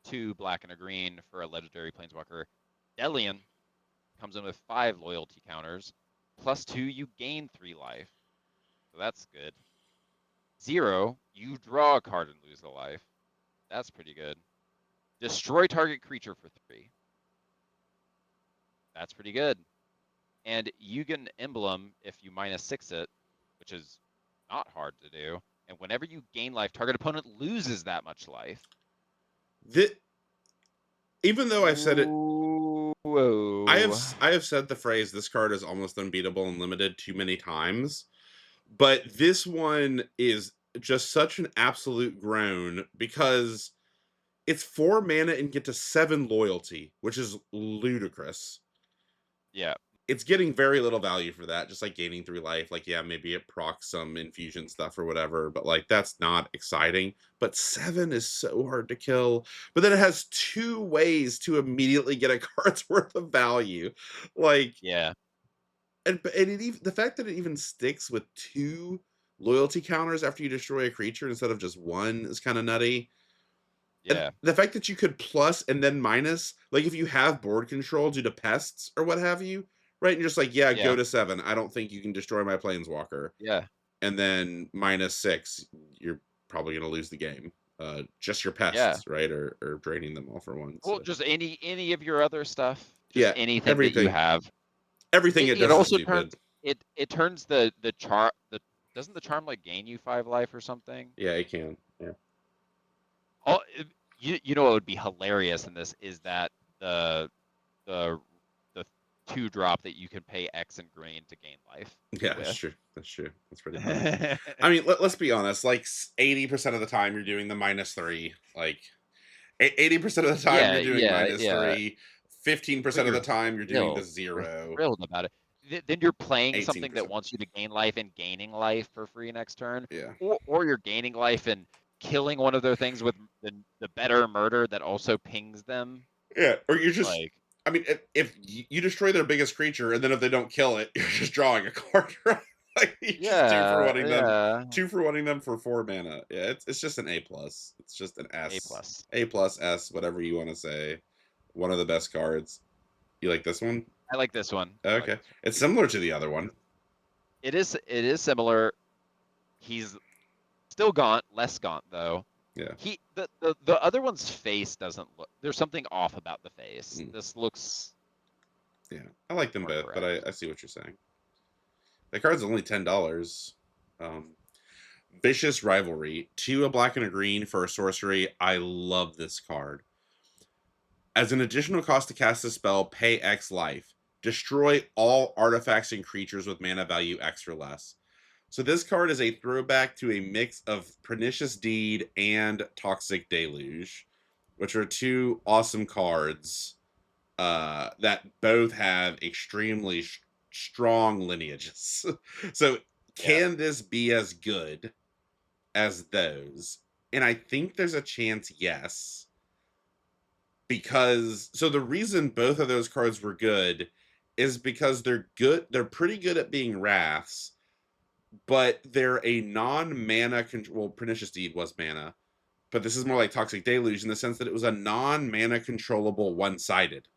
Speaker 2: 2 black and a green for a legendary planeswalker. Delian comes in with 5 loyalty counters. +2, you gain 3 life. So that's good. 0, you draw a card and lose the life. That's pretty good. Destroy target creature for 3. That's pretty good. And you get an emblem if you -6 it, which is not hard to do. And whenever you gain life, target opponent loses that much life.
Speaker 1: Even though I've said it,
Speaker 2: Whoa.
Speaker 1: I have said the phrase "this card is almost unbeatable and limited" too many times, but this one is just such an absolute groan because it's 4 mana and get to 7 loyalty, which is ludicrous.
Speaker 2: Yeah.
Speaker 1: it's getting very little value for that, just like gaining 3 life. Like, yeah, maybe it procs some infusion stuff or whatever, but like that's not exciting. But 7 is so hard to kill. But then it has 2 ways to immediately get a card's worth of value. Like,
Speaker 2: Yeah.
Speaker 1: and it even the fact that it even sticks with 2 loyalty counters after you destroy a creature instead of just 1 is kind of nutty. And
Speaker 2: Yeah.
Speaker 1: the fact that you could plus and then minus, like if you have board control due to pests or what have you, right? And you're just like, yeah, go
Speaker 2: Yeah.
Speaker 1: to 7. I don't think you can destroy my planeswalker.
Speaker 2: Yeah.
Speaker 1: And then -6, you're probably gonna lose the game. Just your
Speaker 2: Yeah.
Speaker 1: pests, right? Or draining them all for one.
Speaker 2: Well,
Speaker 1: So
Speaker 2: just any of your other stuff, just
Speaker 1: yeah,
Speaker 2: anything that you
Speaker 1: everything.
Speaker 2: have.
Speaker 1: Everything it
Speaker 2: It
Speaker 1: does is
Speaker 2: also
Speaker 1: stupid.
Speaker 2: turns it turns the char the doesn't the charm like gain you 5 life or something?
Speaker 1: Yeah, it can. Yeah.
Speaker 2: All you know what would be hilarious in this is that the the the 2-drop that you can pay X and green to gain life
Speaker 1: Yeah, that's
Speaker 2: with.
Speaker 1: true. That's true. That's pretty funny. I mean, let's be honest. Like 80% of the time, you're doing the -3. Like 80% of the time,
Speaker 2: Yeah,
Speaker 1: you're doing
Speaker 2: yeah, yeah.
Speaker 1: -3.
Speaker 2: But
Speaker 1: 15% of the time, you're doing the
Speaker 2: you're
Speaker 1: 0.
Speaker 2: thrilled about it. Then you're playing something that
Speaker 1: 18%.
Speaker 2: wants you to gain life and gaining life for free next turn,
Speaker 1: Yeah.
Speaker 2: or you're gaining life and killing one of their things with the better murder that also pings them.
Speaker 1: Yeah. Or you're just,
Speaker 2: Like,
Speaker 1: I mean, if you destroy their biggest creature, and then if they don't kill it, you're just drawing a card, right? Like, you just
Speaker 2: yeah, yeah,
Speaker 1: 2 for wanting them for 4 mana. Yeah, it's just an A plus. It's just an
Speaker 2: A
Speaker 1: S.
Speaker 2: plus.
Speaker 1: A plus S, whatever you want to say. One of the best cards. You like this one?
Speaker 2: I like this one. I like
Speaker 1: Okay.
Speaker 2: this one.
Speaker 1: It's similar to the other one.
Speaker 2: It is similar. He's still gaunt, less gaunt though.
Speaker 1: Yeah.
Speaker 2: The other one's face doesn't look. There's something off about the face.
Speaker 1: Mm.
Speaker 2: This looks
Speaker 1: Yeah. I like them
Speaker 2: more
Speaker 1: both, but
Speaker 2: correct.
Speaker 1: I see what you're saying. The card's only $10. Um, Vicious Rivalry. 2 a black and a green for a sorcery. I love this card. As an additional cost to cast a spell, pay X life. Destroy all artifacts and creatures with mana value X or less. So this card is a throwback to a mix of Pernicious Deed and Toxic Deluge, which are 2 awesome cards that both have extremely strong lineages. So
Speaker 2: Yeah.
Speaker 1: can this be as good as those? And I think there's a chance yes. Because so the reason both of those cards were good is because they're pretty good at being wraths, but they're a non-mana control. Well, Pernicious Deed was mana, but this is more like Toxic Deluge in the sense that it was a non-mana controllable one-sided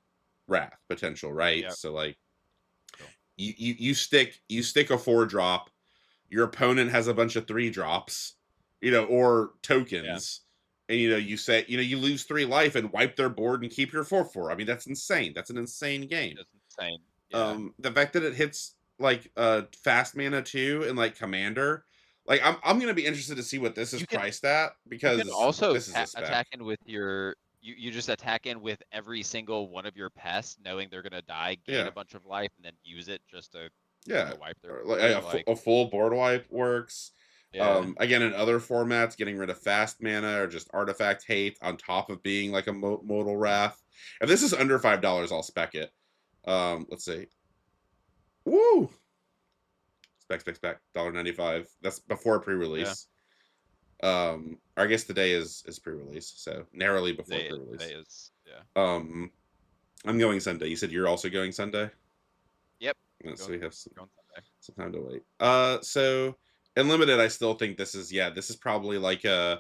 Speaker 1: wrath potential, right?
Speaker 2: Yeah.
Speaker 1: So like
Speaker 2: Cool.
Speaker 1: you stick a 4-drop, your opponent has a bunch of 3-drops, or
Speaker 2: Yeah.
Speaker 1: tokens, and you say, you lose 3 life and wipe their board and keep your 4/4. I mean, that's insane. That's an insane game.
Speaker 2: Just insane. Yeah.
Speaker 1: The fact that it hits like fast mana too and like commander, like I'm gonna be interested to see what this is
Speaker 2: You can
Speaker 1: priced at
Speaker 2: you can
Speaker 1: because
Speaker 2: also
Speaker 1: this is a spec.
Speaker 2: attack in with your you just attack in with every single one of your pests, knowing they're gonna die, gain
Speaker 1: Yeah,
Speaker 2: a bunch of life, and then use it just to
Speaker 1: yeah.
Speaker 2: wipe their
Speaker 1: Or like
Speaker 2: board. Like,
Speaker 1: a full board wipe works.
Speaker 2: yeah.
Speaker 1: Again, in other formats, getting rid of fast mana or just artifact hate on top of being like a modal wrath. If this is under $5, I'll spec it. Let's see. Woo! Spec. $1.95. That's before
Speaker 2: Yeah.
Speaker 1: pre-release. I guess today is pre-release, so narrowly before
Speaker 2: They
Speaker 1: pre-release.
Speaker 2: is yeah.
Speaker 1: I'm going Sunday. You said you're also going Sunday?
Speaker 2: Yep.
Speaker 1: So
Speaker 2: Going
Speaker 1: we have
Speaker 2: going Sunday.
Speaker 1: some time to wait. So in limited, I still think this is probably like an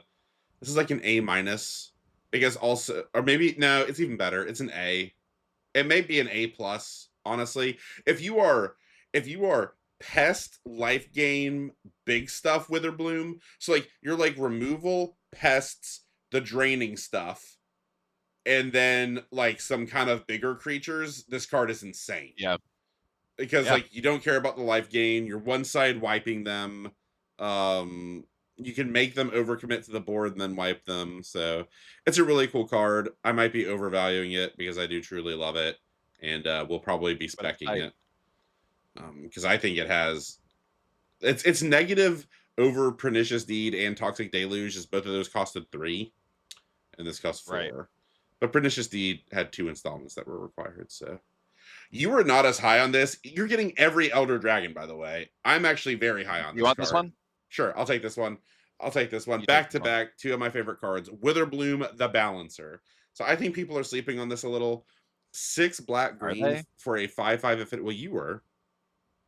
Speaker 1: A minus, because also, or maybe no, it's even better. It's an A. It may be an A plus, honestly. If you are pest, life gain, big stuff, Witherbloom. So like you're like removal, pests, the draining stuff, and then like some kind of bigger creatures. This card is insane.
Speaker 2: Yeah.
Speaker 1: Because
Speaker 2: Yeah.
Speaker 1: like you don't care about the life gain, you're one side wiping them. You can make them overcommit to the board and then wipe them. So it's a really cool card. I might be overvaluing it because I do truly love it, and we'll probably be
Speaker 2: But it's
Speaker 1: specking
Speaker 2: tight.
Speaker 1: it because I think it's negative over Pernicious Deed and Toxic Deluge, as both of those costed 3, and this cost 4.
Speaker 2: Right.
Speaker 1: But Pernicious Deed had 2 installments that were required. So You were not as high on this. You're getting every Elder Dragon, by the way. I'm actually very high on
Speaker 2: You
Speaker 1: this
Speaker 2: want this
Speaker 1: card.
Speaker 2: one?
Speaker 1: Sure, I'll take this one. I'll take this one.
Speaker 2: You take
Speaker 1: Back
Speaker 2: this
Speaker 1: to
Speaker 2: one.
Speaker 1: back, two of my favorite cards. Witherbloom the Balancer. So I think people are sleeping on this a little. 6 black
Speaker 2: Are
Speaker 1: green
Speaker 2: they?
Speaker 1: for a 5/5 affinity. Well, you were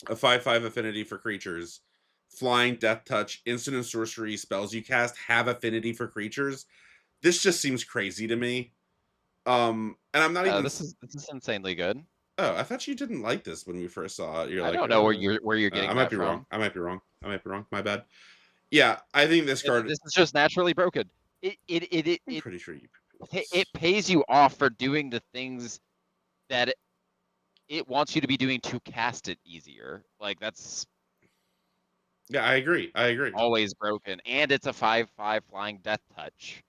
Speaker 1: a 5/5 affinity for creatures. Flying, death touch, instant and sorcery spells you cast have affinity for creatures. This just seems crazy to me. And I'm not even.
Speaker 2: This is insanely good.
Speaker 1: Oh, I thought you didn't like this when we first saw it. You're
Speaker 2: I
Speaker 1: like,
Speaker 2: don't know where you're
Speaker 1: I
Speaker 2: getting
Speaker 1: might
Speaker 2: that
Speaker 1: be wrong.
Speaker 2: from.
Speaker 1: I might be wrong. I might be wrong. My bad. Yeah, I think this card.
Speaker 2: This is just naturally broken. It it it it
Speaker 1: I'm
Speaker 2: it,
Speaker 1: pretty sure you.
Speaker 2: it pays you off for doing the things that it wants you to be doing to cast it easier. Like that's
Speaker 1: Yeah, I agree. I agree.
Speaker 2: always broken, and it's a 5/5 flying death touch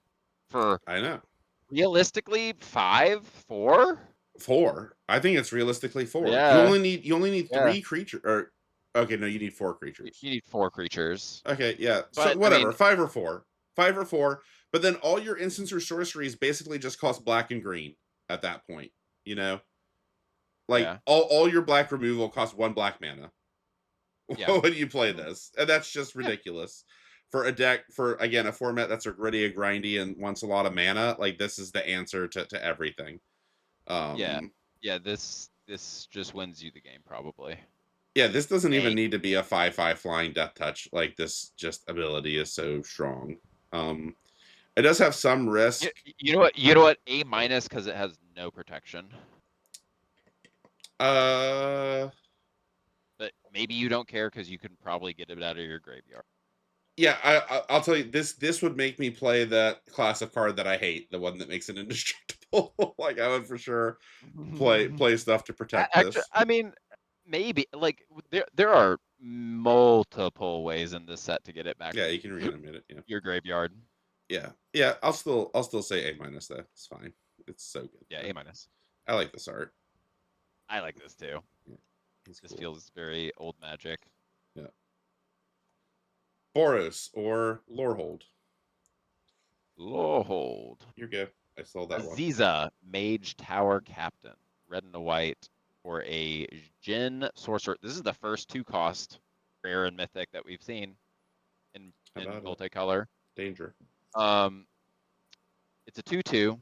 Speaker 2: for
Speaker 1: I know.
Speaker 2: realistically 5/4.
Speaker 1: 4. I think it's realistically 4.
Speaker 2: Yeah,
Speaker 1: You only need
Speaker 2: yeah.
Speaker 1: 3 creature or okay, no, you need 4 creatures.
Speaker 2: You need 4 creatures,
Speaker 1: Okay, yeah. So
Speaker 2: but I
Speaker 1: whatever,
Speaker 2: mean,
Speaker 1: 5 or 4. 5 or 4, but then all your instants or sorceries basically just cost black and green at that point, you know? Like
Speaker 2: yeah,
Speaker 1: all your black removal costs 1 black mana
Speaker 2: yeah,
Speaker 1: when you play this. And that's just
Speaker 2: yeah,
Speaker 1: ridiculous. For a deck for again a format that's a gritty, a grindy, and wants a lot of mana, like this is the answer to everything.
Speaker 2: yeah,
Speaker 1: Um
Speaker 2: yeah. This just wins you the game probably.
Speaker 1: Yeah, this doesn't even
Speaker 2: A
Speaker 1: need to be a 5/5 flying death touch. Like this just ability is so strong. It does have some
Speaker 2: you,
Speaker 1: risk.
Speaker 2: you know what? You know what? A minus because it has no protection.
Speaker 1: Uh
Speaker 2: But maybe you don't care because you can probably get it out of your graveyard.
Speaker 1: yeah, I'll tell you this would make me play that class of card that I hate, the one that makes it indestructible. Like I would for sure play stuff to protect
Speaker 2: Actually,
Speaker 1: this.
Speaker 2: I mean, maybe like there are multiple ways in this set to get it back
Speaker 1: Yeah,
Speaker 2: from
Speaker 1: you can reanimate it. Yeah.
Speaker 2: your graveyard.
Speaker 1: Yeah. Yeah, I'll still say A minus though. It's fine. It's so good.
Speaker 2: Yeah, A minus.
Speaker 1: I like this art.
Speaker 2: I like this too.
Speaker 1: Yeah. It's
Speaker 2: This
Speaker 1: cool.
Speaker 2: feels very old magic.
Speaker 1: Yeah. Boros or Lorehold.
Speaker 2: Lorehold.
Speaker 1: You're good. I sold that one.
Speaker 2: Aziza, Mage Tower Captain. Red and a white for a Djinn Sorcerer. This is the first 2-cost rare and mythic that we've seen
Speaker 1: How
Speaker 2: in
Speaker 1: about it?
Speaker 2: multicolor.
Speaker 1: Danger.
Speaker 2: Um, it's a 2/2.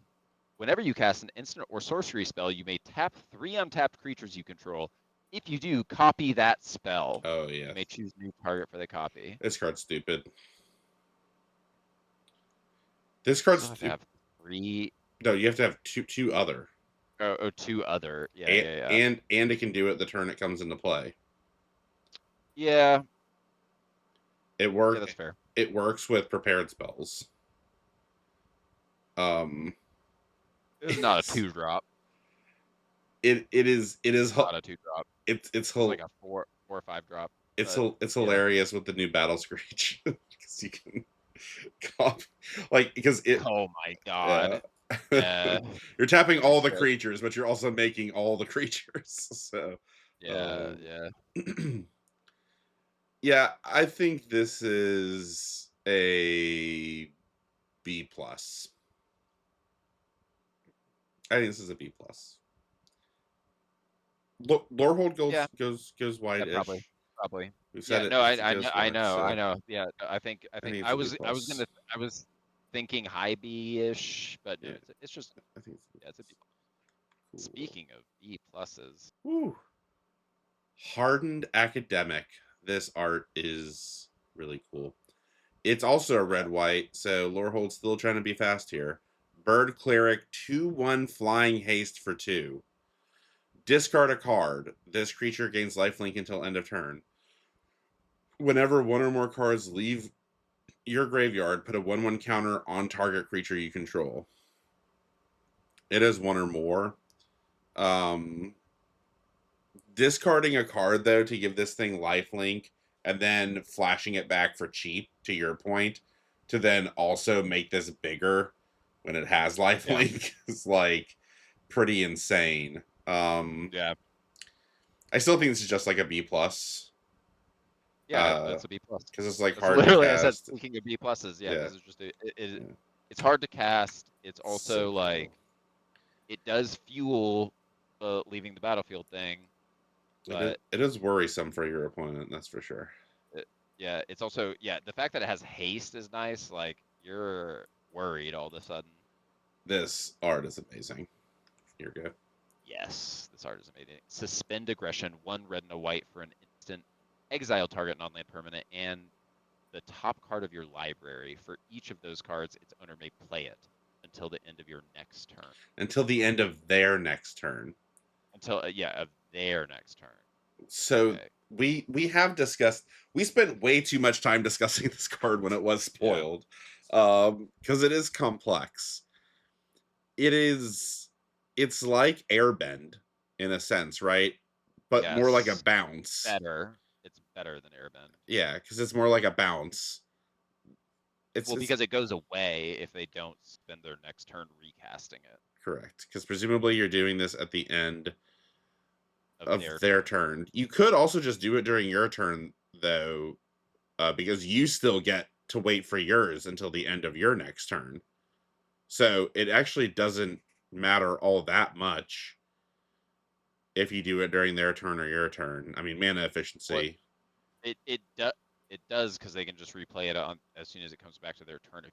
Speaker 2: Whenever you cast an instant or sorcery spell, you may tap 3 untapped creatures you control. If you do, copy that spell.
Speaker 1: Oh
Speaker 2: You
Speaker 1: yeah.
Speaker 2: may choose new target for the copy.
Speaker 1: This card's stupid. This
Speaker 2: You
Speaker 1: card's
Speaker 2: still have to have 3.
Speaker 1: no. You have to have two other,
Speaker 2: Oh, 2 other. Yeah,
Speaker 1: and
Speaker 2: yeah, yeah.
Speaker 1: and it can do it the turn it comes into play.
Speaker 2: Yeah,
Speaker 1: It
Speaker 2: yeah, that's
Speaker 1: work.
Speaker 2: fair.
Speaker 1: It works with prepared spells. Um,
Speaker 2: This is not a 2-drop.
Speaker 1: it is
Speaker 2: Not a 2-drop.
Speaker 1: it's
Speaker 2: It's like a 4 or 5-drop. But
Speaker 1: it's
Speaker 2: yeah.
Speaker 1: hilarious with the new battle screech because you can copy like because it
Speaker 2: Oh my
Speaker 1: yeah.
Speaker 2: god. Yeah.
Speaker 1: You're tapping
Speaker 2: Holy
Speaker 1: all the
Speaker 2: shit.
Speaker 1: creatures, but you're also making all the creatures. So,
Speaker 2: Yeah, yeah.
Speaker 1: yeah, I think this is a B plus. I think this is a B plus. Lorehold
Speaker 2: Yeah,
Speaker 1: goes
Speaker 2: yeah, probably.
Speaker 1: wide-ish.
Speaker 2: Probably.
Speaker 1: We've said
Speaker 2: Yeah,
Speaker 1: it.
Speaker 2: no,
Speaker 1: It
Speaker 2: I know,
Speaker 1: goes
Speaker 2: I
Speaker 1: dark.
Speaker 2: know, I
Speaker 1: So
Speaker 2: know. Yeah, I
Speaker 1: I
Speaker 2: think
Speaker 1: think
Speaker 2: I
Speaker 1: it's a B
Speaker 2: was
Speaker 1: plus.
Speaker 2: I was thinking high B-ish, but no,
Speaker 1: Yeah,
Speaker 2: it's just
Speaker 1: I think it's a B
Speaker 2: yeah, it's a B.
Speaker 1: plus. Cool.
Speaker 2: Speaking of B pluses,
Speaker 1: Woo. Hardened academic. This art is really cool. It's also a
Speaker 2: yeah,
Speaker 1: red white, so Lorehold's still trying to be fast here. Bird Cleric 2/1 flying haste for 2. Discard a card. This creature gains lifelink until end of turn. Whenever one or more cards leave your graveyard, put a 1/1 counter on target creature you control. It has one or more. Um, Discarding a card though to give this thing lifelink and then flashing it back for cheap to your point to then also make this bigger when it has
Speaker 2: yeah,
Speaker 1: lifelink is like pretty insane.
Speaker 2: yeah,
Speaker 1: I still think this is just like a B plus.
Speaker 2: yeah. That's a B plus.
Speaker 1: Because it's like
Speaker 2: That's
Speaker 1: hard to
Speaker 2: literally I said.
Speaker 1: cast.
Speaker 2: Speaking of B pluses, yeah,
Speaker 1: Yeah,
Speaker 2: this is just
Speaker 1: yeah.
Speaker 2: it's hard to cast. It's
Speaker 1: So
Speaker 2: also like
Speaker 1: cool.
Speaker 2: it does fuel the leaving the battlefield thing, but
Speaker 1: It is worrisome for your opponent, that's for sure.
Speaker 2: yeah, it's also the fact that it has haste is nice. Like you're worried all of a sudden.
Speaker 1: This art is amazing. Here we go.
Speaker 2: Yes, this art is amazing. Suspend aggression, 1 red and a white for an instant. Exile target non-land permanent and the top card of your library. For each of those cards, its owner may play it until the end of your next turn.
Speaker 1: Until the end of their next turn.
Speaker 2: Until of their next turn.
Speaker 1: So
Speaker 2: Okay.
Speaker 1: we have discussed. We spent way too much time discussing this card when it was spoiled, because it is complex. It's like Airbend in a sense, right? But more like a
Speaker 2: Yes.
Speaker 1: bounce.
Speaker 2: Better. It's better than Airbend.
Speaker 1: Yeah, because it's more like a bounce.
Speaker 2: Well, because it goes away if they don't spend their next turn recasting it.
Speaker 1: Correct, because presumably you're doing this at the end
Speaker 2: Of
Speaker 1: of their turn. You could also just do it during your turn, though, because you still get to wait for yours until the end of your next turn. So it actually doesn't matter all that much if you do it during their turn or your turn. I mean, mana efficiency.
Speaker 2: Well, it does because they can just replay it on as soon as it comes back to their turn.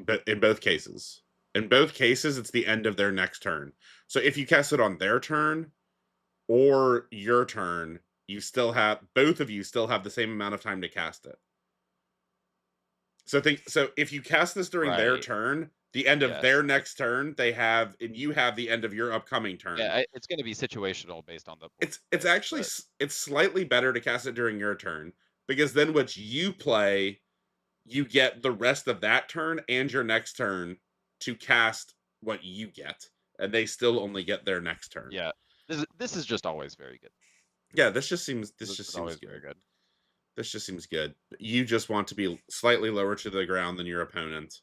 Speaker 1: But in both cases, it's the end of their next turn. So if you cast it on their turn or your turn, you still have both of you still have the same amount of time to cast it. So if you cast this during their
Speaker 2: Right.
Speaker 1: turn, the end of
Speaker 2: Yes.
Speaker 1: their next turn, they have, and you have the end of your upcoming turn.
Speaker 2: Yeah, it's going to be situational based on the.
Speaker 1: It's actually it's slightly better to cast it during your turn because then what you play, you get the rest of that turn and your next turn to cast what you get, and they still only get their next turn.
Speaker 2: Yeah, this is just always very good.
Speaker 1: Yeah, this just seems
Speaker 2: Always
Speaker 1: good.
Speaker 2: very good.
Speaker 1: This just seems good. You just want to be slightly lower to the ground than your opponent.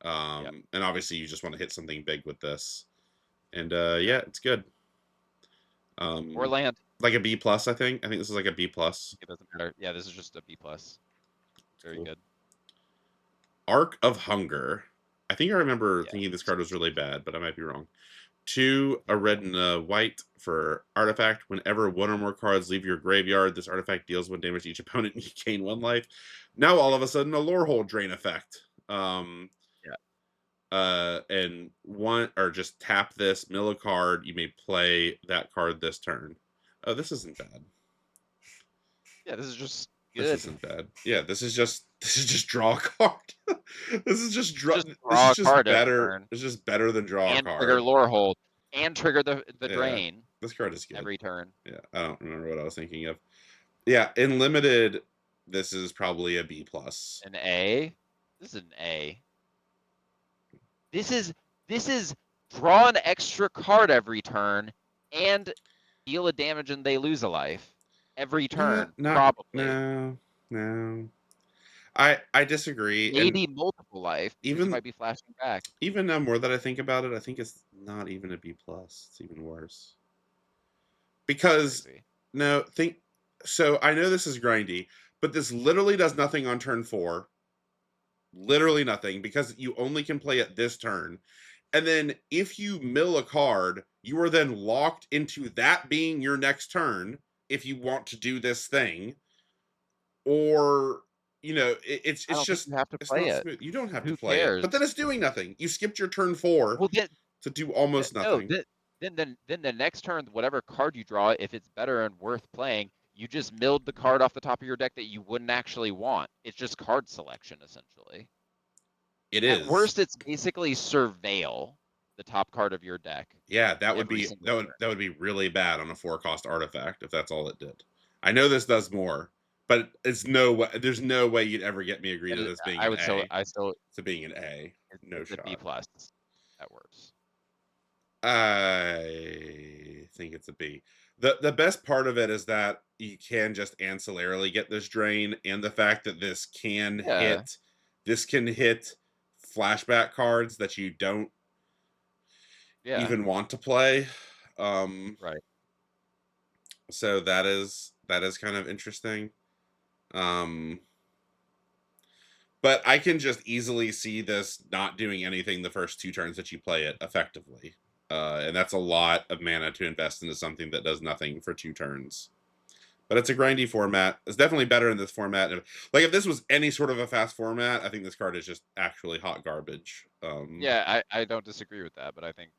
Speaker 1: And obviously you just want to hit something big with this. And yeah, it's good.
Speaker 2: Or land.
Speaker 1: Like a B plus, I think. I think this is like a B plus.
Speaker 2: It doesn't matter. Yeah, this is just a B plus. Very good.
Speaker 1: Arc of Hunger. I think I remember
Speaker 2: Yeah.
Speaker 1: thinking this card was really bad, but I might be wrong. 2, a red and a white for artifact. Whenever one or more cards leave your graveyard, this artifact deals 1 damage to each opponent and you gain 1 life. Now all of a sudden a lore hole drain effect. And one or just tap this, mill a card. You may play that card this turn. Oh, this isn't bad.
Speaker 2: Yeah, this is just good.
Speaker 1: This isn't bad. Yeah, this is just draw a card. This is just draw.
Speaker 2: Just
Speaker 1: This is just
Speaker 2: card
Speaker 1: better. It's just better than draw
Speaker 2: and
Speaker 1: a card.
Speaker 2: Trigger lore hold and trigger the drain.
Speaker 1: This card is good
Speaker 2: every turn.
Speaker 1: Yeah, I don't remember what I was thinking of. Yeah, in limited, this is probably a B plus.
Speaker 2: An A. This is an A. This is draw an extra card every turn and deal a damage and they lose a life every turn. Probably.
Speaker 1: No. I disagree.
Speaker 2: Maybe multiple life. Even might be flashing back.
Speaker 1: Even now, more that I think about it, I think it's not even a B plus. It's even worse. Because so I know this is grindy, but this literally does nothing on turn 4. Literally nothing, because you only can play it this turn. And then if you mill a card, you are then locked into that being your next turn if you want to do this thing. Or, it's just
Speaker 2: you have to play it.
Speaker 1: Smooth. You don't have
Speaker 2: Who
Speaker 1: to play
Speaker 2: cares?
Speaker 1: it. But then it's doing nothing. You skipped your turn 4 to do almost nothing.
Speaker 2: Then the next turn, whatever card you draw, if it's better and worth playing, you just milled the card off the top of your deck that you wouldn't actually want. It's just card selection, essentially.
Speaker 1: It is.
Speaker 2: At worst, it's basically surveil the top card of your deck.
Speaker 1: Yeah, that would be really bad on a 4-cost artifact if that's all it did. I know this does more, but there's no way you'd ever get me agree to this being an A. To being an A. No shot.
Speaker 2: B plus. That works.
Speaker 1: I think it's a B. The best part of it is that you can just ancillarily get this drain, and the fact that this can hit flashback cards that you don't even want to play.
Speaker 2: Right.
Speaker 1: So that is kind of interesting. But I can just easily see this not doing anything the first 2 turns that you play it effectively. And that's a lot of mana to invest into something that does nothing for 2 turns. But it's a grindy format. It's definitely better in this format. Like, if this was any sort of a fast format, I think this card is just actually hot garbage.
Speaker 2: Yeah, I don't disagree with that, but I think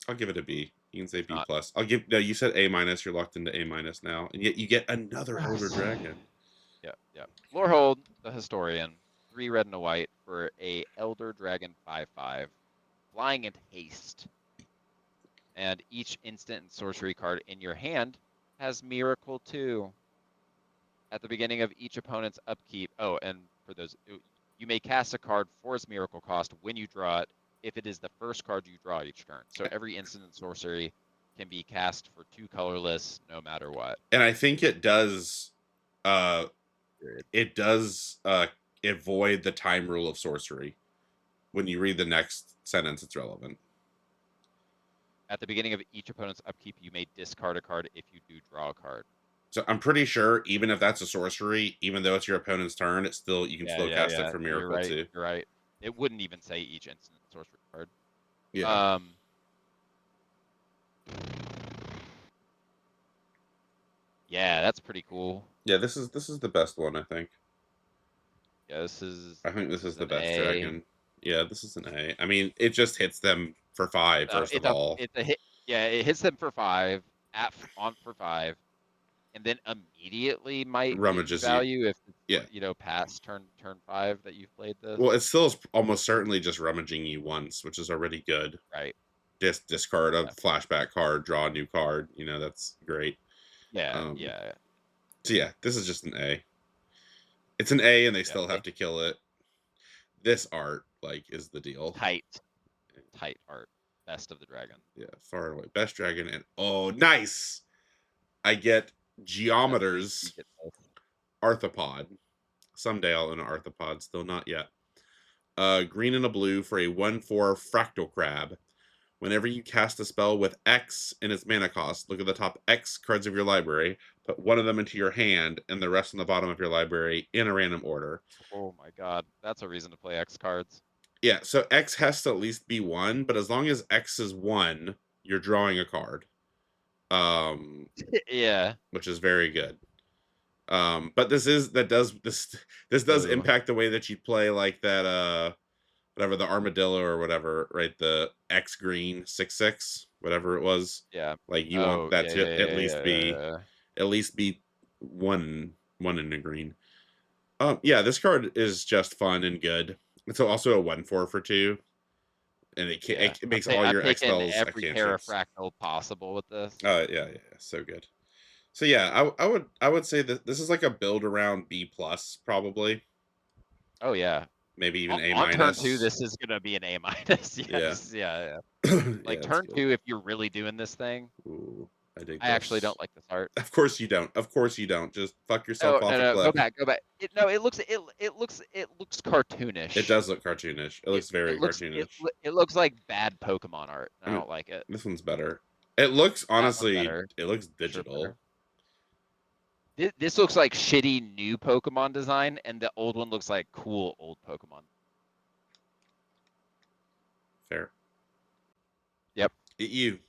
Speaker 1: I'll give it a B. You can say
Speaker 2: it's
Speaker 1: B
Speaker 2: not.
Speaker 1: plus. I'll give. No, you said A minus. You're locked into A minus now, and yet you get another Elder Dragon.
Speaker 2: Yeah, yeah. Lorehold, the Historian, 3 red and a white for a Elder Dragon 5/5, flying into haste. And each instant and sorcery card in your hand has Miracle 2. At the beginning of each opponent's upkeep. Oh, and for those, you may cast a card for its Miracle cost when you draw it, if it is the first card you draw each turn. So every instant and sorcery can be cast for 2 colorless, no matter what.
Speaker 1: And I think it does.
Speaker 2: Period.
Speaker 1: It does avoid the time rule of sorcery. When you read the next sentence, it's relevant.
Speaker 2: At the beginning of each opponent's upkeep, you may discard a card if you do draw a card.
Speaker 1: So I'm pretty sure, even if that's a sorcery, even though it's your opponent's turn, it's still you can still cast it for
Speaker 2: You're
Speaker 1: Miracle
Speaker 2: right.
Speaker 1: too.
Speaker 2: You're right. It wouldn't even say each instant sorcery card.
Speaker 1: Yeah.
Speaker 2: Yeah, that's pretty cool.
Speaker 1: Yeah, this is the best one, I think.
Speaker 2: Yeah, this is.
Speaker 1: I think this is the
Speaker 2: an
Speaker 1: best
Speaker 2: A.
Speaker 1: dragon. Yeah, this is an A. I mean, it just hits them for 5 first of all.
Speaker 2: It's a hit. Yeah, it hits them for 5 on for 5, and then immediately might get you
Speaker 1: Rummages you.
Speaker 2: value if
Speaker 1: Yeah.
Speaker 2: it's past turn 5 that you've played this.
Speaker 1: Well, it still is almost certainly just rummaging you once, which is already good.
Speaker 2: Right.
Speaker 1: Discard a flashback card, draw a new card. That's great.
Speaker 2: Yeah, yeah.
Speaker 1: So yeah, this is just an A. It's an A, and they still have to kill it. This art, is the deal.
Speaker 2: Tight art. Best of the dragon.
Speaker 1: Yeah, far away. Best dragon, and oh, nice! I get Geometers Arthropod. Someday I'll own an Arthropod, still not yet. Green and a blue for a 1/4 Fractal Crab. Whenever you cast a spell with X in its mana cost, look at the top X cards of your library, put one of them into your hand, and the rest on the bottom of your library in a random order.
Speaker 2: Oh my god, that's a reason to play X cards.
Speaker 1: Yeah, so X has to at least be 1, but as long as X is 1, you're drawing a card.
Speaker 2: Yeah.
Speaker 1: Which is very good. But this does impact the way that you play, like that whatever, the armadillo or whatever, right? The X green 6/6, whatever it was.
Speaker 2: Yeah.
Speaker 1: Like you want that to at least be one in the green. Yeah, this card is just fun and good. It's also a 1/4 for 2. And it makes all your X spells
Speaker 2: every parafractal possible with this.
Speaker 1: Yeah, so good. So yeah, I would say that this is like a build around B plus probably.
Speaker 2: Oh yeah.
Speaker 1: Maybe even A
Speaker 2: minus. On turn 2, this is gonna be an A minus. Yes, yeah. Like turn 2, if you're really doing this thing.
Speaker 1: Ooh,
Speaker 2: I actually don't like this art.
Speaker 1: Of course you don't. Of course you don't. Just fuck yourself off a cliff.
Speaker 2: Go back. It looks cartoonish.
Speaker 1: It does look cartoonish. It looks very cartoonish.
Speaker 2: It looks like bad Pokemon art. I don't like it.
Speaker 1: This one's better. It looks honestly. It looks digital.
Speaker 2: Sure. This looks like shitty new Pokemon design, and the old one looks like cool old Pokemon.
Speaker 1: Fair.
Speaker 2: Yep.
Speaker 1: You.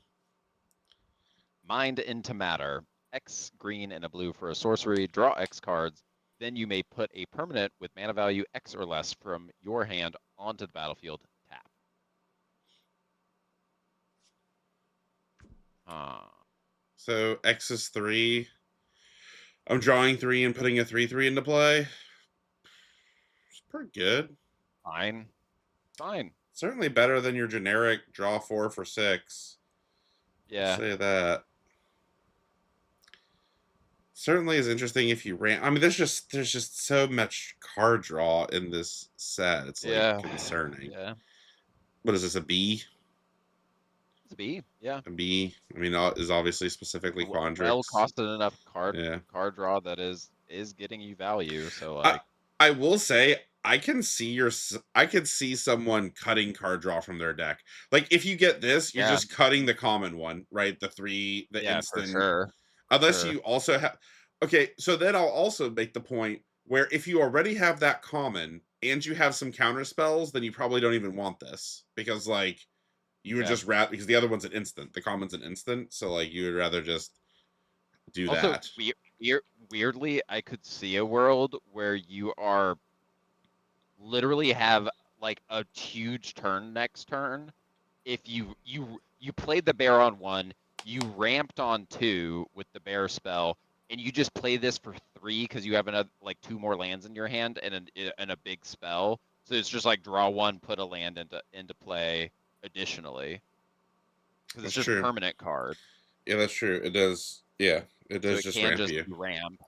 Speaker 2: Mind into matter. X green and a blue for a sorcery. Draw X cards. Then you may put a permanent with mana value X or less from your hand onto the battlefield. Tap.
Speaker 1: So X is 3. I'm drawing 3 and putting a 3/3 into play. It's pretty good.
Speaker 2: Fine.
Speaker 1: Certainly better than your generic draw 4 for 6.
Speaker 2: Yeah.
Speaker 1: I'll say that. Certainly is interesting if you ran. I mean, there's just so much card draw in this set. It's concerning.
Speaker 2: Yeah.
Speaker 1: What is this, a B?
Speaker 2: It's a B, yeah.
Speaker 1: A B. I mean, is obviously specifically Quandrix.
Speaker 2: Well costed enough card draw that is getting you value. So like,
Speaker 1: I will say I can see someone cutting card draw from their deck. Like if you get this, you're just cutting the common one, right? The 3, the instant.
Speaker 2: For sure.
Speaker 1: Unless you also have. Okay, so then I'll also make the point where if you already have that common and you have some counter spells, then you probably don't even want this because like You would
Speaker 2: Yeah.
Speaker 1: just rather, because the other one's an instant. The common's an instant, so like you would rather just do
Speaker 2: Also,
Speaker 1: that.
Speaker 2: weirdly, I could see a world where you are literally have like a huge turn next turn. If you played the bear on one, you ramped on two with the bear spell, and you just play this for three because you have another like two more lands in your hand and a big spell. So it's just like draw one, put a land into play additionally because it's
Speaker 1: That's
Speaker 2: just a
Speaker 1: true.
Speaker 2: permanent card,
Speaker 1: Yeah, that's true. It does. Yeah, it
Speaker 2: so
Speaker 1: does
Speaker 2: it
Speaker 1: just
Speaker 2: can
Speaker 1: ramp
Speaker 2: just
Speaker 1: you.
Speaker 2: be ramp.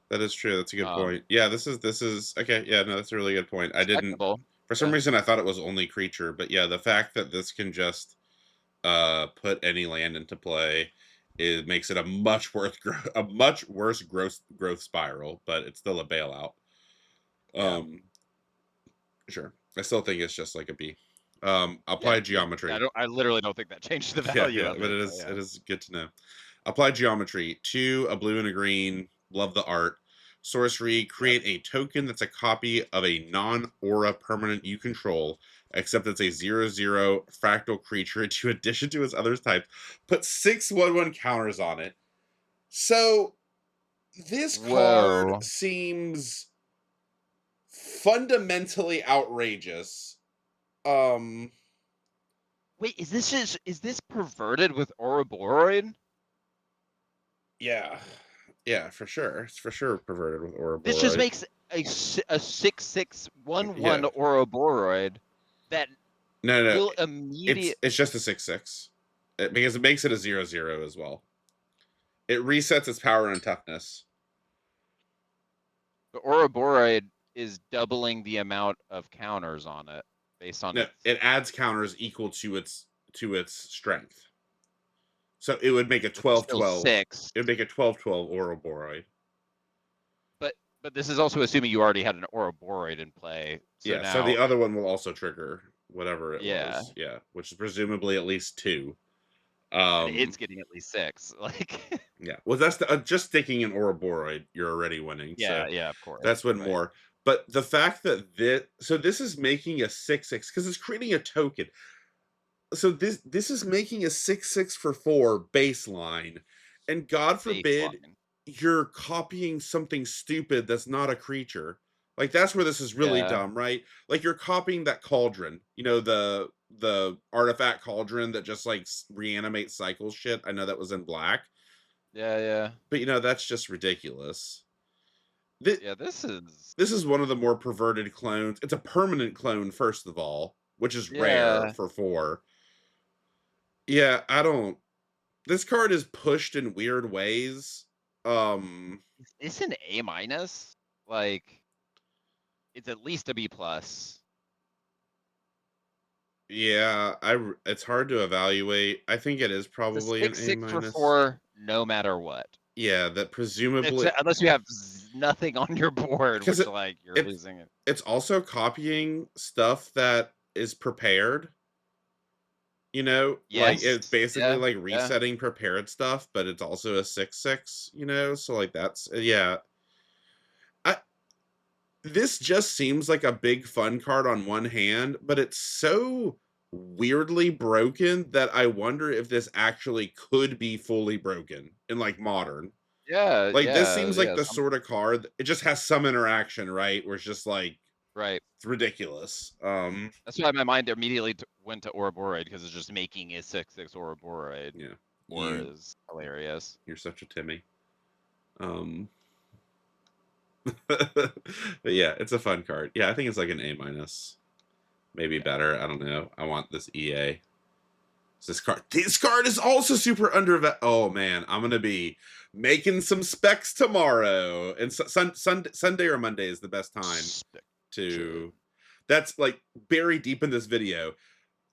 Speaker 1: That is true. That's a good
Speaker 2: Um,
Speaker 1: point. Yeah, this is okay. Yeah, no, that's a really good point. I didn't,
Speaker 2: Respectable.
Speaker 1: for some
Speaker 2: Yeah.
Speaker 1: reason I thought it was only creature, but yeah, the fact that this can just put any land into play, it makes it a much worse a much worse growth spiral, but it's still a bailout.
Speaker 2: Yeah.
Speaker 1: Um, sure. I still think it's just like a B.
Speaker 2: Yeah.
Speaker 1: Apply
Speaker 2: Yeah. I
Speaker 1: geometry.
Speaker 2: don't. I literally don't think that changed the
Speaker 1: Yeah,
Speaker 2: value
Speaker 1: yeah,
Speaker 2: of
Speaker 1: but
Speaker 2: it.
Speaker 1: it
Speaker 2: But
Speaker 1: is
Speaker 2: yeah.
Speaker 1: it is good to know. Apply geometry. 2, a blue and a green. Love the art. Sorcery,
Speaker 2: Yep.
Speaker 1: create a token that's a copy of a non-aura permanent you control, except it's a 0/0 fractal creature to addition to its other type. Put 6/1/1 counters on it. So this card
Speaker 2: Whoa.
Speaker 1: seems fundamentally outrageous. Um
Speaker 2: Wait, is this perverted with Ouroboros?
Speaker 1: yeah. Yeah, for sure. It's for sure perverted with
Speaker 2: This just
Speaker 1: Ouroboros.
Speaker 2: makes a 6/6/1/1
Speaker 1: Yeah.
Speaker 2: Ouroboros that
Speaker 1: No, no,
Speaker 2: will
Speaker 1: it's just a 6/6 because it makes it a 0/0 as well. It resets its power and toughness.
Speaker 2: the Ouroboros is doubling the amount of counters on it based on
Speaker 1: No,
Speaker 2: its.
Speaker 1: it adds counters equal to its strength. So it would make a
Speaker 2: Which is
Speaker 1: twelve
Speaker 2: still
Speaker 1: twelve.
Speaker 2: six.
Speaker 1: It would make a 12/12 Ouroboros.
Speaker 2: But this is also assuming you already had an Ouroboros in play. So
Speaker 1: Yeah, so
Speaker 2: now,
Speaker 1: the other one will also trigger whatever it
Speaker 2: yeah,
Speaker 1: was. Yeah, which is presumably at least 2.
Speaker 2: and
Speaker 1: Um
Speaker 2: it's getting at least six. Like,
Speaker 1: Yeah. Well, that's just sticking in Ouroboros, you're already winning. So
Speaker 2: yeah, yeah, of course,
Speaker 1: that's one
Speaker 2: right?
Speaker 1: more. But the fact that this is making a 6/6 because it's creating a token. So this is making a 6/6 for 4 baseline, and God forbid
Speaker 2: Baseline,
Speaker 1: you're copying something stupid that's not a creature. Like that's where this is really
Speaker 2: yeah,
Speaker 1: dumb, right? Like you're copying that cauldron, the artifact cauldron that just like reanimates cycles shit. I know that was in black,
Speaker 2: yeah, yeah,
Speaker 1: but that's just ridiculous. This,
Speaker 2: yeah. This is,
Speaker 1: this is one of the more perverted clones. It's a permanent clone, first of all, which is rare
Speaker 2: yeah.
Speaker 1: for 4. Yeah, I don't. This card is pushed in weird ways.
Speaker 2: It's an A minus. Like, it's at least a B plus.
Speaker 1: Yeah, it's hard to evaluate. I think it is
Speaker 2: It's a
Speaker 1: probably an
Speaker 2: six
Speaker 1: A
Speaker 2: six for
Speaker 1: minus.
Speaker 2: 4, no matter what.
Speaker 1: Yeah, that presumably
Speaker 2: Unless you have nothing on your board,
Speaker 1: because
Speaker 2: which like you're
Speaker 1: it's
Speaker 2: losing it.
Speaker 1: it's also copying stuff that is prepared. Like it's
Speaker 2: Yes.
Speaker 1: basically
Speaker 2: Yeah.
Speaker 1: like
Speaker 2: Yeah.
Speaker 1: resetting prepared stuff, but it's also a 6/6. So like that's yeah. I This just seems like a big fun card on one hand, but it's so weirdly broken that I wonder if this actually could be fully broken in like modern.
Speaker 2: Yeah.
Speaker 1: Like this
Speaker 2: Yeah.
Speaker 1: seems like
Speaker 2: Yeah.
Speaker 1: the sort of card it just has some interaction, right? Where it's just like
Speaker 2: Right.
Speaker 1: it's ridiculous.
Speaker 2: That's why my mind immediately went to Ouroboros because it's just making a 6/6 Ouroboros.
Speaker 1: Yeah.
Speaker 2: Or
Speaker 1: You
Speaker 2: is hilarious.
Speaker 1: you're such a Timmy. Um but yeah, it's a fun card. Yeah, I think it's like an A minus. Maybe
Speaker 2: Yeah.
Speaker 1: better. I don't know. I want this EA. This card is also super under. Oh man, I'm gonna be making some specs tomorrow, and Sunday or Monday is the best time
Speaker 2: Spectrum.
Speaker 1: to. That's like buried deep in this video.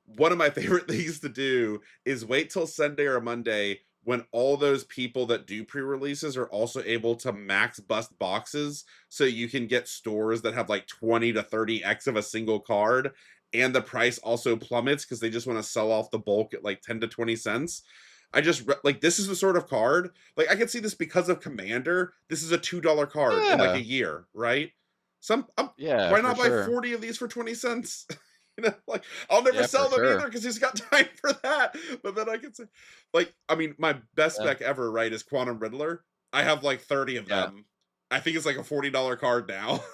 Speaker 1: One of my favorite things to do is wait till Sunday or Monday when all those people that do pre-releases are also able to max bust boxes so you can get stores that have like 20 to 30x of a single card and the price also plummets because they just want to sell off the bulk at like 10 to 20 cents. Like this is the sort of card like I can see this because of Commander. This is a $2 card in like
Speaker 2: Yeah.
Speaker 1: a year, right?
Speaker 2: Yeah,
Speaker 1: Why
Speaker 2: for
Speaker 1: not buy
Speaker 2: sure.
Speaker 1: 40 of these for 20 cents? Like I'll never
Speaker 2: Yeah, for
Speaker 1: sell them
Speaker 2: sure.
Speaker 1: either because he's got time for that. But then I can say, like, I mean, my best
Speaker 2: Yeah.
Speaker 1: spec ever, right, is Quantum Riddler. I have like 30 of
Speaker 2: Yeah.
Speaker 1: them. I think it's like a $40 card now.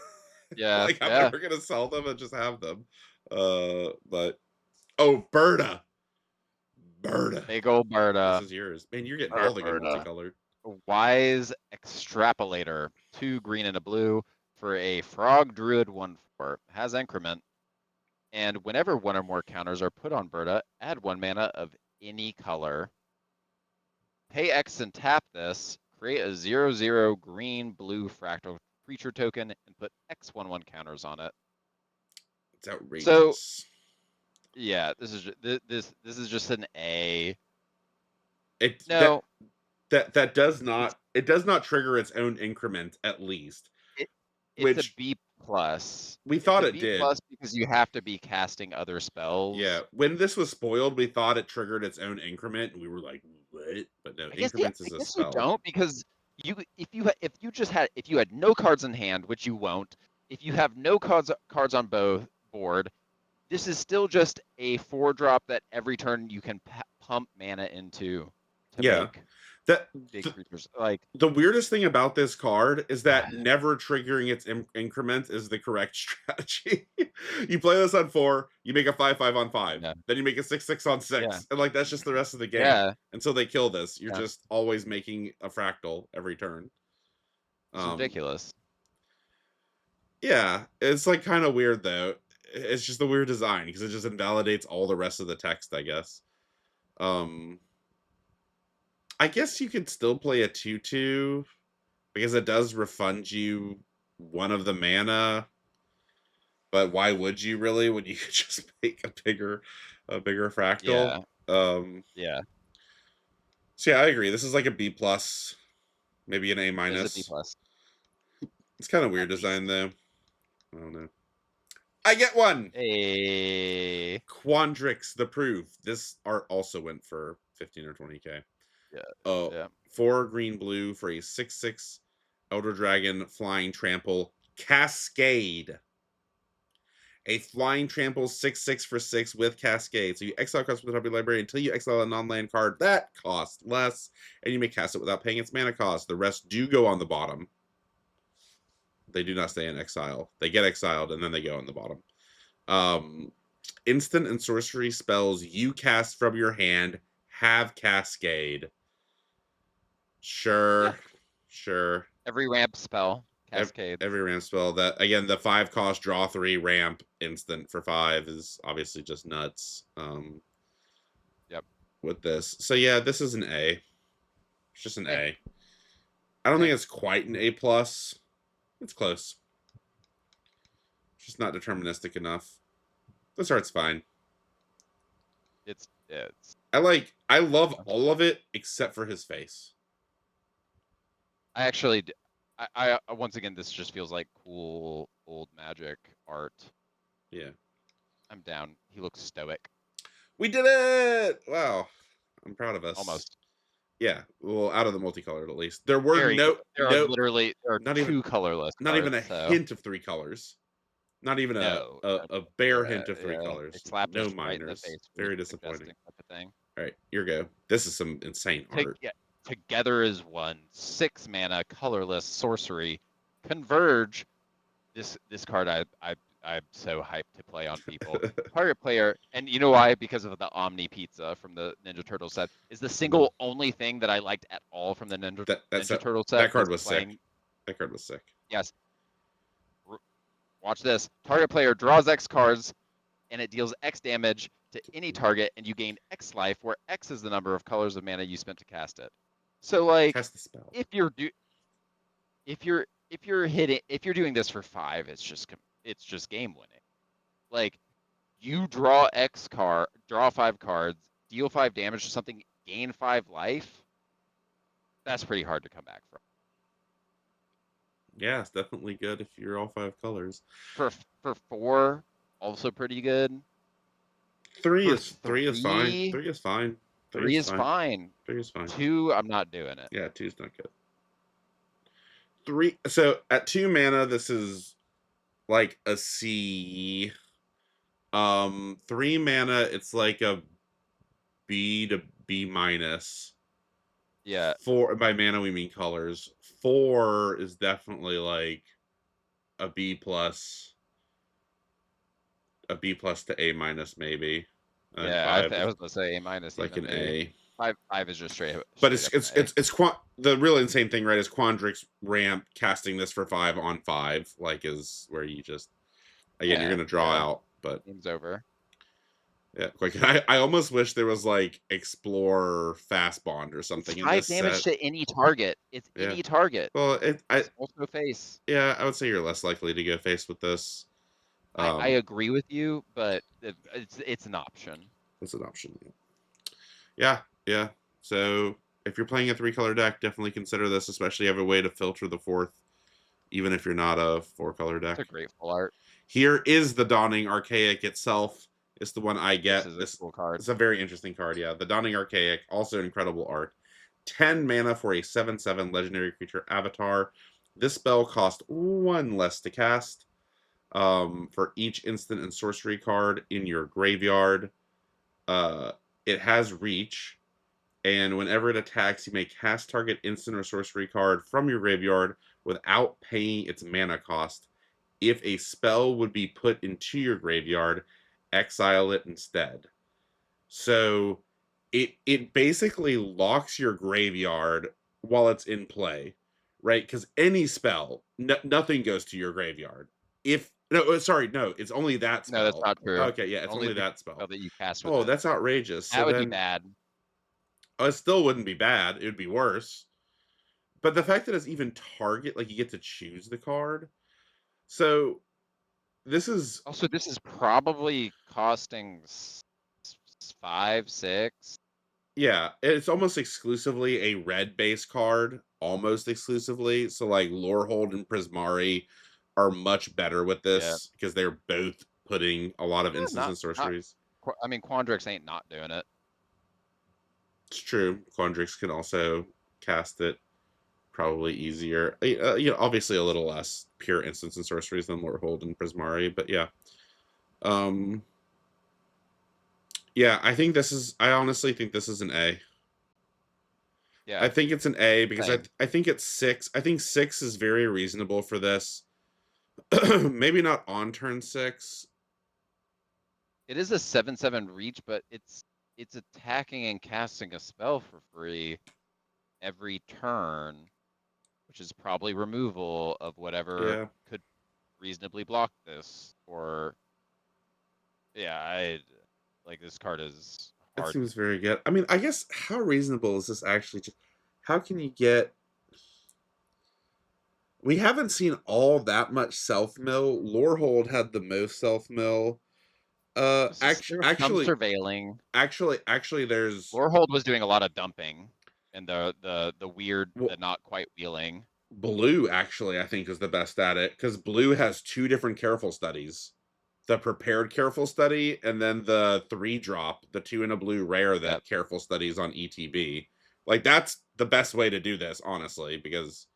Speaker 2: Yeah.
Speaker 1: Like I'm
Speaker 2: Yeah.
Speaker 1: never gonna sell them and just have them. But oh, Berta, Berta,
Speaker 2: Big old
Speaker 1: this
Speaker 2: Berta.
Speaker 1: is yours, man. You're getting all the good
Speaker 2: Berta.
Speaker 1: multicolored.
Speaker 2: Wise Extrapolator. 2 green and a blue for a Frog Druid 1/4. Has increment. And whenever one or more counters are put on Berta, add 1 mana of any color. Pay X and tap this. Create a 0/0 green blue fractal creature token and put X/1/1 counters on it.
Speaker 1: It's
Speaker 2: So
Speaker 1: outrageous.
Speaker 2: yeah, this is just an A.
Speaker 1: It
Speaker 2: No,
Speaker 1: that does
Speaker 2: it's
Speaker 1: not, it does not trigger its own increment at least,
Speaker 2: it, it's a
Speaker 1: which
Speaker 2: B plus.
Speaker 1: we
Speaker 2: It's
Speaker 1: thought
Speaker 2: a
Speaker 1: it
Speaker 2: B
Speaker 1: did.
Speaker 2: plus because you have to be casting other
Speaker 1: Yeah,
Speaker 2: spells.
Speaker 1: when this was spoiled, we thought it triggered its own increment, and we were like, "What?" But no, increments
Speaker 2: I
Speaker 1: is a
Speaker 2: guess you
Speaker 1: spell.
Speaker 2: don't because if you had no cards in hand, which you won't, if you have no cards on both board, this is still just a 4-drop that every turn you can pump mana into to
Speaker 1: Yeah,
Speaker 2: make
Speaker 1: that
Speaker 2: big creatures. Like
Speaker 1: the weirdest thing about this card is that never triggering its increment is the correct strategy. You play this on 4, you make a 5/5 on 5,
Speaker 2: yeah,
Speaker 1: then you make a 6/6 on
Speaker 2: yeah,
Speaker 1: 6, and like that's just the rest of the game.
Speaker 2: yeah,
Speaker 1: Until they kill this, you're
Speaker 2: yeah.
Speaker 1: just always making a fractal every turn.
Speaker 2: It's
Speaker 1: Um,
Speaker 2: ridiculous.
Speaker 1: yeah, it's like kind of weird though. It's just a weird design because it just invalidates all the rest of the text, I guess. Um, I guess you could still play a 2/2 because it does refund you one of the mana. But why would you really when you could just make a bigger fractal?
Speaker 2: Yeah,
Speaker 1: Um,
Speaker 2: yeah.
Speaker 1: so yeah, I agree. This is like a B plus, maybe an A
Speaker 2: It is a B
Speaker 1: minus.
Speaker 2: plus.
Speaker 1: It's kind of weird
Speaker 2: At
Speaker 1: design
Speaker 2: least.
Speaker 1: though. I don't know. I get one.
Speaker 2: A
Speaker 1: Quandrix the Proof. This art also went for 15 or 20K.
Speaker 2: yeah,
Speaker 1: Oh,
Speaker 2: yeah.
Speaker 1: 4 green blue for a 6/6 Elder Dragon flying trample Cascade. A flying trample 6/6 for 6 with Cascade. So you exile cards from the top of your library until you exile a non-land card that costs less, and you may cast it without paying its mana cost. The rest do go on the bottom. They do not stay in exile. They get exiled and then they go on the bottom. Instant and sorcery spells you cast from your hand have Cascade.
Speaker 2: Yeah.
Speaker 1: Sure, sure.
Speaker 2: Every ramp spell cascades.
Speaker 1: Every ramp spell that, again, the 5 cost draw 3 ramp instant for 5 is obviously just nuts.
Speaker 2: Yep.
Speaker 1: With this, so yeah, this is an A. It's just an
Speaker 2: Eh,
Speaker 1: A. I don't
Speaker 2: eh.
Speaker 1: think it's quite an A plus. It's close. It's just not deterministic enough. This art's fine.
Speaker 2: It's.
Speaker 1: I love all of it except for his face.
Speaker 2: I actually. I once again, this just feels like cool old Magic art.
Speaker 1: Yeah.
Speaker 2: I'm down. He looks stoic.
Speaker 1: We did it! Wow. I'm proud of us.
Speaker 2: Almost.
Speaker 1: Yeah. Well, out of the multicolored at least. There were no
Speaker 2: There are literally
Speaker 1: not even
Speaker 2: 2 colorless
Speaker 1: not even
Speaker 2: cards.
Speaker 1: a
Speaker 2: So
Speaker 1: hint of 3 colors. Not even
Speaker 2: no,
Speaker 1: a bare
Speaker 2: yeah,
Speaker 1: hint of 3
Speaker 2: yeah. They
Speaker 1: colors.
Speaker 2: slapped
Speaker 1: No
Speaker 2: us right in the
Speaker 1: minors.
Speaker 2: face for
Speaker 1: Very
Speaker 2: suggesting
Speaker 1: disappointing.
Speaker 2: such a thing.
Speaker 1: All right, your go. This is some insane art.
Speaker 2: Yeah, together is one. 6 mana, colorless sorcery. Converge. This card I'm so hyped to play on people. Target player, and you know why? Because of the Omni Pizza from the Ninja Turtle set. Is the
Speaker 1: Mhm.
Speaker 2: single only thing that I liked at all from the
Speaker 1: That's
Speaker 2: Ninja Turtle set
Speaker 1: that
Speaker 2: was
Speaker 1: card was sick.
Speaker 2: playing.
Speaker 1: That card was sick.
Speaker 2: Yes, watch this. Target player draws X cards, and it deals X damage to any target, and you gain X life, where X is the number of colors of mana you spent to cast it. So like,
Speaker 1: Cast the spell.
Speaker 2: if you're if you're doing this for 5, it's just game winning. Like you draw draw 5 cards, deal 5 damage to something, gain 5 life. That's pretty hard to come back from.
Speaker 1: Yeah, it's definitely good if you're all 5 colors.
Speaker 2: For 4, also pretty good.
Speaker 1: 3
Speaker 2: For
Speaker 1: is fine.
Speaker 2: 3,
Speaker 1: 3 is fine. 3
Speaker 2: 3
Speaker 1: is
Speaker 2: is
Speaker 1: fine.
Speaker 2: fine.
Speaker 1: 3 is fine.
Speaker 2: 2, I'm not doing it.
Speaker 1: Yeah, 2's not good. 3, so at 2 mana, this is like a C. 3 mana, it's like a B to B minus.
Speaker 2: Yeah,
Speaker 1: 4 by mana we mean colors. 4 is definitely like a B plus, a B plus to A minus maybe, and
Speaker 2: yeah.
Speaker 1: 5
Speaker 2: I
Speaker 1: is
Speaker 2: was gonna say A minus
Speaker 1: like
Speaker 2: even
Speaker 1: an
Speaker 2: maybe.
Speaker 1: A.
Speaker 2: Five is just
Speaker 1: But
Speaker 2: straight up an A.
Speaker 1: the real insane thing, right? Is Quandrix ramp casting this for 5 on 5, like is where you just again you're
Speaker 2: Yeah,
Speaker 1: gonna draw
Speaker 2: yeah.
Speaker 1: out, but
Speaker 2: Game's over.
Speaker 1: yeah, like I almost wish there was like explore fast bond or
Speaker 2: It's
Speaker 1: something in
Speaker 2: 5
Speaker 1: this
Speaker 2: damage
Speaker 1: set.
Speaker 2: to any target. It's
Speaker 1: Yeah.
Speaker 2: any target.
Speaker 1: Well,
Speaker 2: It's also face.
Speaker 1: yeah, I would say you're less likely to go face with this.
Speaker 2: I
Speaker 1: Um,
Speaker 2: agree with you, but it's an option.
Speaker 1: that's an option. Yeah, yeah. So if you're playing a 3-color deck, definitely consider this, especially have a way to filter the 4th, even if you're not a 4-color
Speaker 2: It's
Speaker 1: deck.
Speaker 2: a great full art.
Speaker 1: Here is the Dawning Archaic itself. It's the one I
Speaker 2: This
Speaker 1: get.
Speaker 2: is a
Speaker 1: This
Speaker 2: cool card.
Speaker 1: is a very interesting card. Yeah, the Dawning Archaic, also incredible art. 10 mana for a 7/7 legendary creature avatar. This spell costs 1 less to cast. For each instant and sorcery card in your graveyard. Uh, it has reach, and whenever it attacks, you may cast target instant or sorcery card from your graveyard without paying its mana cost. If a spell would be put into your graveyard, exile it instead. So it basically locks your graveyard while it's in play, right? Because any spell, nothing goes to your graveyard. If no, sorry, no, it's only that
Speaker 2: No, that's
Speaker 1: spell.
Speaker 2: not true.
Speaker 1: Okay, yeah, it's
Speaker 2: Only
Speaker 1: only
Speaker 2: the
Speaker 1: that
Speaker 2: spell
Speaker 1: spell.
Speaker 2: that you cast with
Speaker 1: Oh,
Speaker 2: it.
Speaker 1: that's outrageous. So
Speaker 2: That would be
Speaker 1: then,
Speaker 2: bad.
Speaker 1: it still wouldn't be bad. It would be worse. But the fact that it's even target, like you get to choose the card. So this is,
Speaker 2: Also, this is probably costing 5, 6.
Speaker 1: yeah, it's almost exclusively a red base card, almost exclusively. So like Lorehold and Prismari are much better with
Speaker 2: Yeah.
Speaker 1: this because they're both putting a lot of instants and
Speaker 2: Not.
Speaker 1: sorceries.
Speaker 2: I mean, Quandrix ain't not doing it.
Speaker 1: It's true. Quandrix can also cast it probably easier. Obviously a little less pure instants and sorceries than Lorehold and Prismari, but yeah. Um, yeah, I think this is. I honestly think this is an A. I
Speaker 2: Yeah.
Speaker 1: think it's an A because
Speaker 2: Same.
Speaker 1: I think it's 6. I think 6 is very reasonable for this. Maybe not on turn 6.
Speaker 2: It is a 7/7 reach, but it's attacking and casting a spell for free every turn, which is probably removal of whatever
Speaker 1: Yeah,
Speaker 2: could reasonably block this. Or yeah, I like this card is
Speaker 1: it
Speaker 2: hard.
Speaker 1: seems very good. I mean, I guess how reasonable is this actually? How can you get? We haven't seen all that much self mill. Lorehold had the most self mill.
Speaker 2: There was some surveilling.
Speaker 1: There's
Speaker 2: Lorehold was doing a lot of dumping, and the weird,
Speaker 1: well,
Speaker 2: the not quite wheeling.
Speaker 1: Blue actually I think is the best at it because Blue has 2 different careful studies: the prepared careful study and then the 3-drop, the 2 in a blue rare
Speaker 2: Yep.
Speaker 1: that careful studies on ETB. Like that's the best way to do this, honestly, because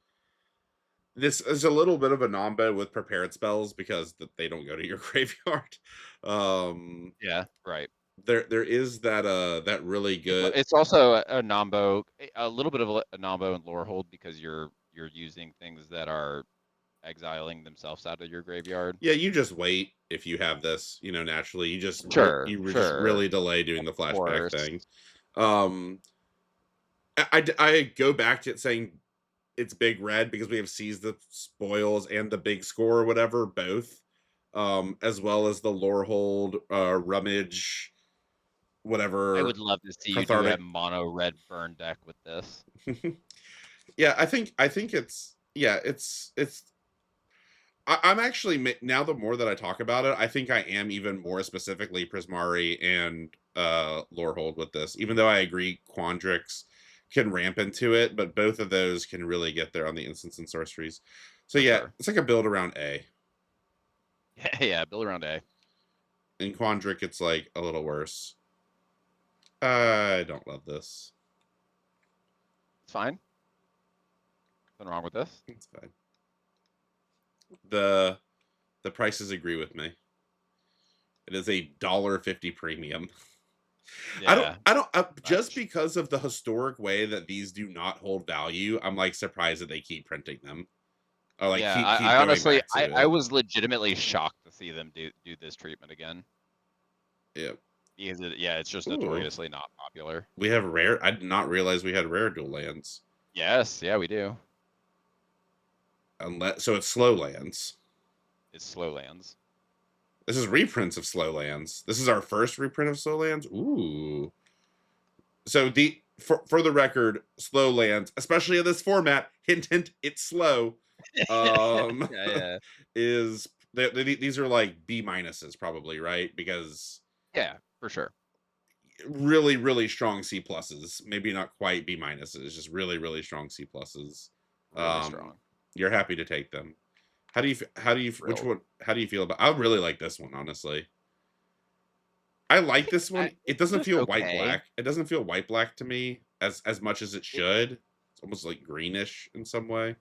Speaker 1: this is a little bit of a nombo with prepared spells because they don't go to your graveyard. Um,
Speaker 2: Yeah. Right.
Speaker 1: there is that really good.
Speaker 2: It's also a Nombo, a little bit of a Nombo and Lorehold because you're using things that are exiling themselves out of your graveyard.
Speaker 1: Yeah, you just wait if you have this, naturally.
Speaker 2: Sure,
Speaker 1: You just
Speaker 2: sure,
Speaker 1: really delay doing
Speaker 2: of
Speaker 1: the flashback
Speaker 2: course.
Speaker 1: thing. Um, I go back to it saying it's big red because we have Seize the Spoils and the big score or whatever, both. As well as the lore hold, rummage,
Speaker 2: I
Speaker 1: whatever,
Speaker 2: would love to see you do a
Speaker 1: cathartic.
Speaker 2: mono red burn deck with this.
Speaker 1: Yeah, I think it's I'm actually, now the more that I talk about it, I think I am even more specifically Prismari and Lorehold with this. Even though I agree Quandrix can ramp into it, but both of those can really get there on the instants and sorceries. So
Speaker 2: For
Speaker 1: yeah,
Speaker 2: sure.
Speaker 1: it's like a build around A.
Speaker 2: Yeah, yeah, build around A.
Speaker 1: In Quandric, it's like a little worse. I don't love this.
Speaker 2: It's fine. Nothing wrong with this.
Speaker 1: It's fine. The the prices agree with me. It is a $1.50 premium.
Speaker 2: Yeah,
Speaker 1: I don't just
Speaker 2: much.
Speaker 1: because of the historic way that these do not hold value, I'm like surprised that they keep printing them. Or like
Speaker 2: Yeah,
Speaker 1: keep
Speaker 2: I
Speaker 1: going
Speaker 2: honestly,
Speaker 1: back
Speaker 2: I
Speaker 1: to it.
Speaker 2: was legitimately shocked to see them do this treatment again.
Speaker 1: Yeah.
Speaker 2: Because yeah, it's just
Speaker 1: Ooh.
Speaker 2: notoriously not popular.
Speaker 1: We have rare. I did not realize we had rare dual lands.
Speaker 2: Yes, yeah, we do.
Speaker 1: Unless so it's slow lands.
Speaker 2: It's slow lands.
Speaker 1: This is reprints of slow lands. This is our first reprint of slow lands. Ooh. So the for the record, slow lands, especially in this format, hint hint, it's slow. Um
Speaker 2: Yeah, yeah.
Speaker 1: is these are like B minuses probably, right? Because
Speaker 2: Yeah, for sure.
Speaker 1: really really strong C pluses, maybe not quite B minuses, just really really strong C pluses.
Speaker 2: Really
Speaker 1: Um
Speaker 2: strong.
Speaker 1: you're happy to take them. How do you which
Speaker 2: Real.
Speaker 1: one how do you feel about I really like this one honestly. I
Speaker 2: I
Speaker 1: like
Speaker 2: think
Speaker 1: this one. It
Speaker 2: it's
Speaker 1: doesn't
Speaker 2: just
Speaker 1: feel white
Speaker 2: okay.
Speaker 1: black. It doesn't feel white black to me as much as it
Speaker 2: It
Speaker 1: should. It's almost like greenish in some way.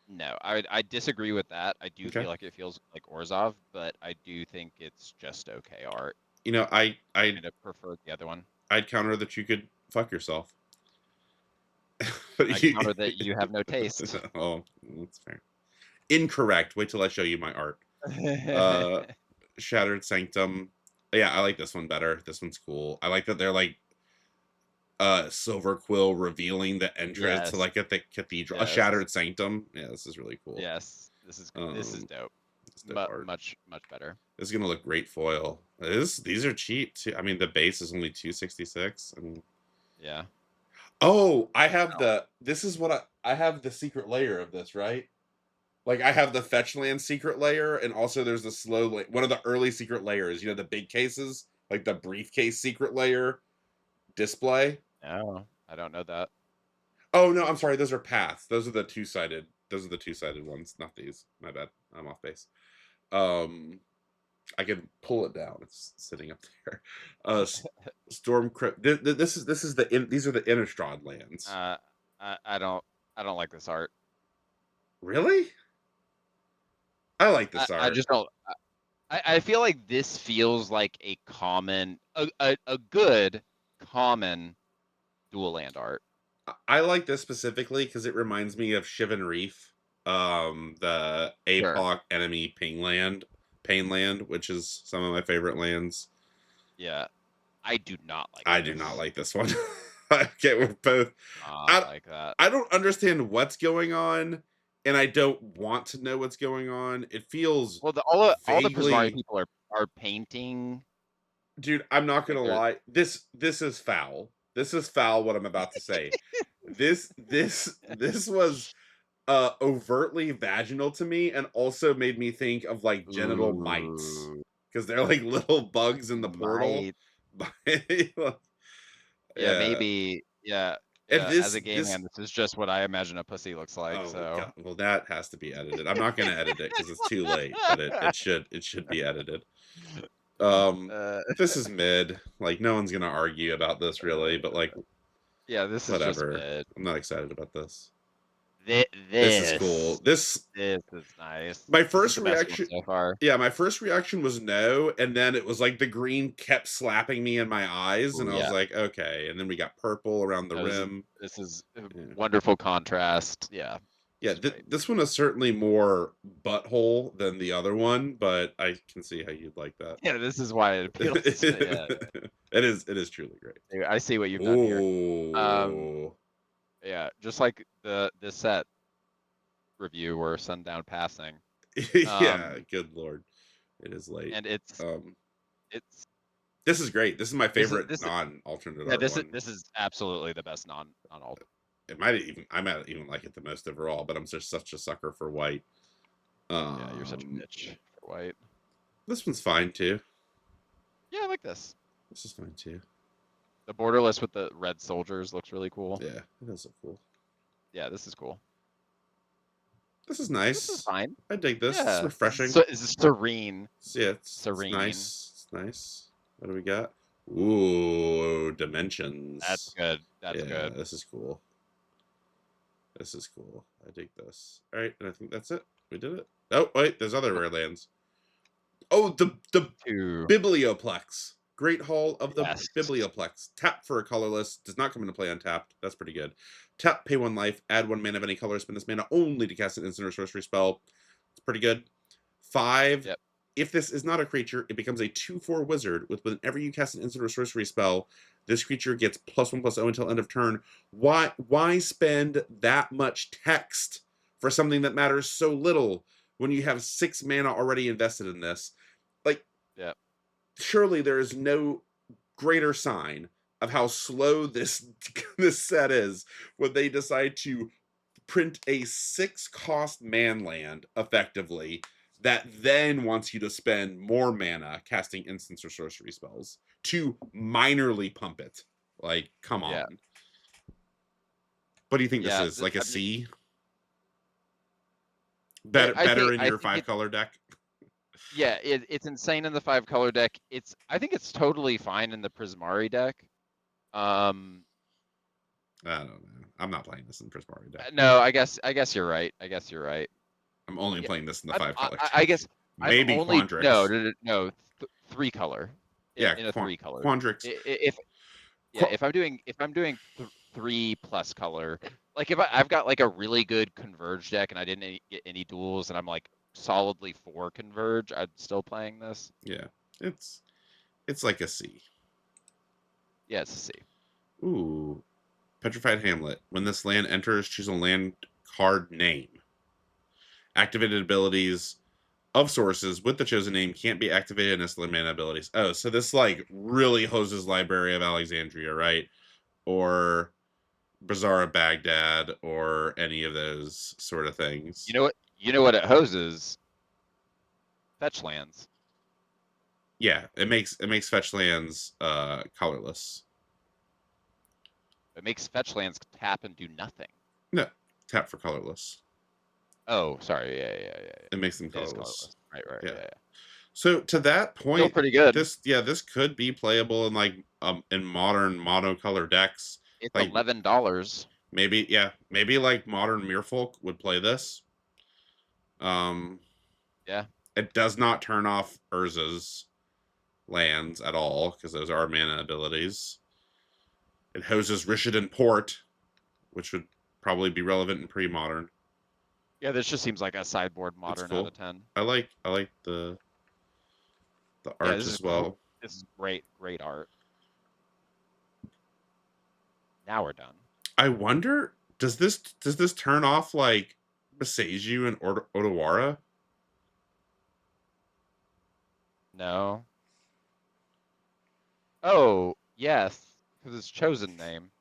Speaker 2: No, I disagree with that. I do
Speaker 1: Okay.
Speaker 2: feel like it feels like Orzhov, but I do think it's just okay art.
Speaker 1: You know,
Speaker 2: Kind of prefer the other one.
Speaker 1: I'd counter that you could fuck yourself.
Speaker 2: I
Speaker 1: But
Speaker 2: counter that you have no taste.
Speaker 1: oh, that's fair. Incorrect. Wait till I show you my art. Uh Shattered Sanctum. Yeah, I like this one better. This one's cool. I like that they're like silver quill revealing the entrance to
Speaker 2: Yes,
Speaker 1: like at the cathedral. A
Speaker 2: yes,
Speaker 1: shattered sanctum. Yeah, this is really cool.
Speaker 2: yes. This is
Speaker 1: Um
Speaker 2: dope.
Speaker 1: it's dope art.
Speaker 2: Much better.
Speaker 1: This is gonna look great foil. These are cheap too. I mean the base is only 266. I mean
Speaker 2: Yeah.
Speaker 1: oh, I have
Speaker 2: Oh.
Speaker 1: the this is what I have the secret layer of this, right? Like I have the fetch land secret layer, and also there's the one of the early secret layers, the big cases, like the briefcase secret layer display.
Speaker 2: No, I don't know that.
Speaker 1: Oh no, I'm sorry. Those are paths. Those are the two sided. Those are the two sided ones, not these. My bad. I'm off base. Um, I can pull it down. It's sitting up there. Storm Crypt. This is these are the Innistrad lands.
Speaker 2: Uh, I don't like this art.
Speaker 1: Really? I like
Speaker 2: I,
Speaker 1: this
Speaker 2: I
Speaker 1: art.
Speaker 2: just don't. I feel like this feels like a common, a good common dual land art.
Speaker 1: I like this specifically because it reminds me of Shivan Reef, the
Speaker 2: Sure.
Speaker 1: APOC enemy Pain Land, which is some of my favorite lands.
Speaker 2: Yeah. I do not like
Speaker 1: I do not
Speaker 2: this.
Speaker 1: like this one. Okay, we're both.
Speaker 2: Not
Speaker 1: I
Speaker 2: like that.
Speaker 1: I don't understand what's going on, and I don't want to know what's going on. It feels
Speaker 2: Well, all the Prismari
Speaker 1: vaguely,
Speaker 2: people are painting
Speaker 1: dude. I'm not
Speaker 2: like
Speaker 1: gonna
Speaker 2: they're
Speaker 1: lie. This is foul. This is foul. What I'm about to say. This was overtly vaginal to me, and also made me think of like genital mites
Speaker 2: ooh,
Speaker 1: because they're like little bugs in the portal.
Speaker 2: might. Yeah,
Speaker 1: Yeah.
Speaker 2: maybe. Yeah,
Speaker 1: And
Speaker 2: yeah. As a gay
Speaker 1: this
Speaker 2: man, this is just what I imagine a pussy looks like.
Speaker 1: oh
Speaker 2: So.
Speaker 1: god, well that has to be edited. I'm not gonna edit it because it's too late, but it should be edited. Um,
Speaker 2: uh,
Speaker 1: this is mid. Like no one's gonna argue about this really, but like
Speaker 2: yeah, this is just
Speaker 1: whatever.
Speaker 2: mid.
Speaker 1: I'm not excited about this.
Speaker 2: This
Speaker 1: This is
Speaker 2: this
Speaker 1: cool. This
Speaker 2: this is nice.
Speaker 1: my
Speaker 2: This is
Speaker 1: first
Speaker 2: the best one
Speaker 1: reaction.
Speaker 2: so far.
Speaker 1: Yeah, my first reaction was no, and then it was like the green kept slapping me in my eyes, and
Speaker 2: Ooh,
Speaker 1: I was
Speaker 2: yeah.
Speaker 1: like, okay. And then we got purple around the
Speaker 2: No,
Speaker 1: rim.
Speaker 2: this is a
Speaker 1: Yeah.
Speaker 2: wonderful contrast. Yeah,
Speaker 1: Yeah,
Speaker 2: this is great.
Speaker 1: this one is certainly more butthole than the other one, but I can see how you'd like that.
Speaker 2: Yeah, this is why it appeals. Yeah,
Speaker 1: It is truly great.
Speaker 2: yeah. I see what you've done here. Um,
Speaker 1: Oh,
Speaker 2: yeah, just like the set review or Sundown Passing.
Speaker 1: yeah,
Speaker 2: Um,
Speaker 1: good lord, it is late.
Speaker 2: and
Speaker 1: Um,
Speaker 2: it's
Speaker 1: this is great. This is my
Speaker 2: this is
Speaker 1: favorite
Speaker 2: this is
Speaker 1: non-alternate
Speaker 2: yeah,
Speaker 1: art one.
Speaker 2: this is absolutely the best non alt.
Speaker 1: I might even like it the most overall, but I'm just such a sucker for white.
Speaker 2: Yeah, you're such a
Speaker 1: Um,
Speaker 2: bitch for white.
Speaker 1: this one's fine too.
Speaker 2: Yeah, I like this.
Speaker 1: This is fine too.
Speaker 2: The borderless with the red soldiers looks really cool.
Speaker 1: Yeah, it is so cool.
Speaker 2: Yeah, this is cool.
Speaker 1: This is
Speaker 2: This is
Speaker 1: nice.
Speaker 2: fine.
Speaker 1: I dig this. It's
Speaker 2: Yeah,
Speaker 1: refreshing.
Speaker 2: this is serene.
Speaker 1: Yeah, it's
Speaker 2: Serene.
Speaker 1: nice. It's nice. What do we got? Ooh,
Speaker 2: That's
Speaker 1: dimensions.
Speaker 2: good. That's
Speaker 1: Yeah,
Speaker 2: good.
Speaker 1: this is cool. This is cool. I dig this. All right, and I think that's it. We did it. Oh, wait, there's other rare lands. Oh, the
Speaker 2: to
Speaker 1: Biblioplex. Great Hall of the
Speaker 2: yes.
Speaker 1: Biblioplex. Tap for a colorless. Does not come into play untapped. That's pretty good. Tap, pay 1 life. Add 1 mana of any color. Spend this mana only to cast an instant or sorcery spell. It's pretty good. 5.
Speaker 2: Yep.
Speaker 1: If this is not a creature, it becomes a 2/4 wizard. With whenever you cast an instant or sorcery spell, this creature gets +1/+0 until end of turn. Why spend that much text for something that matters so little when you have 6 mana already invested in this? Like,
Speaker 2: Yep.
Speaker 1: surely there is no greater sign of how slow this this set is when they decide to print a 6-cost man land effectively that then wants you to spend more mana casting instants or sorcery spells to minorly pump it. Like, come
Speaker 2: Yeah.
Speaker 1: on. What do you think this
Speaker 2: Yeah.
Speaker 1: is? Like a
Speaker 2: I mean,
Speaker 1: C? Better
Speaker 2: I think
Speaker 1: in your 5-color deck?
Speaker 2: yeah, it's insane in the 5-color deck. I think it's totally fine in the Prismari deck. Um,
Speaker 1: I don't know. I'm not playing this in Prismari deck.
Speaker 2: no, I guess you're right. I guess you're right.
Speaker 1: I'm only
Speaker 2: Yeah,
Speaker 1: playing this in the
Speaker 2: I'm,
Speaker 1: 5-color
Speaker 2: I
Speaker 1: deck.
Speaker 2: guess I'm
Speaker 1: Maybe
Speaker 2: only no,
Speaker 1: Quandrix.
Speaker 2: no, no, no 3-color
Speaker 1: Yeah,
Speaker 2: in a 3-color.
Speaker 1: Quandrix.
Speaker 2: If yeah, if I'm doing 3+ color, like if I've got like a really good converge deck and I didn't get any duels and I'm like solidly 4 converge, I'm still playing this.
Speaker 1: Yeah, it's like a C.
Speaker 2: Yeah, it's a C.
Speaker 1: Ooh, Petrified Hamlet. When this land enters, choose a land card name. Activated abilities of sources with the chosen name can't be activated unless land mana abilities. Oh, so this like really hoses Library of Alexandria, right? Or Bazaar of Baghdad, or any of those sort of things.
Speaker 2: You know what? You know what it hoses? Fetch lands.
Speaker 1: Yeah, it makes fetch lands colorless.
Speaker 2: It makes fetch lands tap and do nothing.
Speaker 1: No, tap for colorless.
Speaker 2: Oh, sorry. Yeah.
Speaker 1: It makes them
Speaker 2: It is
Speaker 1: colorless.
Speaker 2: colorless. Right.
Speaker 1: Yeah.
Speaker 2: Yeah.
Speaker 1: So to that
Speaker 2: Still
Speaker 1: point,
Speaker 2: pretty good.
Speaker 1: this could be playable in like in modern monocolor decks.
Speaker 2: It's
Speaker 1: Like
Speaker 2: $11.
Speaker 1: maybe like modern Merfolk would play this. Um,
Speaker 2: Yeah.
Speaker 1: it does not turn off Urza's lands at all because those are mana abilities. It hoses Rishadan Port, which would probably be relevant in pre-modern.
Speaker 2: Yeah, this just seems like a sideboard
Speaker 1: It's
Speaker 2: modern out
Speaker 1: cool.
Speaker 2: of 10.
Speaker 1: I like the
Speaker 2: Yeah,
Speaker 1: art as well.
Speaker 2: this is great art. Now we're done.
Speaker 1: I wonder, does this turn off like Maseju and Odawara?
Speaker 2: No. Oh, yes, because it's chosen name.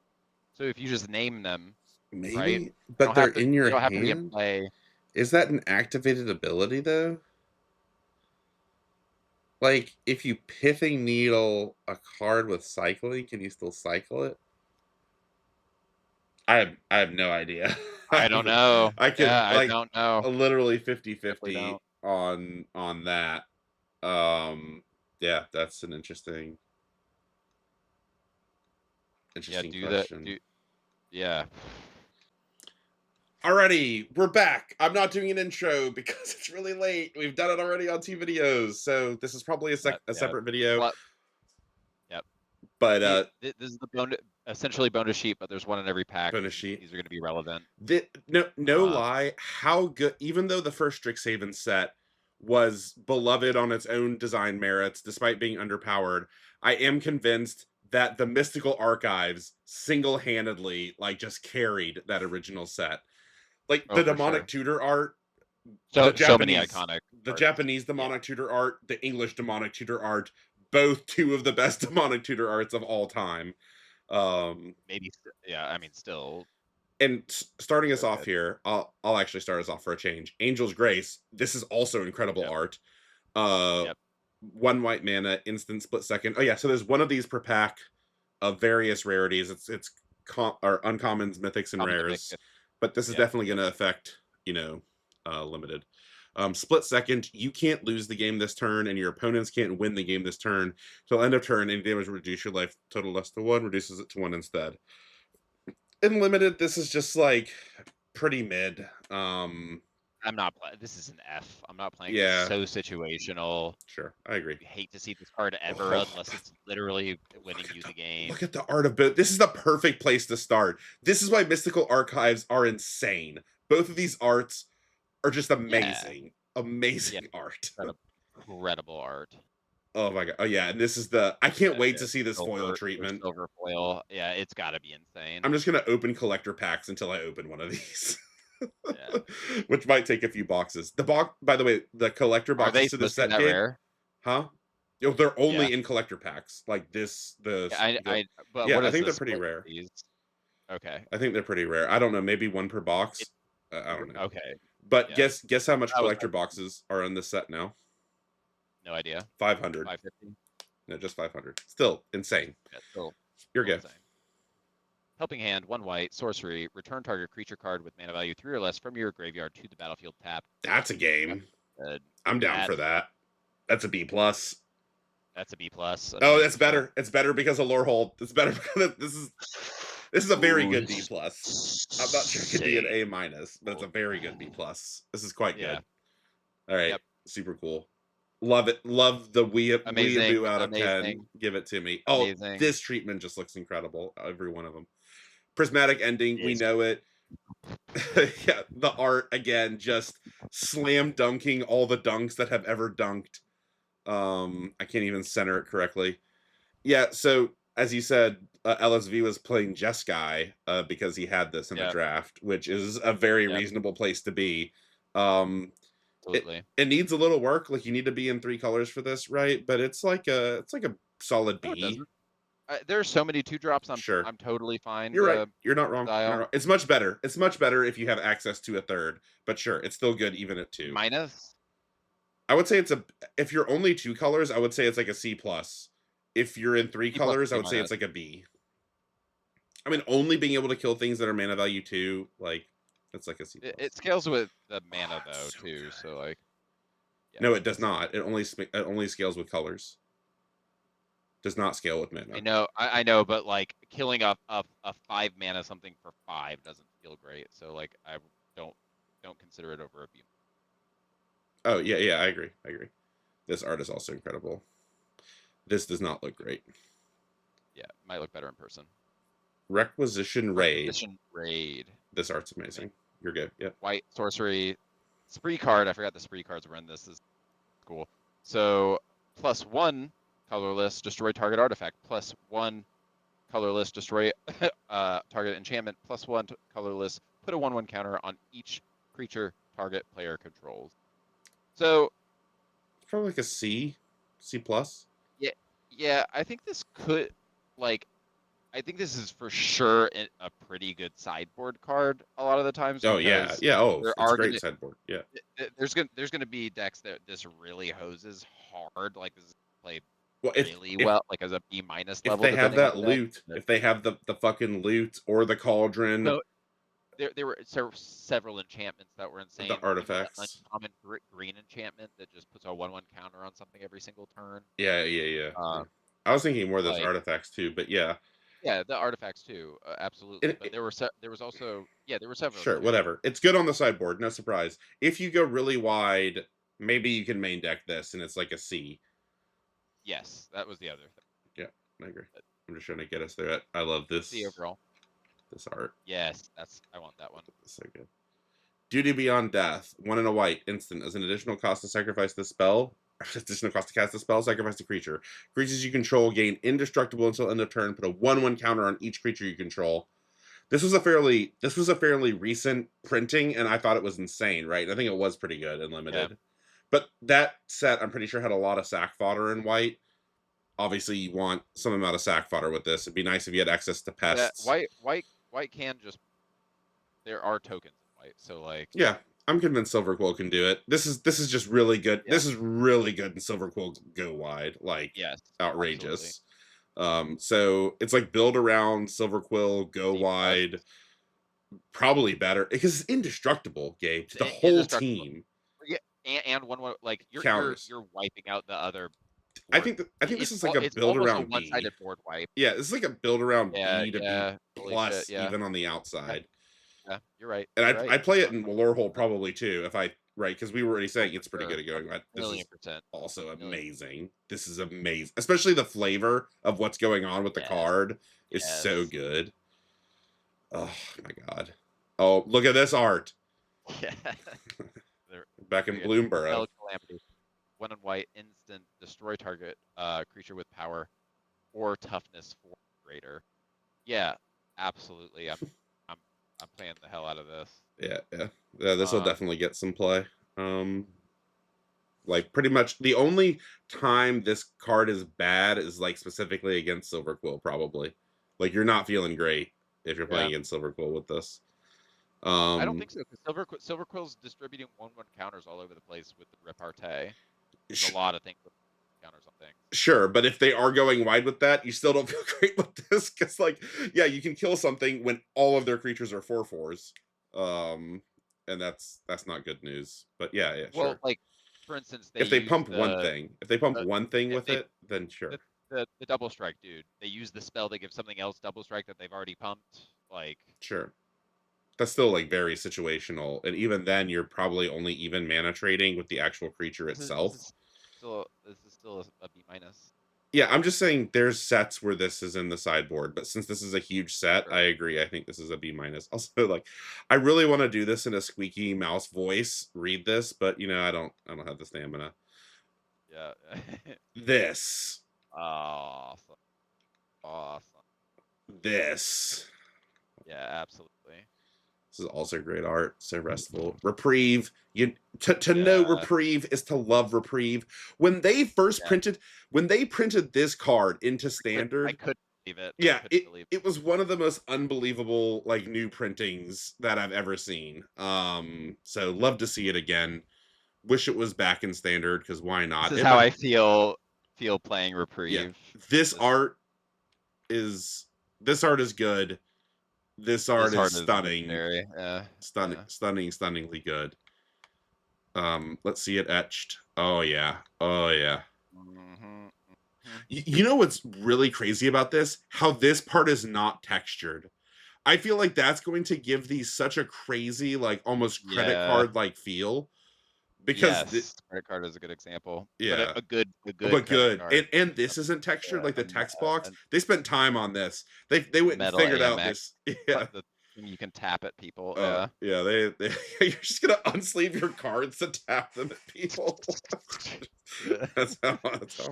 Speaker 2: So if you just name them, right?
Speaker 1: Maybe, but they're in
Speaker 2: They
Speaker 1: your
Speaker 2: don't have to be in
Speaker 1: hand.
Speaker 2: play.
Speaker 1: Is that an activated ability though? Like, if you pithing needle a card with cycling, can you still cycle it? I have no idea.
Speaker 2: I don't know.
Speaker 1: I could
Speaker 2: Yeah, I
Speaker 1: like
Speaker 2: don't know.
Speaker 1: literally
Speaker 2: Definitely
Speaker 1: 50/50
Speaker 2: don't.
Speaker 1: on that. Yeah, that's an
Speaker 2: Yeah,
Speaker 1: interesting
Speaker 2: do that.
Speaker 1: question.
Speaker 2: Yeah.
Speaker 1: Alrighty, we're back. I'm not doing an intro because it's really late. We've done it already on 2 videos, so this is probably a
Speaker 2: Yeah.
Speaker 1: separate video.
Speaker 2: What? Yep.
Speaker 1: But
Speaker 2: This is the essentially bonus sheet, but there's one in every pack
Speaker 1: bonus
Speaker 2: because
Speaker 1: sheet.
Speaker 2: these are going to be relevant.
Speaker 1: No lie, how good, even though the first Strixhaven set was beloved on its own design merits, despite being underpowered, I am convinced that the Mystical Archives single-handedly like just carried that original set. Like
Speaker 2: Oh,
Speaker 1: the
Speaker 2: for
Speaker 1: demonic
Speaker 2: sure.
Speaker 1: tutor art,
Speaker 2: So many iconic
Speaker 1: the
Speaker 2: cards.
Speaker 1: Japanese
Speaker 2: Yeah.
Speaker 1: demonic tutor art, the English demonic tutor art, both two of the best demonic tutor arts of all time.
Speaker 2: Maybe. Yeah. I mean, still
Speaker 1: And starting us
Speaker 2: so
Speaker 1: off
Speaker 2: good.
Speaker 1: here, I'll actually start us off for a change. Angel's Grace. This is also incredible
Speaker 2: Yep.
Speaker 1: art. Uh,
Speaker 2: Yep.
Speaker 1: 1 white mana, instant split second. Oh yeah, so there's one of these per pack of various rarities. It's or uncommons, mythics, and
Speaker 2: Common to make
Speaker 1: rares.
Speaker 2: it.
Speaker 1: But this is
Speaker 2: Yep.
Speaker 1: definitely going to affect limited. Split second, you can't lose the game this turn, and your opponents can't win the game this turn. Till end of turn, any damage reduce your life total less to 1, reduces it to 1 instead. In limited, this is just like pretty mid.
Speaker 2: I'm not playing. This is an F. I'm not playing this.
Speaker 1: Yeah,
Speaker 2: So situational.
Speaker 1: sure, I agree.
Speaker 2: You hate to see this card ever
Speaker 1: Oh,
Speaker 2: unless it's literally winning
Speaker 1: look at
Speaker 2: you
Speaker 1: the
Speaker 2: the game.
Speaker 1: look at the art of both. This is the perfect place to start. This is why Mystical Archives are insane. Both of these arts are just
Speaker 2: Yeah.
Speaker 1: amazing,
Speaker 2: Yeah.
Speaker 1: amazing art.
Speaker 2: Incredible art.
Speaker 1: Oh my god. Oh yeah, and this is the. I can't wait
Speaker 2: Yeah,
Speaker 1: to see this foil
Speaker 2: the
Speaker 1: treatment.
Speaker 2: silver foil. Yeah, it's got to be insane.
Speaker 1: I'm just gonna open collector packs until I open one of these.
Speaker 2: Yeah.
Speaker 1: Which might take a few boxes. The box, by the way, the collector
Speaker 2: Are
Speaker 1: boxes
Speaker 2: they
Speaker 1: to the
Speaker 2: supposed to be
Speaker 1: set
Speaker 2: that
Speaker 1: gate,
Speaker 2: rare?
Speaker 1: huh? Yo, they're
Speaker 2: Yeah.
Speaker 1: only in collector packs. Like this,
Speaker 2: Yeah, but
Speaker 1: yeah,
Speaker 2: what
Speaker 1: I
Speaker 2: is
Speaker 1: think
Speaker 2: the
Speaker 1: they're pretty
Speaker 2: split of
Speaker 1: rare.
Speaker 2: these? Okay.
Speaker 1: I think they're pretty rare. I don't know, maybe one per
Speaker 2: It,
Speaker 1: box. I don't know.
Speaker 2: okay.
Speaker 1: But
Speaker 2: Yeah.
Speaker 1: guess how much
Speaker 2: That was my
Speaker 1: collector boxes are in this set now?
Speaker 2: no idea.
Speaker 1: 500.
Speaker 2: 550.
Speaker 1: No, just 500. Still insane.
Speaker 2: Yeah, still,
Speaker 1: You're
Speaker 2: still
Speaker 1: good.
Speaker 2: insane. Helping Hand, 1 white, sorcery, return target creature card with mana value 3 or less from your graveyard to the battlefield tapped.
Speaker 1: That's a game.
Speaker 2: Uh,
Speaker 1: I'm down for
Speaker 2: that's
Speaker 1: that. That's a B plus.
Speaker 2: that's a B plus.
Speaker 1: Oh,
Speaker 2: Annoying
Speaker 1: that's
Speaker 2: as fuck.
Speaker 1: better. It's better because of lore hold. It's better because this is a very
Speaker 2: Ooh,
Speaker 1: good
Speaker 2: this
Speaker 1: B
Speaker 2: is
Speaker 1: plus. I'm not sure it could be an
Speaker 2: insane.
Speaker 1: A minus, but it's a very good B plus. This is quite
Speaker 2: Yeah.
Speaker 1: good. All right,
Speaker 2: Yep.
Speaker 1: super cool. Love it. Love the
Speaker 2: Amazing.
Speaker 1: weeaboo out of 10.
Speaker 2: Amazing.
Speaker 1: Give it to me. Oh,
Speaker 2: Amazing.
Speaker 1: this treatment just looks incredible. Every one of them. Prismatic ending.
Speaker 2: It
Speaker 1: We
Speaker 2: is.
Speaker 1: know it. Yeah, the art again, just slam dunking all the dunks that have ever dunked. I can't even center it correctly. Yeah, so as you said, LSV was playing Jeskai because he had this in a
Speaker 2: Yeah.
Speaker 1: draft, which is a very
Speaker 2: Yeah.
Speaker 1: reasonable place to be. Um,
Speaker 2: Absolutely.
Speaker 1: it needs a little work. Like you need to be in 3 colors for this, right? But it's like a solid
Speaker 2: No, it
Speaker 1: B.
Speaker 2: doesn't. There's so many 2 drops.
Speaker 1: Sure,
Speaker 2: I'm totally fine.
Speaker 1: you're right. You're not wrong. You're not
Speaker 2: Style
Speaker 1: wrong. It's much better. It's much better if you have access to a third. But sure, it's still good even at 2.
Speaker 2: minus.
Speaker 1: I would say it's a if you're only 2 colors, I would say it's like a C plus. If you're in 3
Speaker 2: B plus or
Speaker 1: colors, I
Speaker 2: B
Speaker 1: would say
Speaker 2: minus.
Speaker 1: it's like a B. I mean, only being able to kill things that are mana value 2, like that's like a C plus.
Speaker 2: It scales with the mana
Speaker 1: Oh,
Speaker 2: though
Speaker 1: so
Speaker 2: too.
Speaker 1: good.
Speaker 2: So like, yeah,
Speaker 1: No, it does
Speaker 2: it's so
Speaker 1: not. It only scales with colors. Does not scale with
Speaker 2: I
Speaker 1: mana.
Speaker 2: know, I know, but like killing a 5 mana something for 5 doesn't feel great. So like, I don't don't consider it over a B.
Speaker 1: Oh yeah, yeah, I agree. I agree. This art is also incredible. This does not look great.
Speaker 2: Yeah, might look better in person.
Speaker 1: Requisition Raid.
Speaker 2: Requisition Raid.
Speaker 1: This art's amazing. You're good. Yep.
Speaker 2: White sorcery, spree card. I forgot the spree cards were in this. This is cool. So +1 colorless, destroy target artifact. +1 colorless, destroy target enchantment. +1 colorless, put a 1/1 counter on each creature target player controls. So
Speaker 1: It's probably like a C, C plus.
Speaker 2: yeah, yeah, I think this could like I think this is for sure a pretty good sideboard card a lot of the times
Speaker 1: Oh yeah,
Speaker 2: because
Speaker 1: yeah. Oh,
Speaker 2: there
Speaker 1: it's a
Speaker 2: are
Speaker 1: great
Speaker 2: gonna
Speaker 1: sideboard. Yeah.
Speaker 2: there's gonna be decks that this really hoses hard. Like this is played
Speaker 1: Well,
Speaker 2: really well, like as a B minus
Speaker 1: if
Speaker 2: level
Speaker 1: they have
Speaker 2: depending on
Speaker 1: that
Speaker 2: the deck.
Speaker 1: loot, if they have the fucking loot or the cauldron,
Speaker 2: So there were several enchantments that were
Speaker 1: the
Speaker 2: insane. Even the
Speaker 1: artifacts.
Speaker 2: uncommon green enchantment that just puts a 1/1 counter on something every single turn.
Speaker 1: Yeah, yeah, yeah, yeah.
Speaker 2: Um,
Speaker 1: I was thinking more of those
Speaker 2: like
Speaker 1: artifacts too, but yeah.
Speaker 2: yeah, the artifacts too, absolutely.
Speaker 1: It,
Speaker 2: But there was also there were several
Speaker 1: sure,
Speaker 2: enchantments.
Speaker 1: whatever. It's good on the sideboard, no surprise. If you go really wide, maybe you can main deck this and it's like a C.
Speaker 2: Yes, that was the other thing.
Speaker 1: Yeah, I agree. I'm just trying to get us there. I love
Speaker 2: C overall.
Speaker 1: this art.
Speaker 2: Yes, I want that one.
Speaker 1: It's so good. Duty Beyond Death, 1 and a white, instant. As an additional cost to sacrifice the spell, additional cost to cast the spell, sacrifice the creature. Creatures you control gain indestructible until end of turn. Put a 1/1 counter on each creature you control. This was a fairly recent printing, and I thought it was insane, right? I think it was pretty good and limited.
Speaker 2: Yeah.
Speaker 1: But that set, I'm pretty sure, had a lot of sack fodder in white. Obviously, you want some amount of sack fodder with this. It'd be nice if you had access to
Speaker 2: Yeah,
Speaker 1: pests.
Speaker 2: white can just there are tokens in white, so like
Speaker 1: Yeah, I'm convinced Silver Quill can do it. This is just really good.
Speaker 2: yeah,
Speaker 1: This is really good in Silver Quill go wide, like
Speaker 2: yes, absolutely.
Speaker 1: outrageous. So it's like build around Silver Quill, go
Speaker 2: C plus.
Speaker 1: wide, probably better because it's indestructible, Gabe, to the whole
Speaker 2: Indestructible.
Speaker 1: team.
Speaker 2: Yeah, and one like
Speaker 1: Counters.
Speaker 2: you're wiping out the other
Speaker 1: I
Speaker 2: board.
Speaker 1: think this is like a
Speaker 2: It's
Speaker 1: build
Speaker 2: almost a
Speaker 1: around B.
Speaker 2: one-sided board wipe.
Speaker 1: Yeah, this is like a build around
Speaker 2: Yeah,
Speaker 1: B to B
Speaker 2: yeah. Holy shit,
Speaker 1: plus
Speaker 2: yeah.
Speaker 1: even on the outside.
Speaker 2: Yeah, you're right.
Speaker 1: And
Speaker 2: You're right.
Speaker 1: I play it in
Speaker 2: 100%.
Speaker 1: Lorehold probably too, if I right, because we were already
Speaker 2: Oh,
Speaker 1: saying
Speaker 2: for
Speaker 1: it's pretty
Speaker 2: sure.
Speaker 1: good at going wide. This is
Speaker 2: 1,000,000%.
Speaker 1: also
Speaker 2: 1,000,000.
Speaker 1: amazing. This is amazing. Especially the flavor of what's going on with the
Speaker 2: Yes.
Speaker 1: card is so
Speaker 2: Yes.
Speaker 1: good. Oh my god. Oh, look at this art.
Speaker 2: Yeah. They're
Speaker 1: Back in
Speaker 2: very good.
Speaker 1: Bloomborough.
Speaker 2: Repel Calamity. 1 and white, instant, destroy target creature with power or toughness 4 greater. Yeah, absolutely. I'm I'm playing the hell out of this.
Speaker 1: Yeah, yeah. Yeah, this will
Speaker 2: Um,
Speaker 1: definitely get some play. Um like pretty much the only time this card is bad is like specifically against Silver Quill, probably. Like you're not feeling great if you're
Speaker 2: yeah.
Speaker 1: playing against Silver Quill with this.
Speaker 2: I don't
Speaker 1: Um
Speaker 2: think so, because Silver Quill's distributing 1/1 counters all over the place with the repartee. There's a
Speaker 1: sh-
Speaker 2: lot of things with counters on things.
Speaker 1: sure, but if they are going wide with that, you still don't feel great with this because, like, yeah, you can kill something when all of their creatures are 4/4s, and that's not good news. But yeah, yeah,
Speaker 2: Well,
Speaker 1: sure.
Speaker 2: like for instance, they
Speaker 1: If they
Speaker 2: use
Speaker 1: pump one thing, if they pump
Speaker 2: the
Speaker 1: one thing
Speaker 2: if
Speaker 1: with
Speaker 2: they
Speaker 1: it, then sure,
Speaker 2: the double strike, dude. They use the spell that gives something else double strike that they've already pumped. Like
Speaker 1: sure. That's still like very situational, and even then, you're probably only even mana trading with the actual creature
Speaker 2: this is this
Speaker 1: itself.
Speaker 2: is this is still a B minus.
Speaker 1: Yeah, I'm just saying there's sets where this is in the sideboard, but since this is a huge set, I
Speaker 2: Sure.
Speaker 1: agree. I think this is a B minus. Also, like, I really want to do this in a squeaky mouse voice, read this, but I don't have the stamina.
Speaker 2: Yeah.
Speaker 1: This,
Speaker 2: Awesome. Awesome.
Speaker 1: this.
Speaker 2: Yeah, absolutely.
Speaker 1: This is also great art. So restful. Reprieve. You to know
Speaker 2: Yeah.
Speaker 1: reprieve is to love reprieve. When they first
Speaker 2: Yeah.
Speaker 1: printed, when they printed this card into
Speaker 2: I
Speaker 1: standard,
Speaker 2: couldn't believe it. I
Speaker 1: yeah,
Speaker 2: couldn't believe
Speaker 1: it was one of the most unbelievable like new printings that I've ever seen. So love to see it again. Wish it was back in standard because why
Speaker 2: this
Speaker 1: not?
Speaker 2: is
Speaker 1: It
Speaker 2: how
Speaker 1: might,
Speaker 2: I feel playing
Speaker 1: yeah.
Speaker 2: Reprieve.
Speaker 1: This
Speaker 2: This
Speaker 1: art is this art is good. This
Speaker 2: this
Speaker 1: art is
Speaker 2: hard is
Speaker 1: stunning,
Speaker 2: legendary. Yeah.
Speaker 1: stunning,
Speaker 2: Yeah.
Speaker 1: stunningly good. Let's see it etched. Oh yeah, oh yeah.
Speaker 2: Mm-hmm. Hmm.
Speaker 1: You know what's really crazy about this? How this part is not textured. I feel like that's going to give these such a crazy, like almost credit
Speaker 2: Yeah.
Speaker 1: card like feel because
Speaker 2: Yes. Credit card is a good example, but
Speaker 1: yeah,
Speaker 2: a good
Speaker 1: but
Speaker 2: credit
Speaker 1: good.
Speaker 2: card.
Speaker 1: And this isn't textured
Speaker 2: Yeah.
Speaker 1: like the text box.
Speaker 2: A
Speaker 1: They spent time on this. They went and
Speaker 2: metal
Speaker 1: figured out
Speaker 2: Amex.
Speaker 1: this. Yeah.
Speaker 2: The thing you can tap at people. Yeah.
Speaker 1: Yeah, they you're just gonna unsleeve your cards to tap them at people.
Speaker 2: Yeah.
Speaker 1: That's how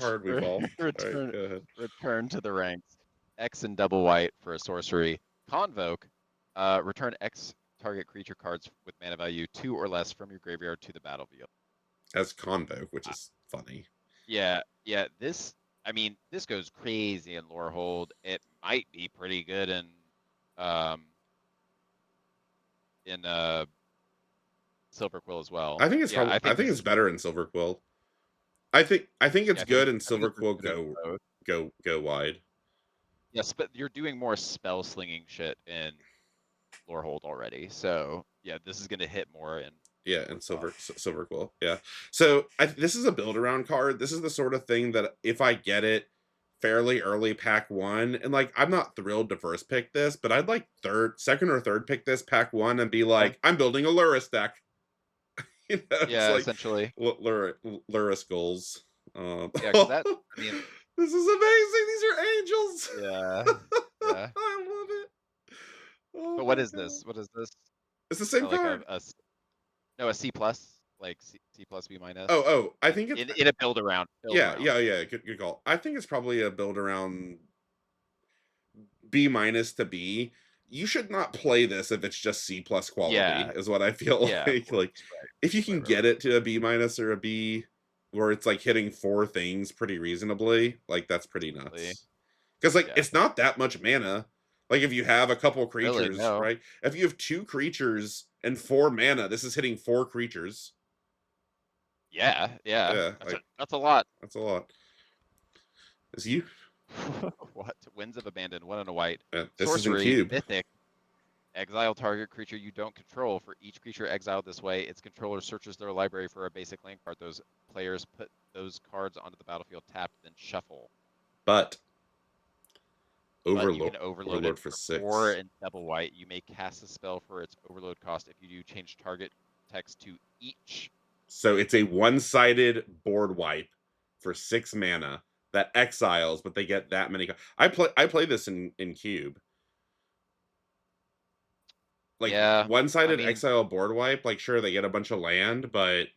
Speaker 1: hard we fall. All right,
Speaker 2: Return
Speaker 1: go ahead.
Speaker 2: return to the ranks. X and double white for a sorcery. Convoke. Return X target creature cards with mana value 2 or less from your graveyard to the battlefield.
Speaker 1: As Convoke, which
Speaker 2: Uh,
Speaker 1: is funny.
Speaker 2: yeah, yeah. I mean, this goes crazy in Lorehold. It might be pretty good um in Silver Quill as well.
Speaker 1: I think it's
Speaker 2: Yeah,
Speaker 1: probably
Speaker 2: I
Speaker 1: I
Speaker 2: think
Speaker 1: think
Speaker 2: this
Speaker 1: it's
Speaker 2: is
Speaker 1: better in Silver Quill. I think
Speaker 2: yeah,
Speaker 1: it's good in
Speaker 2: I think
Speaker 1: Silver
Speaker 2: it's
Speaker 1: Quill
Speaker 2: good in both.
Speaker 1: go wide.
Speaker 2: Yes, but you're doing more spell slinging shit in Lorehold already. So yeah, this is gonna hit more in
Speaker 1: Yeah, and
Speaker 2: Quill.
Speaker 1: Silver Quill. Yeah. So this is a build around card. This is the sort of thing that if I get it fairly early pack one, and like I'm not thrilled to first pick this, but I'd like second or third pick this pack one and be
Speaker 2: Yeah,
Speaker 1: like, I'm building a Luris deck. It's
Speaker 2: yeah,
Speaker 1: like
Speaker 2: essentially.
Speaker 1: Luris goals.
Speaker 2: Yeah, because that. I mean,
Speaker 1: This is amazing. These are angels.
Speaker 2: yeah, yeah.
Speaker 1: I love it. Oh
Speaker 2: But what
Speaker 1: my
Speaker 2: is
Speaker 1: god.
Speaker 2: this? What is this?
Speaker 1: It's the same
Speaker 2: Like
Speaker 1: card.
Speaker 2: no, a C plus, like C plus B
Speaker 1: Oh,
Speaker 2: minus
Speaker 1: oh, I think it's
Speaker 2: in a build around. Build
Speaker 1: yeah,
Speaker 2: around.
Speaker 1: yeah, yeah. Good call. I think it's probably a build around B minus to B. You should not play this if it's just C plus quality,
Speaker 2: Yeah,
Speaker 1: is what I feel
Speaker 2: yeah, of
Speaker 1: like.
Speaker 2: course.
Speaker 1: Like,
Speaker 2: Right,
Speaker 1: if you can
Speaker 2: right, right,
Speaker 1: get
Speaker 2: right.
Speaker 1: it to a B minus or a B, where it's like hitting four things pretty reasonably, like that's pretty
Speaker 2: Absolutely.
Speaker 1: nuts. Because like
Speaker 2: Yeah.
Speaker 1: it's not that much mana. Like if you have a couple
Speaker 2: Really,
Speaker 1: creatures,
Speaker 2: no.
Speaker 1: right? If you have two creatures and four mana, this is hitting four creatures.
Speaker 2: Yeah, yeah.
Speaker 1: Yeah, like
Speaker 2: That's a lot.
Speaker 1: that's a lot. Is you?
Speaker 2: What? Winds of Abandon, 1 and a white.
Speaker 1: This is in
Speaker 2: Sorcery,
Speaker 1: cube.
Speaker 2: Mythic. Exile target creature you don't control. For each creature exiled this way, its controller searches their library for a basic land card. Those players put those cards onto the battlefield tapped, then shuffle.
Speaker 1: But
Speaker 2: but you
Speaker 1: Overlord,
Speaker 2: can overload it
Speaker 1: Overlord for
Speaker 2: for 4
Speaker 1: 6.
Speaker 2: and double white. You may cast a spell for its overload cost. If you do, change target text to each.
Speaker 1: So it's a one-sided board wipe for 6 mana that exiles, but they get that many. I play this in Cube. Like
Speaker 2: Yeah, I
Speaker 1: one-sided
Speaker 2: mean,
Speaker 1: exile board wipe. Like sure they get a bunch of land, but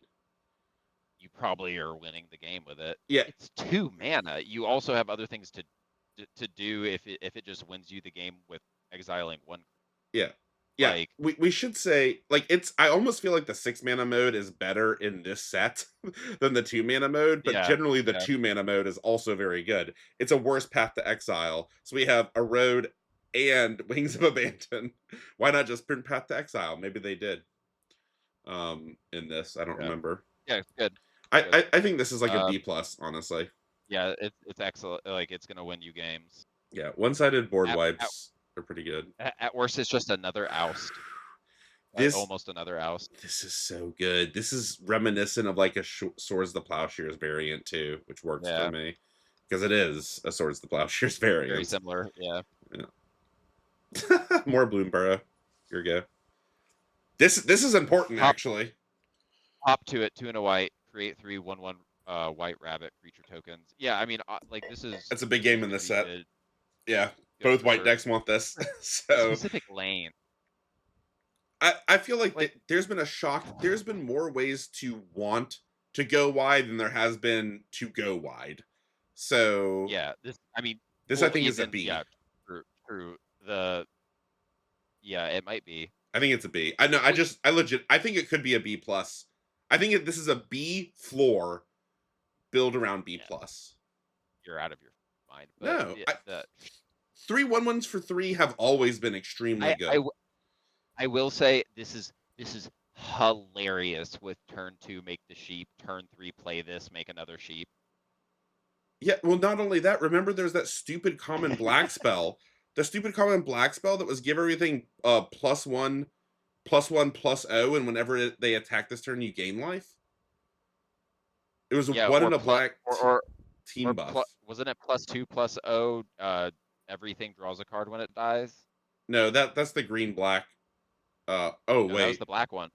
Speaker 2: you probably are winning the game with it.
Speaker 1: yeah,
Speaker 2: It's 2 mana. You also have other things to do if it just wins you the game with exiling one.
Speaker 1: yeah. Yeah,
Speaker 2: Like,
Speaker 1: we should say like it's I almost feel like the 6 mana mode is better in this set than the 2 mana mode, but
Speaker 2: yeah,
Speaker 1: generally the
Speaker 2: yeah,
Speaker 1: 2 mana mode is also very good. It's a worse path to exile. So we have Erode and Wings of Abandon. Why not just print Path to Exile? Maybe they did. In this. I don't
Speaker 2: yeah,
Speaker 1: remember.
Speaker 2: yeah. It's good.
Speaker 1: I,
Speaker 2: Good.
Speaker 1: I, I think this is like a
Speaker 2: Uh,
Speaker 1: B plus, honestly.
Speaker 2: yeah, it's excellent. Like, it's gonna win you games.
Speaker 1: Yeah, one-sided board
Speaker 2: At at,
Speaker 1: wipes are pretty good.
Speaker 2: at worst, it's just another oust.
Speaker 1: This
Speaker 2: Almost another oust.
Speaker 1: this is so good. This is reminiscent of like a Swords the Plowshares variant too, which works for
Speaker 2: Yeah,
Speaker 1: me because it is a Swords the Plowshares
Speaker 2: very
Speaker 1: variant.
Speaker 2: similar. Yeah.
Speaker 1: Yeah. More Bloomborough. Here we go. This is important
Speaker 2: Hop
Speaker 1: actually.
Speaker 2: hop to it. 2 and a white. Create 3/1/1 white rabbit creature tokens. Yeah, I mean, like
Speaker 1: That's a big
Speaker 2: this is
Speaker 1: game in
Speaker 2: gonna
Speaker 1: this
Speaker 2: be
Speaker 1: set.
Speaker 2: good.
Speaker 1: Yeah,
Speaker 2: Good
Speaker 1: both white
Speaker 2: for
Speaker 1: decks want this.
Speaker 2: a
Speaker 1: So
Speaker 2: specific lane.
Speaker 1: I feel like
Speaker 2: Like,
Speaker 1: there's been a shock. There's been more ways to want to go wide than there has been to go wide. So
Speaker 2: yeah, this. I mean,
Speaker 1: this I
Speaker 2: well,
Speaker 1: think is a
Speaker 2: even
Speaker 1: B.
Speaker 2: yeah, true. The yeah, it might be.
Speaker 1: I think it's a B. I know.
Speaker 2: Well,
Speaker 1: I legit. I think it could be a B plus. I think this is a B floor. Build around B
Speaker 2: yeah,
Speaker 1: plus.
Speaker 2: you're out of your mind. But
Speaker 1: No,
Speaker 2: yeah, the
Speaker 1: 3/1/1s for 3 have always been extremely
Speaker 2: I I
Speaker 1: good.
Speaker 2: w- I will say this is hilarious with turn 2 make the sheep, turn 3 play this, make another sheep.
Speaker 1: Yeah, well, not only that, remember there's that stupid common black spell. The stupid common black spell that was give everything +1 plus O, and whenever they attack this turn, you gain life. It was a
Speaker 2: Yeah,
Speaker 1: one
Speaker 2: or
Speaker 1: and a
Speaker 2: plus
Speaker 1: black team
Speaker 2: or
Speaker 1: buff.
Speaker 2: wasn't it +2 +0? Everything draws a card when it dies.
Speaker 1: No, that's the green black. Oh
Speaker 2: No, that was
Speaker 1: wait,
Speaker 2: the black one.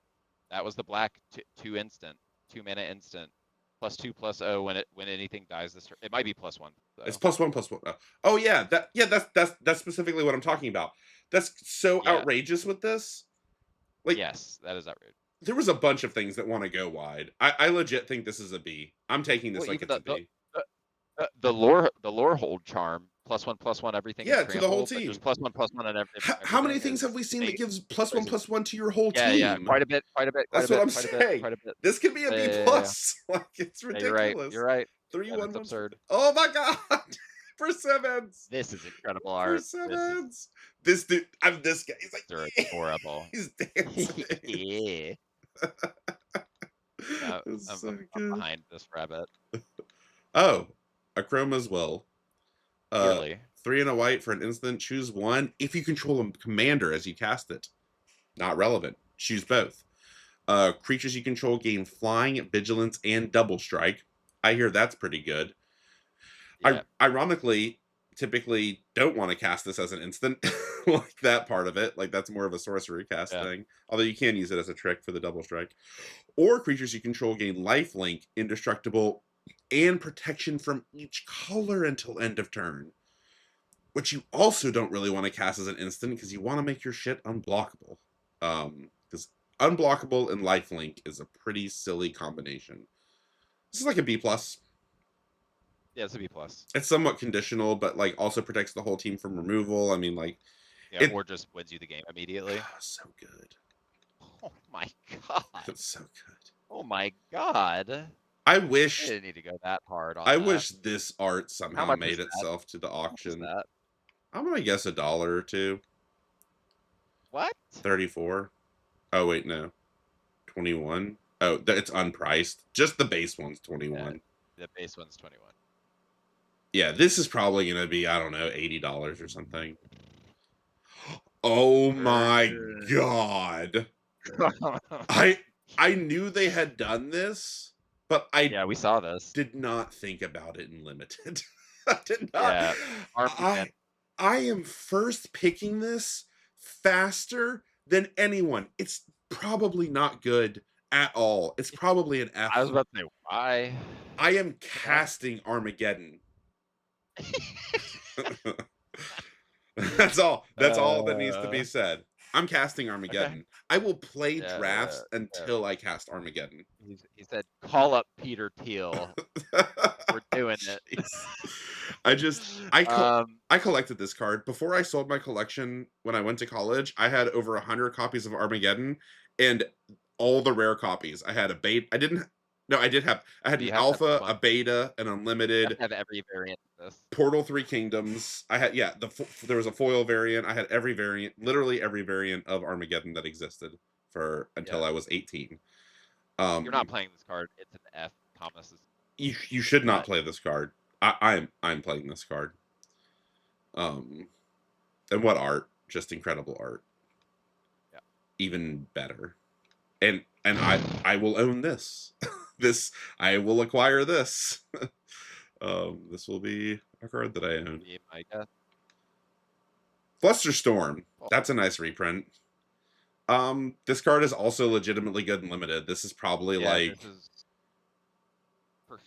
Speaker 2: That was the black 2 instant, 2 mana instant, +2 +0 when anything dies this turn. It might be +1
Speaker 1: it's
Speaker 2: though.
Speaker 1: +1 +1. Oh yeah, that's specifically what I'm talking about. That's so
Speaker 2: Yeah.
Speaker 1: outrageous with this. Like
Speaker 2: Yes, that is outrageous.
Speaker 1: there was a bunch of things that want to go wide. I legit think this is a B. I'm taking
Speaker 2: Well,
Speaker 1: this like
Speaker 2: even
Speaker 1: it's a B.
Speaker 2: the lore hold charm +1 +1 everything and
Speaker 1: Yeah, to the whole
Speaker 2: trample, but just
Speaker 1: team.
Speaker 2: +1 +1 on
Speaker 1: How many
Speaker 2: everything
Speaker 1: things have
Speaker 2: is
Speaker 1: we seen that
Speaker 2: amazing.
Speaker 1: gives
Speaker 2: It's
Speaker 1: +1
Speaker 2: crazy.
Speaker 1: +1 to your whole
Speaker 2: Yeah,
Speaker 1: team?
Speaker 2: quite a bit, quite a bit, quite a
Speaker 1: That's what
Speaker 2: bit,
Speaker 1: I'm
Speaker 2: quite a bit,
Speaker 1: saying.
Speaker 2: quite a bit.
Speaker 1: This could be a
Speaker 2: Yeah,
Speaker 1: B
Speaker 2: yeah, yeah, yeah.
Speaker 1: plus. Like it's
Speaker 2: Yeah, you're right.
Speaker 1: ridiculous.
Speaker 2: You're right.
Speaker 1: Three
Speaker 2: Yeah,
Speaker 1: one
Speaker 2: that's
Speaker 1: one.
Speaker 2: absurd.
Speaker 1: Oh my god! Persimmons.
Speaker 2: This is incredible art.
Speaker 1: Persimmons. This dude. I'm this guy. He's like
Speaker 2: They're
Speaker 1: yeah.
Speaker 2: adorable.
Speaker 1: He's dancing.
Speaker 2: Yeah. Yeah,
Speaker 1: It's
Speaker 2: I'm,
Speaker 1: so
Speaker 2: I'm, I'm
Speaker 1: good.
Speaker 2: behind this rabbit.
Speaker 1: Oh, Achroma's Will. Uh,
Speaker 2: Clearly.
Speaker 1: 3 and a white for an instant. Choose one if you control a commander as you cast it. Not relevant. Choose both. Creatures you control gain flying, vigilance, and double strike. I hear that's pretty good. I
Speaker 2: Yeah.
Speaker 1: ironically typically don't want to cast this as an instant, like that part of it. Like that's more of a sorcery cast
Speaker 2: Yeah.
Speaker 1: thing. Although you can use it as a trick for the double strike. Or creatures you control gain lifelink, indestructible, and protection from each color until end of turn. Which you also don't really want to cast as an instant because you want to make your shit unblockable. Because unblockable and lifelink is a pretty silly combination. This is like a B plus.
Speaker 2: Yeah, it's a B plus.
Speaker 1: It's somewhat conditional, but like also protects the whole team from removal. I mean, like
Speaker 2: Yeah,
Speaker 1: it.
Speaker 2: or just wins you the game immediately.
Speaker 1: So good.
Speaker 2: Oh my god.
Speaker 1: It's so good.
Speaker 2: Oh my god.
Speaker 1: I
Speaker 2: I
Speaker 1: wish.
Speaker 2: didn't need to go that hard on
Speaker 1: I
Speaker 2: that.
Speaker 1: wish this art
Speaker 2: How
Speaker 1: somehow
Speaker 2: much is
Speaker 1: made
Speaker 2: that?
Speaker 1: itself to the
Speaker 2: How much is
Speaker 1: auction.
Speaker 2: that?
Speaker 1: I'm gonna guess $1 or two.
Speaker 2: What?
Speaker 1: 34. Oh wait, no. 21. Oh, it's unpriced. Just the base one's 21.
Speaker 2: Yeah, the base one's 21.
Speaker 1: Yeah, this is probably gonna be, I don't know, $80 or something. Oh my god. I knew they had done this, but I
Speaker 2: Yeah, we saw this.
Speaker 1: did not think about it in limited. I did not.
Speaker 2: Yeah, Army
Speaker 1: I
Speaker 2: Man.
Speaker 1: I am first picking this faster than anyone. It's probably not good at all. It's probably an
Speaker 2: I was
Speaker 1: F.
Speaker 2: about to say, why?
Speaker 1: I am
Speaker 2: Why?
Speaker 1: casting Armageddon. That's all that needs to be
Speaker 2: Uh,
Speaker 1: said. I'm casting
Speaker 2: okay.
Speaker 1: Armageddon. I will play
Speaker 2: Yeah,
Speaker 1: drafts
Speaker 2: yeah.
Speaker 1: until I cast Armageddon.
Speaker 2: He said, "Call up Peter Thiel. We're doing it."
Speaker 1: Jeez. I just I col-
Speaker 2: Um,
Speaker 1: I collected this card before I sold my collection when I went to college. I had over 100 copies of Armageddon and all the rare copies. I had a beta. I didn't. No, I did have. I had
Speaker 2: you
Speaker 1: an
Speaker 2: have to have a
Speaker 1: alpha, a
Speaker 2: bunch.
Speaker 1: beta, an
Speaker 2: You have
Speaker 1: unlimited,
Speaker 2: to have every variant of this.
Speaker 1: Portal 3 Kingdoms. I had there was a foil variant. I had every variant, literally every variant of Armageddon that existed for until
Speaker 2: Yeah.
Speaker 1: I was 18.
Speaker 2: You're not
Speaker 1: Um,
Speaker 2: playing this card. It's an F. Thomas is
Speaker 1: you should not
Speaker 2: but
Speaker 1: play this card. I'm playing this card. Um, and what art? Just incredible art.
Speaker 2: yeah.
Speaker 1: Even better. And I will own this. This I will acquire this. This will be a card that I own.
Speaker 2: Be my guess.
Speaker 1: Flusterstorm.
Speaker 2: Well,
Speaker 1: That's a nice reprint. This card is also legitimately good and limited. This is probably
Speaker 2: yeah, this
Speaker 1: like
Speaker 2: is for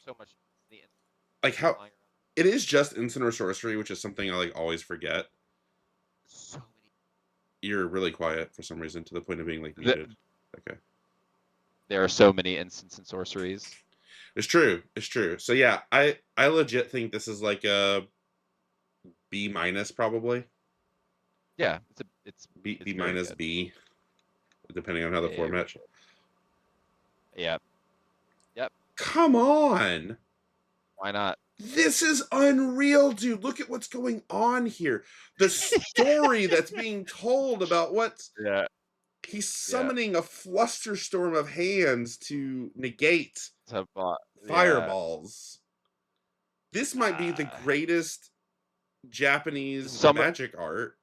Speaker 2: so much the
Speaker 1: like how
Speaker 2: flying around.
Speaker 1: it is just instant or sorcery, which is something I like always forget.
Speaker 2: So many.
Speaker 1: You're really quiet for some reason to the point of being like
Speaker 2: The,
Speaker 1: muted. Okay.
Speaker 2: there are so many instants and sorceries.
Speaker 1: It's true. It's true. So yeah, I legit think this is like a B minus probably.
Speaker 2: Yeah,
Speaker 1: B
Speaker 2: it's very
Speaker 1: minus
Speaker 2: good.
Speaker 1: B, depending on how the
Speaker 2: Very
Speaker 1: format.
Speaker 2: good. Yeah. Yep.
Speaker 1: Come on.
Speaker 2: Why not?
Speaker 1: This is unreal, dude. Look at what's going on here. The story that's being told about what's
Speaker 2: Yeah.
Speaker 1: he's
Speaker 2: Yeah.
Speaker 1: summoning a flusterstorm of hands to negate
Speaker 2: So, yeah.
Speaker 1: fireballs. This might be the
Speaker 2: Uh,
Speaker 1: greatest Japanese
Speaker 2: some
Speaker 1: magic art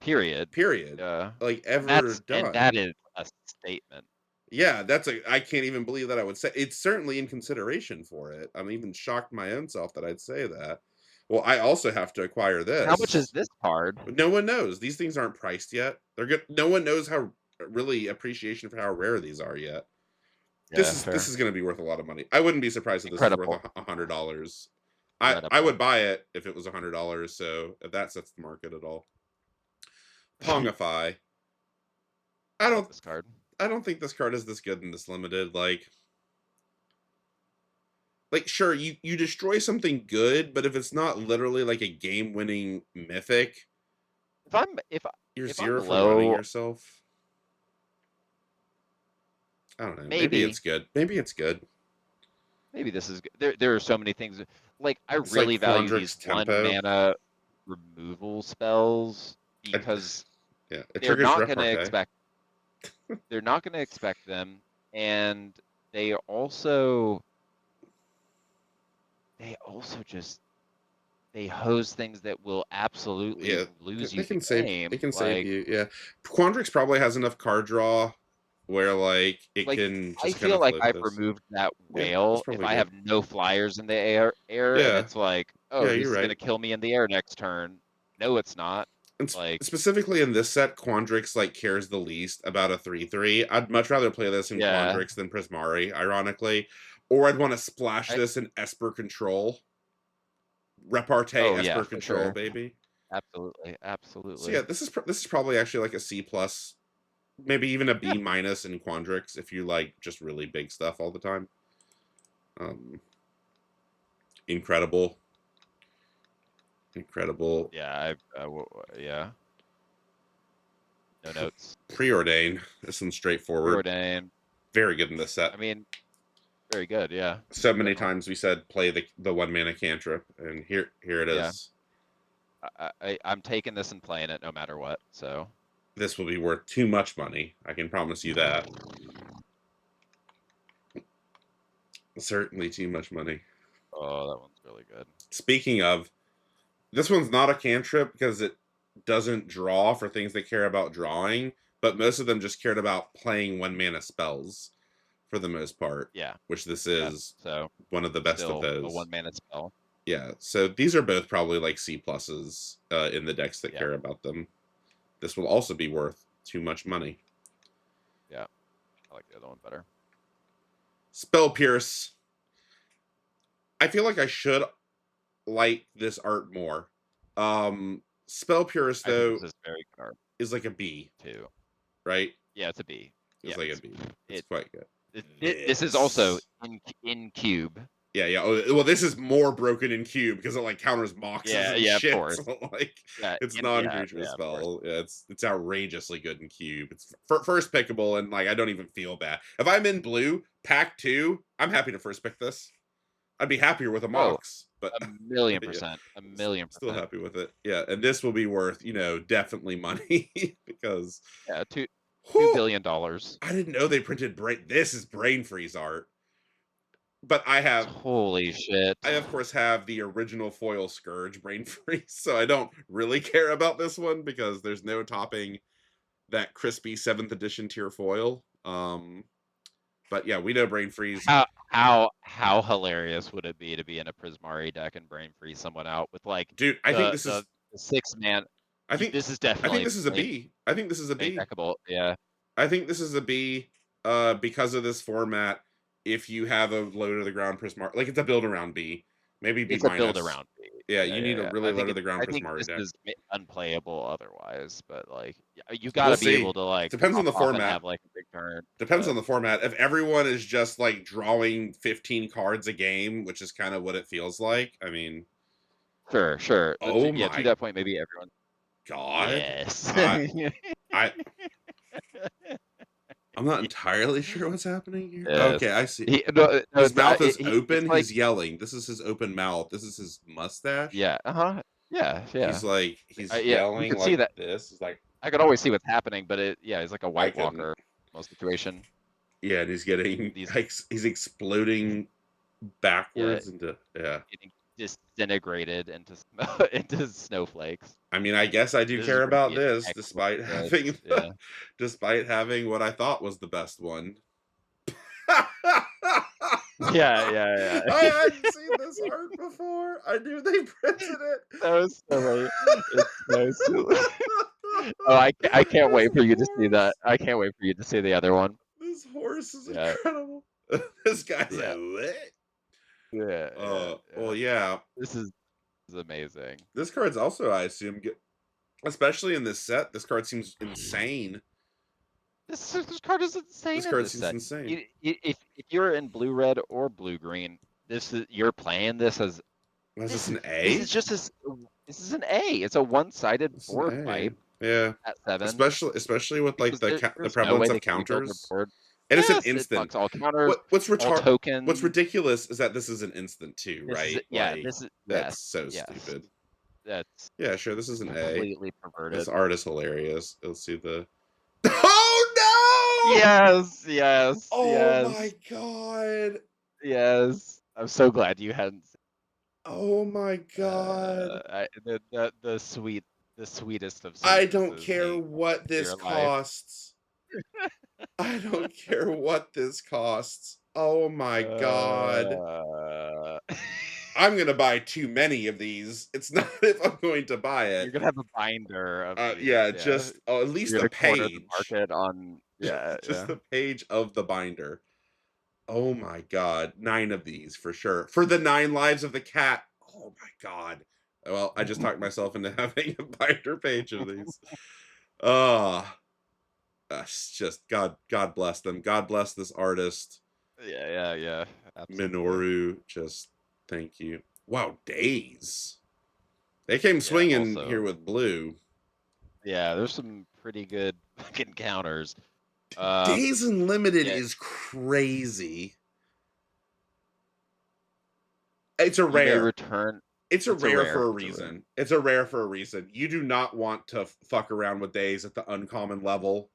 Speaker 2: period.
Speaker 1: period
Speaker 2: Yeah.
Speaker 1: like
Speaker 2: And
Speaker 1: ever
Speaker 2: that
Speaker 1: done.
Speaker 2: is a statement.
Speaker 1: Yeah, I can't even believe that I would say it's certainly in consideration for it. I'm even shocked my own self that I'd say that. Well, I also have to acquire
Speaker 2: How much is
Speaker 1: this.
Speaker 2: this card?
Speaker 1: But no one knows. These things aren't priced yet. They're good. No one knows how really appreciation for how rare these are yet.
Speaker 2: Yeah,
Speaker 1: This
Speaker 2: fair.
Speaker 1: is going to be worth a lot of money. I wouldn't be surprised if this is worth
Speaker 2: Incredible.
Speaker 1: $100. I
Speaker 2: Incredible.
Speaker 1: would buy it if it was $100. So if that sets the market at all, Pongify. I
Speaker 2: I love
Speaker 1: don't
Speaker 2: this card.
Speaker 1: I don't think this card is this good in this limited. Like sure you destroy something good, but if it's not literally like a game winning mythic,
Speaker 2: If I'm if
Speaker 1: you're
Speaker 2: if I'm
Speaker 1: zero for running
Speaker 2: low,
Speaker 1: yourself. I don't know. Maybe it's
Speaker 2: maybe
Speaker 1: good. Maybe it's good.
Speaker 2: maybe this is there are so many things like I
Speaker 1: It's like
Speaker 2: really value these
Speaker 1: Quandrix
Speaker 2: one
Speaker 1: Tempo.
Speaker 2: mana removal spells
Speaker 1: I,
Speaker 2: because
Speaker 1: yeah, it
Speaker 2: they're
Speaker 1: triggers
Speaker 2: not going to
Speaker 1: repartee.
Speaker 2: expect they're not going to expect them, and they also just they hose things that will absolutely
Speaker 1: Yeah,
Speaker 2: lose
Speaker 1: they
Speaker 2: you the
Speaker 1: can save. They
Speaker 2: game.
Speaker 1: can save you. Yeah, Quandrix probably has enough card draw where like it
Speaker 2: Like
Speaker 1: can
Speaker 2: I
Speaker 1: just kind
Speaker 2: feel
Speaker 1: of
Speaker 2: like
Speaker 1: float
Speaker 2: I've
Speaker 1: this.
Speaker 2: removed that
Speaker 1: Yeah, that's
Speaker 2: whale if
Speaker 1: probably
Speaker 2: I
Speaker 1: good.
Speaker 2: have no flyers in the air, and
Speaker 1: Yeah,
Speaker 2: it's like, oh,
Speaker 1: yeah,
Speaker 2: this
Speaker 1: you're
Speaker 2: is
Speaker 1: right.
Speaker 2: gonna kill me in the air next turn. No, it's not.
Speaker 1: And
Speaker 2: Like,
Speaker 1: specifically in this set, Quandrix like cares the least about a 3/3. I'd much rather play this in
Speaker 2: yeah,
Speaker 1: Quandrix than Prismari, ironically, or I'd want to splash
Speaker 2: I
Speaker 1: this in Esper Control, Repartee
Speaker 2: oh yeah,
Speaker 1: Esper
Speaker 2: for
Speaker 1: Control,
Speaker 2: sure,
Speaker 1: baby.
Speaker 2: absolutely,
Speaker 1: So
Speaker 2: absolutely.
Speaker 1: yeah, this is probably actually like a C plus, maybe even a
Speaker 2: Yeah,
Speaker 1: B minus in Quandrix if you like just really big stuff all the time. Um, incredible, incredible.
Speaker 2: yeah, yeah. No notes.
Speaker 1: Preordain. This one's straightforward.
Speaker 2: Preordain.
Speaker 1: Very good in this set.
Speaker 2: I mean, very good. Yeah,
Speaker 1: So
Speaker 2: in
Speaker 1: many
Speaker 2: general.
Speaker 1: times we said play the one mana cantrip, and here it
Speaker 2: Yeah,
Speaker 1: is.
Speaker 2: I'm taking this and playing it no matter what. So
Speaker 1: This will be worth too much money. I can promise you that. Certainly too much money.
Speaker 2: oh, that one's really good.
Speaker 1: Speaking of, this one's not a cantrip because it doesn't draw for things that care about drawing, but most of them just cared about playing one mana spells for the most part,
Speaker 2: Yeah,
Speaker 1: which this
Speaker 2: yeah.
Speaker 1: is
Speaker 2: So
Speaker 1: one of the best of
Speaker 2: still a
Speaker 1: those.
Speaker 2: one mana spell.
Speaker 1: Yeah, so these are both probably like C pluses in the decks that
Speaker 2: Yeah,
Speaker 1: care about them. This will also be worth too much money.
Speaker 2: yeah. I like the other one better.
Speaker 1: Spell Pierce. I feel like I should like this art more. Spell Pierce
Speaker 2: I think
Speaker 1: though
Speaker 2: this is very good art
Speaker 1: is like a B,
Speaker 2: too.
Speaker 1: right?
Speaker 2: Yeah, it's a B.
Speaker 1: It's
Speaker 2: Yeah,
Speaker 1: like a B. It's
Speaker 2: it,
Speaker 1: quite good.
Speaker 2: this is also
Speaker 1: This.
Speaker 2: in cube.
Speaker 1: Yeah, yeah. Oh, well, this is more broken in cube because it like counters moxes
Speaker 2: Yeah,
Speaker 1: and
Speaker 2: yeah, of
Speaker 1: shit.
Speaker 2: course.
Speaker 1: So, like
Speaker 2: Yeah,
Speaker 1: it's
Speaker 2: yeah,
Speaker 1: non-creature
Speaker 2: yeah, of course.
Speaker 1: spell. Yeah, it's outrageously good in cube. It's first pickable, and like I don't even feel bad if I'm in blue pack 2. I'm happy to first pick this. I'd be happier with a
Speaker 2: Oh,
Speaker 1: mox, but
Speaker 2: a million
Speaker 1: yeah,
Speaker 2: percent, a million
Speaker 1: still
Speaker 2: percent.
Speaker 1: happy with it. Yeah, and this will be worth definitely money because
Speaker 2: Yeah, two
Speaker 1: whew,
Speaker 2: billion dollars.
Speaker 1: I didn't know they printed brain. This is brain freeze art, but
Speaker 2: Holy shit.
Speaker 1: I of course have the original foil Scourge brain freeze, so I don't really care about this one because there's no topping that crispy 7th edition tier foil. But yeah, we know brain freeze.
Speaker 2: How hilarious would it be to be in a Prismari deck and brain freeze someone out with like
Speaker 1: Dude, I think
Speaker 2: the
Speaker 1: this
Speaker 2: the,
Speaker 1: is
Speaker 2: the 6 man?
Speaker 1: I think
Speaker 2: This is
Speaker 1: I think
Speaker 2: definitely
Speaker 1: this is a
Speaker 2: main,
Speaker 1: B. I think this is a
Speaker 2: main
Speaker 1: B.
Speaker 2: deckable. Yeah,
Speaker 1: I think this is a B because of this format. If you have a low to the ground Prismari, like it's a build around B, maybe B
Speaker 2: it's a build
Speaker 1: minus.
Speaker 2: around.
Speaker 1: Yeah,
Speaker 2: Yeah,
Speaker 1: you
Speaker 2: yeah,
Speaker 1: need a
Speaker 2: yeah.
Speaker 1: really low to the ground
Speaker 2: I think
Speaker 1: Prismari
Speaker 2: this
Speaker 1: deck.
Speaker 2: is unplayable otherwise, but like you got
Speaker 1: We'll
Speaker 2: to be able
Speaker 1: see.
Speaker 2: to like
Speaker 1: Depends on
Speaker 2: pop
Speaker 1: the
Speaker 2: off and
Speaker 1: format.
Speaker 2: have like a big turn.
Speaker 1: Depends on the format. If everyone is just like drawing 15 cards a game, which is kind of what it feels like, I mean,
Speaker 2: Sure, sure.
Speaker 1: oh
Speaker 2: Yeah, to
Speaker 1: my
Speaker 2: that point, maybe everyone.
Speaker 1: god.
Speaker 2: Yes.
Speaker 1: I I'm not entirely sure what's happening here.
Speaker 2: Yes.
Speaker 1: Okay, I see.
Speaker 2: No,
Speaker 1: His mouth is
Speaker 2: it's
Speaker 1: open.
Speaker 2: like,
Speaker 1: He's yelling. This is his open mouth. This is his mustache.
Speaker 2: yeah, uh-huh. Yeah, yeah.
Speaker 1: He's like he's
Speaker 2: Yeah, you
Speaker 1: yelling
Speaker 2: could see
Speaker 1: like
Speaker 2: that.
Speaker 1: this. He's like
Speaker 2: I could always see what's happening, but yeah, it's like a
Speaker 1: I
Speaker 2: White
Speaker 1: couldn't.
Speaker 2: Walker most situation.
Speaker 1: Yeah, and he's getting
Speaker 2: These,
Speaker 1: like he's exploding
Speaker 2: yeah,
Speaker 1: backwards into yeah.
Speaker 2: getting disintegrated into into snowflakes.
Speaker 1: I mean, I guess I do
Speaker 2: This is
Speaker 1: care
Speaker 2: going to
Speaker 1: about
Speaker 2: be a
Speaker 1: this,
Speaker 2: heck of a
Speaker 1: despite
Speaker 2: spread.
Speaker 1: having
Speaker 2: Yeah.
Speaker 1: despite having what I thought was the best one.
Speaker 2: Yeah, yeah,
Speaker 1: I
Speaker 2: yeah.
Speaker 1: hadn't seen this art before. I knew they printed it.
Speaker 2: So silly. It's so silly. Oh, I can't
Speaker 1: This
Speaker 2: wait for you to see that.
Speaker 1: horse.
Speaker 2: I can't wait for you to see the other one.
Speaker 1: This horse is
Speaker 2: Yeah,
Speaker 1: incredible. This guy's
Speaker 2: yeah,
Speaker 1: like, what?
Speaker 2: yeah, yeah,
Speaker 1: Well,
Speaker 2: yeah.
Speaker 1: yeah.
Speaker 2: This is amazing.
Speaker 1: This card's also, I assume, especially in this set, this card seems insane.
Speaker 2: This card is insane
Speaker 1: This
Speaker 2: in
Speaker 1: card
Speaker 2: this
Speaker 1: seems
Speaker 2: set.
Speaker 1: insane.
Speaker 2: If you're in blue red or blue green, you're playing this as
Speaker 1: Is this
Speaker 2: this.
Speaker 1: an
Speaker 2: This
Speaker 1: A?
Speaker 2: is just as this is an A. It's a one-sided
Speaker 1: This is an
Speaker 2: board
Speaker 1: A.
Speaker 2: wipe
Speaker 1: Yeah.
Speaker 2: at 7
Speaker 1: Especially with like
Speaker 2: because
Speaker 1: the
Speaker 2: there's no
Speaker 1: prevalence
Speaker 2: way
Speaker 1: of
Speaker 2: they can rebuild their
Speaker 1: counters.
Speaker 2: board.
Speaker 1: And it's an
Speaker 2: Yes, it
Speaker 1: instant.
Speaker 2: fucks all counters, all
Speaker 1: What's
Speaker 2: tokens.
Speaker 1: ridiculous is that this is an instant too,
Speaker 2: This is
Speaker 1: right?
Speaker 2: yeah.
Speaker 1: Like
Speaker 2: This is
Speaker 1: that's
Speaker 2: yes,
Speaker 1: so
Speaker 2: yes.
Speaker 1: stupid.
Speaker 2: That's
Speaker 1: Yeah, sure, this is an A.
Speaker 2: completely
Speaker 1: This
Speaker 2: perverted.
Speaker 1: art is hilarious. Let's see the Oh no!
Speaker 2: Yes, yes,
Speaker 1: Oh my
Speaker 2: yes,
Speaker 1: god.
Speaker 2: yes. I'm so glad you hadn't.
Speaker 1: Oh my god.
Speaker 2: The sweetest of
Speaker 1: I don't
Speaker 2: sweetnesses
Speaker 1: care
Speaker 2: being
Speaker 1: what
Speaker 2: into
Speaker 1: this
Speaker 2: your life.
Speaker 1: costs. I don't care what this costs. Oh my god.
Speaker 2: Uh,
Speaker 1: I'm gonna buy too many of these. It's not if I'm going to buy
Speaker 2: you're
Speaker 1: it.
Speaker 2: gonna have a binder of these,
Speaker 1: Yeah,
Speaker 2: yeah.
Speaker 1: just at least
Speaker 2: You're
Speaker 1: a
Speaker 2: gonna corner the
Speaker 1: page.
Speaker 2: market on, yeah,
Speaker 1: Just
Speaker 2: yeah.
Speaker 1: a page of the binder. Oh my god, 9 of these for sure. For the 9 lives of the cat. Oh my god. Well, I just talked myself into having a binder page of these. Ah, it's just God bless them. God bless this artist.
Speaker 2: Yeah, yeah, yeah. Absolutely.
Speaker 1: Minoru, just thank you. Wow, days. They came
Speaker 2: Yeah,
Speaker 1: swinging
Speaker 2: also.
Speaker 1: here with blue.
Speaker 2: Yeah, there's some pretty good fucking counters.
Speaker 1: Days Unlimited
Speaker 2: Yeah,
Speaker 1: is crazy. It's a
Speaker 2: you may
Speaker 1: rare.
Speaker 2: return.
Speaker 1: It's a
Speaker 2: It's a
Speaker 1: rare
Speaker 2: rare.
Speaker 1: for a
Speaker 2: It's a rare.
Speaker 1: reason. It's a rare for a reason. You do not want to fuck around with days at the uncommon level.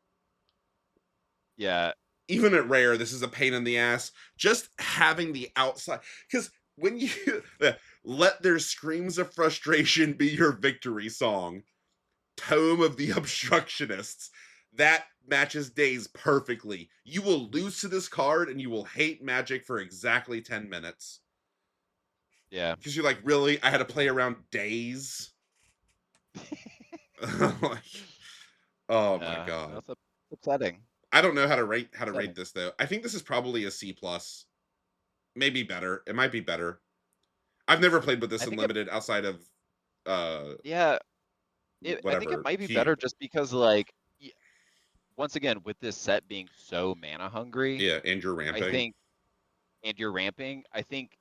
Speaker 2: Yeah,
Speaker 1: Even at rare, this is a pain in the ass. Just having the outside, because when you let their screams of frustration be your victory song, Tome of the Obstructionists, that matches days perfectly. You will lose to this card and you will hate Magic for exactly 10 minutes.
Speaker 2: Yeah.
Speaker 1: Because you're like, really? I had to play around days. Like, oh my
Speaker 2: Yeah,
Speaker 1: god.
Speaker 2: that's upsetting.
Speaker 1: I don't know how to rate
Speaker 2: Upsetting.
Speaker 1: this though. I think this is probably a C plus, maybe better. It might be better. I've never played with this
Speaker 2: I
Speaker 1: in
Speaker 2: think it
Speaker 1: limited outside of uh
Speaker 2: yeah, I think it
Speaker 1: whatever
Speaker 2: might be better
Speaker 1: cube.
Speaker 2: just because, like, once again, with this set being so mana hungry,
Speaker 1: Yeah, and you're
Speaker 2: I
Speaker 1: ramping.
Speaker 2: think and you're ramping, I think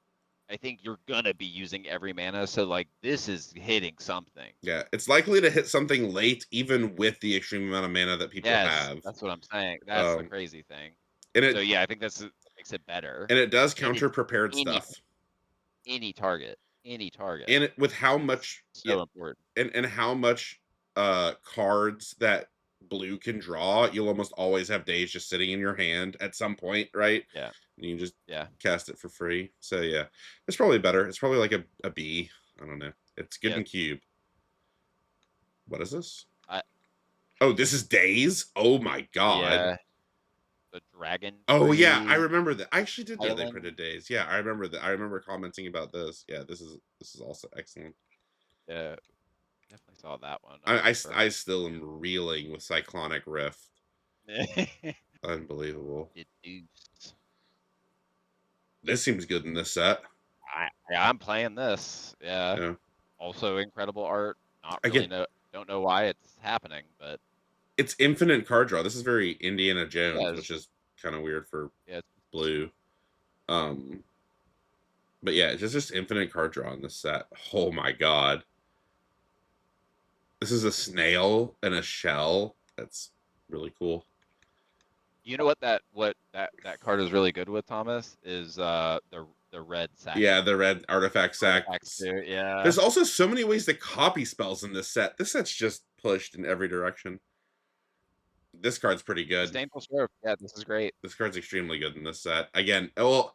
Speaker 2: you're gonna be using every mana, so, like, this is hitting something.
Speaker 1: Yeah, it's likely to hit something late, even with the extreme amount of mana that people
Speaker 2: Yes,
Speaker 1: have.
Speaker 2: that's what I'm saying. That's the
Speaker 1: Um,
Speaker 2: crazy thing.
Speaker 1: and
Speaker 2: So,
Speaker 1: it
Speaker 2: yeah, I think that makes it better.
Speaker 1: and it does
Speaker 2: And
Speaker 1: counter
Speaker 2: it's
Speaker 1: prepared
Speaker 2: any
Speaker 1: stuff.
Speaker 2: any target. Any target.
Speaker 1: And with how
Speaker 2: It's
Speaker 1: much, yeah,
Speaker 2: so important.
Speaker 1: and how much cards that blue can draw, you'll almost always have days just sitting in your hand at some point, right?
Speaker 2: Yeah,
Speaker 1: And you can just
Speaker 2: yeah,
Speaker 1: cast it for free. So yeah, it's probably better. It's probably like a B. I don't know. It's good
Speaker 2: yeah.
Speaker 1: in cube. What is this?
Speaker 2: I
Speaker 1: Oh, this is days. Oh my god.
Speaker 2: yeah, the dragon
Speaker 1: Oh yeah, I
Speaker 2: tree
Speaker 1: remember that. I actually did know they
Speaker 2: island.
Speaker 1: printed days. Yeah, I remember that. I remember commenting about this. Yeah, this is also excellent.
Speaker 2: Yeah, definitely saw that one. I
Speaker 1: I
Speaker 2: remember.
Speaker 1: I still am reeling with Cyclonic Rift. Unbelievable.
Speaker 2: Deduced.
Speaker 1: This seems good in this set.
Speaker 2: Yeah, I'm playing this. Yeah.
Speaker 1: Yeah.
Speaker 2: Also incredible art. Not really
Speaker 1: Again,
Speaker 2: don't know why it's happening, but
Speaker 1: it's infinite card draw. This is very Indiana
Speaker 2: yeah,
Speaker 1: Jones, which is kind of weird for
Speaker 2: yeah,
Speaker 1: blue. Um, but yeah, it's just infinite card draw in this set. Oh my god. This is a snail and a shell. That's really cool.
Speaker 2: you know what that card is really good with, Thomas, is the red
Speaker 1: Yeah,
Speaker 2: sack
Speaker 1: the red artifact
Speaker 2: artifacts
Speaker 1: sacks.
Speaker 2: too. Yeah.
Speaker 1: There's also so many ways to copy spells in this set. This set's just pushed in every direction. This card's pretty good.
Speaker 2: Disdainful Sheriff. Yeah, this is great.
Speaker 1: This card's extremely good in this set. Again, well,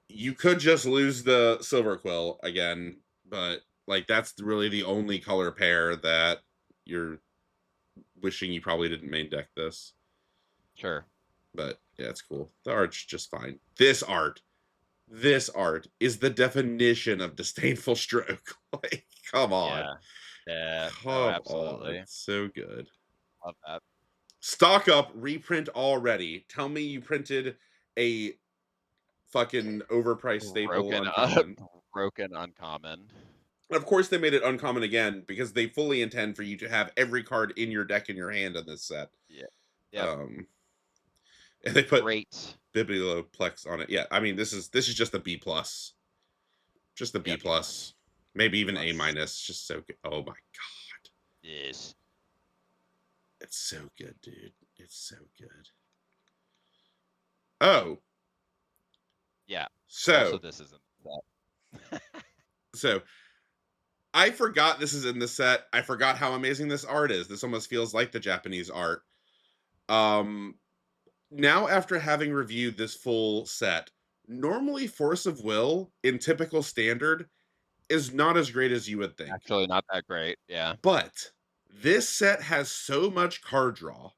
Speaker 1: you could just lose the Silver Quill again, but like that's really the only color pair that you're wishing you probably didn't main deck this.
Speaker 2: Sure.
Speaker 1: But yeah, it's cool. The art's just fine. This art is the definition of disdainful stroke. Like, come on.
Speaker 2: Yeah. Yeah. No,
Speaker 1: Come on.
Speaker 2: absolutely.
Speaker 1: It's so good.
Speaker 2: Love that.
Speaker 1: Stock up, reprint already. Tell me you printed a fucking overpriced staple
Speaker 2: Broken
Speaker 1: uncommon.
Speaker 2: broken uncommon.
Speaker 1: And of course, they made it uncommon again because they fully intend for you to have every card in your deck in your hand in this set.
Speaker 2: Yeah. Yep.
Speaker 1: Um, and they put
Speaker 2: Great.
Speaker 1: Biblioplex on it. Yeah, I mean this is just a B plus, just a B
Speaker 2: Yep.
Speaker 1: plus, maybe even A
Speaker 2: Plus.
Speaker 1: minus. Just so good. Oh my god,
Speaker 2: Yes.
Speaker 1: it's so good, dude. It's so good. Oh,
Speaker 2: Yeah. Also,
Speaker 1: so
Speaker 2: this isn't that.
Speaker 1: so I forgot this is in the set. I forgot how amazing this art is. This almost feels like the Japanese art. Now after having reviewed this full set, normally Force of Will in typical standard is not as great as you would think.
Speaker 2: Actually, not that great. Yeah.
Speaker 1: But this set has so much card draw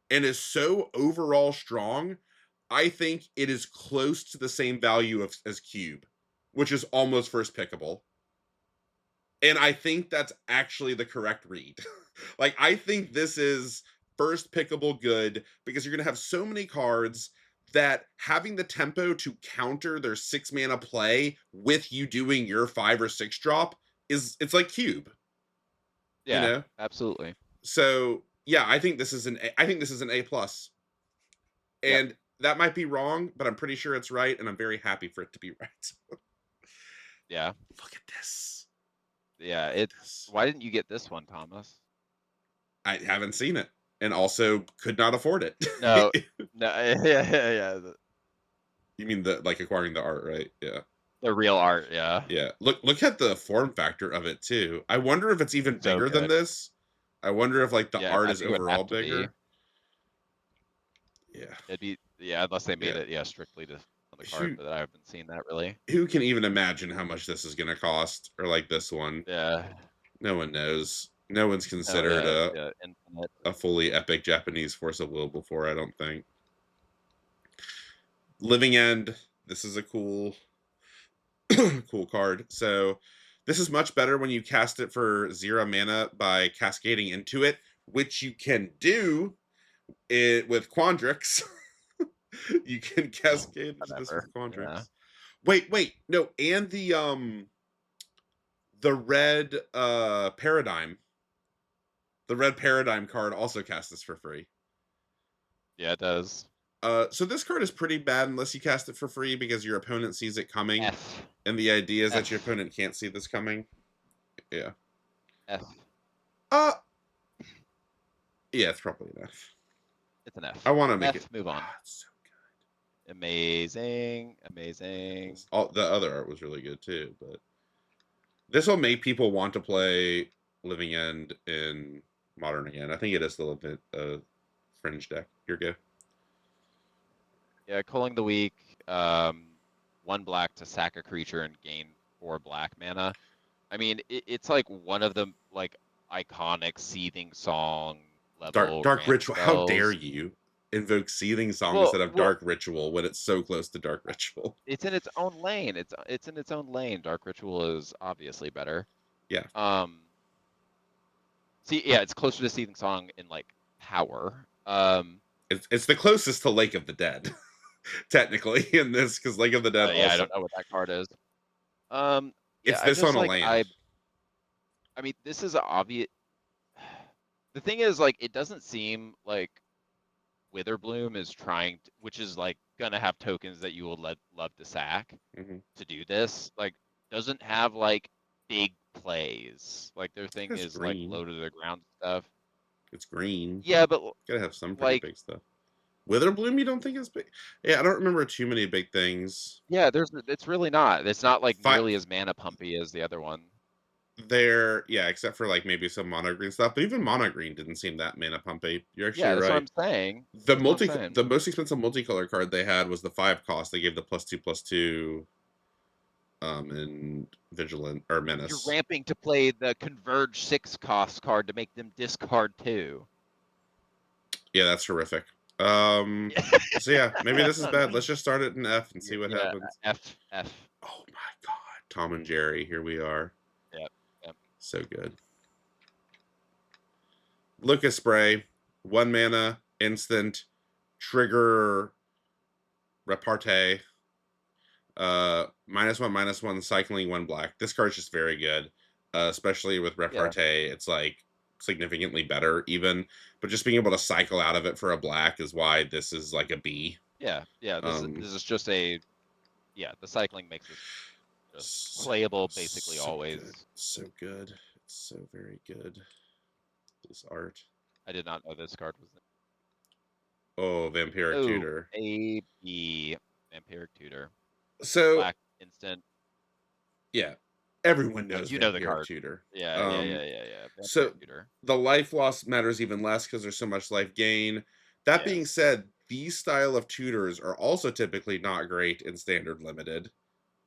Speaker 1: and is so overall strong. I think it is close to the same value as Cube, which is almost first pickable. And I think that's actually the correct read. Like, I think this is first pickable good because you're going to have so many cards that having the tempo to counter their 6 mana play with you doing your 5 or 6 drop it's like Cube, you
Speaker 2: Yeah.
Speaker 1: know?
Speaker 2: Absolutely.
Speaker 1: So, yeah, I think this is an A plus.
Speaker 2: Yep.
Speaker 1: And that might be wrong, but I'm pretty sure it's right and I'm very happy for it to be right.
Speaker 2: Yeah.
Speaker 1: Look at this.
Speaker 2: Yeah.
Speaker 1: Look at
Speaker 2: It.
Speaker 1: this.
Speaker 2: Why didn't you get this one, Thomas?
Speaker 1: I haven't seen it and also could not afford it.
Speaker 2: No. No. Yeah. Yeah.
Speaker 1: You mean the like acquiring the art, right? Yeah.
Speaker 2: The real art. Yeah.
Speaker 1: Yeah. Look at the form factor of it too. I wonder if it's even
Speaker 2: So
Speaker 1: bigger than
Speaker 2: good.
Speaker 1: this. I wonder if like the
Speaker 2: Yeah.
Speaker 1: art
Speaker 2: I
Speaker 1: is
Speaker 2: think it would
Speaker 1: overall
Speaker 2: have to be.
Speaker 1: bigger. Yeah.
Speaker 2: It'd be. Yeah. Unless they made
Speaker 1: Yeah.
Speaker 2: it. Yeah. Strictly to on the card, but I haven't seen that really.
Speaker 1: Who can even imagine how much this is gonna cost? Or like this one.
Speaker 2: Yeah.
Speaker 1: No one knows. No one's
Speaker 2: Oh
Speaker 1: considered
Speaker 2: yeah. Yeah. Infinite.
Speaker 1: a fully epic Japanese Force of Will before, I don't think. Living End. This is a cool Cool card. So this is much better when you cast it for 0 mana by cascading into it, which you can do it with Quandrix. You can cascade into this
Speaker 2: Whatever.
Speaker 1: with
Speaker 2: Yeah.
Speaker 1: Quandrix. Wait, no, and the red paradigm. The red paradigm card also casts this for free.
Speaker 2: Yeah, it does.
Speaker 1: So this card is pretty bad unless you cast it for free because your opponent sees it coming.
Speaker 2: F.
Speaker 1: And the idea is that your
Speaker 2: F.
Speaker 1: opponent can't see this coming. Yeah.
Speaker 2: F.
Speaker 1: Uh yeah, it's probably enough.
Speaker 2: It's an F.
Speaker 1: I want to make it.
Speaker 2: F. Move on.
Speaker 1: It's so
Speaker 2: Amazing.
Speaker 1: good.
Speaker 2: Amazing.
Speaker 1: All the other art was really good too, but this will make people want to play Living End in Modern again. I think it is still a fringe deck. You're good.
Speaker 2: Yeah, Culling the Weak. 1 black to sack a creature and gain 4 black mana. I mean, it's like one of the like iconic Seething Song level
Speaker 1: Dark
Speaker 2: ramp
Speaker 1: Ritual. How dare
Speaker 2: spells.
Speaker 1: you invoke Seething Song
Speaker 2: Well,
Speaker 1: instead of
Speaker 2: well,
Speaker 1: Dark Ritual when it's so close to Dark Ritual?
Speaker 2: it's in its own lane. It's in its own lane. Dark Ritual is obviously better.
Speaker 1: Yeah,
Speaker 2: Um, see, yeah, it's closer to Seething Song in like power.
Speaker 1: it's the closest to Lake of the Dead, technically in this because Lake of the Dead
Speaker 2: Yeah, I
Speaker 1: also.
Speaker 2: don't know what that card is. Yeah,
Speaker 1: It's
Speaker 2: I
Speaker 1: this on
Speaker 2: just
Speaker 1: a
Speaker 2: like
Speaker 1: land.
Speaker 2: I mean, this is obvious. The thing is, like, it doesn't seem like Witherbloom is trying, which is like gonna have tokens that you will love to sack
Speaker 1: Mm-hmm.
Speaker 2: to do this. Like, doesn't have like big plays. Like their thing
Speaker 1: It's
Speaker 2: is like
Speaker 1: green.
Speaker 2: low to the ground stuff.
Speaker 1: It's green.
Speaker 2: Yeah, but
Speaker 1: Gotta have some pretty
Speaker 2: like,
Speaker 1: big stuff. Witherbloom, you don't think is big? Yeah, I don't remember too many big things.
Speaker 2: yeah, it's really not. It's not like
Speaker 1: Five,
Speaker 2: nearly as mana pumpy as the other one.
Speaker 1: there, yeah, except for like maybe some mono green stuff. But even mono green didn't seem that mana pumpy. You're actually
Speaker 2: Yeah, that's what
Speaker 1: right.
Speaker 2: I'm saying.
Speaker 1: The
Speaker 2: That's what I'm saying.
Speaker 1: the most expensive multicolor card they had was the 5 cost. They gave the +2/+2 in Vigilant or
Speaker 2: You're
Speaker 1: Menace.
Speaker 2: ramping to play the Converge 6 cost card to make them discard 2.
Speaker 1: Yeah, that's horrific. So yeah, maybe this is bad. Let's just start it in F and see what
Speaker 2: Yeah,
Speaker 1: happens.
Speaker 2: F, F.
Speaker 1: Oh my god. Tom and Jerry, here we are.
Speaker 2: Yep, yep.
Speaker 1: So good. Lucas Spray, 1 mana, instant, trigger repartee. -1/-1, cycling 1 black. This card's just very good. Especially with
Speaker 2: Yeah,
Speaker 1: repartee, it's like significantly better even. But just being able to cycle out of it for a black is why this is like a B.
Speaker 2: yeah, yeah.
Speaker 1: Um
Speaker 2: This is just a yeah. The cycling makes this just
Speaker 1: so,
Speaker 2: playable basically
Speaker 1: so
Speaker 2: always.
Speaker 1: good. So good. It's so very good. This art.
Speaker 2: I did not know this card was.
Speaker 1: Oh, Vampiric
Speaker 2: Oh,
Speaker 1: Tutor.
Speaker 2: A B Vampiric Tutor.
Speaker 1: So
Speaker 2: Black instant.
Speaker 1: yeah, everyone
Speaker 2: Like
Speaker 1: knows
Speaker 2: you know the
Speaker 1: Vampiric
Speaker 2: card.
Speaker 1: Tutor.
Speaker 2: Yeah, yeah, yeah, yeah, yeah.
Speaker 1: So
Speaker 2: Vampiric Tutor.
Speaker 1: the life loss matters even less because there's so much life gain. That being
Speaker 2: Yes.
Speaker 1: said, these style of tutors are also typically not great in standard limited.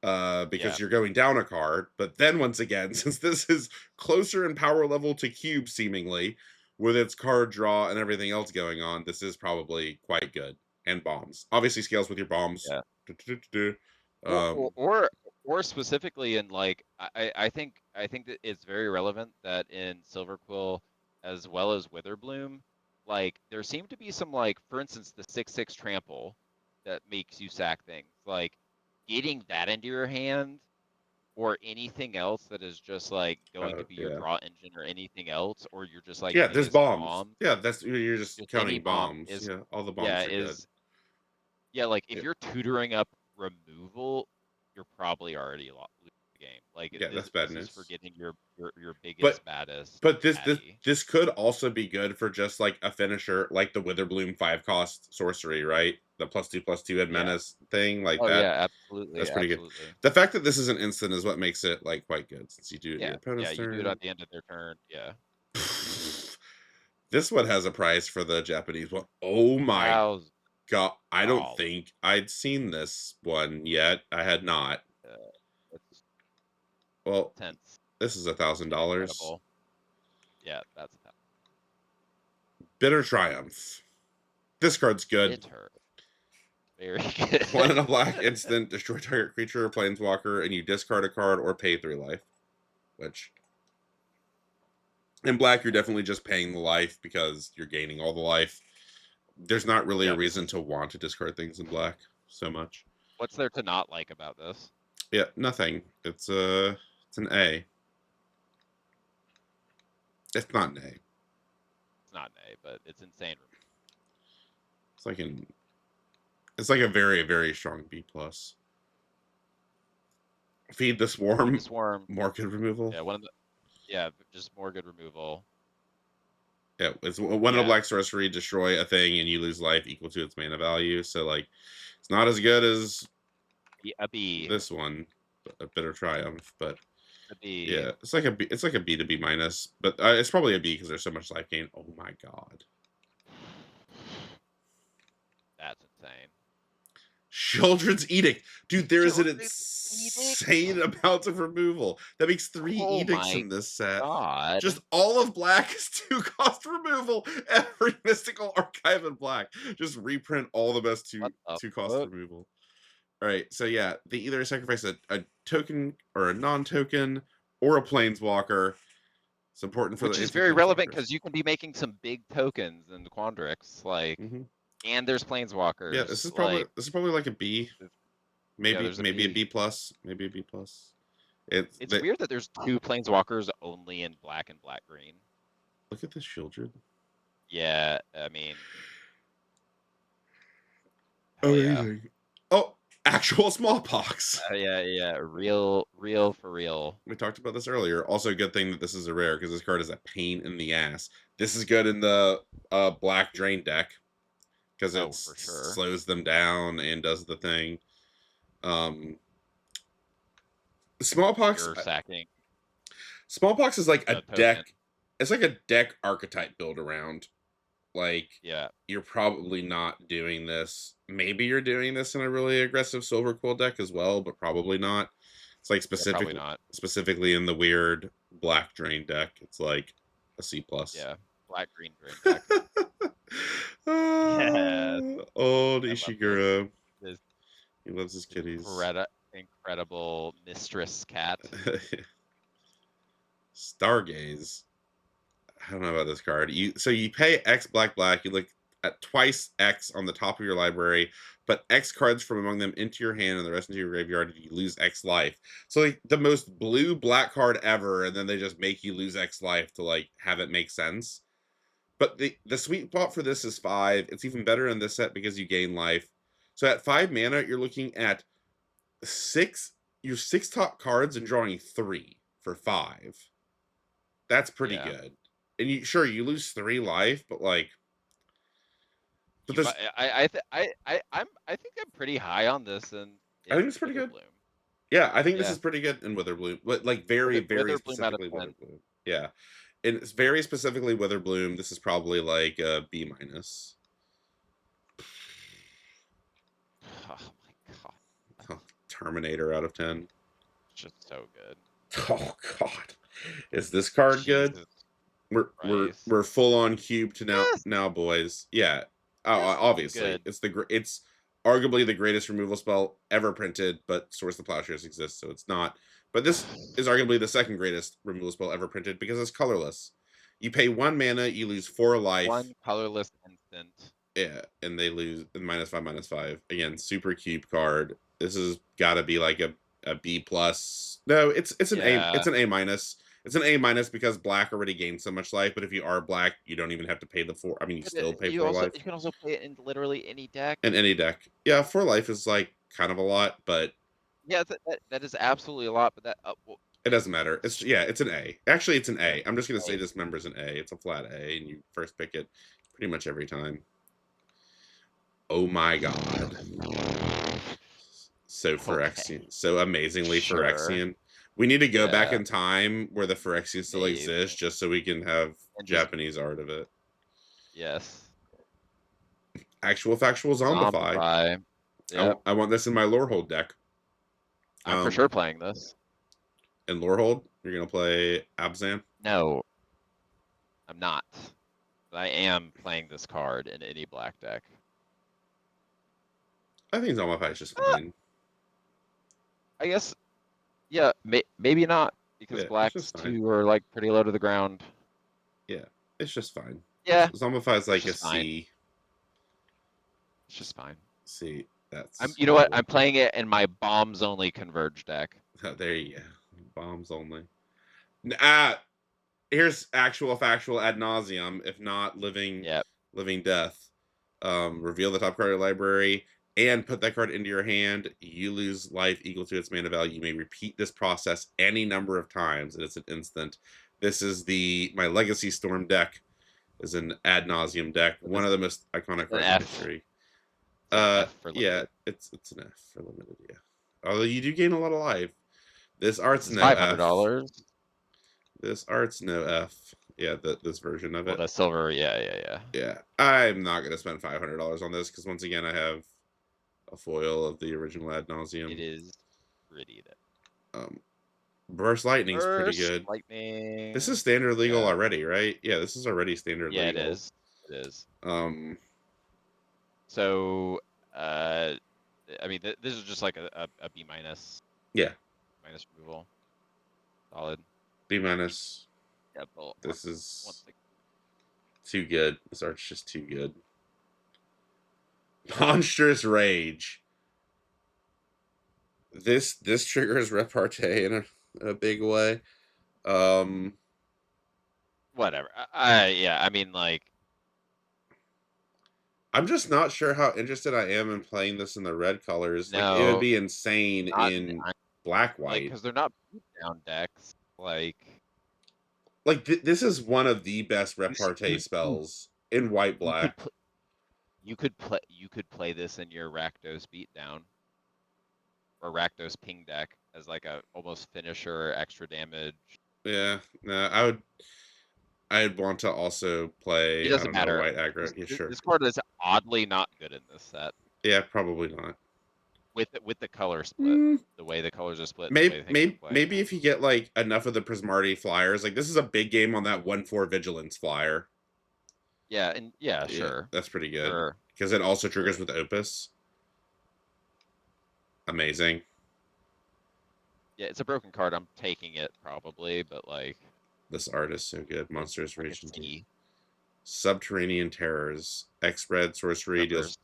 Speaker 2: Yeah.
Speaker 1: Because you're going down a card, but then once again, since this is closer in power level to cube, seemingly, with its card draw and everything else going on, this is probably quite good. And bombs. Obviously scales with your bombs.
Speaker 2: Yeah. Or or
Speaker 1: Um,
Speaker 2: or, or specifically in like I think that it's very relevant that in Silver Quill as well as Witherbloom, like there seem to be some like for instance the 6/6 trample that makes you sack things. Like getting that into your hand or anything else that is just like going to be your
Speaker 1: yeah.
Speaker 2: draw engine or anything else, or you're just like
Speaker 1: Yeah, there's
Speaker 2: biggest
Speaker 1: bombs.
Speaker 2: bomb,
Speaker 1: Yeah, that's you're just
Speaker 2: just any
Speaker 1: counting
Speaker 2: bomb
Speaker 1: bombs.
Speaker 2: is
Speaker 1: Yeah, all the
Speaker 2: yeah,
Speaker 1: bombs are good.
Speaker 2: yeah, like if
Speaker 1: Yeah,
Speaker 2: you're tutoring up removal, you're probably already losing the game. Like
Speaker 1: yeah, that's bad
Speaker 2: this is for
Speaker 1: news.
Speaker 2: getting your
Speaker 1: But
Speaker 2: biggest baddest
Speaker 1: but
Speaker 2: baddie.
Speaker 1: this could also be good for just like a finisher, like the Witherbloom 5 cost sorcery, right? The +2/+2 and
Speaker 2: Yeah.
Speaker 1: menace thing, like
Speaker 2: Oh
Speaker 1: that.
Speaker 2: yeah, absolutely,
Speaker 1: That's pretty good.
Speaker 2: absolutely.
Speaker 1: The fact that this is an instant is what makes it like quite good, since you do it your
Speaker 2: Yeah, yeah.
Speaker 1: opponent's
Speaker 2: You do it at
Speaker 1: turn.
Speaker 2: the end of their turn. Yeah.
Speaker 1: This one has a price for the Japanese one. Oh my
Speaker 2: How's
Speaker 1: god! I don't
Speaker 2: dollars?
Speaker 1: think I'd seen this one yet. I had not.
Speaker 2: That's
Speaker 1: Well,
Speaker 2: tense.
Speaker 1: this is $1,000.
Speaker 2: Incredible. Yeah, that's
Speaker 1: Bitter Triumph. This card's good.
Speaker 2: bitter. Very
Speaker 1: One in
Speaker 2: good.
Speaker 1: a black instant, destroy target creature or planeswalker, and you discard a card or pay 3 life. Which in black, you're definitely just paying the life because you're gaining all the life. There's not really a
Speaker 2: Yeah, this
Speaker 1: reason
Speaker 2: is.
Speaker 1: to want to discard things in black so much.
Speaker 2: What's there to not like about this?
Speaker 1: Yeah, nothing. It's an A. It's not an A.
Speaker 2: It's not an A, but it's insane.
Speaker 1: It's like it's like a very, very strong B plus. Feed the
Speaker 2: Feed the
Speaker 1: swarm,
Speaker 2: Swarm.
Speaker 1: more good removal.
Speaker 2: Yeah, one of the. Yeah, just more good removal.
Speaker 1: Yeah, it's one in a
Speaker 2: Yeah,
Speaker 1: black sorcery, destroy a thing, and you lose life equal to its mana value. So like, it's not as good as
Speaker 2: a B.
Speaker 1: this one, a bitter triumph. But
Speaker 2: A B.
Speaker 1: yeah, it's like a B. It's like a B to B minus, but it's probably a B because there's so much life gain. Oh my god.
Speaker 2: That's insane.
Speaker 1: Children's Edict. Dude, there is an
Speaker 2: Children's Edict.
Speaker 1: insane amount of removal. That makes 3
Speaker 2: Oh
Speaker 1: edicts
Speaker 2: my
Speaker 1: in this set.
Speaker 2: god.
Speaker 1: Just all of black is 2 cost removal. Every mystical archive in black. Just reprint all the best
Speaker 2: What the
Speaker 1: 2 cost
Speaker 2: fuck?
Speaker 1: removal. Alright, so yeah, they either sacrifice a token or a non-token or a planeswalker. It's important for
Speaker 2: Which
Speaker 1: the
Speaker 2: is
Speaker 1: instant
Speaker 2: very relevant
Speaker 1: planeswalkers.
Speaker 2: because you can be making some big tokens in the Quandrix, like,
Speaker 1: Hmm.
Speaker 2: and there's
Speaker 1: Yeah,
Speaker 2: planeswalkers,
Speaker 1: this is probably like a B.
Speaker 2: yeah,
Speaker 1: Maybe
Speaker 2: there's a
Speaker 1: maybe a
Speaker 2: B.
Speaker 1: B plus. Maybe a B plus. It's
Speaker 2: It's
Speaker 1: they
Speaker 2: weird that there's two planeswalkers only in black and black green.
Speaker 1: look at this Shieldred.
Speaker 2: Yeah, I mean, hell yeah.
Speaker 1: Amazing. Oh, actual smallpox.
Speaker 2: Yeah, yeah, real for real.
Speaker 1: We talked about this earlier. Also, a good thing that this is a rare because this card is a pain in the ass. This is good in the black drain deck because it
Speaker 2: Oh, for sure.
Speaker 1: slows them down and does the thing. Um, smallpox.
Speaker 2: You're sacking
Speaker 1: Smallpox is like
Speaker 2: the
Speaker 1: a
Speaker 2: token.
Speaker 1: deck. It's like a deck archetype build around. Like
Speaker 2: Yeah,
Speaker 1: you're probably not doing this. Maybe you're doing this in a really aggressive Silver Quill deck as well, but probably not. It's like
Speaker 2: yeah, probably not.
Speaker 1: specifically in the weird black drain deck. It's like a C plus.
Speaker 2: Yeah, black green drain deck. Yes,
Speaker 1: Old
Speaker 2: I love this.
Speaker 1: Ishiguro.
Speaker 2: This
Speaker 1: He loves his kitties.
Speaker 2: incredible mistress cat.
Speaker 1: Stargaze. I don't know about this card. You pay X black black. You look at twice X on the top of your library, but X cards from among them into your hand and the rest into your graveyard, and you lose X life. So like the most blue black card ever, and then they just make you lose X life to like have it make sense. But the sweet spot for this is 5. It's even better in this set because you gain life. So at 5 mana, you're looking at 6 your 6 top cards and drawing 3 for 5. That's pretty
Speaker 2: Yeah.
Speaker 1: good. And you lose 3 life, but like but this
Speaker 2: I think I'm pretty high on this
Speaker 1: I think
Speaker 2: in
Speaker 1: it's pretty good.
Speaker 2: Witherbloom.
Speaker 1: Yeah, I think this
Speaker 2: Yeah,
Speaker 1: is pretty good in Witherbloom. But like very, very
Speaker 2: Witherbloom out of
Speaker 1: specifically
Speaker 2: 10.
Speaker 1: Witherbloom. Yeah. And it's very specifically Witherbloom. This is probably like a B minus.
Speaker 2: Oh my god,
Speaker 1: Oh, Terminator out of 10.
Speaker 2: it's just so good.
Speaker 1: Oh god. Is this card good?
Speaker 2: Jesus
Speaker 1: We're
Speaker 2: Christ.
Speaker 1: we're full on cube to
Speaker 2: Yes,
Speaker 1: now boys. Yeah. Oh,
Speaker 2: yes, it's
Speaker 1: obviously.
Speaker 2: good.
Speaker 1: It's arguably the greatest removal spell ever printed, but Source the Plowshares exists, so it's not. But this is arguably the second greatest removal spell ever printed because it's colorless. You pay 1 mana, you lose 4 life.
Speaker 2: One colorless instant.
Speaker 1: Yeah, and they lose -5/-5. Again, super cube card. This has got to be like a B plus. No, it's an A.
Speaker 2: Yeah.
Speaker 1: It's an A minus. It's an A minus because black already gained so much life. But if you are black, you don't even have to pay the 4. I mean, you
Speaker 2: But
Speaker 1: still pay
Speaker 2: you
Speaker 1: 4 life
Speaker 2: can also play it in literally any deck.
Speaker 1: in any deck. Yeah, 4 life is like kind of a lot, but
Speaker 2: Yeah, that is absolutely a lot. But that well,
Speaker 1: it doesn't matter. It's an A. Actually, it's an A. I'm just gonna say
Speaker 2: hey,
Speaker 1: this member's an A. It's a flat A, and you first pick it pretty much every time. Oh my god. So
Speaker 2: okay,
Speaker 1: Phyrexian, so amazingly
Speaker 2: sure,
Speaker 1: Phyrexian. We need to go back
Speaker 2: yeah,
Speaker 1: in time where the Phyrexian still
Speaker 2: maybe,
Speaker 1: exists, just so we can have
Speaker 2: and just
Speaker 1: Japanese art of it.
Speaker 2: yes,
Speaker 1: Actual factual Zombify.
Speaker 2: zombify. Yep,
Speaker 1: I want this in my Lorehold deck.
Speaker 2: I'm for sure playing this.
Speaker 1: In Lorehold, you're gonna play Abzan.
Speaker 2: No, I'm not. But I am playing this card in any black deck.
Speaker 1: I think Zombify is just
Speaker 2: Uh,
Speaker 1: fine.
Speaker 2: I guess, yeah, maybe not, because
Speaker 1: Yeah, it's
Speaker 2: blacks
Speaker 1: just fine.
Speaker 2: too are like pretty low to the ground.
Speaker 1: Yeah, it's just fine.
Speaker 2: Yeah,
Speaker 1: Zombify is
Speaker 2: it's
Speaker 1: like a
Speaker 2: just fine.
Speaker 1: C.
Speaker 2: It's just fine.
Speaker 1: C.
Speaker 2: I'm,
Speaker 1: That's
Speaker 2: you know what?
Speaker 1: cool.
Speaker 2: I'm playing it in my bombs only converge deck.
Speaker 1: There you go. Bombs only. Ah, here's actual factual ad nauseum, if not
Speaker 2: Yep.
Speaker 1: living death. Reveal the top card of your library and put that card into your hand. You lose life equal to its mana value. You may repeat this process any number of times, and it's an instant. This is my Legacy Storm deck. Is an ad nauseum deck.
Speaker 2: It
Speaker 1: One
Speaker 2: is
Speaker 1: of the most iconic
Speaker 2: an
Speaker 1: cards in
Speaker 2: F.
Speaker 1: history.
Speaker 2: It's an F for
Speaker 1: Yeah,
Speaker 2: limited.
Speaker 1: it's an F for limited. Yeah, although you do gain a lot of life. This art's
Speaker 2: It's
Speaker 1: no
Speaker 2: five hundred
Speaker 1: F.
Speaker 2: dollars.
Speaker 1: This art's no F. Yeah, this version of
Speaker 2: Well,
Speaker 1: it.
Speaker 2: the silver, yeah, yeah, yeah.
Speaker 1: Yeah, I'm not gonna spend $500 on this because once again I have a foil of the original ad
Speaker 2: It
Speaker 1: nauseum.
Speaker 2: is pretty.
Speaker 1: Um, Burst Lightning's pretty
Speaker 2: Burst
Speaker 1: good. This is
Speaker 2: lightning.
Speaker 1: standard legal
Speaker 2: Yeah,
Speaker 1: already, right? Yeah, this is already standard
Speaker 2: yeah, it
Speaker 1: legal.
Speaker 2: is. It is.
Speaker 1: Um,
Speaker 2: So, uh, I mean, this is just like a B minus
Speaker 1: yeah,
Speaker 2: removal. Solid.
Speaker 1: B minus.
Speaker 2: Yeah, but
Speaker 1: This
Speaker 2: once
Speaker 1: is
Speaker 2: again,
Speaker 1: too good. This art's just too good. Monstrous Rage. This triggers repartee in a big way. Um,
Speaker 2: whatever. Yeah, I mean, like,
Speaker 1: I'm just not sure how interested I am in playing this in the red colors. Like it would
Speaker 2: no,
Speaker 1: be insane
Speaker 2: not
Speaker 1: in black
Speaker 2: like,
Speaker 1: white.
Speaker 2: because they're not beat down decks. Like,
Speaker 1: Like this is one of the best
Speaker 2: you s-
Speaker 1: repartee spells in white
Speaker 2: you could
Speaker 1: black.
Speaker 2: you could play this in your Rakdos beatdown or Rakdos ping deck as like a almost finisher extra damage.
Speaker 1: Yeah, no, I'd want to also
Speaker 2: It
Speaker 1: play, I
Speaker 2: doesn't
Speaker 1: don't know,
Speaker 2: matter.
Speaker 1: white aggro. Yeah, sure.
Speaker 2: This card is oddly not good in this set
Speaker 1: Yeah, probably not.
Speaker 2: with the color split,
Speaker 1: Mm,
Speaker 2: the way the colors are split, and the
Speaker 1: maybe
Speaker 2: way things are
Speaker 1: maybe
Speaker 2: played.
Speaker 1: maybe if you get like enough of the Prismarty flyers, like this is a big game on that 1/4 vigilance flyer.
Speaker 2: Yeah, and yeah,
Speaker 1: Yeah,
Speaker 2: sure,
Speaker 1: that's pretty good
Speaker 2: sure,
Speaker 1: because it also
Speaker 2: sure.
Speaker 1: triggers with Opus. Amazing.
Speaker 2: Yeah, it's a broken card. I'm taking it probably, but
Speaker 1: This art is so good. Monstrous
Speaker 2: like a
Speaker 1: Rage 2.
Speaker 2: C.
Speaker 1: Subterranean Terrors. X red sorcery deals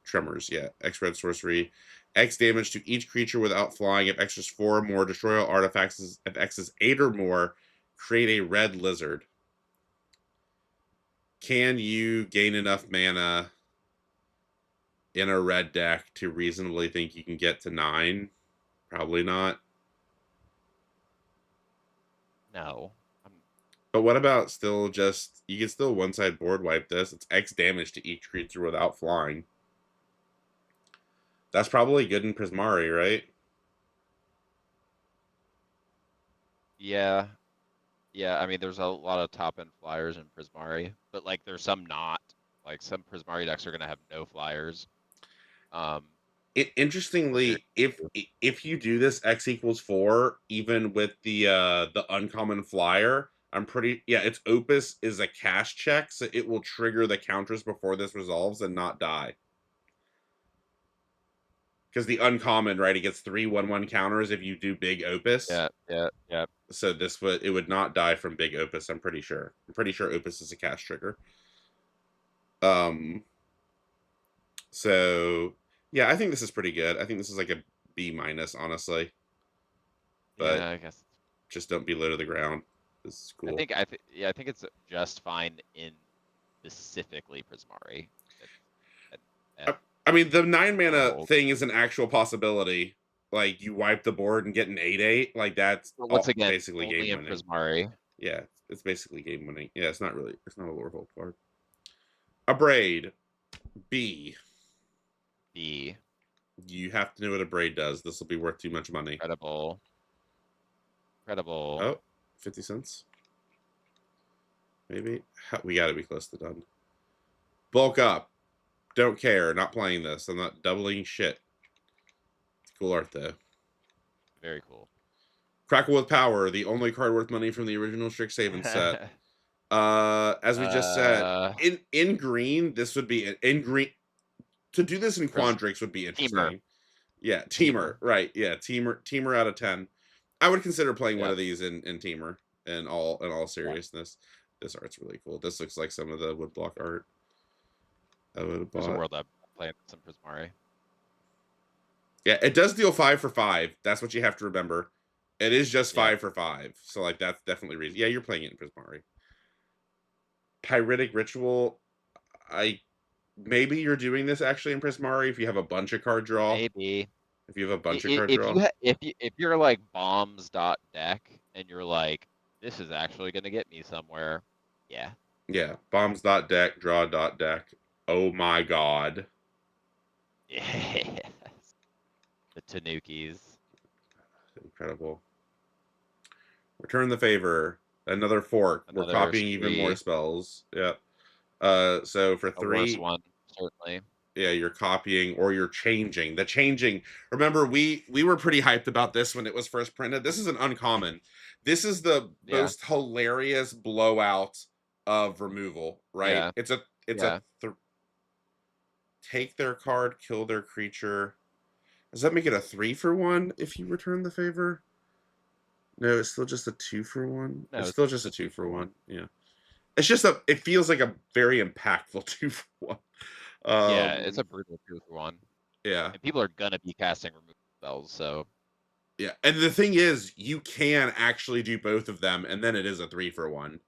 Speaker 2: Tremors.
Speaker 1: tremors. Yeah, X red sorcery. X damage to each creature without flying. If X is 4 or more, destroy all artifacts. If X is 8 or more, create a red lizard. Can you gain enough mana in a red deck to reasonably think you can get to 9? Probably not.
Speaker 2: No.
Speaker 1: But what about still just you can still one side board wipe this? It's X damage to each creature without flying. That's probably good in Prismari, right?
Speaker 2: Yeah, yeah. I mean, there's a lot of top end flyers in Prismari, but like there's some not. Like some Prismari decks are gonna have no flyers. Um, which are
Speaker 1: Interestingly, if you do this X equals 4, even with the uncommon flyer, I'm pretty yeah, its Opus is a cash check, so it will trigger the counters before this resolves and not die. Because the uncommon, right, it gets 3/1/1 counters if you do big Opus.
Speaker 2: yeah, yeah, yeah.
Speaker 1: So it would not die from big Opus, I'm pretty sure. I'm pretty sure Opus is a cash trigger. Um so yeah, I think this is pretty good. I think this is like a B minus, honestly. But
Speaker 2: Yeah, I guess.
Speaker 1: just don't be low to the ground. This is cool.
Speaker 2: Yeah, I think it's just fine in specifically Prismari. And, and,
Speaker 1: I mean, the 9
Speaker 2: and
Speaker 1: mana
Speaker 2: hold.
Speaker 1: thing is an actual possibility. Like you wipe the board and get an 8/8. Like that's
Speaker 2: But once again,
Speaker 1: basically
Speaker 2: only
Speaker 1: game
Speaker 2: in
Speaker 1: winning.
Speaker 2: Prismari.
Speaker 1: Yeah, it's basically game winning. Yeah, it's not really. It's not a lore vault card. A braid. B.
Speaker 2: B.
Speaker 1: You have to know what a braid does. This will be worth too much money.
Speaker 2: Incredible. Incredible.
Speaker 1: Oh, 50 cents. Maybe. We got to be close to done. Bulk up. Don't care. Not playing this. I'm not doubling shit. It's cool art, though.
Speaker 2: Very cool.
Speaker 1: Crackle with Power, the only card worth money from the original Strixhaven set. As we just said,
Speaker 2: uh,
Speaker 1: in green, this would be in green. to do this in
Speaker 2: Pres
Speaker 1: Quandrix would be
Speaker 2: Teamer.
Speaker 1: interesting. Yeah, Teamer,
Speaker 2: Teamer.
Speaker 1: right? Yeah, Teamer out of 10. I would consider playing one
Speaker 2: Yeah.
Speaker 1: of these in Teamer. In all
Speaker 2: Yeah.
Speaker 1: seriousness, this art's really cool. This looks like some of the woodblock art I would have
Speaker 2: There's a
Speaker 1: bought.
Speaker 2: world I'm playing some Prismari.
Speaker 1: Yeah, it does deal 5 for 5. That's what you have to remember. It is just
Speaker 2: Yeah.
Speaker 1: 5 for 5. So like that's definitely reason. Yeah, you're playing it in Prismari. Pyritic Ritual. I maybe you're doing this actually in Prismari if you have a bunch of card draw.
Speaker 2: Maybe.
Speaker 1: If you have a bunch of card
Speaker 2: If
Speaker 1: draw.
Speaker 2: you if you're like bombs dot deck and you're like, this is actually gonna get me somewhere. Yeah.
Speaker 1: Yeah. Bombs dot deck, draw dot deck. Oh my god.
Speaker 2: Yes. The Tanukis.
Speaker 1: Incredible. Return the favor. Another fork. We're
Speaker 2: Another
Speaker 1: copying even more
Speaker 2: spree.
Speaker 1: spells. Yep. So for
Speaker 2: A worse
Speaker 1: 3,
Speaker 2: one, certainly.
Speaker 1: yeah, you're copying or you're changing. The changing. Remember, we were pretty hyped about this when it was first printed. This is an uncommon. This is the
Speaker 2: Yeah.
Speaker 1: most hilarious blowout of removal, right?
Speaker 2: Yeah.
Speaker 1: It's a
Speaker 2: Yeah.
Speaker 1: take their card, kill their creature. Does that make it a 3 for 1 if you return the favor? No, it's still just a 2 for 1.
Speaker 2: No,
Speaker 1: It's
Speaker 2: it's
Speaker 1: still
Speaker 2: just
Speaker 1: just a
Speaker 2: a
Speaker 1: two
Speaker 2: two
Speaker 1: for
Speaker 2: for one.
Speaker 1: one. Yeah. It's just a. It feels like a very impactful 2 for 1.
Speaker 2: Yeah, it's
Speaker 1: Um.
Speaker 2: a brutal two for one.
Speaker 1: Yeah.
Speaker 2: And people are gonna be casting removal spells, so
Speaker 1: Yeah. And the thing is, you can actually do both of them, and then it is a 3 for 1.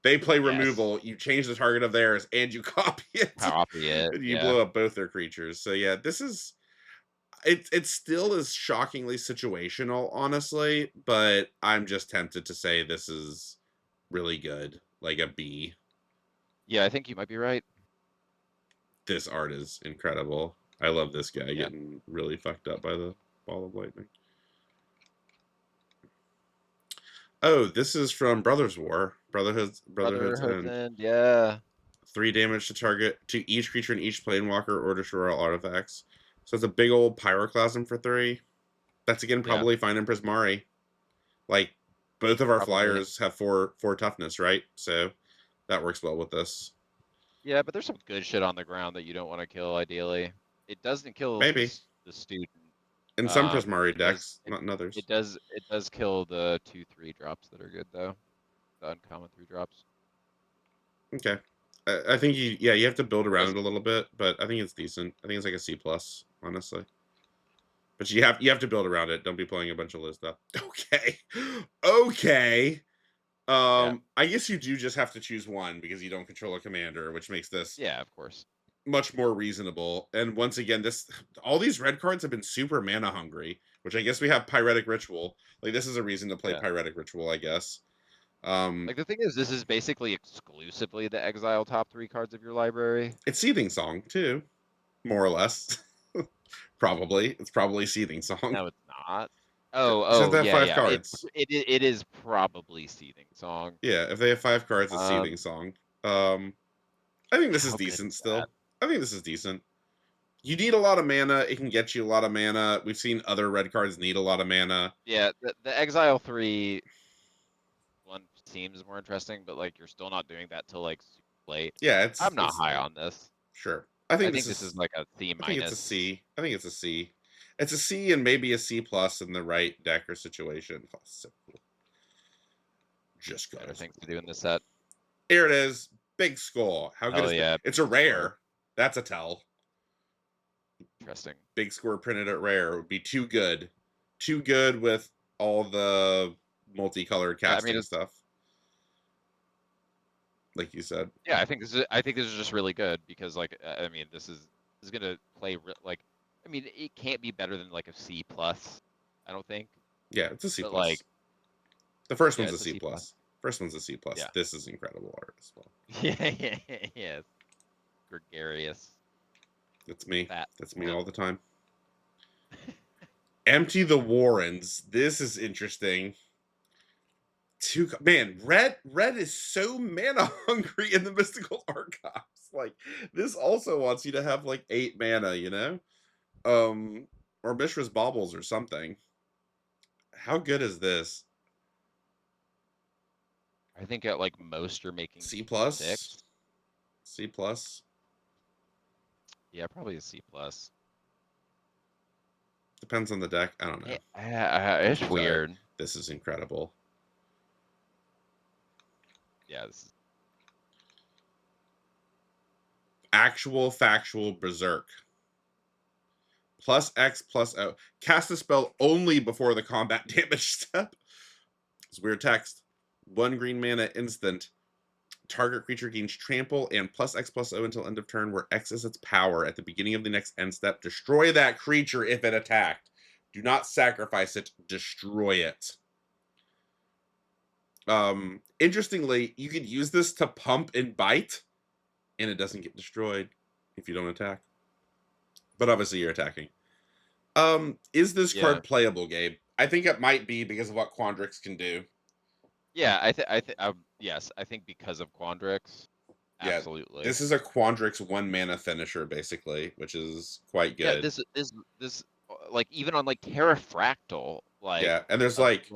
Speaker 1: They play
Speaker 2: yes.
Speaker 1: removal. You change the target of theirs, and you copy it,
Speaker 2: Copy it.
Speaker 1: and you
Speaker 2: Yeah.
Speaker 1: blow up both their creatures. So yeah, this is. It still is shockingly situational, honestly, but I'm just tempted to say this is really good, like a B.
Speaker 2: Yeah, I think you might be right.
Speaker 1: This art is incredible. I love this guy
Speaker 2: Yeah.
Speaker 1: getting really fucked up by the ball of lightning. Oh, this is from Brothers War. Brotherhood's
Speaker 2: Brotherhood's
Speaker 1: End.
Speaker 2: End, yeah.
Speaker 1: 3 damage to target to each creature and each planewalker or destroy all artifacts. So it's a big old pyroclasm for 3. That's again
Speaker 2: Yeah,
Speaker 1: probably fine in Prismari. Like both of our
Speaker 2: probably.
Speaker 1: flyers have four toughness, right? So that works well with this.
Speaker 2: Yeah, but there's some good shit on the ground that you don't want to kill ideally. It doesn't kill
Speaker 1: Maybe
Speaker 2: the student.
Speaker 1: in some Prismari
Speaker 2: It does
Speaker 1: decks, not in others.
Speaker 2: it does kill the 2/3 drops that are good though. The uncommon 3 drops.
Speaker 1: Okay. I think you have to build
Speaker 2: It
Speaker 1: around
Speaker 2: does
Speaker 1: it a little bit, but I think it's decent. I think it's like a C plus, honestly. But you have to build around it. Don't be playing a bunch of Liz stuff. Okay. Okay.
Speaker 2: yeah.
Speaker 1: I guess you do just have to choose one because you don't control a commander, which makes this
Speaker 2: Yeah, of course.
Speaker 1: much more reasonable. And once again, this all these red cards have been super mana hungry, which I guess we have Pyretic Ritual. Like this is a reason to play
Speaker 2: Yeah.
Speaker 1: Pyretic Ritual, I guess.
Speaker 2: Like the thing is this is basically exclusively the exile top 3 cards of your library.
Speaker 1: It's Seething Song too, more or less. Probably. It's probably Seething Song.
Speaker 2: No, it's not.
Speaker 1: Just have
Speaker 2: Oh,
Speaker 1: to have
Speaker 2: yeah,
Speaker 1: 5
Speaker 2: yeah.
Speaker 1: cards.
Speaker 2: It is probably Seething Song.
Speaker 1: Yeah, if they have 5 cards, it's Seething
Speaker 2: Um,
Speaker 1: Song. I think this is
Speaker 2: how good
Speaker 1: decent
Speaker 2: is that?
Speaker 1: still. I think this is decent. You need a lot of mana. It can get you a lot of mana. We've seen other red cards need a lot of mana.
Speaker 2: Yeah, the Exile 3 one seems more interesting, but like you're still not doing that till like super late.
Speaker 1: Yeah,
Speaker 2: I'm not
Speaker 1: it's
Speaker 2: high on this.
Speaker 1: sure. I
Speaker 2: I
Speaker 1: think this
Speaker 2: think this is
Speaker 1: is
Speaker 2: like a C
Speaker 1: I think it's a
Speaker 2: minus.
Speaker 1: C. I think it's a C. It's a C and maybe a C plus in the right deck or situation. Oh, so cool. Just
Speaker 2: Better
Speaker 1: goes.
Speaker 2: things to do in this set.
Speaker 1: Here it is. Big score. How good
Speaker 2: Hell
Speaker 1: is it?
Speaker 2: yeah,
Speaker 1: It's a
Speaker 2: score.
Speaker 1: rare. That's a tell.
Speaker 2: Interesting.
Speaker 1: Big score printed at rare would be too good. Too good with all the multicolored
Speaker 2: Yeah, I mean,
Speaker 1: casting stuff. Like you said.
Speaker 2: yeah, I think this is just really good because like I mean, this is gonna play like I mean, it can't be better than like a C plus. I don't think,
Speaker 1: Yeah, it's a C
Speaker 2: but
Speaker 1: plus.
Speaker 2: like
Speaker 1: The first
Speaker 2: yeah,
Speaker 1: one's a
Speaker 2: it's a
Speaker 1: C
Speaker 2: C plus.
Speaker 1: plus. First one's a C plus.
Speaker 2: Yeah.
Speaker 1: This is incredible art as well.
Speaker 2: Yeah. Gregarious.
Speaker 1: That's me.
Speaker 2: Fat.
Speaker 1: That's me
Speaker 2: Limp.
Speaker 1: all the time. Empty the Warrens. This is interesting. Man, red is so mana hungry in the Mystical Archives. Like this also wants you to have like 8 mana, you know? Or Mishra's Baubles or something. How good is this?
Speaker 2: I think at like most you're making
Speaker 1: C plus?
Speaker 2: 6.
Speaker 1: C plus?
Speaker 2: Yeah, probably a C plus.
Speaker 1: Depends on the deck. I don't know.
Speaker 2: It's weird.
Speaker 1: This is incredible.
Speaker 2: Yeah, this is
Speaker 1: Actual factual berserk. Plus X plus O. Cast a spell only before the combat damage step. It's weird text. 1 green mana instant. Target creature gains trample and plus X plus O until end of turn, where X is its power. At the beginning of the next end step, destroy that creature if it attacked. Do not sacrifice it, destroy it. Interestingly, you could use this to pump and bite, and it doesn't get destroyed if you don't attack. But obviously you're attacking. Is this card playable, Gabe? I think it might be because of what Quandrix can do.
Speaker 2: Yeah, yes, I think because of Quandrix,
Speaker 1: Yeah,
Speaker 2: absolutely.
Speaker 1: this is a Quandrix 1 mana finisher, basically, which is quite good.
Speaker 2: Yeah, this like even on like Terrafractal, like
Speaker 1: yeah, and there's like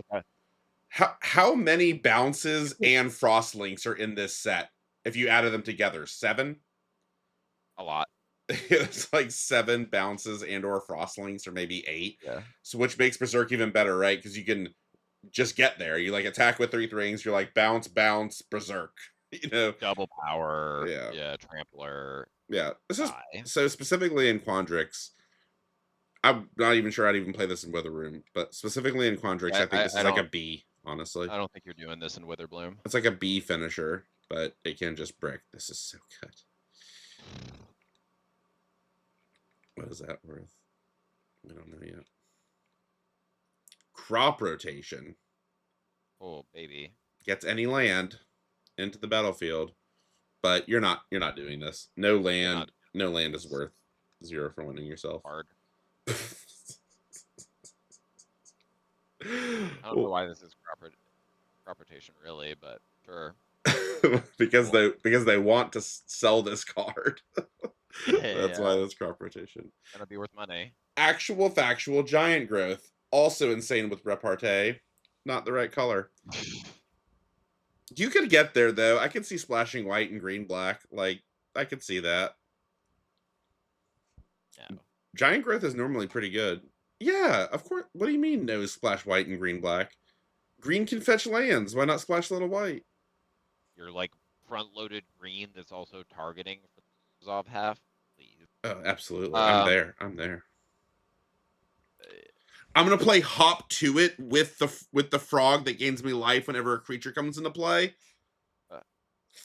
Speaker 1: how many bounces and frost links are in this set? If you added them together, 7.
Speaker 2: A lot.
Speaker 1: It's like 7 bounces and or frost links, or maybe 8.
Speaker 2: Yeah.
Speaker 1: So which makes Berserk even better, right? Because you can just get there. You like attack with 3 rings. You're like bounce, bounce, Berserk. You know,
Speaker 2: Double power.
Speaker 1: Yeah.
Speaker 2: Yeah, Trampler.
Speaker 1: Yeah. This is so specifically in Quandrix. I'm not even sure I'd even play this in Wither Room, but specifically in Quandrix, I think this is like a B, honestly.
Speaker 2: I don't think you're doing this in Witherbloom.
Speaker 1: It's like a B finisher, but it can just brick. This is so good. What is that worth? We don't know yet. Crop rotation.
Speaker 2: Oh, baby.
Speaker 1: Gets any land into the battlefield, but you're not doing this. No land is worth 0 for winning yourself.
Speaker 2: Hard. I don't know why this is crop rotation really, but sure.
Speaker 1: because they want to sell this card. That's why this crop rotation.
Speaker 2: Gonna be worth money.
Speaker 1: Actual factual giant growth. Also insane with repartee. Not the right color. You could get there though. I could see splashing white and green black. Like I could see that.
Speaker 2: No.
Speaker 1: Giant growth is normally pretty good. Yeah, of course. What do you mean no splash white and green black? Green can fetch lands. Why not splash a little white?
Speaker 2: You're like front-loaded green that's also targeting for the resolve half. Please.
Speaker 1: Oh, absolutely. I'm there. I'm gonna play hop to it with the frog that gains me life whenever a creature comes into play.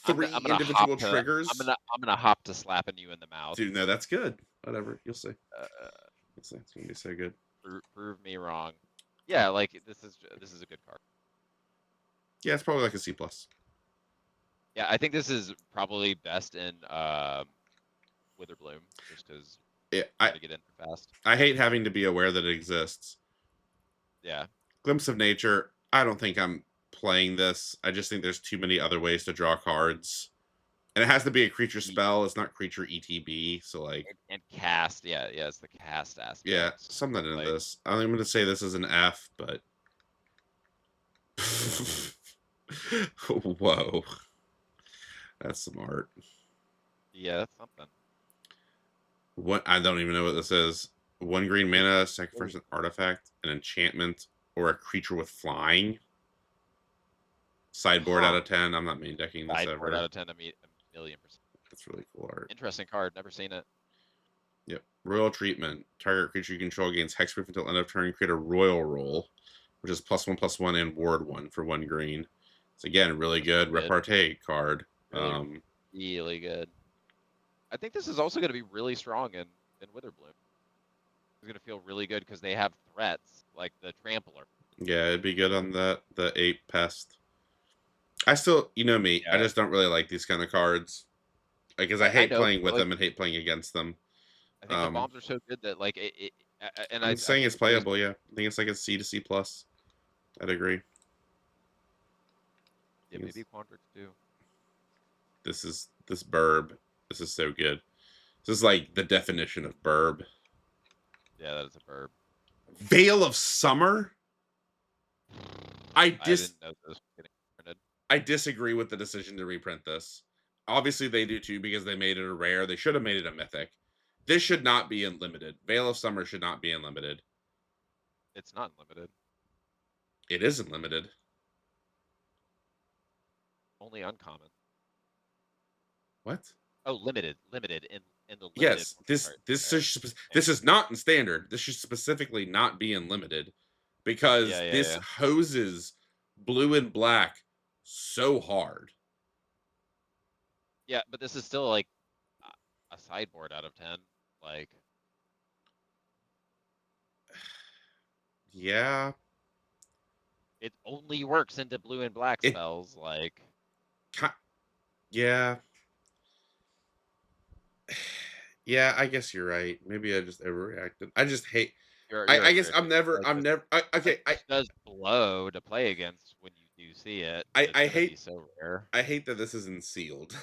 Speaker 1: 3 individual triggers.
Speaker 2: I'm gonna hop to slapping you in the mouth.
Speaker 1: Dude, no, that's good. Whatever, you'll see. It's gonna be so good.
Speaker 2: Prove me wrong. Yeah, like this is a good card.
Speaker 1: Yeah, it's probably like a C plus.
Speaker 2: Yeah, I think this is probably best in Witherbloom, just because I get in fast.
Speaker 1: I hate having to be aware that it exists.
Speaker 2: Yeah.
Speaker 1: Glimpse of Nature. I don't think I'm playing this. I just think there's too many other ways to draw cards. And it has to be a creature spell. It's not creature ETB. So like
Speaker 2: and cast. Yeah, it's the cast aspect.
Speaker 1: Yeah, something in this. I'm going to say this is an F, but whoa, that's some art.
Speaker 2: Yeah, that's something.
Speaker 1: What I don't even know what this is. 1 green mana, sacrifice an artifact, an enchantment, or a creature with flying. Sideboard out of 10. I'm not main decking this ever.
Speaker 2: Sideboard out of 10, a million%.
Speaker 1: That's really cool art.
Speaker 2: Interesting card. Never seen it.
Speaker 1: Yep. Royal Treatment. Target creature you control gains hexproof until end of turn. Create a royal roll, which is +1/+1 and ward 1 for 1 green. It's again really good repartee card.
Speaker 2: Really good. I think this is also going to be really strong in Witherbloom. It's going to feel really good because they have threats like the Trampler.
Speaker 1: Yeah, it'd be good on the 8 pest. I still, you know me, I just don't really like these kind of cards because I hate playing with them and hate playing against them.
Speaker 2: I think the bombs are so good that like and
Speaker 1: I'm saying it's playable. Yeah, I think it's like a C to C plus. I'd agree.
Speaker 2: Yeah, maybe Quandrix too.
Speaker 1: This burb. This is so good. This is like the definition of burb.
Speaker 2: Yeah, that is a burb.
Speaker 1: Veil of Summer. I didn't know this was getting printed. I disagree with the decision to reprint this. Obviously, they do too because they made it a rare. They should have made it a mythic. This should not be unlimited. Veil of Summer should not be unlimited.
Speaker 2: It's not limited.
Speaker 1: It is unlimited.
Speaker 2: Only uncommon.
Speaker 1: What?
Speaker 2: Oh, limited in the limited
Speaker 1: Yes,
Speaker 2: part.
Speaker 1: this is not in standard. This should specifically not be unlimited
Speaker 2: Yeah,
Speaker 1: because
Speaker 2: yeah,
Speaker 1: this
Speaker 2: yeah.
Speaker 1: hoses blue and black so hard.
Speaker 2: Yeah, but this is still like a sideboard out of 10. Like,
Speaker 1: Yeah,
Speaker 2: it only works into blue and black
Speaker 1: it
Speaker 2: spells. Like,
Speaker 1: yeah. Yeah, I guess you're right. Maybe I just overreacted. I just hate
Speaker 2: you're
Speaker 1: I guess
Speaker 2: overreacting.
Speaker 1: I'm never
Speaker 2: Like,
Speaker 1: okay,
Speaker 2: this does blow to play against when you do see it, but it's
Speaker 1: I
Speaker 2: gonna be
Speaker 1: hate
Speaker 2: so rare.
Speaker 1: I hate that this isn't sealed.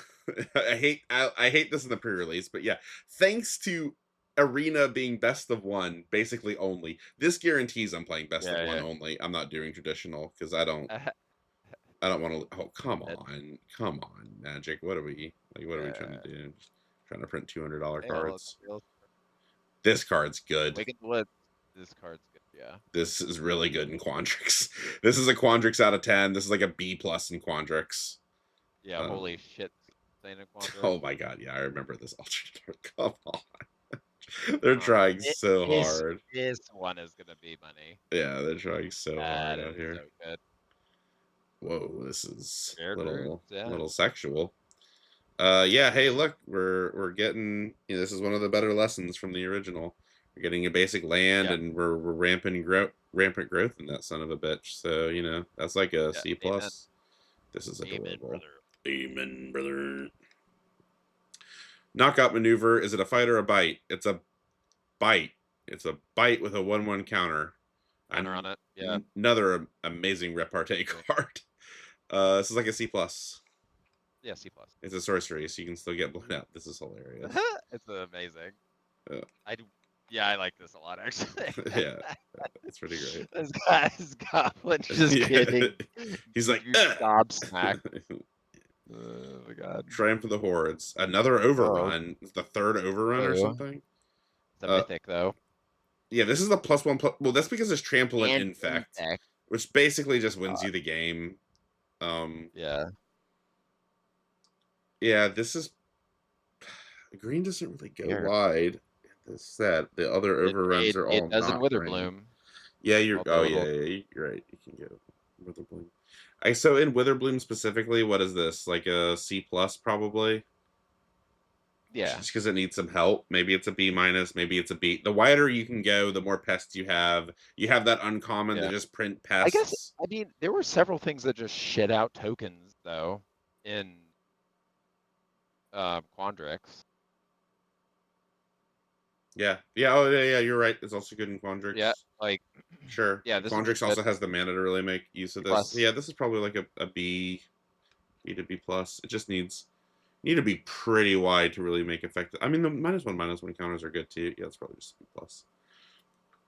Speaker 1: I hate this in the pre-release, but yeah, thanks to Arena being best of one, basically only. This guarantees I'm playing best of one
Speaker 2: Yeah,
Speaker 1: only. I'm not doing traditional because
Speaker 2: yeah.
Speaker 1: I don't want to. Oh
Speaker 2: That-
Speaker 1: come on, Magic. What are we like? What are we trying to do? Just trying to print $200 cards.
Speaker 2: Fail.
Speaker 1: This card's good.
Speaker 2: Awaken the Woods. This card's good. Yeah.
Speaker 1: This is really good in Quandrix. This is a Quandrix out of 10. This is like a B plus in Quandrix.
Speaker 2: Yeah,
Speaker 1: Um,
Speaker 2: holy shit. Saint Quandrix.
Speaker 1: oh my god, yeah, I remember this alternate art. Come on. They're
Speaker 2: Oh,
Speaker 1: trying so
Speaker 2: this
Speaker 1: hard.
Speaker 2: this one is gonna be money.
Speaker 1: Yeah, they're trying so hard
Speaker 2: That
Speaker 1: out
Speaker 2: is
Speaker 1: here.
Speaker 2: so good.
Speaker 1: Whoa, this is
Speaker 2: Rare turns, yeah.
Speaker 1: little sexual. Yeah, hey, look, we're getting this is one of the better lessons from the original. We're getting a basic land
Speaker 2: Yeah,
Speaker 1: and we're rampant growth in that son of a bitch. So, that's like a
Speaker 2: yeah.
Speaker 1: C
Speaker 2: Amen.
Speaker 1: plus. This is
Speaker 2: Amen,
Speaker 1: adorable.
Speaker 2: brother.
Speaker 1: Amen, brother. Knockout maneuver. Is it a fight or a bite? It's a bite. It's a bite with a 1/1 counter.
Speaker 2: Counter on it. Yeah.
Speaker 1: Another amazing repartee card. This is like a C plus.
Speaker 2: Yeah, C plus.
Speaker 1: It's a sorcery, so you can still get blown out. This is hilarious.
Speaker 2: It's amazing.
Speaker 1: Yeah.
Speaker 2: I do. Yeah, I like this a lot actually.
Speaker 1: Yeah, it's pretty great.
Speaker 2: This goblin's just getting
Speaker 1: He's like,
Speaker 2: gobsmacked. Oh my god.
Speaker 1: Triumph of the Hordes. Another
Speaker 2: Oh,
Speaker 1: overrun. The third overrun or
Speaker 2: oh.
Speaker 1: something.
Speaker 2: It's a mythic though.
Speaker 1: Yeah, this is the +1 plus. Well, that's because it's trample and
Speaker 2: And
Speaker 1: infect,
Speaker 2: infect.
Speaker 1: which basically just wins you the game.
Speaker 2: Yeah.
Speaker 1: Yeah, this is green doesn't really go
Speaker 2: Weird.
Speaker 1: wide in this set. The other overruns are
Speaker 2: It
Speaker 1: all
Speaker 2: does in
Speaker 1: not green.
Speaker 2: Witherbloom.
Speaker 1: Yeah, you're.
Speaker 2: All the
Speaker 1: Oh
Speaker 2: little
Speaker 1: yeah, you're right. You can go Witherbloom. So in Witherbloom specifically, what is this? Like a C plus probably.
Speaker 2: yeah.
Speaker 1: Just because it needs some help. Maybe it's a B minus. Maybe it's a B. The wider you can go, the more pests you have. You have that uncommon to
Speaker 2: Yeah.
Speaker 1: just print
Speaker 2: I guess
Speaker 1: pests.
Speaker 2: I mean there were several things that just shit out tokens though in Quandrix.
Speaker 1: Yeah. Yeah. Oh yeah. Yeah. You're right. It's also good in Quandrix.
Speaker 2: Yeah, like
Speaker 1: Sure.
Speaker 2: yeah, this
Speaker 1: Quandrix
Speaker 2: is
Speaker 1: also
Speaker 2: good.
Speaker 1: has the mana to really make use of this.
Speaker 2: Plus,
Speaker 1: Yeah, this is probably like a B to B plus. It just need to be pretty wide to really make effective. I mean, the -1/-1 counters are good too. Yeah, it's probably just a B plus.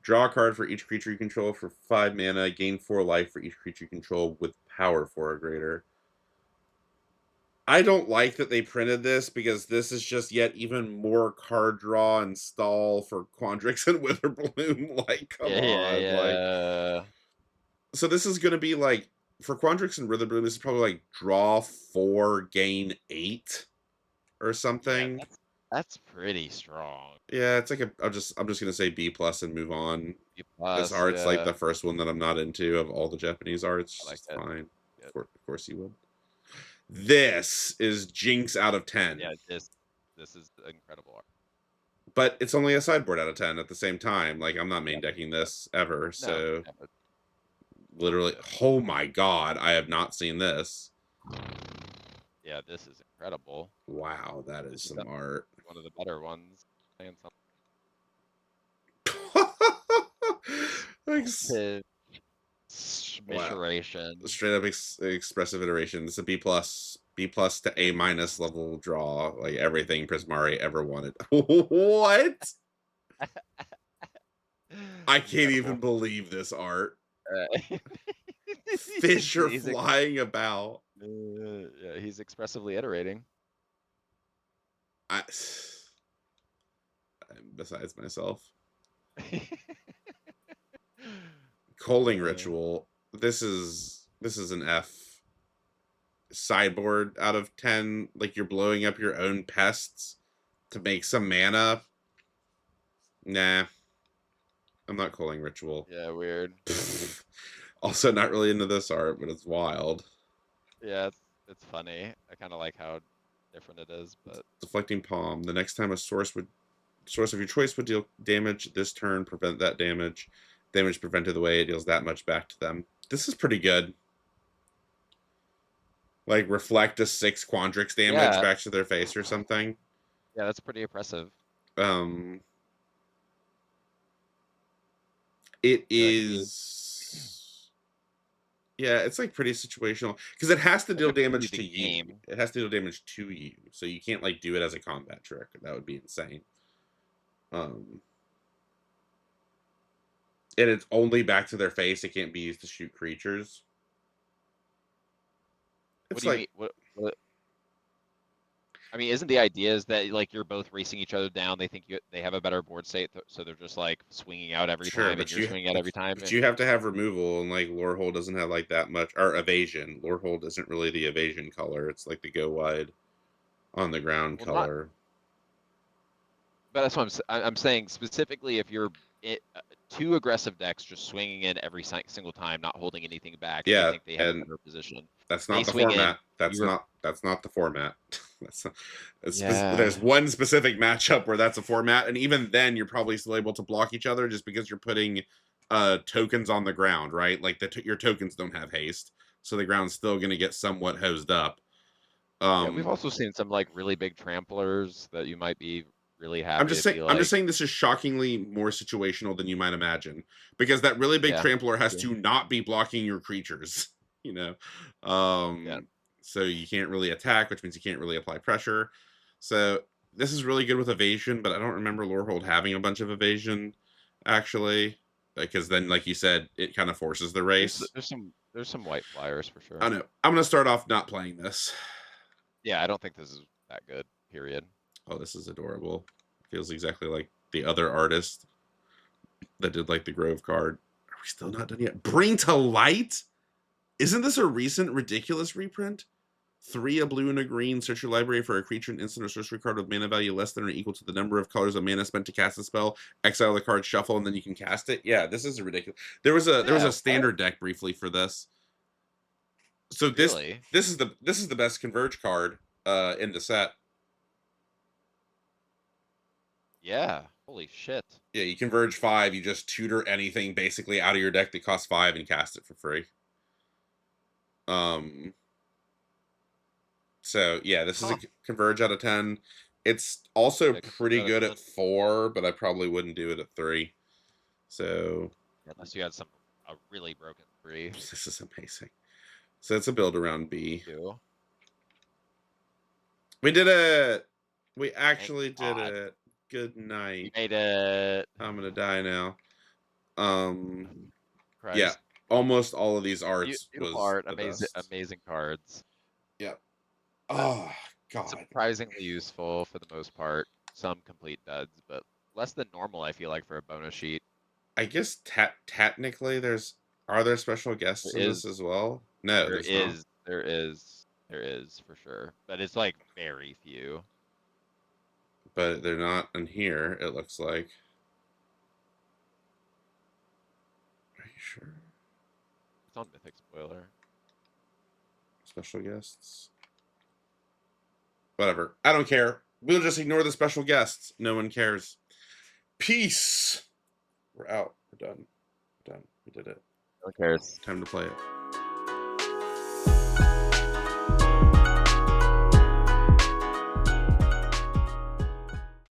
Speaker 1: Draw a card for each creature you control for 5 mana. Gain 4 life for each creature you control with power 4 or greater. I don't like that they printed this because this is just yet even more card draw and stall for Quandrix and Witherbloom. Like, come on, like.
Speaker 2: yeah.
Speaker 1: So this is going to be like for Quandrix and Witherbloom. This is probably like draw 4, gain 8, or something.
Speaker 2: Yeah, that's pretty strong.
Speaker 1: Yeah, it's like I'm just gonna say B plus and move on.
Speaker 2: B
Speaker 1: This
Speaker 2: plus,
Speaker 1: art's like
Speaker 2: yeah.
Speaker 1: the first one that I'm not into of all the Japanese arts.
Speaker 2: I like
Speaker 1: It's
Speaker 2: that.
Speaker 1: fine.
Speaker 2: Yep.
Speaker 1: Of course you would. This is Jinx out of 10.
Speaker 2: Yeah, this is incredible art.
Speaker 1: But it's only a sideboard out of 10 at the same time. Like, I'm not main decking this ever.
Speaker 2: No,
Speaker 1: So,
Speaker 2: yeah, but
Speaker 1: literally, oh my god, I have not seen this.
Speaker 2: yeah, this is incredible.
Speaker 1: Wow, that is some art.
Speaker 2: One of the better ones. And
Speaker 1: Like,
Speaker 2: iteration.
Speaker 1: Straight up expressive iteration. This is a B plus to A minus level draw. Like everything Prismari ever wanted. What? I can't even believe this art. Fish are flying about.
Speaker 2: Yeah, he's expressively iterating.
Speaker 1: besides myself. Culling
Speaker 2: Uh,
Speaker 1: Ritual. This is an F. Sideboard out of 10. Like, you're blowing up your own pests to make some mana. Nah, I'm not Culling Ritual.
Speaker 2: yeah, weird.
Speaker 1: Also, not really into this art, but it's wild.
Speaker 2: Yeah, it's funny. I kind of like how different it is, but
Speaker 1: Deflecting Palm. The next time a source of your choice would deal damage this turn, prevent that damage. Damage prevented away, it deals that much back to them. This is pretty good. Like, reflect a 6 Quandrix damage
Speaker 2: yeah,
Speaker 1: back to their face or something.
Speaker 2: yeah, that's pretty impressive.
Speaker 1: Um, it
Speaker 2: Yeah, it can be
Speaker 1: yeah, it's like pretty situational because it has to
Speaker 2: such
Speaker 1: deal
Speaker 2: a
Speaker 1: damage to
Speaker 2: confusing
Speaker 1: you.
Speaker 2: game.
Speaker 1: It has to deal damage to you, so you can't like do it as a combat trick. That would be insane. Um, and it's only back to their face. It can't be used to shoot creatures.
Speaker 2: What
Speaker 1: It's
Speaker 2: do you
Speaker 1: like
Speaker 2: mean? What? I mean, isn't the idea is that like you're both racing each other down? They think they have a better board state, so they're just like swinging out every
Speaker 1: sure,
Speaker 2: time, and you're swinging out
Speaker 1: but
Speaker 2: every time.
Speaker 1: you have to have removal, and like Lorehold doesn't have like that much or evasion. Lorehold isn't really the evasion color. It's like the go wide on the ground
Speaker 2: Well, not.
Speaker 1: color.
Speaker 2: But that's what I'm saying specifically if you're two aggressive decks just swinging in every single time, not holding anything back, and they
Speaker 1: Yeah,
Speaker 2: think they have a
Speaker 1: and
Speaker 2: better position.
Speaker 1: that's
Speaker 2: They
Speaker 1: not the
Speaker 2: swing in.
Speaker 1: format. That's
Speaker 2: You're
Speaker 1: not the format. that's not,
Speaker 2: yeah.
Speaker 1: there's one specific matchup where that's a format, and even then you're probably still able to block each other just because you're putting tokens on the ground, right? Like your tokens don't have haste, so the ground's still going to get somewhat hosed up.
Speaker 2: Yeah, we've
Speaker 1: Um,
Speaker 2: also seen some like really big tramplers that you might be really
Speaker 1: I'm
Speaker 2: happy
Speaker 1: just
Speaker 2: to
Speaker 1: saying.
Speaker 2: be
Speaker 1: I'm just
Speaker 2: like,
Speaker 1: saying this is shockingly more situational than you might imagine, because that really big
Speaker 2: yeah,
Speaker 1: trampler has
Speaker 2: yeah,
Speaker 1: to not be blocking your creatures. You know,
Speaker 2: yeah.
Speaker 1: so you can't really attack, which means you can't really apply pressure. So this is really good with evasion, but I don't remember Lorehold having a bunch of evasion actually, because then, like you said, it kind of forces the race.
Speaker 2: There's some white flyers for
Speaker 1: I
Speaker 2: sure.
Speaker 1: don't know. I'm gonna start off not playing this.
Speaker 2: Yeah, I don't think this is that good. Period.
Speaker 1: Oh, this is adorable. Feels exactly like the other artist that did like the Grove card. Are we still not done yet? Bring to Light? Isn't this a recent ridiculous reprint? 3 a blue and a green. Search your library for a creature, an instant or sorcery card with mana value less than or equal to the number of colors of mana spent to cast a spell. Exile the card, shuffle, and then you can cast it. Yeah, this is ridiculous. There was
Speaker 2: Yeah,
Speaker 1: a standard deck briefly for this. So
Speaker 2: really.
Speaker 1: this is the best Converge card in the set.
Speaker 2: Yeah. Holy shit.
Speaker 1: Yeah, you Converge 5, you just tutor anything basically out of your deck that costs 5 and cast it for free. Um, so yeah, this is a
Speaker 2: Huh.
Speaker 1: Converge out of 10. It's also
Speaker 2: Yeah,
Speaker 1: pretty
Speaker 2: out of
Speaker 1: good
Speaker 2: 10.
Speaker 1: at 4, but I probably wouldn't do it at 3. So
Speaker 2: Unless you had some a really broken 3
Speaker 1: this is amazing. So it's a build around B.
Speaker 2: too.
Speaker 1: We did it. We
Speaker 2: Thank
Speaker 1: actually did
Speaker 2: God.
Speaker 1: it. Good
Speaker 2: You
Speaker 1: night.
Speaker 2: made it.
Speaker 1: I'm gonna die now. Um, yeah,
Speaker 2: Christ.
Speaker 1: almost all of these arts
Speaker 2: Beautiful
Speaker 1: was
Speaker 2: art.
Speaker 1: the
Speaker 2: Amazing
Speaker 1: best.
Speaker 2: amazing cards.
Speaker 1: Yep.
Speaker 2: Uh,
Speaker 1: Oh God.
Speaker 2: Surprisingly useful for the most part. Some complete duds, but less than normal, I feel like, for a bonus sheet.
Speaker 1: I guess technically are there special guests
Speaker 2: There
Speaker 1: in this
Speaker 2: is
Speaker 1: as well? No, there's not.
Speaker 2: there is for sure. But it's like very few.
Speaker 1: But they're not in here, it looks like. Are you sure?
Speaker 2: It's on Mythic Spoiler.
Speaker 1: Special guests? Whatever. I don't care. We'll just ignore the special guests. No one cares. Peace. We're out. We're done. We're done. We did it.
Speaker 2: No one cares.
Speaker 1: Time to play it.